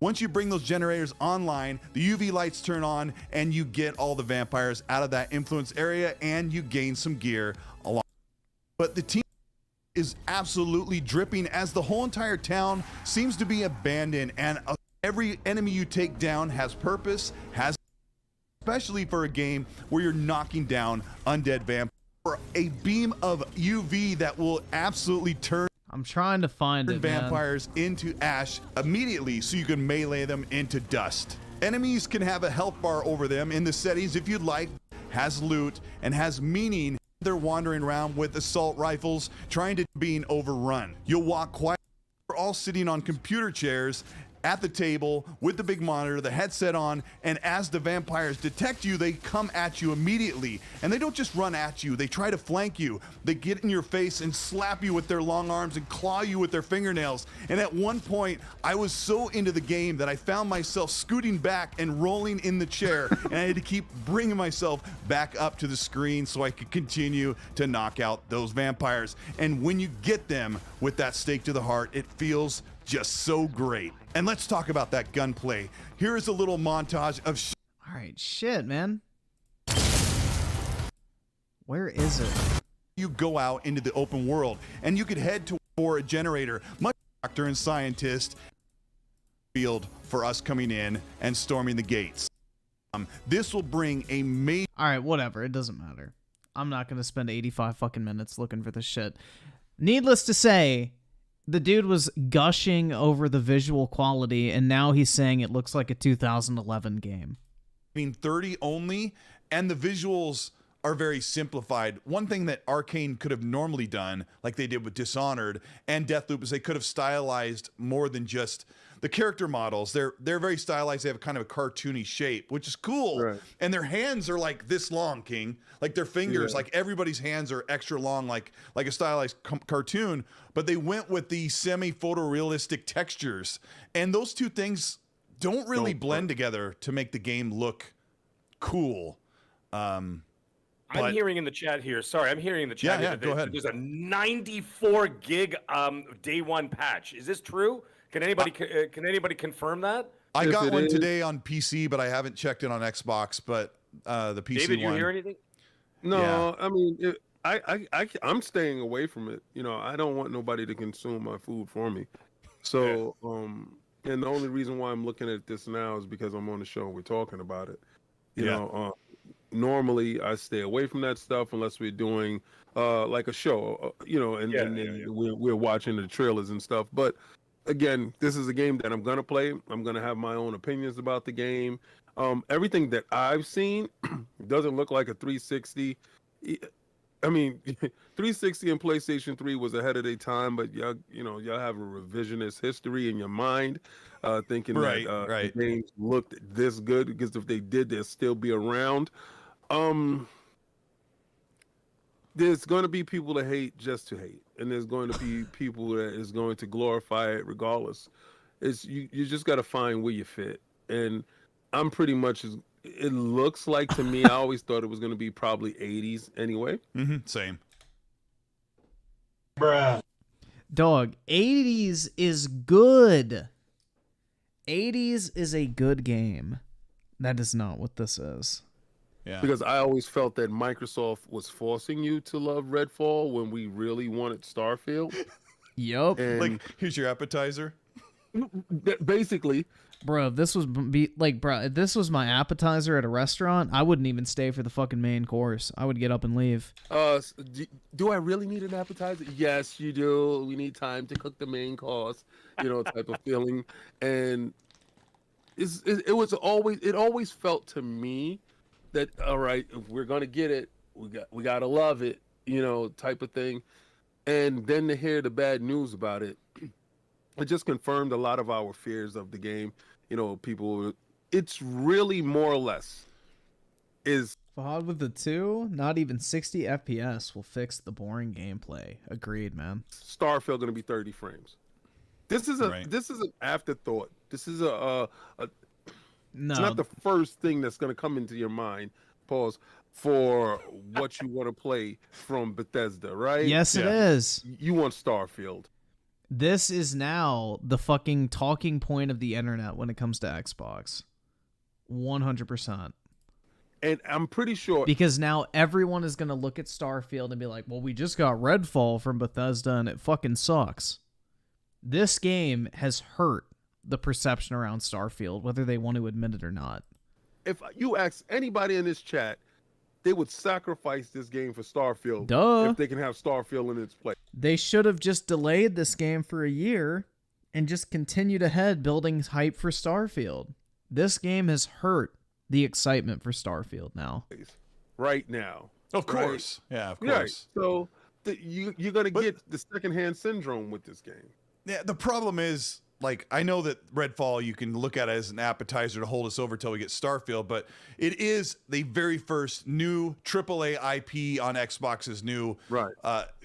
Once you bring those generators online, the UV lights turn on and you get all the vampires out of that influence area and you gain some gear along. But the team is absolutely dripping as the whole entire town seems to be abandoned, and every enemy you take down has purpose, especially for a game where you're knocking down undead vampires. Or a beam of UV that will absolutely turn I'm trying to find it, vampires into ash immediately so you can melee them into dust. Enemies can have a health bar over them in the settings if you'd like, has loot, and has meaning. They're wandering around with assault rifles trying to being overrun. You'll walk quietly. We're all sitting on computer chairs at the table with the big monitor, the headset on, and as the vampires detect you, they come at you immediately. And they don't just run at you, they try to flank you. They get in your face and slap you with their long arms and claw you with their fingernails. And at one point, I was so into the game that I found myself scooting back and rolling in the chair, and I had to keep bringing myself back up to the screen so I could continue to knock out those vampires. And when you get them with that stake to the heart, it feels just so great. And let's talk about that gunplay. Here is a little montage of all right, shit, man. Where is it? You go out into the open world and you could head for a generator, much doctor and scientist field for us coming in and storming the gates. This will bring a major. All right, whatever. It doesn't matter. I'm not going to spend 85 fucking minutes looking for this shit. Needless to say, the dude was gushing over the visual quality, and now he's saying it looks like a 2011 game. 30 only, and the visuals are very simplified. One thing that Arcane could have normally done, like they did with Dishonored and Deathloop, is they could have stylized more than just the character models. They're very stylized. They have kind of a cartoony shape, which is cool. Right. And their hands are like this long, King. Like their fingers, like everybody's hands are extra long, like a stylized cartoon. But they went with the semi-photorealistic textures, and those two things don't really blend together to make the game look cool. I'm hearing in the chat here. Sorry, I'm hearing in the chat. Yeah, go ahead. There's a 94 gig day one patch. Is this true? Can anybody confirm that? I got one today on PC, but I haven't checked it on Xbox. But the PC David, one. you hear anything? No, I mean, I'm staying away from it. You know, I don't want nobody to consume my food for me. So, and the only reason why I'm looking at this now is because I'm on the show. We're talking about it. You know, normally I stay away from that stuff unless we're doing like a show. You know, and we're watching the trailers and stuff. But again, this is a game that I'm gonna play. I'm gonna have my own opinions about the game. Everything that I've seen doesn't look like a 360. I mean, 360 and PlayStation 3 was ahead of their time, but y'all have a revisionist history in your mind, thinking that games looked this good, because if they did, they'll still be around. There's going to be people that hate just to hate, and there's going to be people that is going to glorify it regardless. It's you just got to find where you fit. And I'm pretty much it looks like to me. I always thought it was going to be probably 80s anyway. Same. Bruh. Dog, 80s is good. 80s is a good game. That is not what this is. Yeah. Because I always felt that Microsoft was forcing you to love Redfall when we really wanted Starfield. Yup. And Like, here's your appetizer. basically, bro, if this was if this was my appetizer at a restaurant, I wouldn't even stay for the fucking main course. I would get up and leave. do I really need an appetizer? Yes, you do. We need time to cook the main course, type of feeling. And it always felt to me that, all right, if we're gonna get it, we gotta love it, type of thing. And then to hear the bad news about it, it just confirmed a lot of our fears of the game. People, it's really more or less is Fahad with the 2, not even 60 FPS will fix the boring gameplay. Agreed, man. Starfield going to be 30 frames. This is an afterthought. This is no. It's not the first thing that's going to come into your mind. Pause. For what you want to play from Bethesda, right? Yes, it is. You want Starfield. This is now the fucking talking point of the internet when it comes to Xbox. 100%. And I'm pretty sure... Because now everyone is going to look at Starfield and be like, well, we just got Redfall from Bethesda and it fucking sucks. This game has hurt the perception around Starfield, whether they want to admit it or not. If you ask anybody in this chat, they would sacrifice this game for Starfield. Duh. If they can have Starfield in its place. They should have just delayed this game for a year and just continued ahead building hype for Starfield. This game has hurt the excitement for Starfield now. Right now. Of course. Right? Yeah, of course. Right. So you're going to get the secondhand syndrome with this game. Yeah, the problem is, like, I know that Redfall, you can look at it as an appetizer to hold us over till we get Starfield, but it is the very first new AAA IP on Xbox's new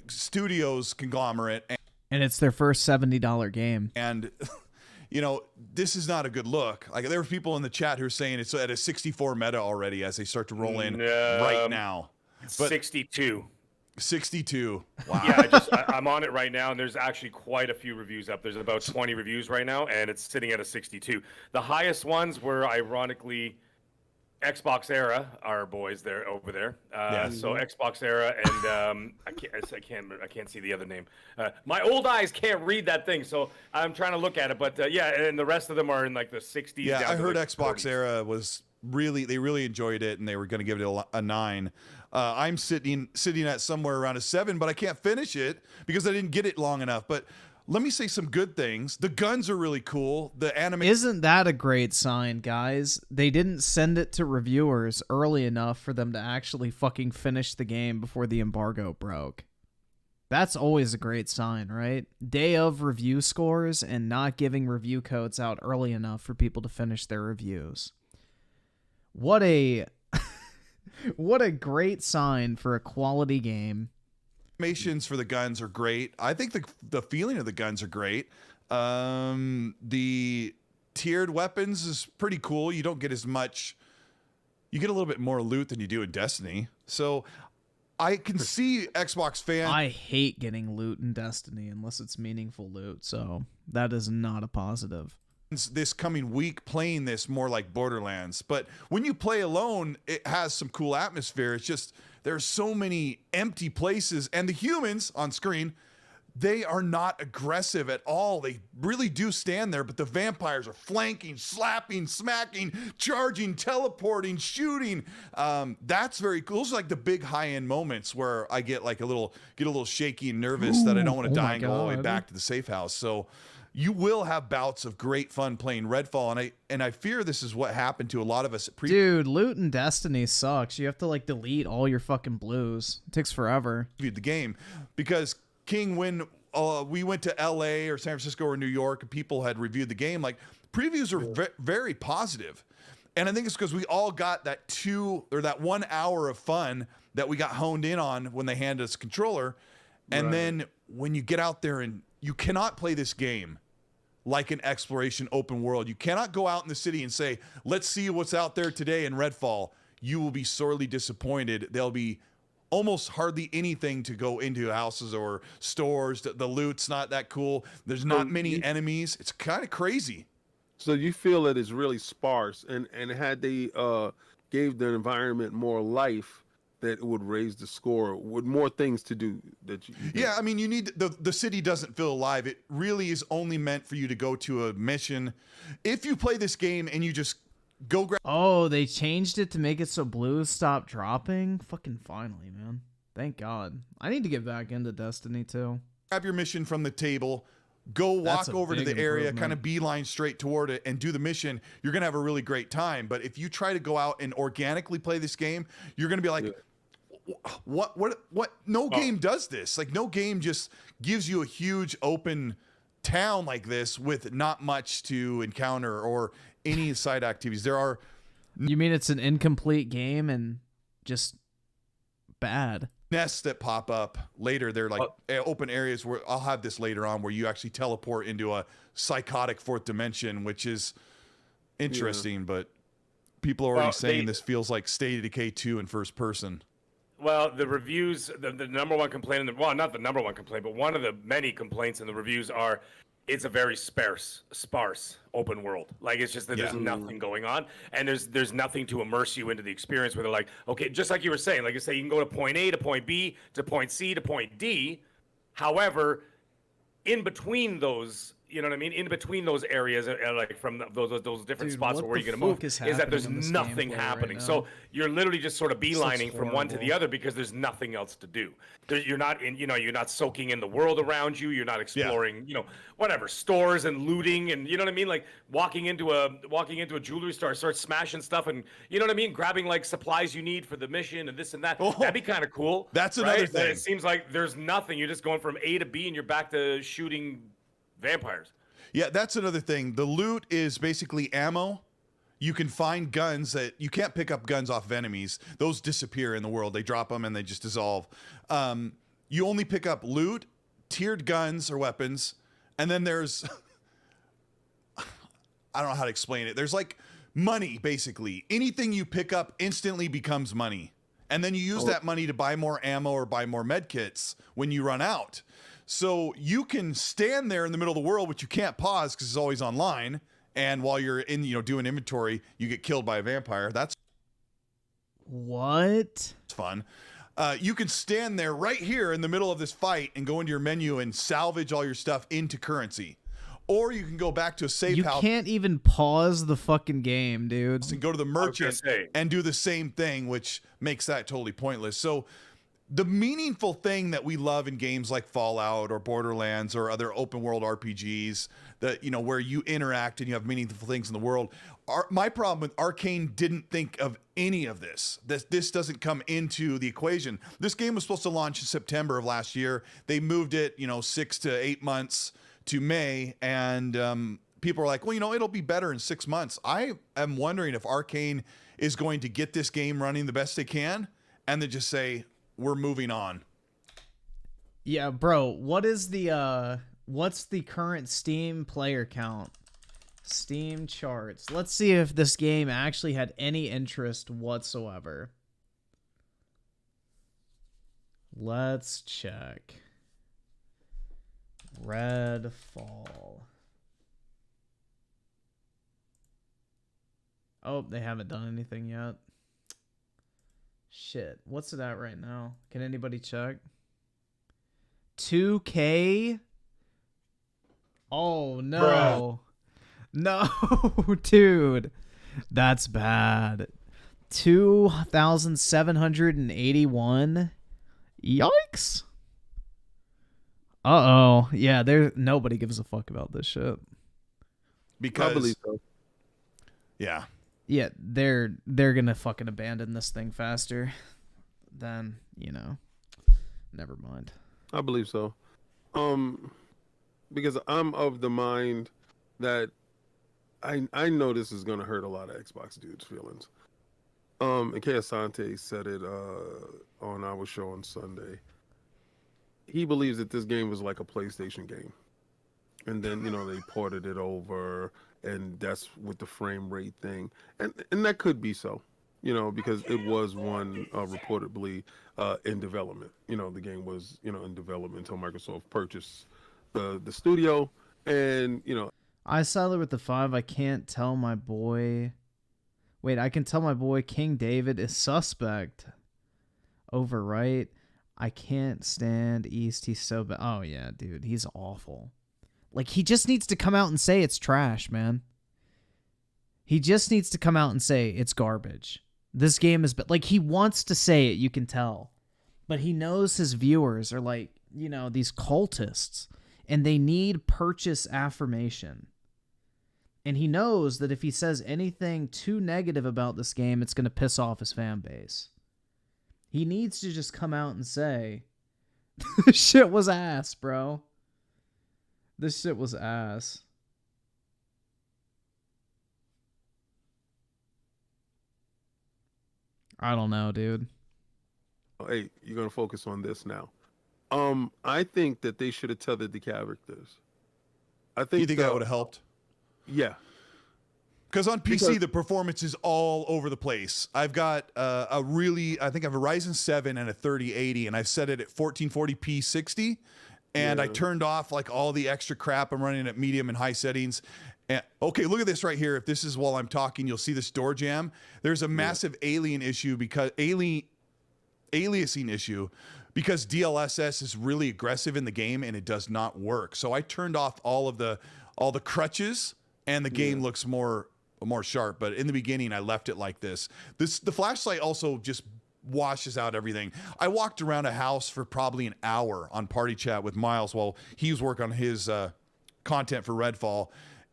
studios conglomerate. And it's their first $70 game. And, this is not a good look. Like, there were people in the chat who are saying it's at a 64 meta already as they start to roll in right now. But 62. 62. Wow. Yeah, I'm on it right now, and there's actually quite a few reviews up. There's about 20 reviews right now, and it's sitting at a 62. The highest ones were, ironically, Xbox Era, our boys there over there. So Xbox Era, and I can't see the other name. My old eyes can't read that thing, so I'm trying to look at it. But and the rest of them are in like the 60s. Yeah, down I heard like Xbox 40s. Era was they really enjoyed it, and they were going to give it a 9. I'm sitting at somewhere around a 7, but I can't finish it because I didn't get it long enough. But let me say some good things. The guns are really cool. The anime Isn't that a great sign, guys? They didn't send it to reviewers early enough for them to actually fucking finish the game before the embargo broke. That's always a great sign, right? Day of review scores and not giving review codes out early enough for people to finish their reviews. What a great sign for a quality game. animations for the guns are great. I think the feeling of the guns are great. The tiered weapons is pretty cool. You don't get as much. You get a little bit more loot than you do in Destiny. So I can see Xbox fans. I hate getting loot in Destiny unless it's meaningful loot. So that is not a positive. This coming week playing this more like Borderlands, but when you play alone, it has some cool atmosphere. It's just there's so many empty places, and the humans on screen, they are not aggressive at all. They really do stand there, but the vampires are flanking, slapping, smacking, charging, teleporting, shooting. That's very cool. Those are like the big high-end moments where I get like a little shaky and nervous that I don't want to die and go all the way back to the safe house. So you will have bouts of great fun playing Redfall, and I fear this is what happened to a lot of us at Dude, loot in Destiny sucks. You have to like delete all your fucking blues. It takes forever. The game, because King, when we went to LA or San Francisco or New York and people had reviewed the game, like previews are very positive. And I think it's because we all got that 1 hour of fun that we got honed in on when they handed us a controller. And then when you get out there and you cannot play this game like an exploration open world. You cannot go out in the city and say, let's see what's out there today in Redfall. You will be sorely disappointed. There'll be almost hardly anything to go into houses or stores. The loot's not that cool. There's not many enemies. It's kind of crazy. So you feel that it's really sparse, and had they gave the environment more life, that it would raise the score with more things to do that you do. Yeah, I mean, you need the city doesn't feel alive. It really is only meant for you to go to a mission. If you play this game and you just go grab... Oh, they changed it to make it so blues stop dropping? Fucking finally, man. Thank God. I need to get back into Destiny too. Grab your mission from the table, go walk over to the area, kind of beeline straight toward it and do the mission. You're going to have a really great time. But if you try to go out and organically play this game, you're going to be like, what? No game does this. Like, no game just gives you a huge open town like this with not much to encounter or any side activities. There are... You mean it's an incomplete game and just bad? Nests that pop up later. They're like open areas where I'll have this later on where you actually teleport into a psychotic fourth dimension, which is interesting, but people are already saying this feels like State of Decay 2 in first person. Well, the reviews, the number one complaint, well, not the number one complaint, but one of the many complaints in the reviews are it's a very sparse open world. Like, it's just that there's nothing going on, and there's nothing to immerse you into the experience where they're like, okay, just like you were saying, like you say, you can go to point A to point B to point C to point D. However, in between those, you know what I mean? In between those areas, like from those different spots where you're going to move, is that there's nothing happening. So you're literally just sort of beelining from one to the other because there's nothing else to do. You're not in, you're not soaking in the world around you. You're not exploring, whatever, stores and looting and, you know what I mean? Like walking into a jewelry store, start smashing stuff and, you know what I mean? Grabbing like supplies you need for the mission and this and that. That'd be kind of cool. That's another thing. But it seems like there's nothing. You're just going from A to B and you're back to shooting vampires. Yeah, that's another thing. The loot is basically ammo. You can find guns that you can't pick up guns off of enemies. Those disappear in the world. They drop them and they just dissolve. You only pick up loot, tiered guns or weapons, and then there's I don't know how to explain it. There's like money, basically. Anything you pick up instantly becomes money. And then you use that money to buy more ammo or buy more med kits when you run out. So you can stand there in the middle of the world, but you can't pause because it's always online. And while you're in, doing inventory, you get killed by a vampire. That's fun. You can stand there right here in the middle of this fight and go into your menu and salvage all your stuff into currency. Or you can go back to a safe house. You can't even pause the fucking game, dude. And go to the merchant and do the same thing, which makes that totally pointless. So the meaningful thing that we love in games like Fallout or Borderlands or other open world RPGs that, where you interact and you have meaningful things in the world. My problem with Arcane didn't think of any of this. This doesn't come into the equation. This game was supposed to launch in September of last year. They moved it, 6 to 8 months to May. And people are like, well, it'll be better in 6 months. I am wondering if Arcane is going to get this game running the best they can and then just say, we're moving on. Yeah, bro, what's the current Steam player count? Steam charts. Let's see if this game actually had any interest whatsoever. Let's check. Redfall. Oh, they haven't done anything yet. Shit, what's it at right now? Can anybody check? 2K? Oh, no. Bruh. No, dude. That's bad. 2,781? Yikes. Uh-oh. Yeah, nobody gives a fuck about this shit. Because... I believe so. Yeah. Yeah, they're gonna fucking abandon this thing faster than, never mind. I believe so. Because I'm of the mind that I know this is gonna hurt a lot of Xbox dudes' feelings. And Kay Asante said it on our show on Sunday. He believes that this game was like a PlayStation game. and then they ported it over, and that's with the frame rate thing, and that could be so, because it was one reportedly in development. The game was in development until Microsoft purchased the studio, and I sided with the 5. I can't tell my boy. Wait, I can tell my boy King David is suspect. Over right. I can't stand East. He's so bad. Oh yeah, dude, he's awful. Like, he just needs to come out and say it's trash, man. He just needs to come out and say it's garbage. This game is like, he wants to say it, you can tell. But he knows his viewers are like, these cultists, and they need purchase affirmation. And he knows that if he says anything too negative about this game, it's going to piss off his fan base. He needs to just come out and say, this shit was ass, bro. This shit was ass. I don't know, dude. Hey, you're gonna focus on this now. I think that they should have tethered the characters. I think. You think that would have helped? Yeah. Because on PC, the performance is all over the place. I've got I think I have a Ryzen 7 and a 3080, and I've set it at 1440p 60. And I turned off like all the extra crap. I'm running at medium and high settings. And, okay, look at this right here. If this is while I'm talking, you'll see this door jam. There's a massive aliasing issue because DLSS is really aggressive in the game and it does not work. So I turned off all the crutches, and the game looks more sharp. But in the beginning, I left it like this. The flashlight also just washes out everything. I walked around a house for probably an hour on party chat with Miles while he was working on his content for Redfall.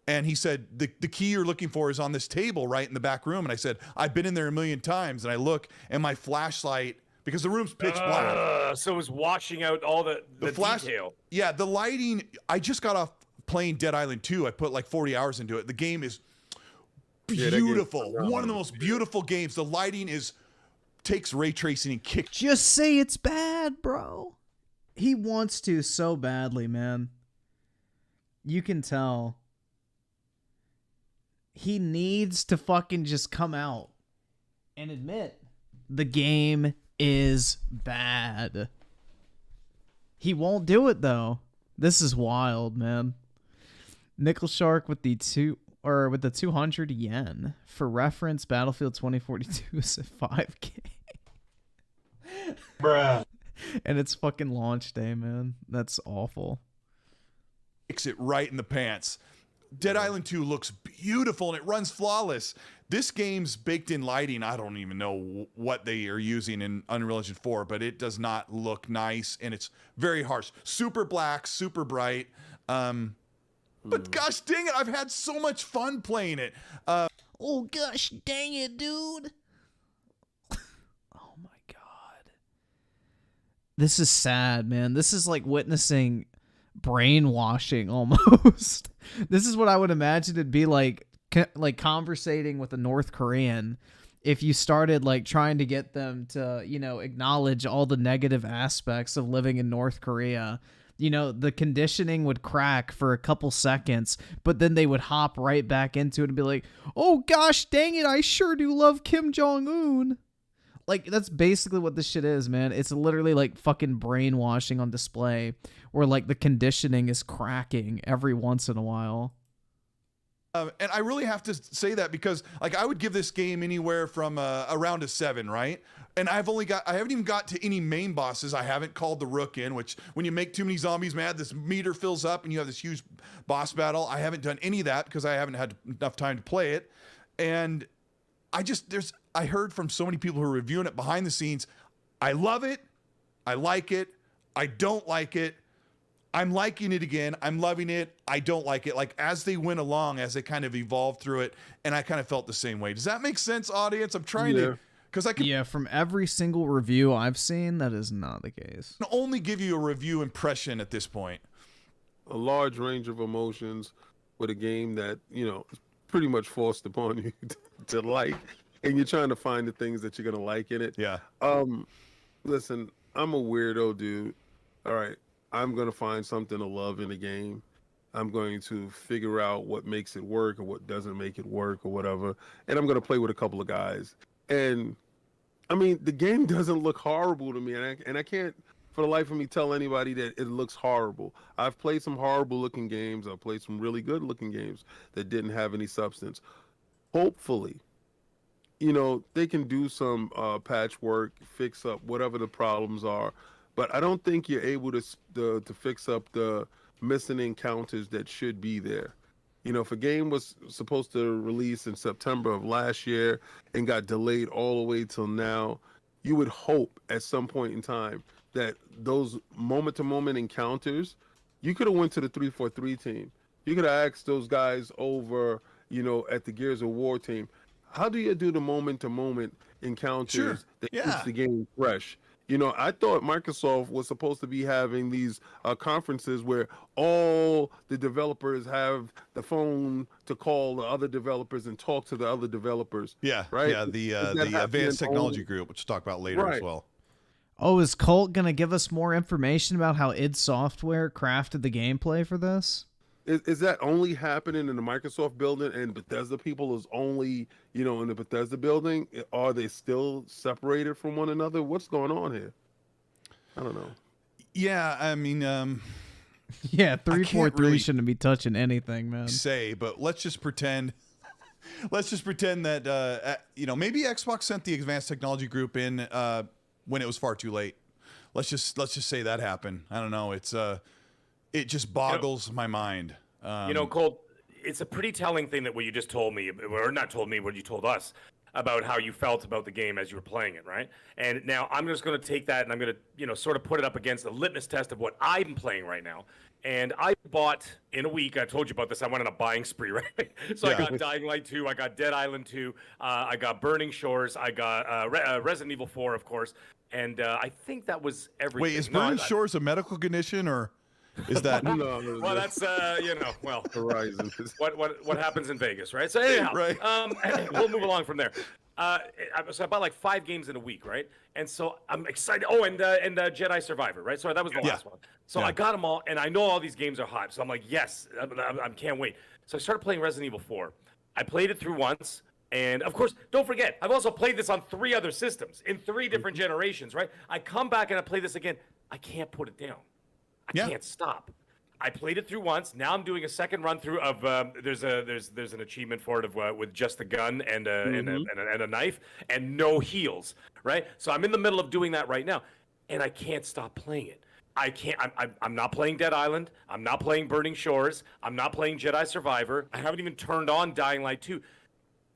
And he said, the key you're looking for is on this table right in the back room. And I said, I've been in there a million times. And I look, and my flashlight, because the room's pitch black. So it was washing out all the detail. Yeah, the lighting. I just got off playing Dead Island 2. I put like 40 hours into it. The game is beautiful. One of the most beautiful games. The lighting takes ray tracing and kicks. Just say it's bad, bro. He wants to so badly, man. You can tell. He needs to fucking just come out and admit the game is bad. He won't do it though. This is wild, man. Nickel Shark with the 200 yen. For reference, Battlefield 2042 is at 5K. Bruh. And it's fucking launch day, man. That's awful. Kicks it right in the pants. Dead Island 2 looks beautiful and it runs flawless. This game's baked in lighting. I don't even know what they are using in Unreal Engine 4, but it does not look nice and it's very harsh. Super black, super bright. But gosh dang it, I've had so much fun playing it. Oh gosh dang it, dude. Oh my god. This is sad, man. This is like witnessing brainwashing almost. This is what I would imagine it'd be like conversating with a North Korean if you started like trying to get them to, acknowledge all the negative aspects of living in North Korea. The conditioning would crack for a couple seconds, but then they would hop right back into it and be like, oh gosh dang it, I sure do love Kim Jong-un. Like, that's basically what this shit is, man. It's literally like fucking brainwashing on display where like the conditioning is cracking every once in a while. And I really have to say that because like I would give this game anywhere from around a 7, right? And I haven't even got to any main bosses. I haven't called the Rook in, which when you make too many zombies mad, this meter fills up and you have this huge boss battle. I haven't done any of that because I haven't had enough time to play it. And I heard from so many people who are reviewing it behind the scenes. I love it. I like it. I don't like it. I'm liking it again. I'm loving it. I don't like it. Like as they went along, as they kind of evolved through it, and I kind of felt the same way. Does that make sense, audience? I'm trying to, because I can from every single review I've seen, that is not the case. Only give you a review impression at this point. A large range of emotions with a game that is pretty much forced upon you to like, and you're trying to find the things that you're gonna like in it. Yeah. Listen, I'm a weirdo, dude. All right. I'm going to find something to love in a game. I'm going to figure out what makes it work or what doesn't make it work or whatever. And I'm going to play with a couple of guys. And I mean, the game doesn't look horrible to me. And I can't for the life of me tell anybody that it looks horrible. I've played some horrible looking games. I've played some really good looking games that didn't have any substance. Hopefully, they can do some patchwork, fix up whatever the problems are. But I don't think you're able to fix up the missing encounters that should be there. If a game was supposed to release in September of last year and got delayed all the way till now, you would hope at some point in time that those moment-to-moment encounters, you could have went to the 343 team. You could have asked those guys over, at the Gears of War team, how do you do the moment-to-moment encounters that keeps the game fresh? I thought Microsoft was supposed to be having these conferences where all the developers have the phone to call the other developers and talk to the other developers. Yeah, right. Yeah, the Advanced Technology Group, which we'll talk about later as well. Oh, is Colt going to give us more information about how id Software crafted the gameplay for this? Is that only happening in the Microsoft building and Bethesda people is only, in the Bethesda building? Are they still separated from one another? What's going on here? I don't know. Yeah, I mean, yeah, 343 shouldn't be touching anything, man. But let's just pretend. Let's just pretend that maybe Xbox sent the Advanced Technology Group in when it was far too late. Let's just say that happened. I don't know. It just boggles my mind. Colt, it's a pretty telling thing that what you just told me, or not told me, what you told us about how you felt about the game as you were playing it, right? And now I'm just going to take that and I'm going to, sort of put it up against a litmus test of what I'm playing right now. And I bought in a week, I told you about this, I went on a buying spree, right? So I got Dying Light 2, I got Dead Island 2, I got Burning Shores, I got Resident Evil 4, of course. And I think that was everything. Wait, is Burning Shores a medical condition or... Is that well? That's Horizon. What happens in Vegas, right? So anyhow, we'll move along from there. So I bought like 5 games in a week, right? And so I'm excited. Oh, and Jedi Survivor, right? So that was the last one. So I got them all, and I know all these games are hot. So I'm like, yes, I can't wait. So I started playing Resident Evil 4. I played it through once. And of course, don't forget, I've also played this on 3 other systems in 3 different generations, right? I come back and I play this again. I can't put it down. I can't stop. I played it through once. Now I'm doing a second run through of there's an achievement for it with just a gun and a knife and no heals, right? So I'm in the middle of doing that right now, and I can't stop playing it. I'm not playing Dead Island. I'm not playing Burning Shores. I'm not playing Jedi Survivor. I haven't even turned on Dying Light 2.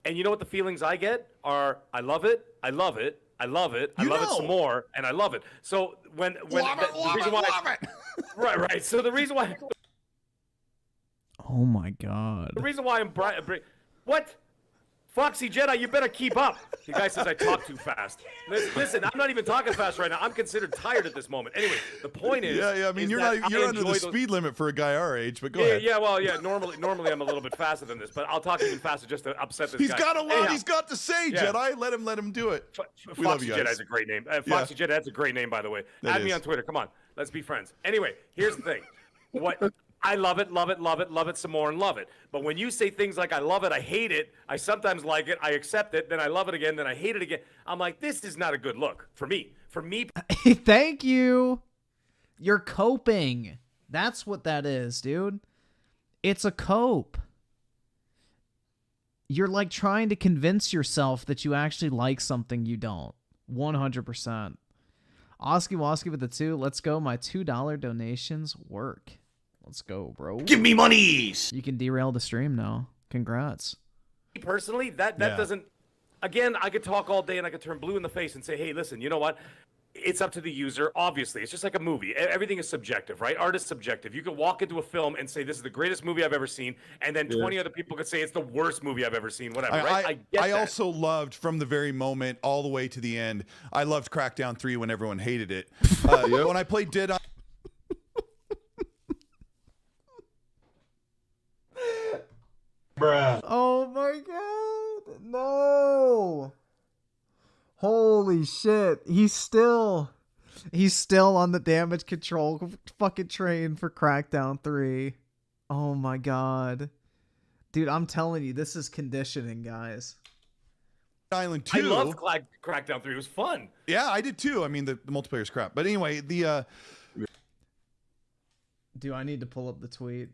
And you know what the feelings I get are? I love it. I love it. I love it. I love it some more, and I love it. So when the reason why right. So the reason why. Oh my God. The reason why I'm what? Foxy Jedi, you better keep up. The guy says I talk too fast. Listen, I'm not even talking fast right now. I'm considered tired at this moment. Anyway, the point is. Yeah. I mean, you're under the speed limit for a guy our age, but go ahead. Yeah. Well, yeah. Normally I'm a little bit faster than this, but I'll talk even faster just to upset this guy. He's got a lot. He's got to say, Jedi. Let him do it. Foxy Jedi's a great name. Foxy Jedi, that's a great name, by the way. Add me on Twitter. Come on, let's be friends. Anyway, here's the thing. I love it some more and love it. But when you say things like I love it, I hate it, I sometimes like it, I accept it, then I love it again, then I hate it again, I'm like, this is not a good look for me. Thank you. You're coping. That's what that is, dude. It's a cope. You're like trying to convince yourself that you actually like something you don't. 100%. Oski Woski with the 2. Let's go. My $2 donations work. Let's go, bro. Give me monies! You can derail the stream now. Congrats. Personally, that doesn't... Again, I could talk all day and I could turn blue in the face and say, hey, listen, you know what? It's up to the user. Obviously, it's just like a movie. Everything is subjective, right? Art is subjective. You could walk into a film and say, this is the greatest movie I've ever seen, and then 20 other people could say it's the worst movie I've ever seen, whatever, right? I get that. I also loved, from the very moment all the way to the end, I loved Crackdown 3 when everyone hated it. When I played Dead Island... Bruh. Oh my God. No. Holy shit. He's still on the damage control fucking train for Crackdown 3. Oh my god. Dude, I'm telling you, this is conditioning, guys. Island 2. I loved Crackdown 3. It was fun. Yeah, I did too. I mean, the multiplayer's crap. But anyway, the Do I need to pull up the tweet?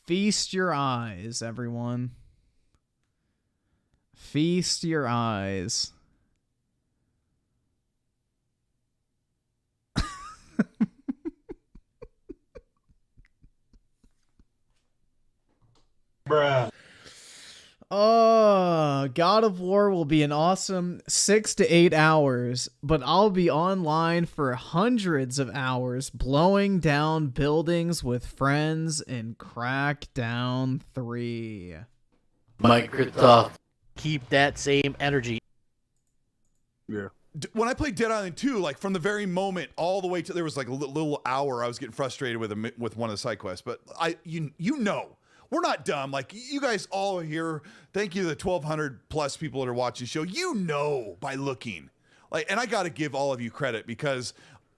Feast your eyes, everyone. Feast your eyes. Bruh. Oh, God of War will be an awesome 6 to 8 hours, but I'll be online for hundreds of hours blowing down buildings with friends in Crackdown 3. Microsoft, keep that same energy. Yeah. When I played Dead Island 2, like from the very moment all the way to there was like a little hour I was getting frustrated with one of the side quests, but you know. We're not dumb. Like, you guys all here, thank you to the 1,200 plus people that are watching the show. You know by looking. Like, and I got to give all of you credit because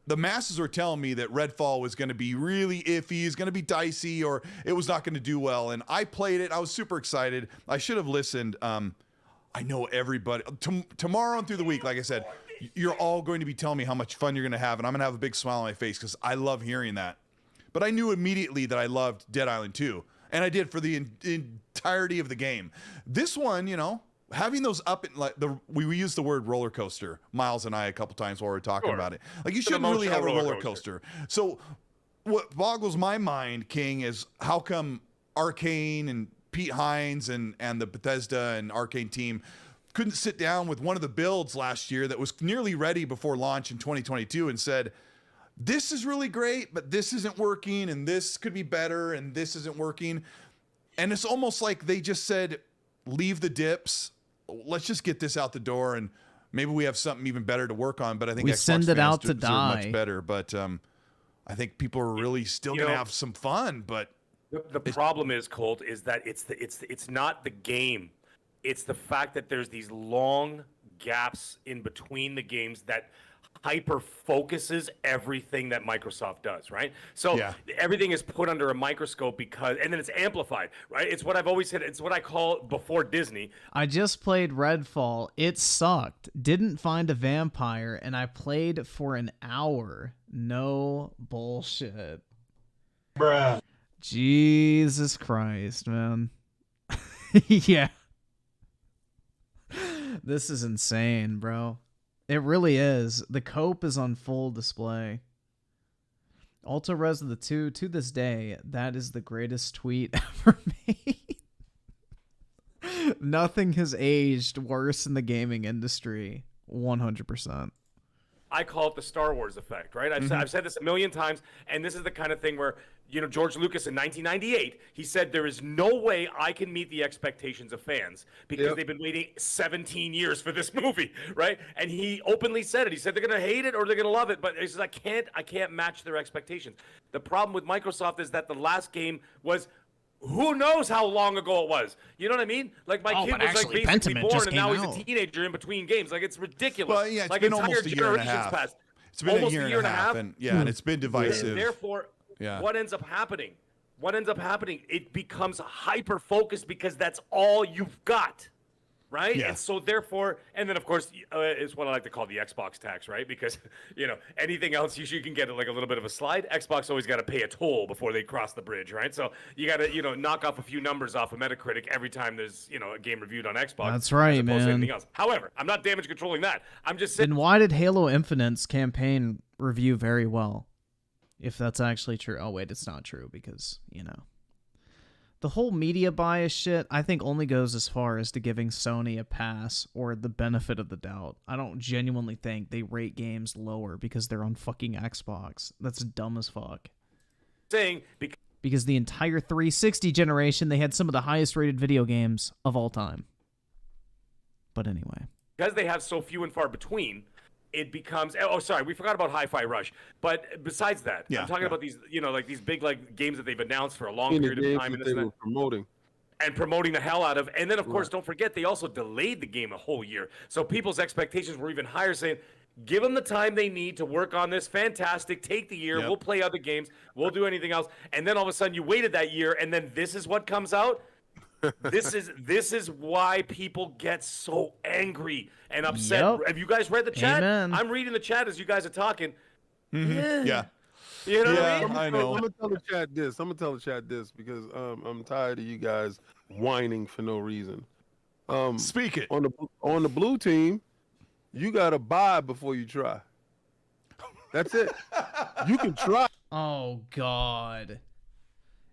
the masses were telling me that Redfall was going to be really iffy, is going to be dicey, or it was not going to do well. And I played it. I was super excited. I should have listened. I know everybody. Tomorrow and through the week, like I said, you're all going to be telling me how much fun you're going to have, and I'm going to have a big smile on my face because I love hearing that. But I knew immediately that I loved Dead Island 2. And I did for the entirety of the game. This one, you know, having those up in like we used the word roller coaster, Miles and I, a couple times while we were talking about it. Like, you shouldn't really have a roller coaster. So what boggles my mind, King, is how come Arcane and Pete Hines and the Bethesda and Arcane team couldn't sit down with one of the builds last year that was nearly ready before launch in 2022 and said, this is really great, but this isn't working, and this could be better, and this isn't working. And it's almost like they just said, leave the dips. Let's just get this out the door, and maybe we have something even better to work on. But I think we Xbox send it fans out to deserve die. much better. But I think people are really still going to have some fun. But the problem is, Colt, is that it's not the game. It's the fact that there's these long gaps in between the games that hyper focuses everything that Microsoft does, right? So everything is put under a microscope and then it's amplified, right? It's what I've always said. It's what I call before Disney. I just played Redfall. It sucked. Didn't find a vampire, and I played for an hour. No bullshit. Bruh. Jesus Christ, man. Yeah. This is insane, bro. It really is. The cope is on full display. Alto Res of the 2, to this day, that is the greatest tweet ever made. Nothing has aged worse in the gaming industry. 100%. I call it the Star Wars effect, right? I've said this a million times, and this is the kind of thing where, you know, George Lucas in 1998, he said there is no way I can meet the expectations of fans because they've been waiting 17 years for this movie, right? And he openly said it. He said they're going to hate it or they're going to love it, but he says I can't match their expectations. The problem with Microsoft is that the last game was who knows how long ago it was. You know what I mean? Like, my kid was like basically born and now he's a teenager in between games. Like, it's ridiculous. Well, yeah, it's like, been almost a year and a half. Passed. It's been almost a year and a half, and and it's been divisive. And therefore, what ends up happening? It becomes hyper focused because that's all you've got, right? Yeah. And so therefore, and then of course, is what I like to call the Xbox tax, right? Because, you know, anything else you can get like a little bit of a slide. Xbox always got to pay a toll before they cross the bridge, right? So you got to, you know, knock off a few numbers off of Metacritic every time there's, you know, a game reviewed on Xbox. That's right, as opposed to man. anything else. However, I'm not damage controlling that. I'm just saying. Then why did Halo Infinite's campaign review very well? If that's actually true. Oh, wait, it's not true because, the whole media bias shit, I think only goes as far as to giving Sony a pass or the benefit of the doubt. I don't genuinely think they rate games lower because they're on fucking Xbox. That's dumb as fuck. Because the entire 360 generation, they had some of the highest rated video games of all time. But anyway. Because they have so few and far between, it becomes... Oh, sorry, we forgot about Hi-Fi Rush. But besides that, I'm talking about these, these big games that they've announced for a long period of time. And they were promoting. And promoting the hell out of. And then, of course, don't forget, they also delayed the game a whole year. So people's expectations were even higher, saying, give them the time they need to work on this. Fantastic. Take the year. We'll play other games. We'll do anything else. And then all of a sudden you waited that year, and then this is what comes out. This is why people get so angry and upset. Yep. Have you guys read the chat? Amen. I'm reading the chat as you guys are talking. Yeah. You know what I mean? I know. I'm gonna tell the chat this because I'm tired of you guys whining for no reason. Speak it. On the blue team, you gotta buy before you try. That's it. You can try. Oh, God.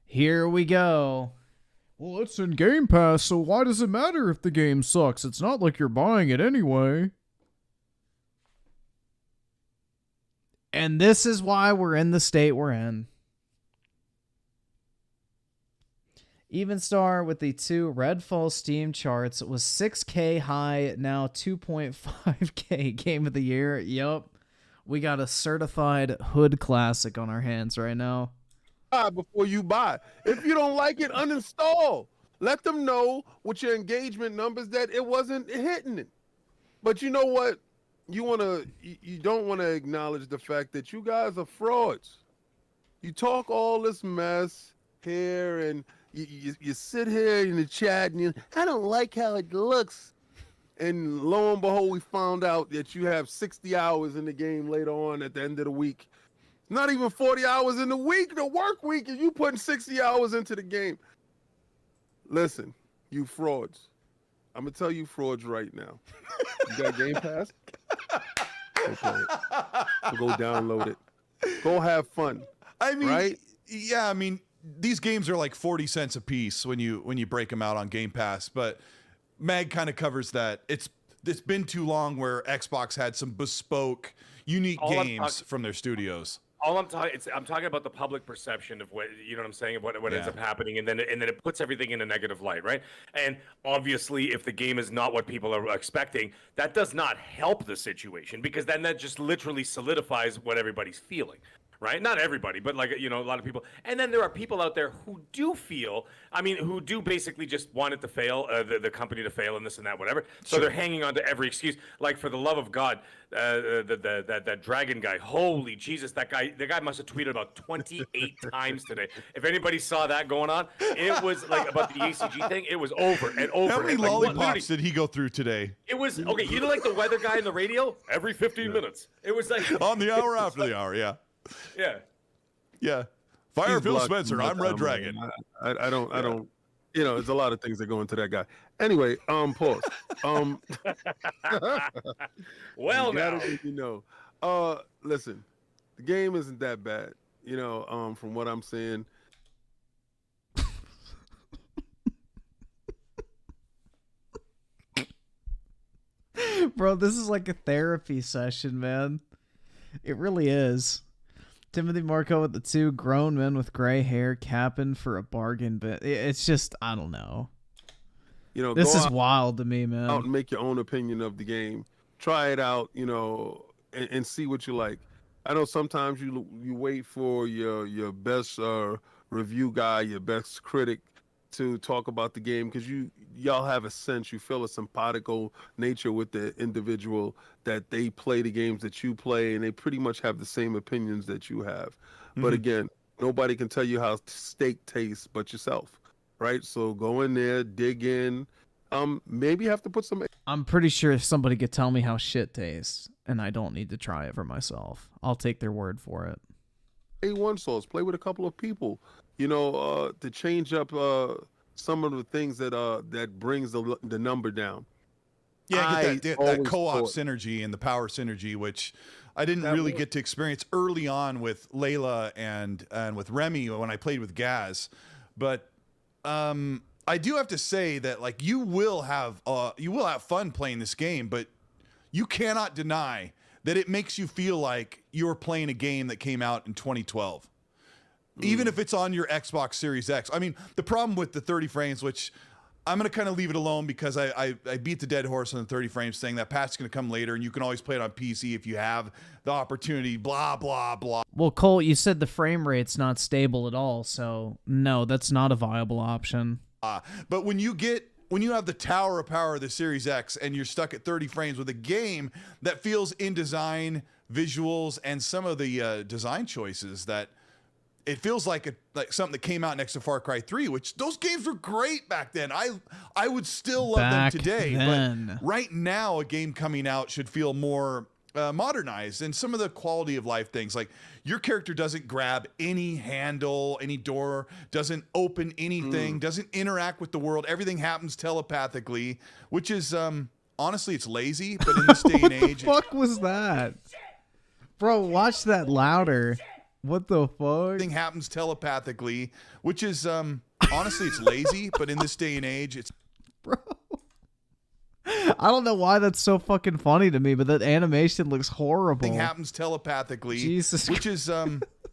Here we go. Well, it's in Game Pass, so why does it matter if the game sucks? It's not like you're buying it anyway. And this is why we're in the state we're in. Evenstar with the 2 Redfall Steam charts was 6K high, now 2.5K Game of the Year. Yup. We got a certified hood classic on our hands right now. Before you buy. If you don't like it, uninstall. Let them know with your engagement numbers that it wasn't hitting it. But you know what? You don't want to acknowledge the fact that you guys are frauds. You talk all this mess here and you sit here in the chat and I don't like how it looks. And lo and behold, we found out that you have 60 hours in the game later on at the end of the week. Not even 40 hours in the week, the work week, and you putting 60 hours into the game. Listen, you frauds. I'm going to tell you frauds right now. You got Game Pass? Okay. So go download it. Go have fun. I mean, right? Yeah, I mean, these games are like 40 cents a piece when you break them out on Game Pass, but Mag kind of covers that. It's been too long where Xbox had some bespoke, unique games from their studios. All I'm talking about the public perception of what, you know what I'm saying, of what ends up happening, and then it puts everything in a negative light, right? And obviously, if the game is not what people are expecting, that does not help the situation, because then that just literally solidifies what everybody's feeling. Right? Not everybody, but a lot of people. And then there are people out there who do who do basically just want it to fail, the company to fail and this and that, whatever. So they're hanging on to every excuse. Like, for the love of God, that dragon guy, holy Jesus, the guy must have tweeted about 28 times today. If anybody saw that going on, it was like about the ACG thing, it was over and over. How many lollipops did he go through today? It was, okay, you know, like the weather guy in the radio? Every 15 minutes. It was like... On the hour after the hour, yeah. Yeah. Fire Phil Spencer. I'm Red Dragon. I don't. There's a lot of things that go into that guy. Anyway, pause. Well, listen, the game isn't that bad. From what I'm seeing. Bro, this is like a therapy session, man. It really is. Timothy Marco with the 2 grown men with gray hair capping for a bargain, but it's just, I don't know. This is wild to me, man. Out and make your own opinion of the game. Try it out, and see what you like. I know sometimes you wait for your best review guy, your best critic to talk about the game because y'all have a sense, you feel a simpatico nature with the individual that they play the games that you play, and they pretty much have the same opinions that you have. Mm-hmm. But again, nobody can tell you how steak tastes but yourself, right? So go in there, dig in. Maybe have to put some... I'm pretty sure somebody could tell me how shit tastes, and I don't need to try it for myself. I'll take their word for it. A1 sauce, play with a couple of people, to change up some of the things that brings the number down. Yeah, get that co-op synergy and the power synergy, which I didn't really get to experience early on with Layla and with Remy when I played with Gaz. But I do have to say that like you will have fun playing this game, but you cannot deny that it makes you feel like you're playing a game that came out in 2012. Even if it's on your Xbox Series X. I mean, the problem with the 30 frames, which I'm going to kind of leave it alone because I beat the dead horse on the 30 frames thing. That patch's going to come later, and you can always play it on PC if you have the opportunity, blah, blah, blah. Well, Cole, you said the frame rate's not stable at all, so no, that's not a viable option. But when you have the tower of power of the Series X and you're stuck at 30 frames with a game that feels in design, visuals, and some of the design choices that it feels like something that came out next to Far Cry 3, which those games were great back then. I would still love them today. But right now, a game coming out should feel more modernized, and some of the quality of life things, like your character doesn't grab any handle, any door, doesn't open anything, doesn't interact with the world. Everything happens telepathically, which is honestly, it's lazy. But in this day and age, what the fuck was that, bro? Watch that louder. What the fuck? Everything happens telepathically, which is honestly, it's lazy. But in this day and age, it's bro. I don't know why that's so fucking funny to me, but that animation looks horrible. Everything happens telepathically, Jesus which is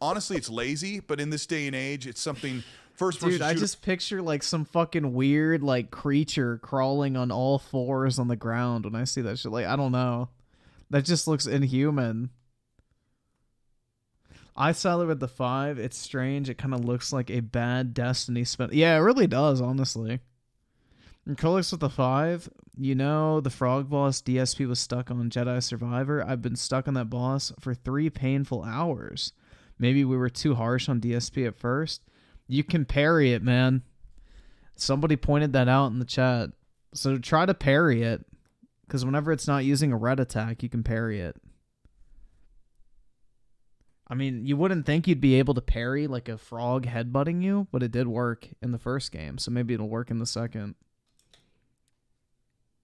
honestly, it's lazy. But in this day and age, it's something first person Dude, I just picture like some fucking weird like creature crawling on all fours on the ground when I see that shit. Like, I don't know. That just looks inhuman. I saw it with the 5. It's strange. It kind of looks like a bad Destiny spin. Yeah, it really does, honestly. And Colix with the 5, you know, the frog boss DSP was stuck on Jedi Survivor. I've been stuck on that boss for 3 painful hours. Maybe we were too harsh on DSP at first. You can parry it, man. Somebody pointed that out in the chat. So try to parry it, because whenever it's not using a red attack, you can parry it. I mean, you wouldn't think you'd be able to parry like a frog headbutting you, but it did work in the first game, so maybe it'll work in the second.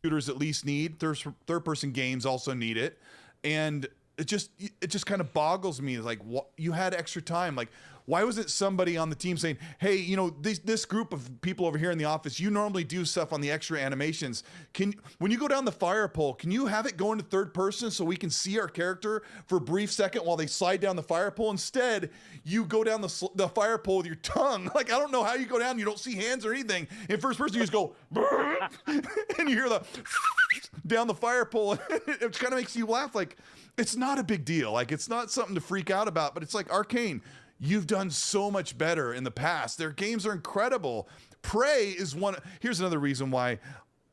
Shooters at least need third-person games also need it, and it just kind of boggles me. Like, what, you had extra time, like. Why wasn't somebody on the team saying, hey, you know, this group of people over here in the office, you normally do stuff on the extra animations. When you go down the fire pole, can you have it go into third person so we can see our character for a brief second while they slide down the fire pole? Instead, you go down the fire pole with your tongue. Like, I don't know how you go down. You don't see hands or anything. In first person, you just go, and you hear the down the fire pole. It kind of makes you laugh. Like, it's not a big deal. Like, it's not something to freak out about, but it's like, Arcane, you've done so much better in the past. Their games are incredible. Prey is one. Here's another reason why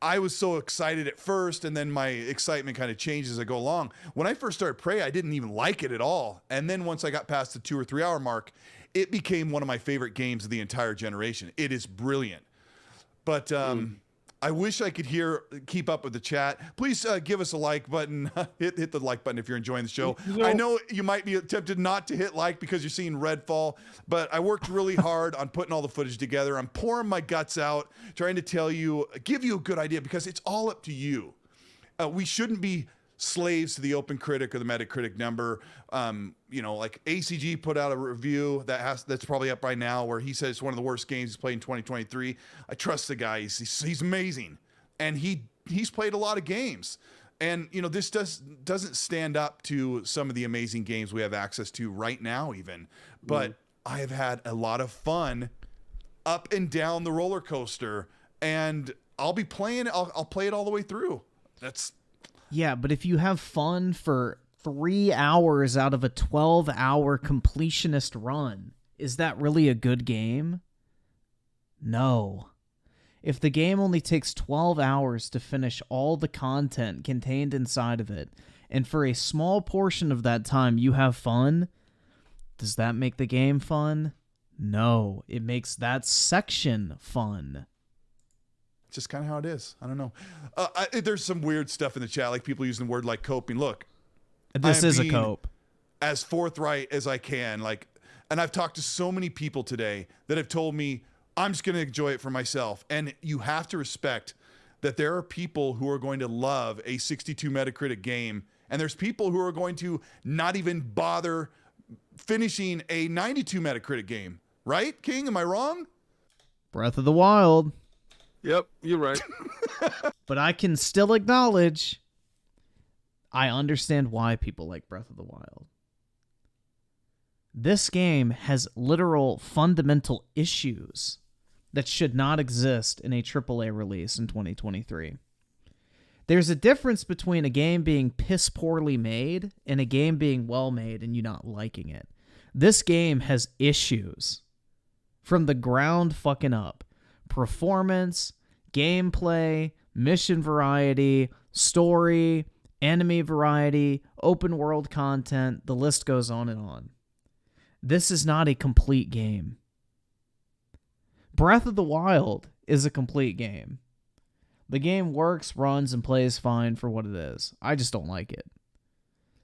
I was so excited at first, and then my excitement kind of changed as I go along. When I first started Prey, I didn't even like it at all. And then once I got past the 2 or 3 hour mark, it became one of my favorite games of the entire generation. It is brilliant. But I wish I could keep up with the chat. Please give us a like button. hit the like button if you're enjoying the show. I know you might be tempted not to hit like because you're seeing Redfall, but I worked really hard on putting all the footage together. I'm pouring my guts out, trying to give you a good idea, because it's all up to you. We shouldn't be slaves to the Open Critic or the Metacritic number. You know, like ACG put out a review that's probably up by now, where he says it's one of the worst games he's played in 2023. I trust the guy. He's amazing, and he's played a lot of games. And you know, this doesn't stand up to some of the amazing games we have access to right now, even. But I have had a lot of fun up and down the roller coaster, and I'll be playing. I'll play it all the way through. Yeah, but if you have fun for 3 hours out of a 12-hour completionist run, is that really a good game? No. If the game only takes 12 hours to finish all the content contained inside of it, and for a small portion of that time you have fun, does that make the game fun? No, it makes that section fun. Just kind of how it is. I don't know. There's some weird stuff in the chat, like people using the word like coping. Look, this is a cope. As forthright as I can, and I've talked to so many people today that have told me I'm just going to enjoy it for myself. And you have to respect that there are people who are going to love a 62 Metacritic game And there's people who are going to not even bother finishing a 92 Metacritic game. Right, King? Am I wrong? Breath of the Wild. Yep, you're right. But I can still acknowledge I understand why people like Breath of the Wild. This game has literal fundamental issues that should not exist in a AAA release in 2023. There's a difference between a game being piss poorly made and a game being well made and you not liking it. This game has issues from the ground fucking up. Performance, gameplay, mission variety, story, enemy variety, open world content, the list goes on and on. This is not a complete game. Breath of the Wild is a complete game. The game works, runs, and plays fine for what it is. I just don't like it.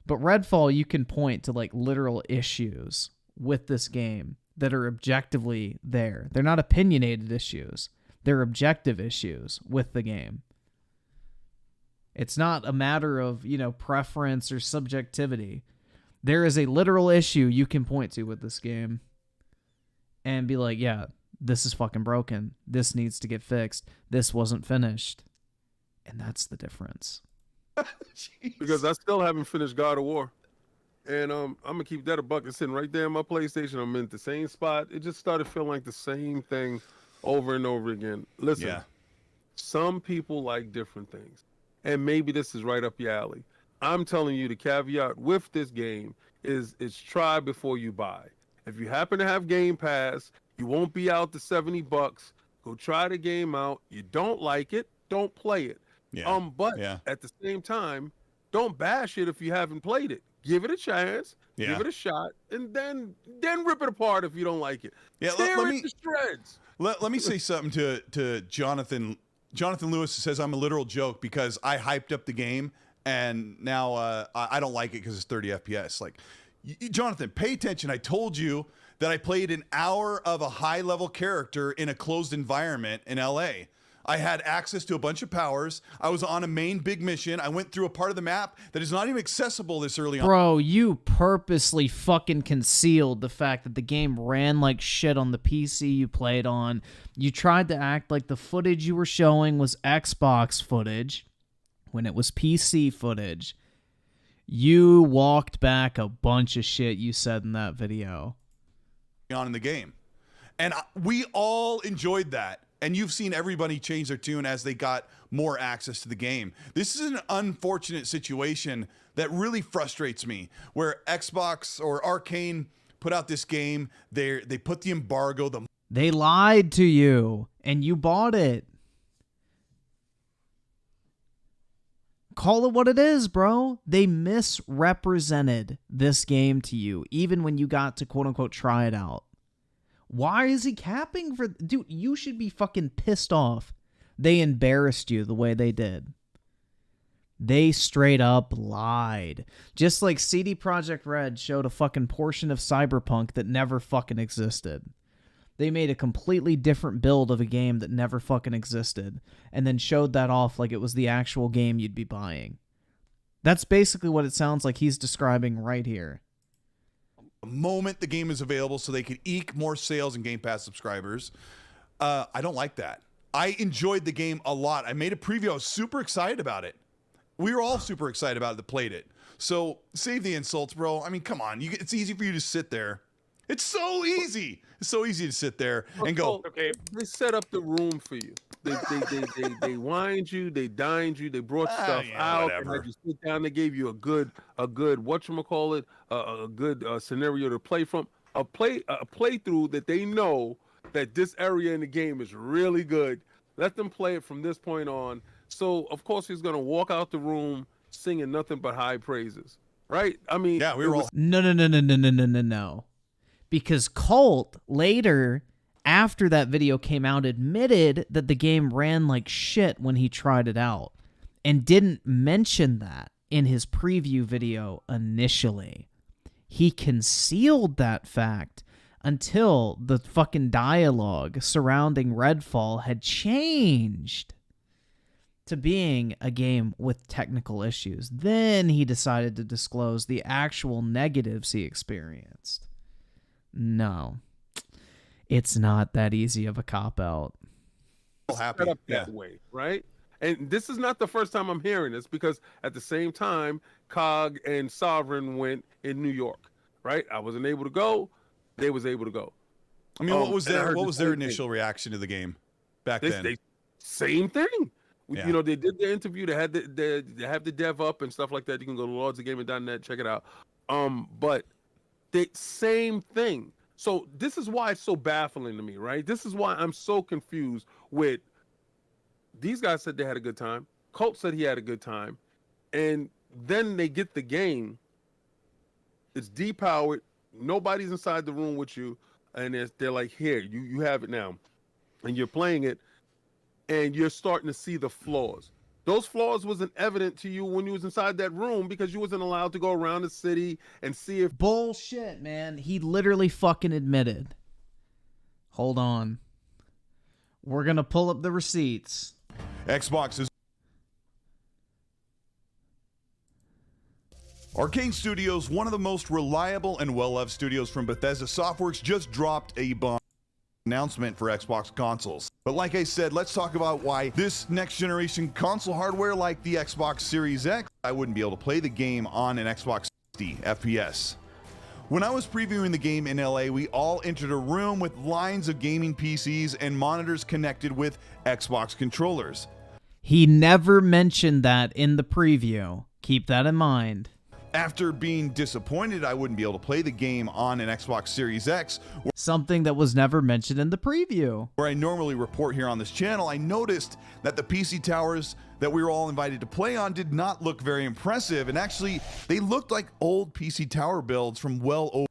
But Redfall, you can point to like literal issues with this game that are objectively there. They're not opinionated issues. They're objective issues with the game. It's not a matter of, preference or subjectivity. There is a literal issue you can point to with this game and be like, yeah, this is fucking broken. This needs to get fixed. This wasn't finished. And that's the difference. Because I still haven't finished God of War. And I'm going to keep that a buck. It's sitting right there on my PlayStation. I'm in the same spot. It just started feeling like the same thing over and over again. Listen, some people like different things. And maybe this is right up your alley. I'm telling you, the caveat with this game is try before you buy. If you happen to have Game Pass, you won't be out to $70. Go try the game out. You don't like it, don't play it. But at the same time, don't bash it if you haven't played it. Give it a chance, give it a shot, and then rip it apart if you don't like it. Tear it to shreds. Let me say something to Jonathan. Jonathan Lewis says I'm a literal joke because I hyped up the game and now I don't like it because it's 30 FPS. Like, Jonathan, pay attention. I told you that I played an hour of a high-level character in a closed environment in LA. I had access to a bunch of powers. I was on a main big mission. I went through a part of the map that is not even accessible this early on. Bro, you purposely fucking concealed the fact that the game ran like shit on the PC you played on. You tried to act like the footage you were showing was Xbox footage when it was PC footage. You walked back a bunch of shit you said in that video. On in the game. And we all enjoyed that. And you've seen everybody change their tune as they got more access to the game. This is an unfortunate situation that really frustrates me, where Xbox or Arcane put out this game. They put the embargo. They lied to you, and you bought it. Call it what it is, bro. They misrepresented this game to you, even when you got to quote-unquote try it out. Why is he capping for... Dude, you should be fucking pissed off. They embarrassed you the way they did. They straight up lied. Just like CD Projekt Red showed a fucking portion of Cyberpunk that never fucking existed. They made a completely different build of a game that never fucking existed, and then showed that off like it was the actual game you'd be buying. That's basically what it sounds like he's describing right here. The moment the game is available so they could eke more sales and Game Pass subscribers. I don't like that. I enjoyed the game a lot. I made a preview. I was super excited about it. We were all super excited about it that played it. So save the insults, bro. I mean, come on. It's easy for you to sit there. It's so easy. It's so easy to sit there and go. Okay, they set up the room for you. They wined you. They dined you. They brought stuff out. They had you sit down. They gave you a good whatchamacallit, a good scenario to play from. A playthrough that they know that this area in the game is really good. Let them play it from this point on. So of course he's gonna walk out the room singing nothing but high praises, right? I mean, yeah, we were all no. Because Colt later, after that video came out, admitted that the game ran like shit when he tried it out, and didn't mention that in his preview video initially. He concealed that fact until the fucking dialogue surrounding Redfall had changed. to being a game with technical issues. Then he decided to disclose the actual negatives he experienced. No, it's not that easy of a cop-out. Happy. Set up that way, right? And this is not the first time I'm hearing this, because at the same time, COG and Sovereign went in New York, right? I wasn't able to go. They was able to go. I mean, what was their initial reaction to the game back then? Same thing. Yeah. You know, they did the interview. They had they have the dev up and stuff like that. You can go to lordsofgaming.net, check it out. But the same thing. So this is why it's so baffling to me, right? This is why I'm so confused with these guys. Said they had a good time. Colt said he had a good time, and then they get the game. It's depowered. Nobody's inside the room with you, and they're like, "Here, you have it now," and you're playing it, and you're starting to see the flaws. Those flaws wasn't evident to you when you was inside that room because you wasn't allowed to go around the city and see if... Bullshit, man. He literally fucking admitted. Hold on. We're gonna pull up the receipts. Xbox is... Arcane Studios, one of the most reliable and well-loved studios from Bethesda Softworks, just dropped a bomb announcement for Xbox consoles. But like I said, let's talk about why this next generation console hardware like the Xbox Series X, I wouldn't be able to play the game on an Xbox 60 FPS. When I was previewing the game in LA, we all entered a room with lines of gaming PCs and monitors connected with Xbox controllers. He never mentioned that in the preview. Keep that in mind. After being disappointed I wouldn't be able to play the game on an Xbox Series X, something that was never mentioned in the preview, where I normally report here on this channel, I noticed that the PC towers that we were all invited to play on did not look very impressive, and actually they looked like old PC tower builds from well over...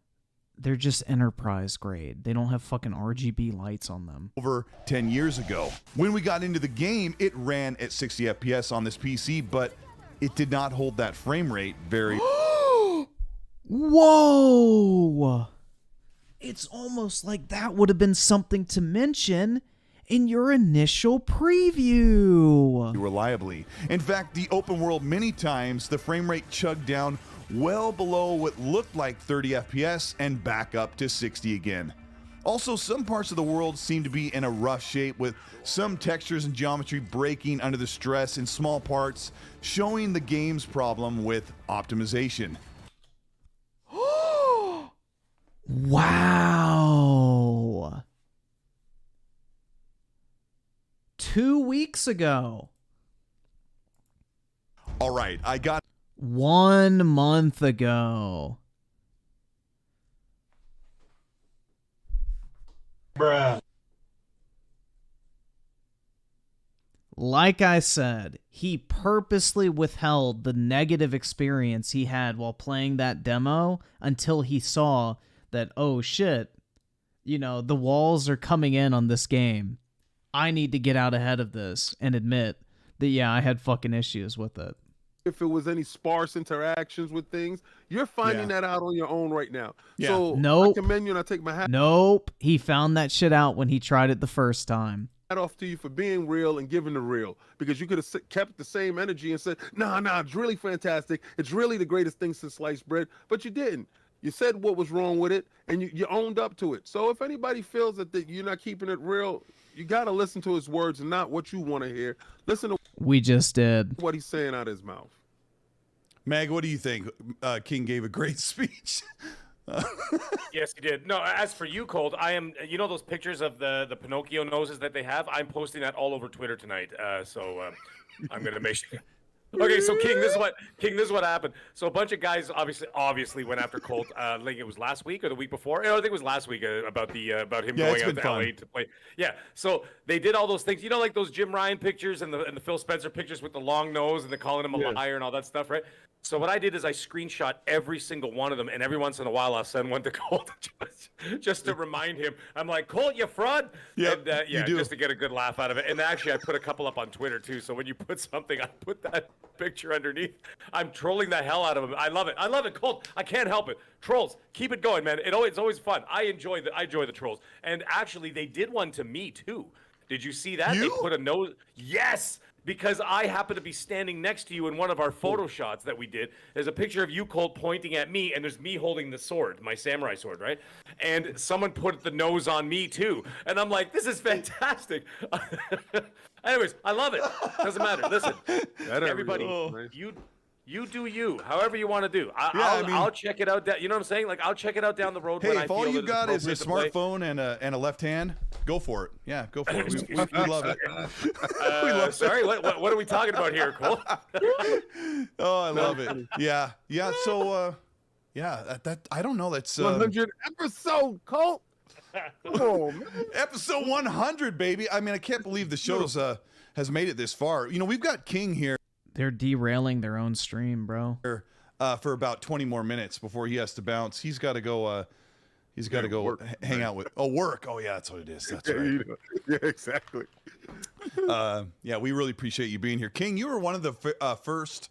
They're just enterprise grade. They don't have fucking RGB lights on them. Over 10 years ago. When we got into the game, it ran at 60 FPS on this PC, but it did not hold that frame rate very... Whoa! It's almost like that would have been something to mention in your initial preview. Reliably. In fact, the open world many times, the frame rate chugged down well below what looked like 30 FPS and back up to 60 again. Also, some parts of the world seem to be in a rough shape, with some textures and geometry breaking under the stress in small parts, showing the game's problem with optimization. Wow. 2 weeks ago. All right, I got 1 month ago. Bruh. Like I said, he purposely withheld the negative experience he had while playing that demo until he saw that, oh shit, you know, the walls are coming in on this game. I need to get out ahead of this and admit that, yeah, I had fucking issues with it. If it was any sparse interactions with things, you're finding that out on your own right now. Yeah. So Nope. I commend you and I take my hat Nope. He found that shit out when he tried it the first time. off to you for being real and giving the real, because you could have kept the same energy and said, nah, it's really fantastic. It's really the greatest thing since sliced bread, but you didn't. You said what was wrong with it, and you owned up to it. So if anybody feels that you're not keeping it real, you got to listen to his words and not what you want to hear. Listen to We just did. what he's saying out of his mouth. Meg, what do you think? King gave a great speech. Yes, he did. No, as for you, Cold, I am. You know those pictures of the Pinocchio noses that they have? I'm posting that all over Twitter tonight. So I'm gonna make sure. Okay, so King, this is what happened. So a bunch of guys obviously went after Colt. Like it was last week or the week before. I think it was last week about him going out to LA to play. Yeah. So they did all those things. You know, like those Jim Ryan pictures and the Phil Spencer pictures with the long nose and they're calling him a liar and all that stuff, right? So what I did is I screenshot every single one of them, and every once in a while I'll send one to Colt just to remind him. I'm like, Colt, you fraud. Yep, and, you do. just to get a good laugh out of it. And actually, I put a couple up on Twitter too. So when you put something, I put that picture underneath. I'm trolling the hell out of him. I love it. I love it, Colt. I can't help it. Trolls, keep it going, man. It's always fun. I enjoy the trolls. And actually, they did one to me too. Did you see that? You? They put a nose. Yes. because I happen to be standing next to you in one of our photo shots that we did. There's a picture of you, Colt, pointing at me, and there's me holding the sword, my samurai sword, right? And someone put the nose on me too, and I'm like, this is fantastic. Anyways, I love it. Doesn't matter. Listen, everybody, you do you, however you want to do. I'll check it out. You know what I'm saying? Like, I'll check it out down the road. Hey, when if I all feel you that got is a it's appropriate to smartphone and a left hand, go for it. Yeah, go for it. We love it. play. Sorry, what are we talking about here, Cole? Oh, I love it. Yeah. So, that I don't know. That's 100 episode, Colt. Oh, man. Episode 100, baby. I mean, I can't believe the show's has made it this far. You know, we've got King here. They're derailing their own stream, bro. For about 20 more minutes before he has to bounce. He's got to go. He's got to go work, hang out with. Oh, work. Oh, yeah, that's what it is. That's right. Yeah, exactly. Yeah, we really appreciate you being here, King. You were one of the first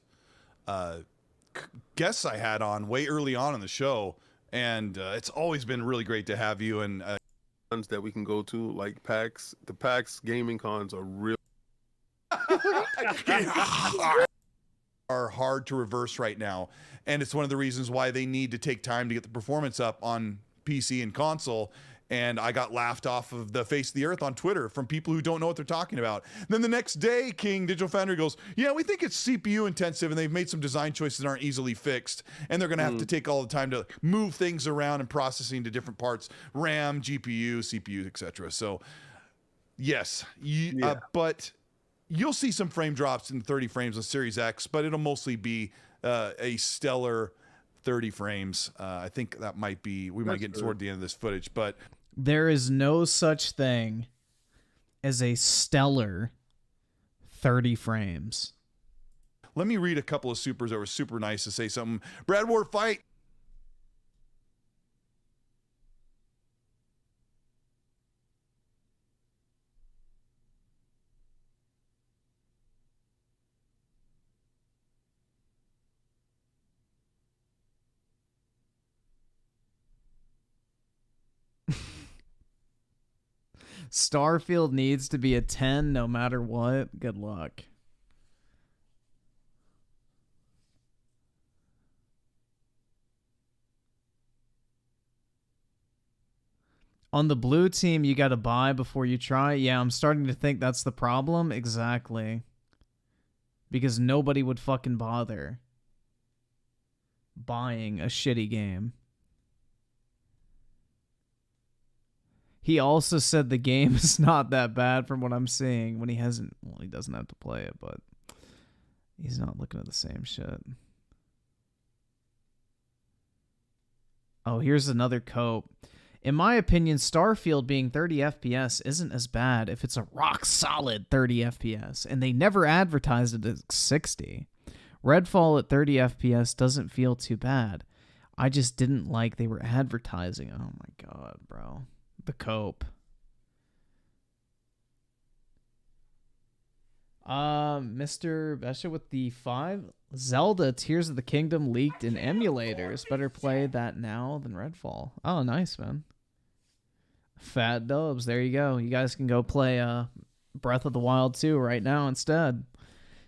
guests I had on way early on in the show, and it's always been really great to have you. And ones that we can go to, like PAX. The PAX gaming cons are real. Are hard to reverse right now, and it's one of the reasons why they need to take time to get the performance up on PC and console. And I got laughed off of the face of the earth on Twitter from people who don't know what they're talking about. Then the next day, King Digital Foundry goes, yeah, we think it's CPU intensive, and they've made some design choices that aren't easily fixed, and they're going to have to take all the time to move things around and processing to different parts, RAM, GPU, CPU, etc. So yes, but you'll see some frame drops in 30 frames on Series X, but it'll mostly be a stellar 30 frames. I think that might be, we might get toward the end of this footage, but there is no such thing as a stellar 30 frames. Let me read a couple of supers that were super nice to say something. Brad Ward fight. Starfield needs to be a 10 no matter what. Good luck. On the blue team, you got to buy before you try. Yeah, I'm starting to think that's the problem. Exactly. Because nobody would fucking bother buying a shitty game. He also said the game is not that bad from what I'm seeing when he hasn't, well, he doesn't have to play it, but he's not looking at the same shit. Oh, here's another cope. In my opinion, Starfield being 30 FPS isn't as bad if it's a rock solid 30 FPS, and they never advertised it as 60. Redfall at 30 FPS doesn't feel too bad. I just didn't like they were advertising. Oh my god, bro. The cope. Mr. Besha with the 5. Zelda Tears of the Kingdom leaked in emulators. Better play that now than Redfall. Oh, nice, man. Fat dubs. There you go. You guys can go play Breath of the Wild 2 right now instead.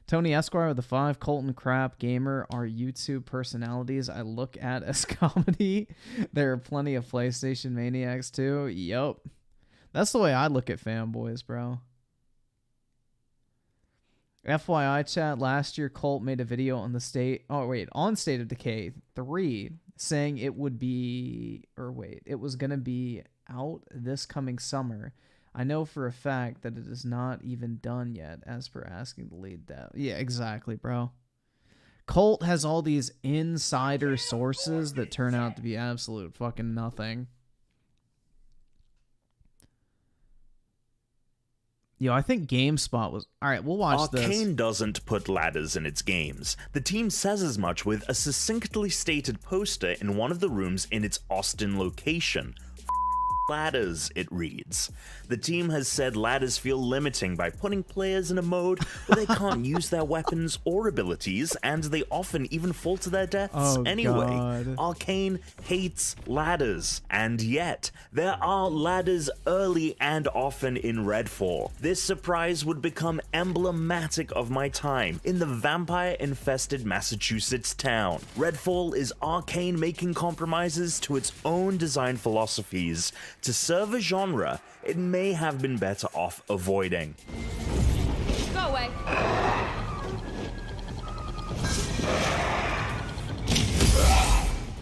Tony Esquire with the 5. Colton Crap Gamer are YouTube personalities I look at as comedy. There are plenty of PlayStation maniacs too. Yup. That's the way I look at fanboys, bro. FYI chat, last year Colt made a video on the State of Decay 3 saying it would be, it was going to be out this coming summer. I know for a fact that it is not even done yet, as per asking the lead dev. Yeah, exactly, bro. Colt has all these insider sources that turn out to be absolute fucking nothing. Yo, I think GameSpot was... Alright, we'll watch this. Arcane doesn't put ladders in its games. The team says as much with a succinctly stated poster in one of the rooms in its Austin location. ladders, it reads. The team has said ladders feel limiting by putting players in a mode where they can't use their weapons or abilities, and they often even fall to their deaths anyway. God. Arcane hates ladders, and yet there are ladders early and often in Redfall. This surprise would become emblematic of my time in the vampire-infested Massachusetts town. Redfall is Arcane making compromises to its own design philosophies to serve a genre it may have been better off avoiding. Go away.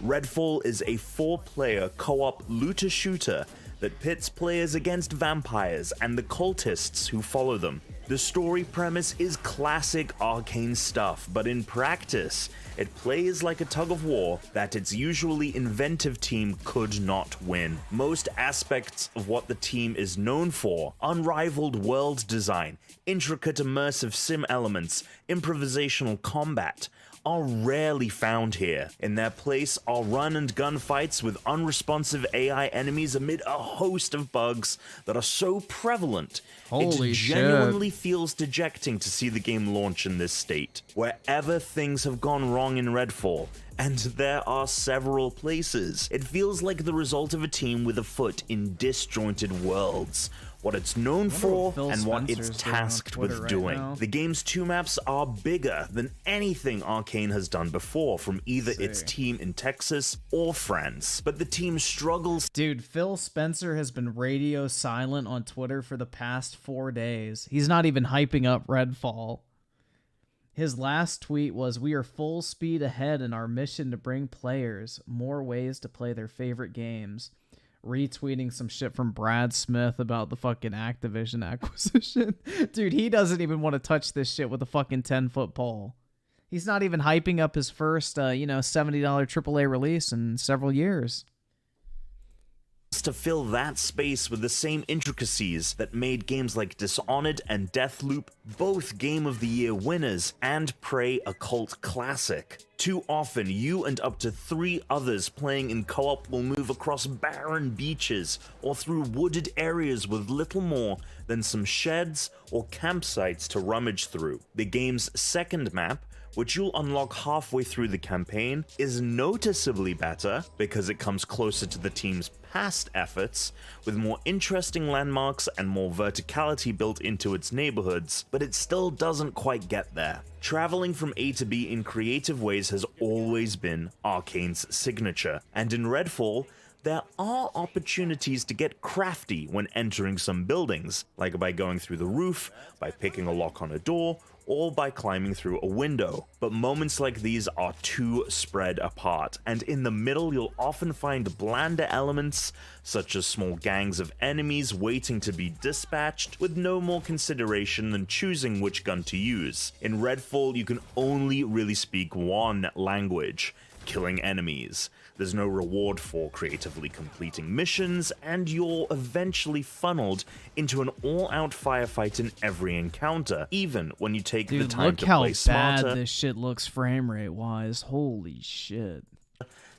Redfall is a 4-player co-op looter-shooter that pits players against vampires and the cultists who follow them. The story premise is classic Arcane stuff, but in practice, it plays like a tug-of-war that its usually inventive team could not win. Most aspects of what the team is known for, unrivaled world design, intricate immersive sim elements, improvisational combat, are rarely found here. In their place are run and gun fights with unresponsive AI enemies amid a host of bugs that are so prevalent, Holy it genuinely feels dejecting to see the game launch in this state. Wherever things have gone wrong in Redfall, and there are several places, it feels like the result of a team with a foot in disjointed worlds. What it's known for and what it's tasked with doing. The game's 2 maps are bigger than anything Arcane has done before from either its team in Texas or France, but the team struggles. Dude, Phil Spencer has been radio silent on Twitter for the past 4 days. He's not even hyping up Redfall. His last tweet was, "We are full speed ahead in our mission to bring players more ways to play their favorite games." Retweeting some shit from Brad Smith about the fucking Activision acquisition. Dude, he doesn't even want to touch this shit with a fucking 10-foot pole. He's not even hyping up his first, $70 AAA release in several years. To fill that space with the same intricacies that made games like Dishonored and Deathloop both Game of the Year winners and Prey a cult classic. Too often, you and up to 3 others playing in co-op will move across barren beaches or through wooded areas with little more than some sheds or campsites to rummage through. The game's second map, which you'll unlock halfway through the campaign, is noticeably better because it comes closer to the team's past efforts, with more interesting landmarks and more verticality built into its neighborhoods, but it still doesn't quite get there. Traveling from A to B in creative ways has always been Arcane's signature, and in Redfall, there are opportunities to get crafty when entering some buildings, like by going through the roof, by picking a lock on a door, or by climbing through a window. But moments like these are too spread apart, and in the middle you'll often find blander elements, such as small gangs of enemies waiting to be dispatched, with no more consideration than choosing which gun to use. In Redfall, you can only really speak one language: killing enemies. There's no reward for creatively completing missions, and you're eventually funneled into an all-out firefight in every encounter, even when you take the time to play smarter. Look how bad this shit looks frame rate wise. Holy shit.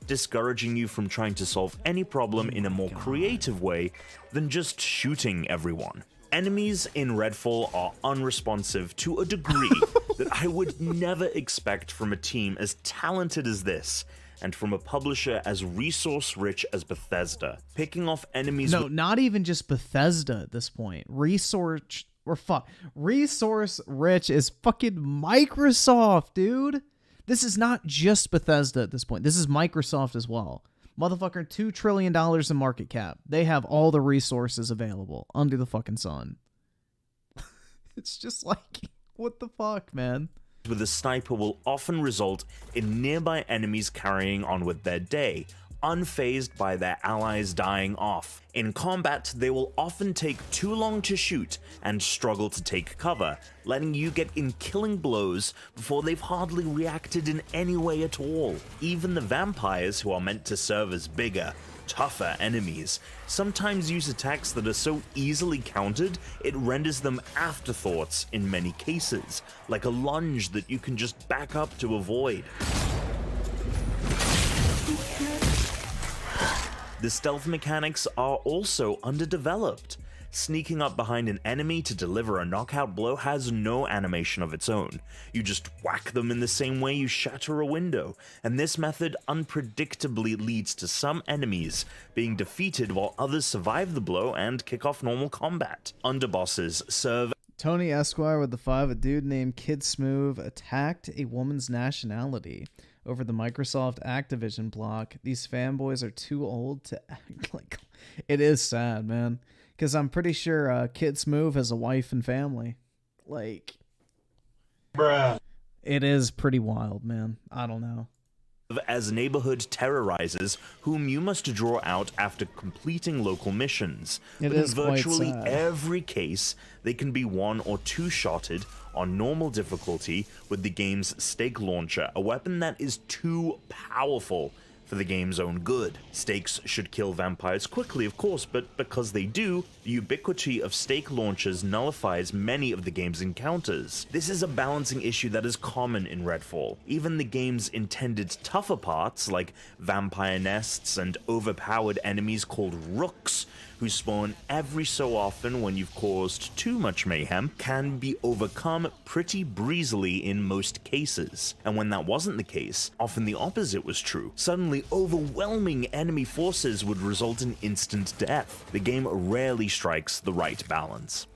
Discouraging you from trying to solve any problem in a more creative way than just shooting everyone. Enemies in Redfall are unresponsive to a degree that I would never expect from a team as talented as this, and from a publisher as resource-rich as Bethesda. Picking off enemies— No, not even just Bethesda at this point. Resource-rich is fucking Microsoft, dude. This is not just Bethesda at this point. This is Microsoft as well. Motherfucker, $2 trillion in market cap. They have all the resources available under the fucking sun. It's just like, what the fuck, man? With a sniper will often result in nearby enemies carrying on with their day, unfazed by their allies dying off. In combat, they will often take too long to shoot and struggle to take cover, letting you get in killing blows before they've hardly reacted in any way at all. Even the vampires, who are meant to serve as bigger, tougher enemies, sometimes use attacks that are so easily countered it renders them afterthoughts in many cases, like a lunge that you can just back up to avoid. The stealth mechanics are also underdeveloped. Sneaking up behind an enemy to deliver a knockout blow has no animation of its own. You just whack them in the same way you shatter a window, and this method unpredictably leads to some enemies being defeated while others survive the blow and kick off normal combat. Underbosses serve. Tony Esquire with the 5, a dude named Kid Smooth attacked a woman's nationality over the Microsoft Activision block. These fanboys are too old to act like... It is sad, man. Because I'm pretty sure Kid Smooth has a wife and family. Like... Bruh. It is pretty wild, man. I don't know. As neighborhood terrorizers whom you must draw out after completing local missions. It But is in virtually quite sad. every case, they can be one or two shotted on normal difficulty with the game's stake launcher, a weapon that is too powerful for the game's own good. Stakes should kill vampires quickly, of course, but because they do, the ubiquity of stake launchers nullifies many of the game's encounters. This is a balancing issue that is common in Redfall. Even the game's intended tougher parts, like vampire nests and overpowered enemies called rooks, who spawn every so often when you've caused too much mayhem, can be overcome pretty breezily in most cases. And when that wasn't the case, often the opposite was true. Suddenly, overwhelming enemy forces would result in instant death. The game rarely strikes the right balance.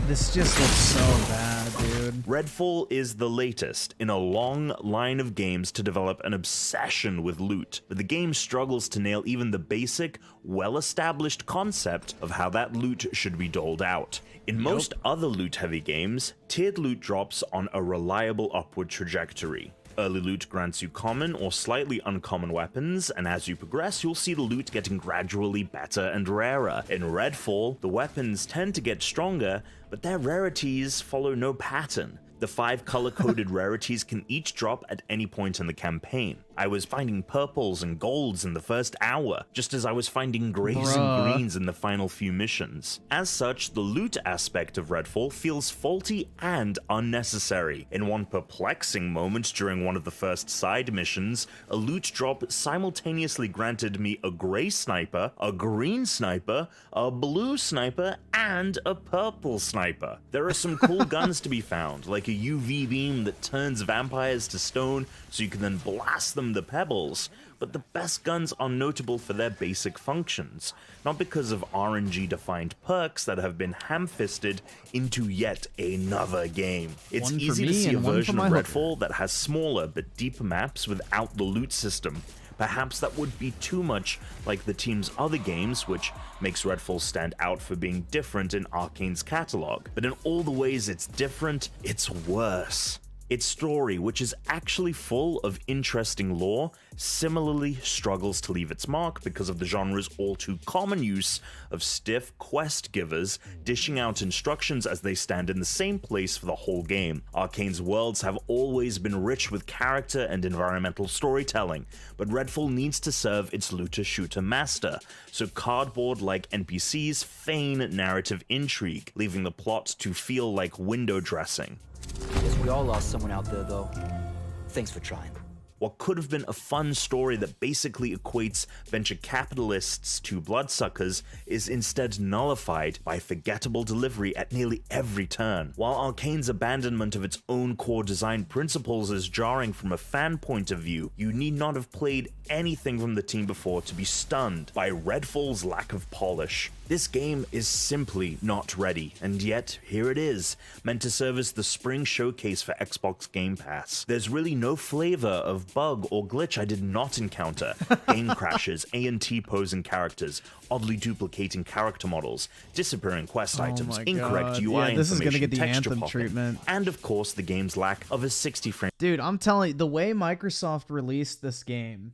This just looks so bad, dude. Redfall is the latest in a long line of games to develop an obsession with loot, but the game struggles to nail even the basic, well-established concept of how that loot should be doled out. In most other loot-heavy games, tiered loot drops on a reliable upward trajectory. Early loot grants you common or slightly uncommon weapons, and as you progress, you'll see the loot getting gradually better and rarer. In Redfall, the weapons tend to get stronger, but their rarities follow no pattern. The 5 color-coded rarities can each drop at any point in the campaign. I was finding purples and golds in the first hour, just as I was finding grays and greens in the final few missions. As such, the loot aspect of Redfall feels faulty and unnecessary. In one perplexing moment during one of the first side missions, a loot drop simultaneously granted me a gray sniper, a green sniper, a blue sniper, and a purple sniper. There are some cool guns to be found, like a UV beam that turns vampires to stone so you can then blast them to pebbles, but the best guns are notable for their basic functions, not because of RNG-defined perks that have ham-fisted ham-fisted into yet another game. It's One for easy to me see a and one for version my of hooker. Redfall that has smaller but deeper maps without the loot system. Perhaps that would be too much like the team's other games, which makes Redfall stand out for being different in Arkane's catalog. But in all the ways it's different, it's worse. Its story, which is actually full of interesting lore, similarly struggles to leave its mark because of the genre's all-too common use of stiff quest givers dishing out instructions as they stand in the same place for the whole game. Arkane's worlds have always been rich with character and environmental storytelling, but Redfall needs to serve its looter-shooter master, so cardboard-like NPCs feign narrative intrigue, leaving the plot to feel like window dressing. Guess we all lost someone out there, though. Thanks for trying. What could have been a fun story that basically equates venture capitalists to bloodsuckers is instead nullified by forgettable delivery at nearly every turn. While Arkane's abandonment of its own core design principles is jarring from a fan point of view, you need not have played anything from the team before to be stunned by Redfall's lack of polish. This game is simply not ready, and yet here it is, meant to serve as the spring showcase for Xbox Game Pass. There's really no flavor of bug or glitch I did not encounter. Game crashes, A&T posing characters, oddly duplicating character models, disappearing quest items, my incorrect God. UI Yeah, this is gonna information, get the texture Anthem popping, treatment. and of course the game's lack of a 60 frame. Dude, I'm telling you, the way Microsoft released this game,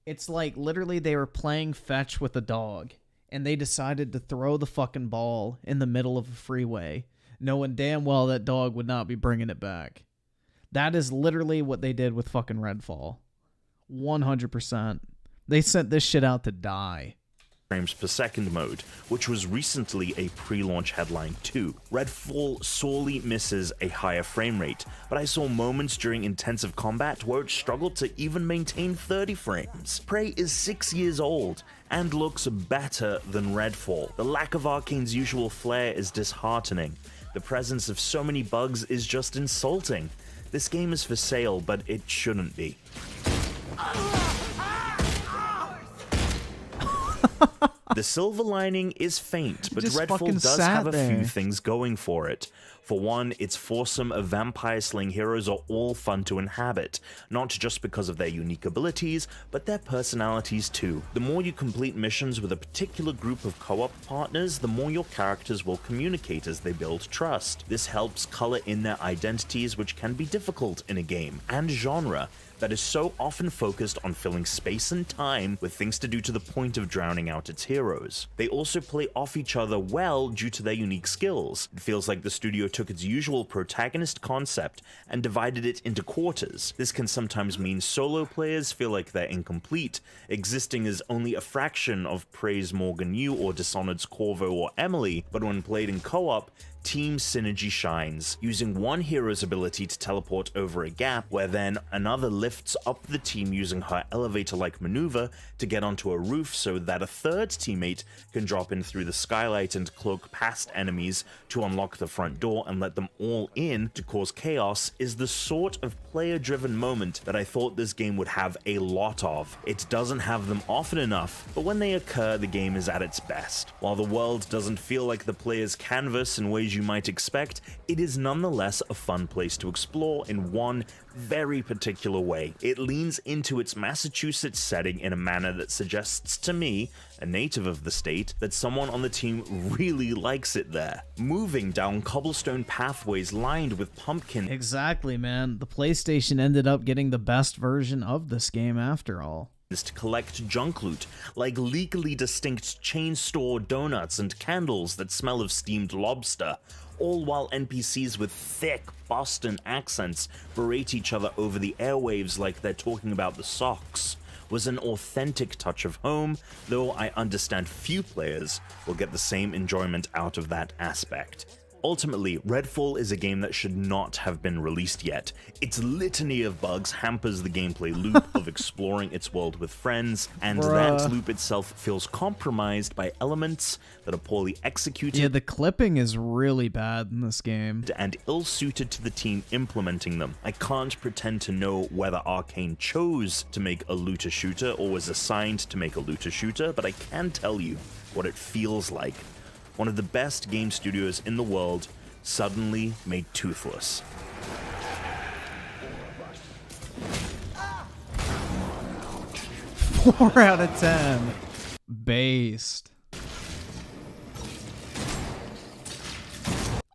it's like literally they were playing fetch with a dog, and they decided to throw the fucking ball in the middle of a freeway, knowing damn well that dog would not be bringing it back. That is literally what they did with fucking Redfall. 100%. They sent this shit out to die. frames per second mode, which was recently a pre-launch headline too. Redfall sorely misses a higher frame rate, but I saw moments during intensive combat where it struggled to even maintain 30 frames. Prey is 6 years old and looks better than Redfall. The lack of Arcane's usual flair is disheartening. The presence of so many bugs is just insulting. This game is for sale, but it shouldn't be. The silver lining is faint, but Redfall does have a few things going for it. For one, its foursome of vampire-slaying heroes are all fun to inhabit, not just because of their unique abilities, but their personalities too. The more you complete missions with a particular group of co-op partners, the more your characters will communicate as they build trust. This helps color in their identities, which can be difficult in a game and genre that is so often focused on filling space and time with things to do to the point of drowning out its heroes. They also play off each other well due to their unique skills. It feels like the studio took its usual protagonist concept and divided it into quarters. This can sometimes mean solo players feel like they're incomplete, existing as only a fraction of Prey's Morgan Yu or Dishonored's Corvo or Emily, but when played in co-op, team synergy shines, using one hero's ability to teleport over a gap, where then another lifts up the team using her elevator-like maneuver to get onto a roof so that a third teammate can drop in through the skylight and cloak past enemies to unlock the front door and let them all in to cause chaos, is the sort of player-driven moment that I thought this game would have a lot of. It doesn't have them often enough, but when they occur, the game is at its best. While the world doesn't feel like the player's canvas in ways you might expect, it is nonetheless a fun place to explore in one very particular way. It leans into its Massachusetts setting in a manner that suggests to me, a native of the state, that someone on the team really likes it there. Moving down cobblestone pathways lined with pumpkin. Exactly, man. The PlayStation ended up getting the best version of this game after all. To collect junk loot, like legally distinct chain store donuts and candles that smell of steamed lobster, all while NPCs with thick Boston accents berate each other over the airwaves like they're talking about the Sox, was an authentic touch of home, though I understand few players will get the same enjoyment out of that aspect. Ultimately, Redfall is a game that should not have been released yet. Its litany of bugs hampers the gameplay loop of exploring its world with friends, and that loop itself feels compromised by elements that are poorly executed. Yeah, the clipping is really bad in this game. And ill-suited to the team implementing them. I can't pretend to know whether Arcane chose to make a looter shooter or was assigned to make a looter shooter, but I can tell you what it feels like. One of the best game studios in the world suddenly made toothless. Four out of 10. Based.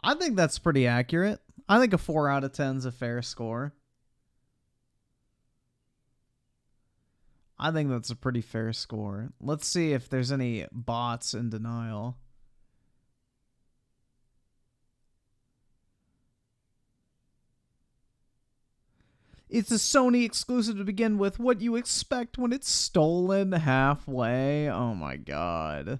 I think that's pretty accurate. I think a 4 out of 10 is a fair score. I think that's a pretty fair score. Let's see if there's any bots in denial. It's a Sony exclusive to begin with. What you expect when it's stolen halfway? Oh my god.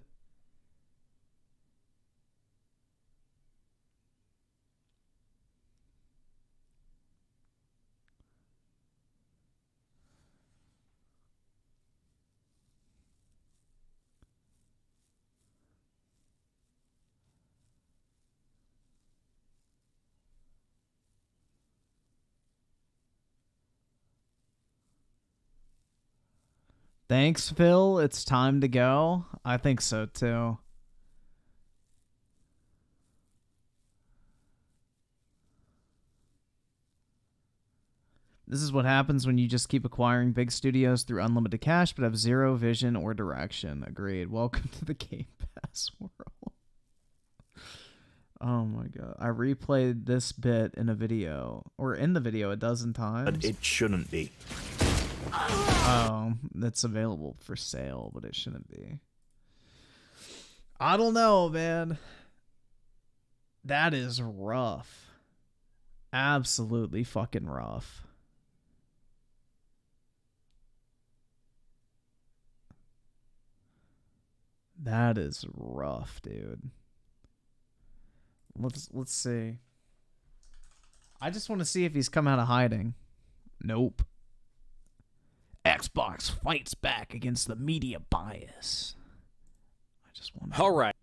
Thanks, Phil. It's time to go. I think so, too. This is what happens when you just keep acquiring big studios through unlimited cash, but have zero vision or direction. Agreed. Welcome to the Game Pass world. Oh my god. I replayed this bit in a video, or in the video, a dozen times. But it shouldn't be. Oh, it's available for sale, but it shouldn't be. I don't know, man. That is rough. Absolutely fucking rough. That is rough, dude. Let's see. I just want to see if he's come out of hiding. Nope. Xbox fights back against the media bias. I just wonder. All right.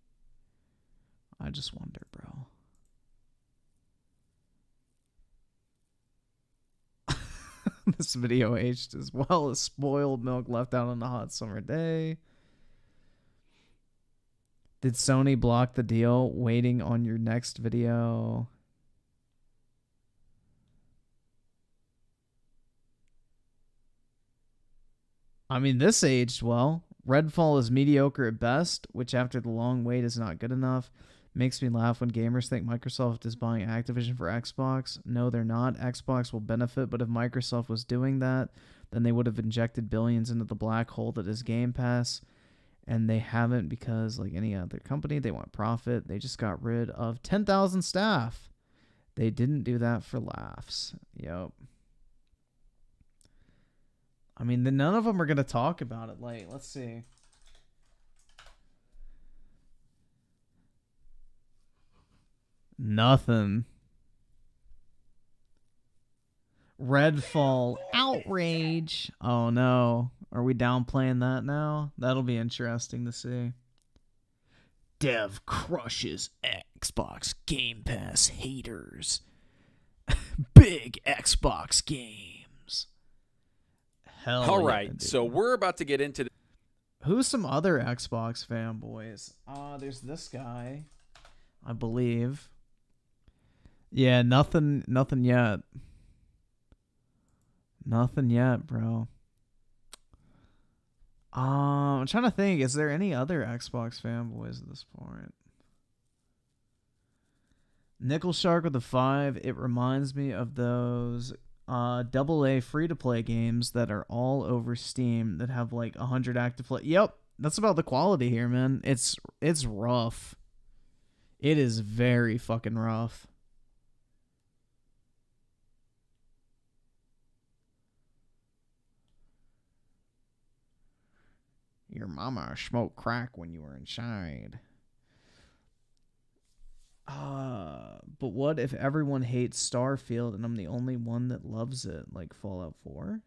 I just wonder, bro. This video aged as well as spoiled milk left out on a hot summer day. Did Sony block the deal? Waiting on your next video. I mean, this aged well. Redfall is mediocre at best, which after the long wait is not good enough. Makes me laugh when gamers think Microsoft is buying Activision for Xbox. No, they're not. Xbox will benefit, but if Microsoft was doing that, then they would have injected billions into the black hole that is Game Pass. And they haven't because, like any other company, they want profit. They just got rid of 10,000 staff. They didn't do that for laughs. Yep. I mean, none of them are going to talk about it. Like, let's see. Nothing. Redfall outrage. Oh no. Are we downplaying that now? That'll be interesting to see. Dev crushes Xbox Game Pass haters. Big Xbox games. Hell All yeah, right. dude. So we're about to get into Who's some other Xbox fanboys? There's this guy, I believe. Yeah, nothing yet. Nothing yet, bro. I'm trying to think. Is there any other Xbox fanboys at this point? Nickel Shark with a 5. It reminds me of those AA free-to-play games that are all over Steam that have like 100 active play. Yep, that's about the quality here, man. It's rough. It is very fucking rough. Your mama smoked crack when you were inside. But what if everyone hates Starfield and I'm the only one that loves it, like Fallout 4?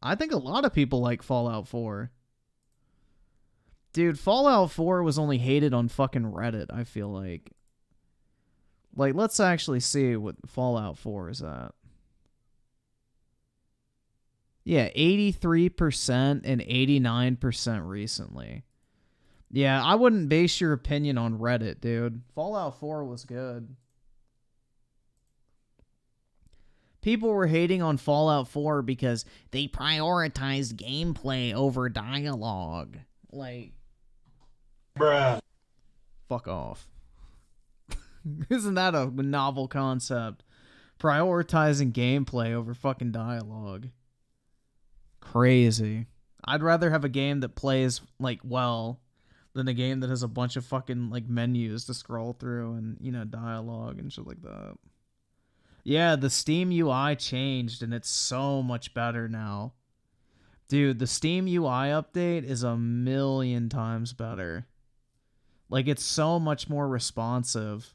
I think a lot of people like Fallout 4. Dude, Fallout 4 was only hated on fucking Reddit, I feel like. Like, let's actually see what Fallout 4 is at. Yeah, 83% and 89% recently. Yeah, I wouldn't base your opinion on Reddit, dude. Fallout 4 was good. People were hating on Fallout 4 because they prioritized gameplay over dialogue. Like, bruh. Fuck off. Isn't that a novel concept? Prioritizing gameplay over fucking dialogue. Crazy. I'd rather have a game that plays, like, well than a game that has a bunch of fucking, like, menus to scroll through and, you know, dialogue and shit like that. Yeah, the Steam UI changed and it's so much better now. Dude, the Steam UI update is 1,000,000 times better. Like, it's so much more responsive.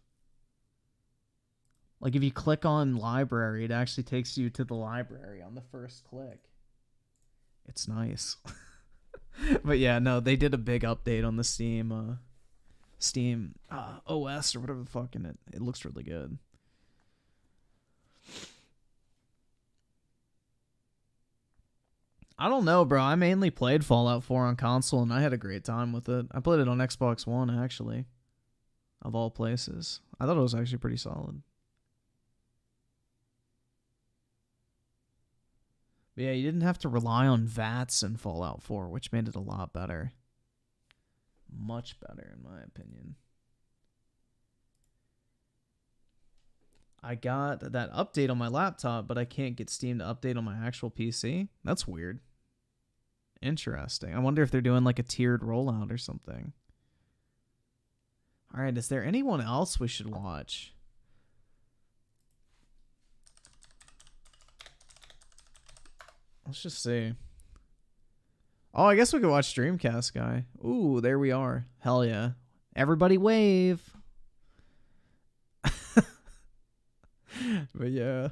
Like, if you click on library, it actually takes you to the library on the first click. It's nice. But yeah, no, they did a big update on the Steam OS or whatever the fuck, and it looks really good. I don't know, bro. I mainly played Fallout 4 on console, and I had a great time with it. I played it on Xbox One, actually. Of all places. I thought it was actually pretty solid. But yeah, you didn't have to rely on VATs in Fallout 4, which made it a lot better. Much better, in my opinion. I got that update on my laptop, but I can't get Steam to update on my actual PC. That's weird. Interesting. I wonder if they're doing like a tiered rollout or something. Alright, is there anyone else we should watch? Let's just see. Oh, I guess we could watch Dreamcast guy. Ooh, there we are. Hell yeah. Everybody wave. But yeah.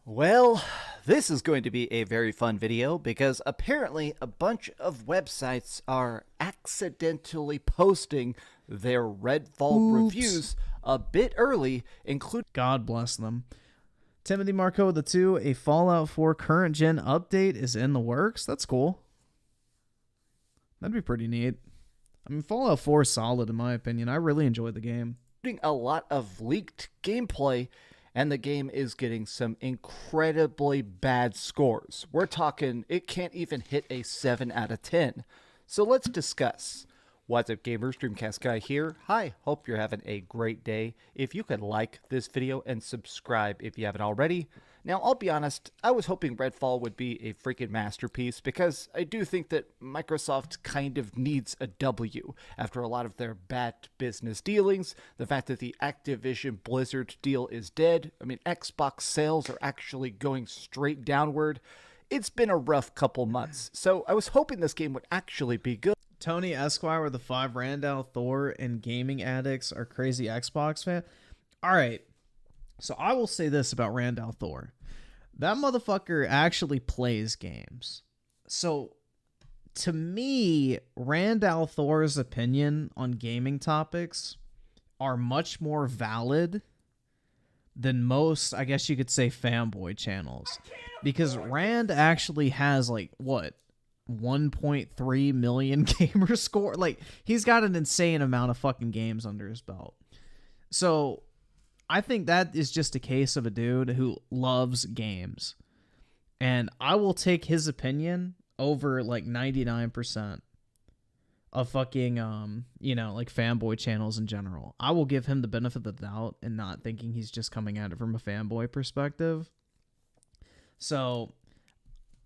Well, this is going to be a very fun video because apparently a bunch of websites are accidentally posting their Redfall reviews a bit early, including... God bless them. Timothy Marco the 2, a Fallout 4 current gen update is in the works. That's cool. That'd be pretty neat. I mean, Fallout 4 is solid in my opinion. I really enjoyed the game. A lot of leaked gameplay, and the game is getting some incredibly bad scores. We're talking it can't even hit a 7 out of 10. So let's discuss. What's up, gamers? Dreamcast Guy here. Hi, hope you're having a great day. If you could like this video and subscribe if you haven't already. Now, I'll be honest, I was hoping Redfall would be a freaking masterpiece because I do think that Microsoft kind of needs a W after a lot of their bad business dealings. The fact that the Activision Blizzard deal is dead. I mean, Xbox sales are actually going straight downward. It's been a rough couple months, so I was hoping this game would actually be good. Tony Esquire with the 5 Randall Thor and gaming addicts are crazy Xbox fan. All right. So I will say this about Randall Thor. That motherfucker actually plays games. So to me, Randall Thor's opinion on gaming topics are much more valid than most, I guess you could say, fanboy channels. Because Rand actually has like, what? 1.3 million gamer score. Like, he's got an insane amount of fucking games under his belt. So I think that is just a case of a dude who loves games. And I will take his opinion over like 99% of fucking, like fanboy channels in general. I will give him the benefit of the doubt and not thinking he's just coming at it from a fanboy perspective. So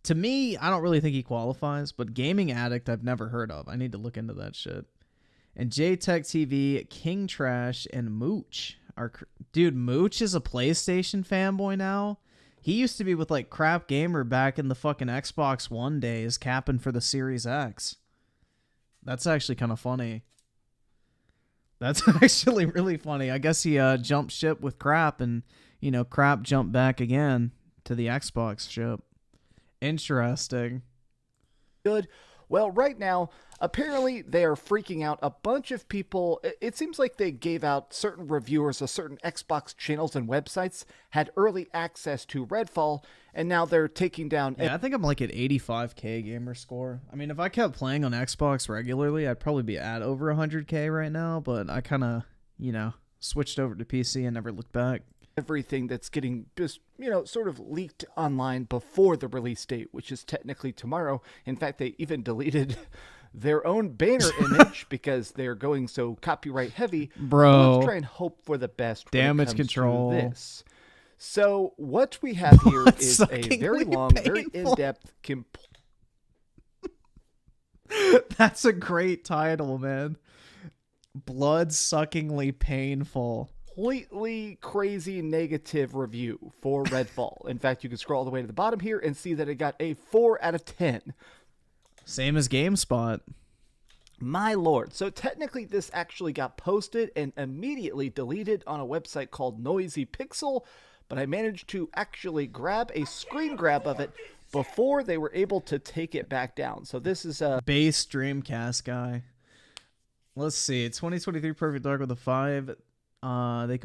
to me, I don't really think he qualifies, but Gaming Addict I've never heard of. I need to look into that shit. And JTech TV, King Trash, and Mooch are... Dude, Mooch is a PlayStation fanboy now? He used to be with, like, Crap Gamer back in the fucking Xbox One days, capping for the Series X. That's actually kind of funny. That's actually really funny. I guess he jumped ship with Crap, and, Crap jumped back again to the Xbox ship. Interesting. Good. Well, right now, apparently they are freaking out a bunch of people. It seems like they gave out certain reviewers of certain Xbox channels and websites had early access to Redfall, and now they're taking down... Yeah, I think I'm like at 85k gamer score. I mean, if I kept playing on Xbox regularly, I'd probably be at over 100k right now, but I kind of, switched over to PC and never looked back. Everything that's getting just, sort of leaked online before the release date, which is technically tomorrow. In fact, they even deleted their own banner image because they're going so copyright heavy. Bro. Let's try and hope for the best. Damage control. This. So what we have here is a very long, very in-depth... That's a great title, man. Blood-suckingly painful. Completely crazy negative review for Redfall. In fact, you can scroll all the way to the bottom here and see that it got a 4 out of 10. Same as GameSpot. My lord. So technically this actually got posted and immediately deleted on a website called Noisy Pixel, but I managed to actually grab a screen grab of it before they were able to take it back down. So this is a base Dreamcast guy. Let's see. 2023 Perfect Dark with a 5. The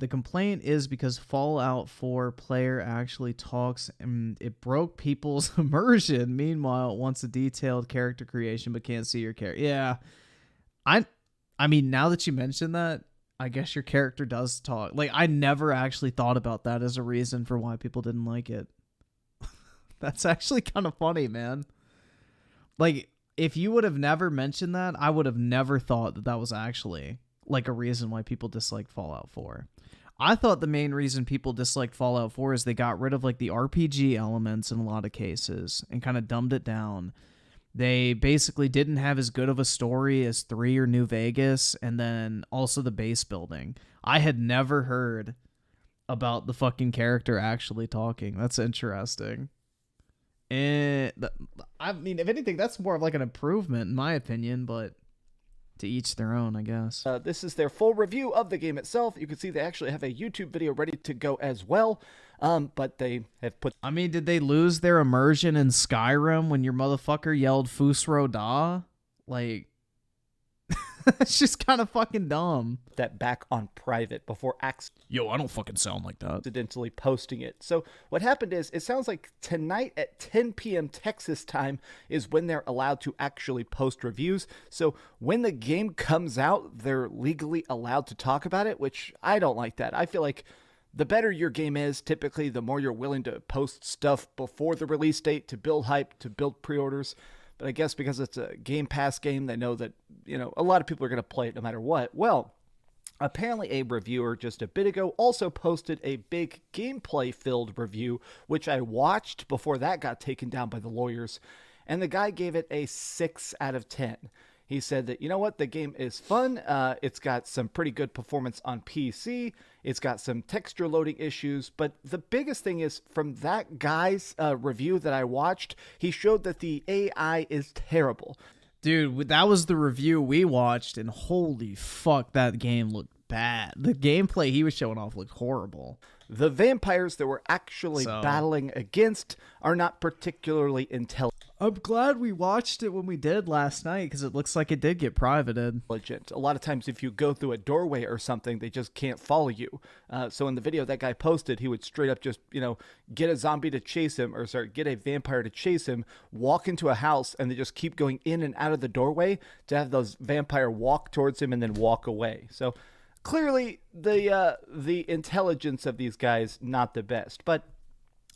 complaint is because Fallout 4 player actually talks and it broke people's immersion. Meanwhile, it wants a detailed character creation but can't see your character. Yeah. I mean, now that you mention that, I guess your character does talk. Like, I never actually thought about that as a reason for why people didn't like it. That's actually kind of funny, man. Like, if you would have never mentioned that, I would have never thought that that was actually like a reason why people disliked Fallout 4. I thought the main reason people disliked Fallout 4 is they got rid of like the RPG elements in a lot of cases and kind of dumbed it down. They basically didn't have as good of a story as 3 or New Vegas, and then also the base building. I had never heard about the fucking character actually talking. That's interesting. And I I mean, if anything, that's more of like an improvement in my opinion, but to each their own, I guess. This is their full review of the game itself. You can see they actually have a YouTube video ready to go as well. But they have put... I mean, did they lose their immersion in Skyrim when your motherfucker yelled Fusro Da? Like, it's just kind of fucking dumb. That back on private before Yo, I don't fucking sound like that. accidentally posting it. So what happened is, it sounds like tonight at 10 p.m. Texas time is when they're allowed to actually post reviews. So when the game comes out, they're legally allowed to talk about it, which I don't like that. I feel like the better your game is, typically the more you're willing to post stuff before the release date to build hype, to build pre-orders. But I guess because it's a Game Pass game, they know that, you know, a lot of people are going to play it no matter what. Well, apparently a reviewer just a bit ago also posted a big gameplay-filled review, which I watched before that got taken down by the lawyers. And the guy gave it a 6 out of 10. He said that, you know what, the game is fun. It's got some pretty good performance on PC. It's got some texture loading issues. But the biggest thing is, from that guy's review that I watched, he showed that the AI is terrible. Dude, that was the review we watched, and holy fuck, that game looked bad. The gameplay he was showing off looked horrible. The vampires that we're actually battling against are not particularly intelligent. I'm glad we watched it when we did last night, because it looks like it did get privated. A lot of times if you go through a doorway or something, they just can't follow you. So in the video that guy posted, he would straight up just, you know, get a zombie to chase him, or sorry, get a vampire to chase him, walk into a house, and they just keep going in and out of the doorway to have those vampire walk towards him and then walk away. So clearly the intelligence of these guys, not the best. But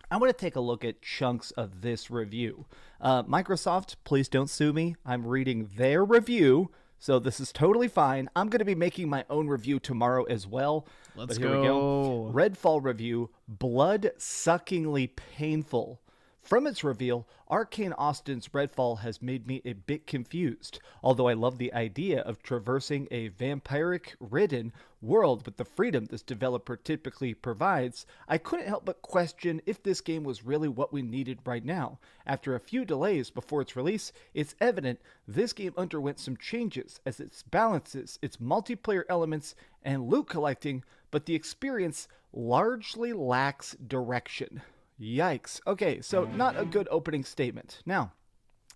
I want to take a look at chunks of this review. Microsoft, please don't sue me. I'm reading their review, so this is totally fine. I'm going to be making my own review tomorrow as well. Let's Here we go. Redfall review, blood-suckingly painful. From its reveal, Arcane Austin's Redfall has made me a bit confused. Although I love the idea of traversing a vampiric-ridden world with the freedom this developer typically provides, I couldn't help but question if this game was really what we needed right now. After a few delays before its release, it's evident this game underwent some changes as it balances its multiplayer elements and loot collecting, but the experience largely lacks direction. Yikes. Okay, so not a good opening statement. Now,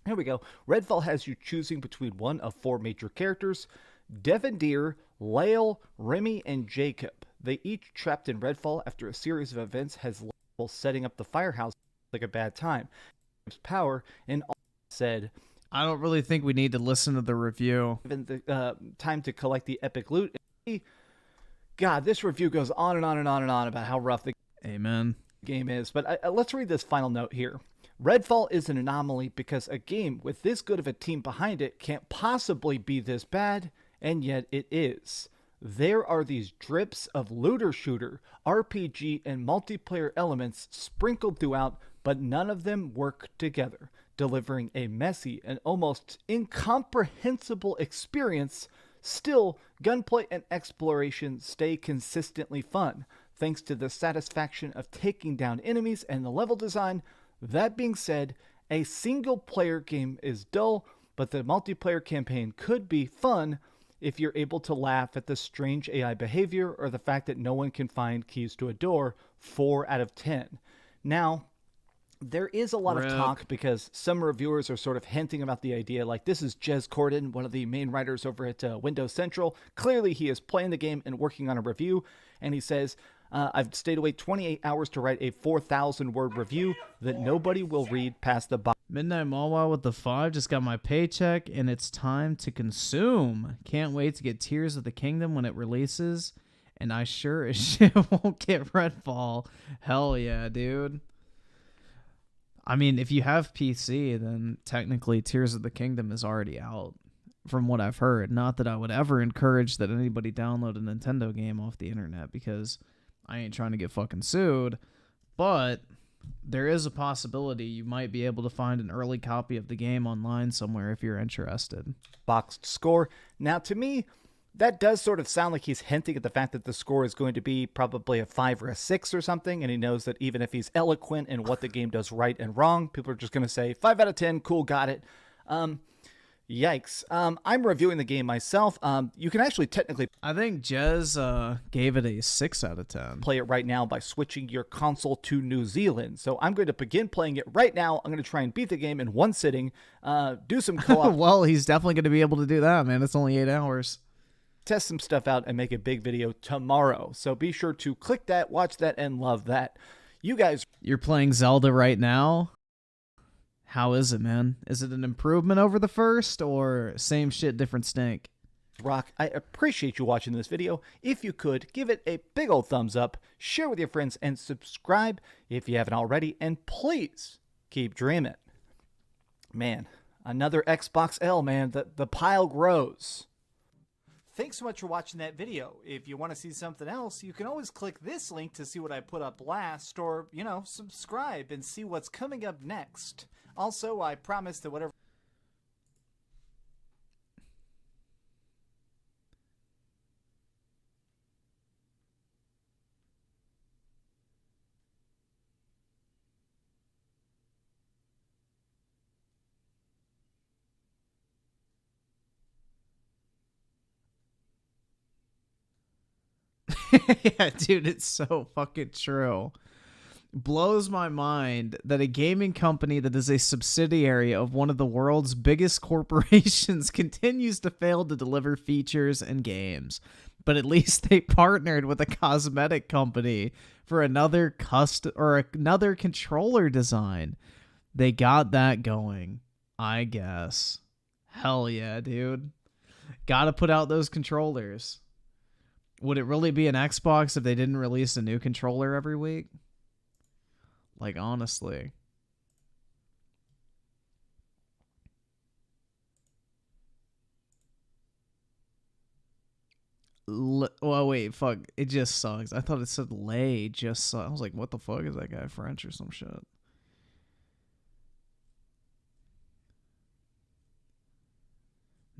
here we go. Redfall has you choosing between one of 4 major characters: Devendir, Lael, Remy, and Jacob. They each trapped in Redfall after a series of events has Lael setting up the firehouse like a bad time. His power, and all said, I don't really think we need to listen to the review. Given the time to collect the epic loot. God, this review goes on and on and on and on about how rough the game is. But let's read this final note here. Redfall is an anomaly because a game with this good of a team behind it can't possibly be this bad, and yet it is. There are these drips of looter shooter, RPG, and multiplayer elements sprinkled throughout, but none of them work together, delivering a messy and almost incomprehensible experience. Still, gunplay and exploration stay consistently fun, thanks to the satisfaction of taking down enemies and the level design. That being said, a single-player game is dull, but the multiplayer campaign could be fun if you're able to laugh at the strange AI behavior or the fact that no one can find keys to a door. 4 out of 10. Now, there is a lot of talk because some reviewers are sort of hinting about the idea, like this is Jez Corden, one of the main writers over at Windows Central. Clearly, he is playing the game and working on a review, and he says, I've stayed awake 28 hours to write a 4,000-word review that nobody will read past the bottom. Midnight Mallwall with the 5 just got my paycheck, and it's time to consume. Can't wait to get Tears of the Kingdom when it releases, and I sure as shit won't get Redfall. Hell yeah, dude. I mean, if you have PC, then technically Tears of the Kingdom is already out, from what I've heard. Not that I would ever encourage that anybody download a Nintendo game off the internet, because I ain't trying to get fucking sued, but there is a possibility you might be able to find an early copy of the game online somewhere if you're interested. Boxed score. Now, to me, That does sort of sound like he's hinting at the fact that the score is going to be probably a 5 or a 6 or something, and he knows that even if he's eloquent in what the game does right and wrong, people are just going to say 5 out of 10, cool, got it. Yikes. I'm reviewing the game myself. You can actually technically... I think Jez gave it a 6 out of 10. Play it right now by switching your console to New Zealand. So I'm going to begin playing it right now. I'm going to try and beat the game in one sitting, do some co-op. Well, he's definitely going to be able to do that, man. It's only 8 hours. Test some stuff out and make a big video tomorrow. So be sure to click that, watch that, and love that. You guys... You're playing Zelda right now? How is it, man? Is it an improvement over the first, or same shit, different stink? Rock, I appreciate you watching this video. If you could, give it a big old thumbs up, share with your friends, and subscribe if you haven't already. And please, keep dreaming. Man, another Xbox L, man. The pile grows. Thanks so much for watching that video. If you want to see something else, you can always click this link to see what I put up last, or, you know, subscribe and see what's coming up next. Also, I promise that whatever... Yeah, dude, it's so fucking true. Blows my mind that a gaming company that is a subsidiary of one of the world's biggest corporations continues to fail to deliver features and games. But at least they partnered with a cosmetic company for another another controller design. They got that going, I guess. Hell yeah, dude. Gotta put out those controllers. Would it really be an Xbox if they didn't release a new controller every week? Like, honestly. Oh, wait, fuck. It just sucks. I thought it said lay just sucks. I was like, what the fuck? Is that guy French or some shit?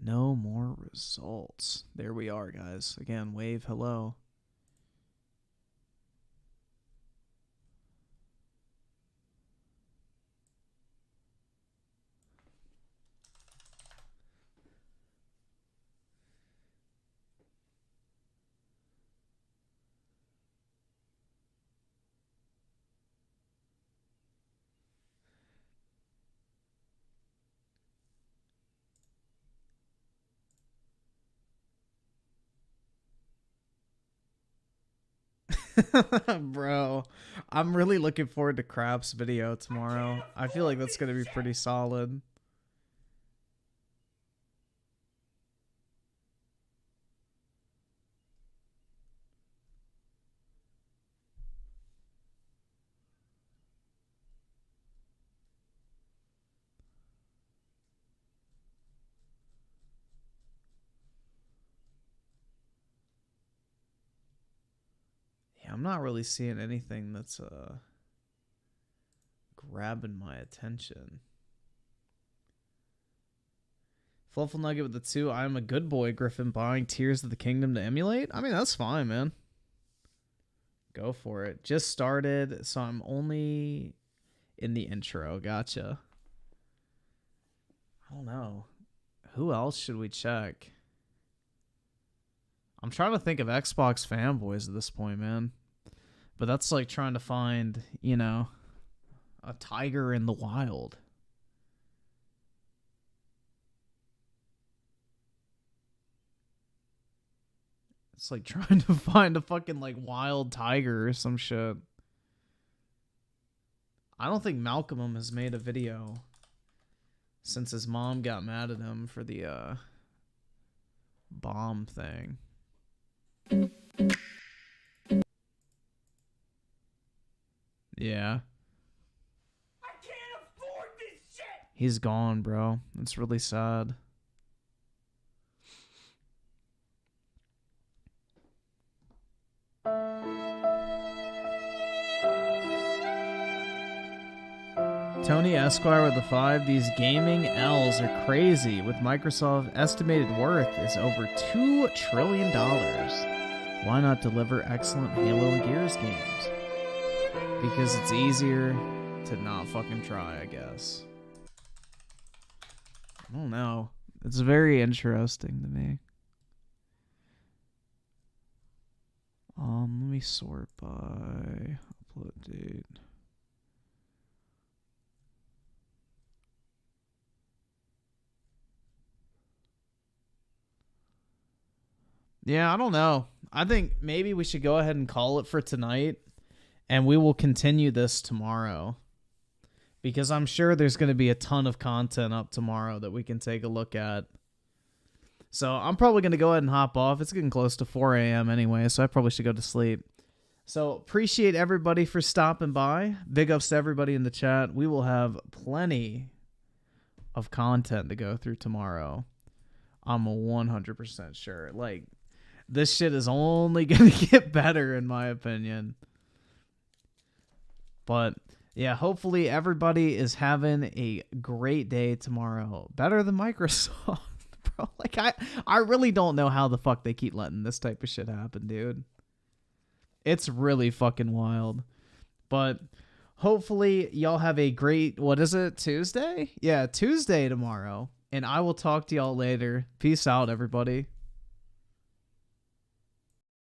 No more results. There we are, guys. Again, wave hello. Bro, I'm really looking forward to Crap's video tomorrow. I feel like that's going to be pretty solid. I'm not really seeing anything that's grabbing my attention. Fluffle Nugget with the 2. I'm a good boy, Griffin, buying Tears of the Kingdom to emulate. I mean, that's fine, man. Go for it. Just started, so I'm only in the intro. Gotcha. I don't know. Who else should we check? I'm trying to think of Xbox fanboys at this point, man. But that's like trying to find, you know, a tiger in the wild. It's like trying to find a fucking like wild tiger or some shit. I don't think Malcolm has made a video since his mom got mad at him for the bomb thing. Yeah. I can't afford this shit! He's gone, bro. It's really sad. Tony Esquire with the 5. These gaming L's are crazy. With Microsoft estimated worth is over $2 trillion. Why not deliver excellent Halo and Gears games? Because it's easier to not fucking try, I guess. I don't know. It's very interesting to me. Let me sort by upload date. Yeah, I don't know. I think maybe we should go ahead and call it for tonight, and we will continue this tomorrow. Because I'm sure there's going to be a ton of content up tomorrow that we can take a look at. So I'm probably going to go ahead and hop off. It's getting close to 4 a.m. anyway, so I probably should go to sleep. So appreciate everybody for stopping by. Big ups to everybody in the chat. We will have plenty of content to go through tomorrow. I'm 100% sure. Like, this shit is only going to get better, in my opinion. But yeah, hopefully everybody is having a great day tomorrow. Better than Microsoft, bro. Like, I really don't know how the fuck they keep letting this type of shit happen, dude. It's really fucking wild. But hopefully y'all have a great, what is it, Tuesday? Yeah, Tuesday tomorrow. And I will talk to y'all later. Peace out, everybody.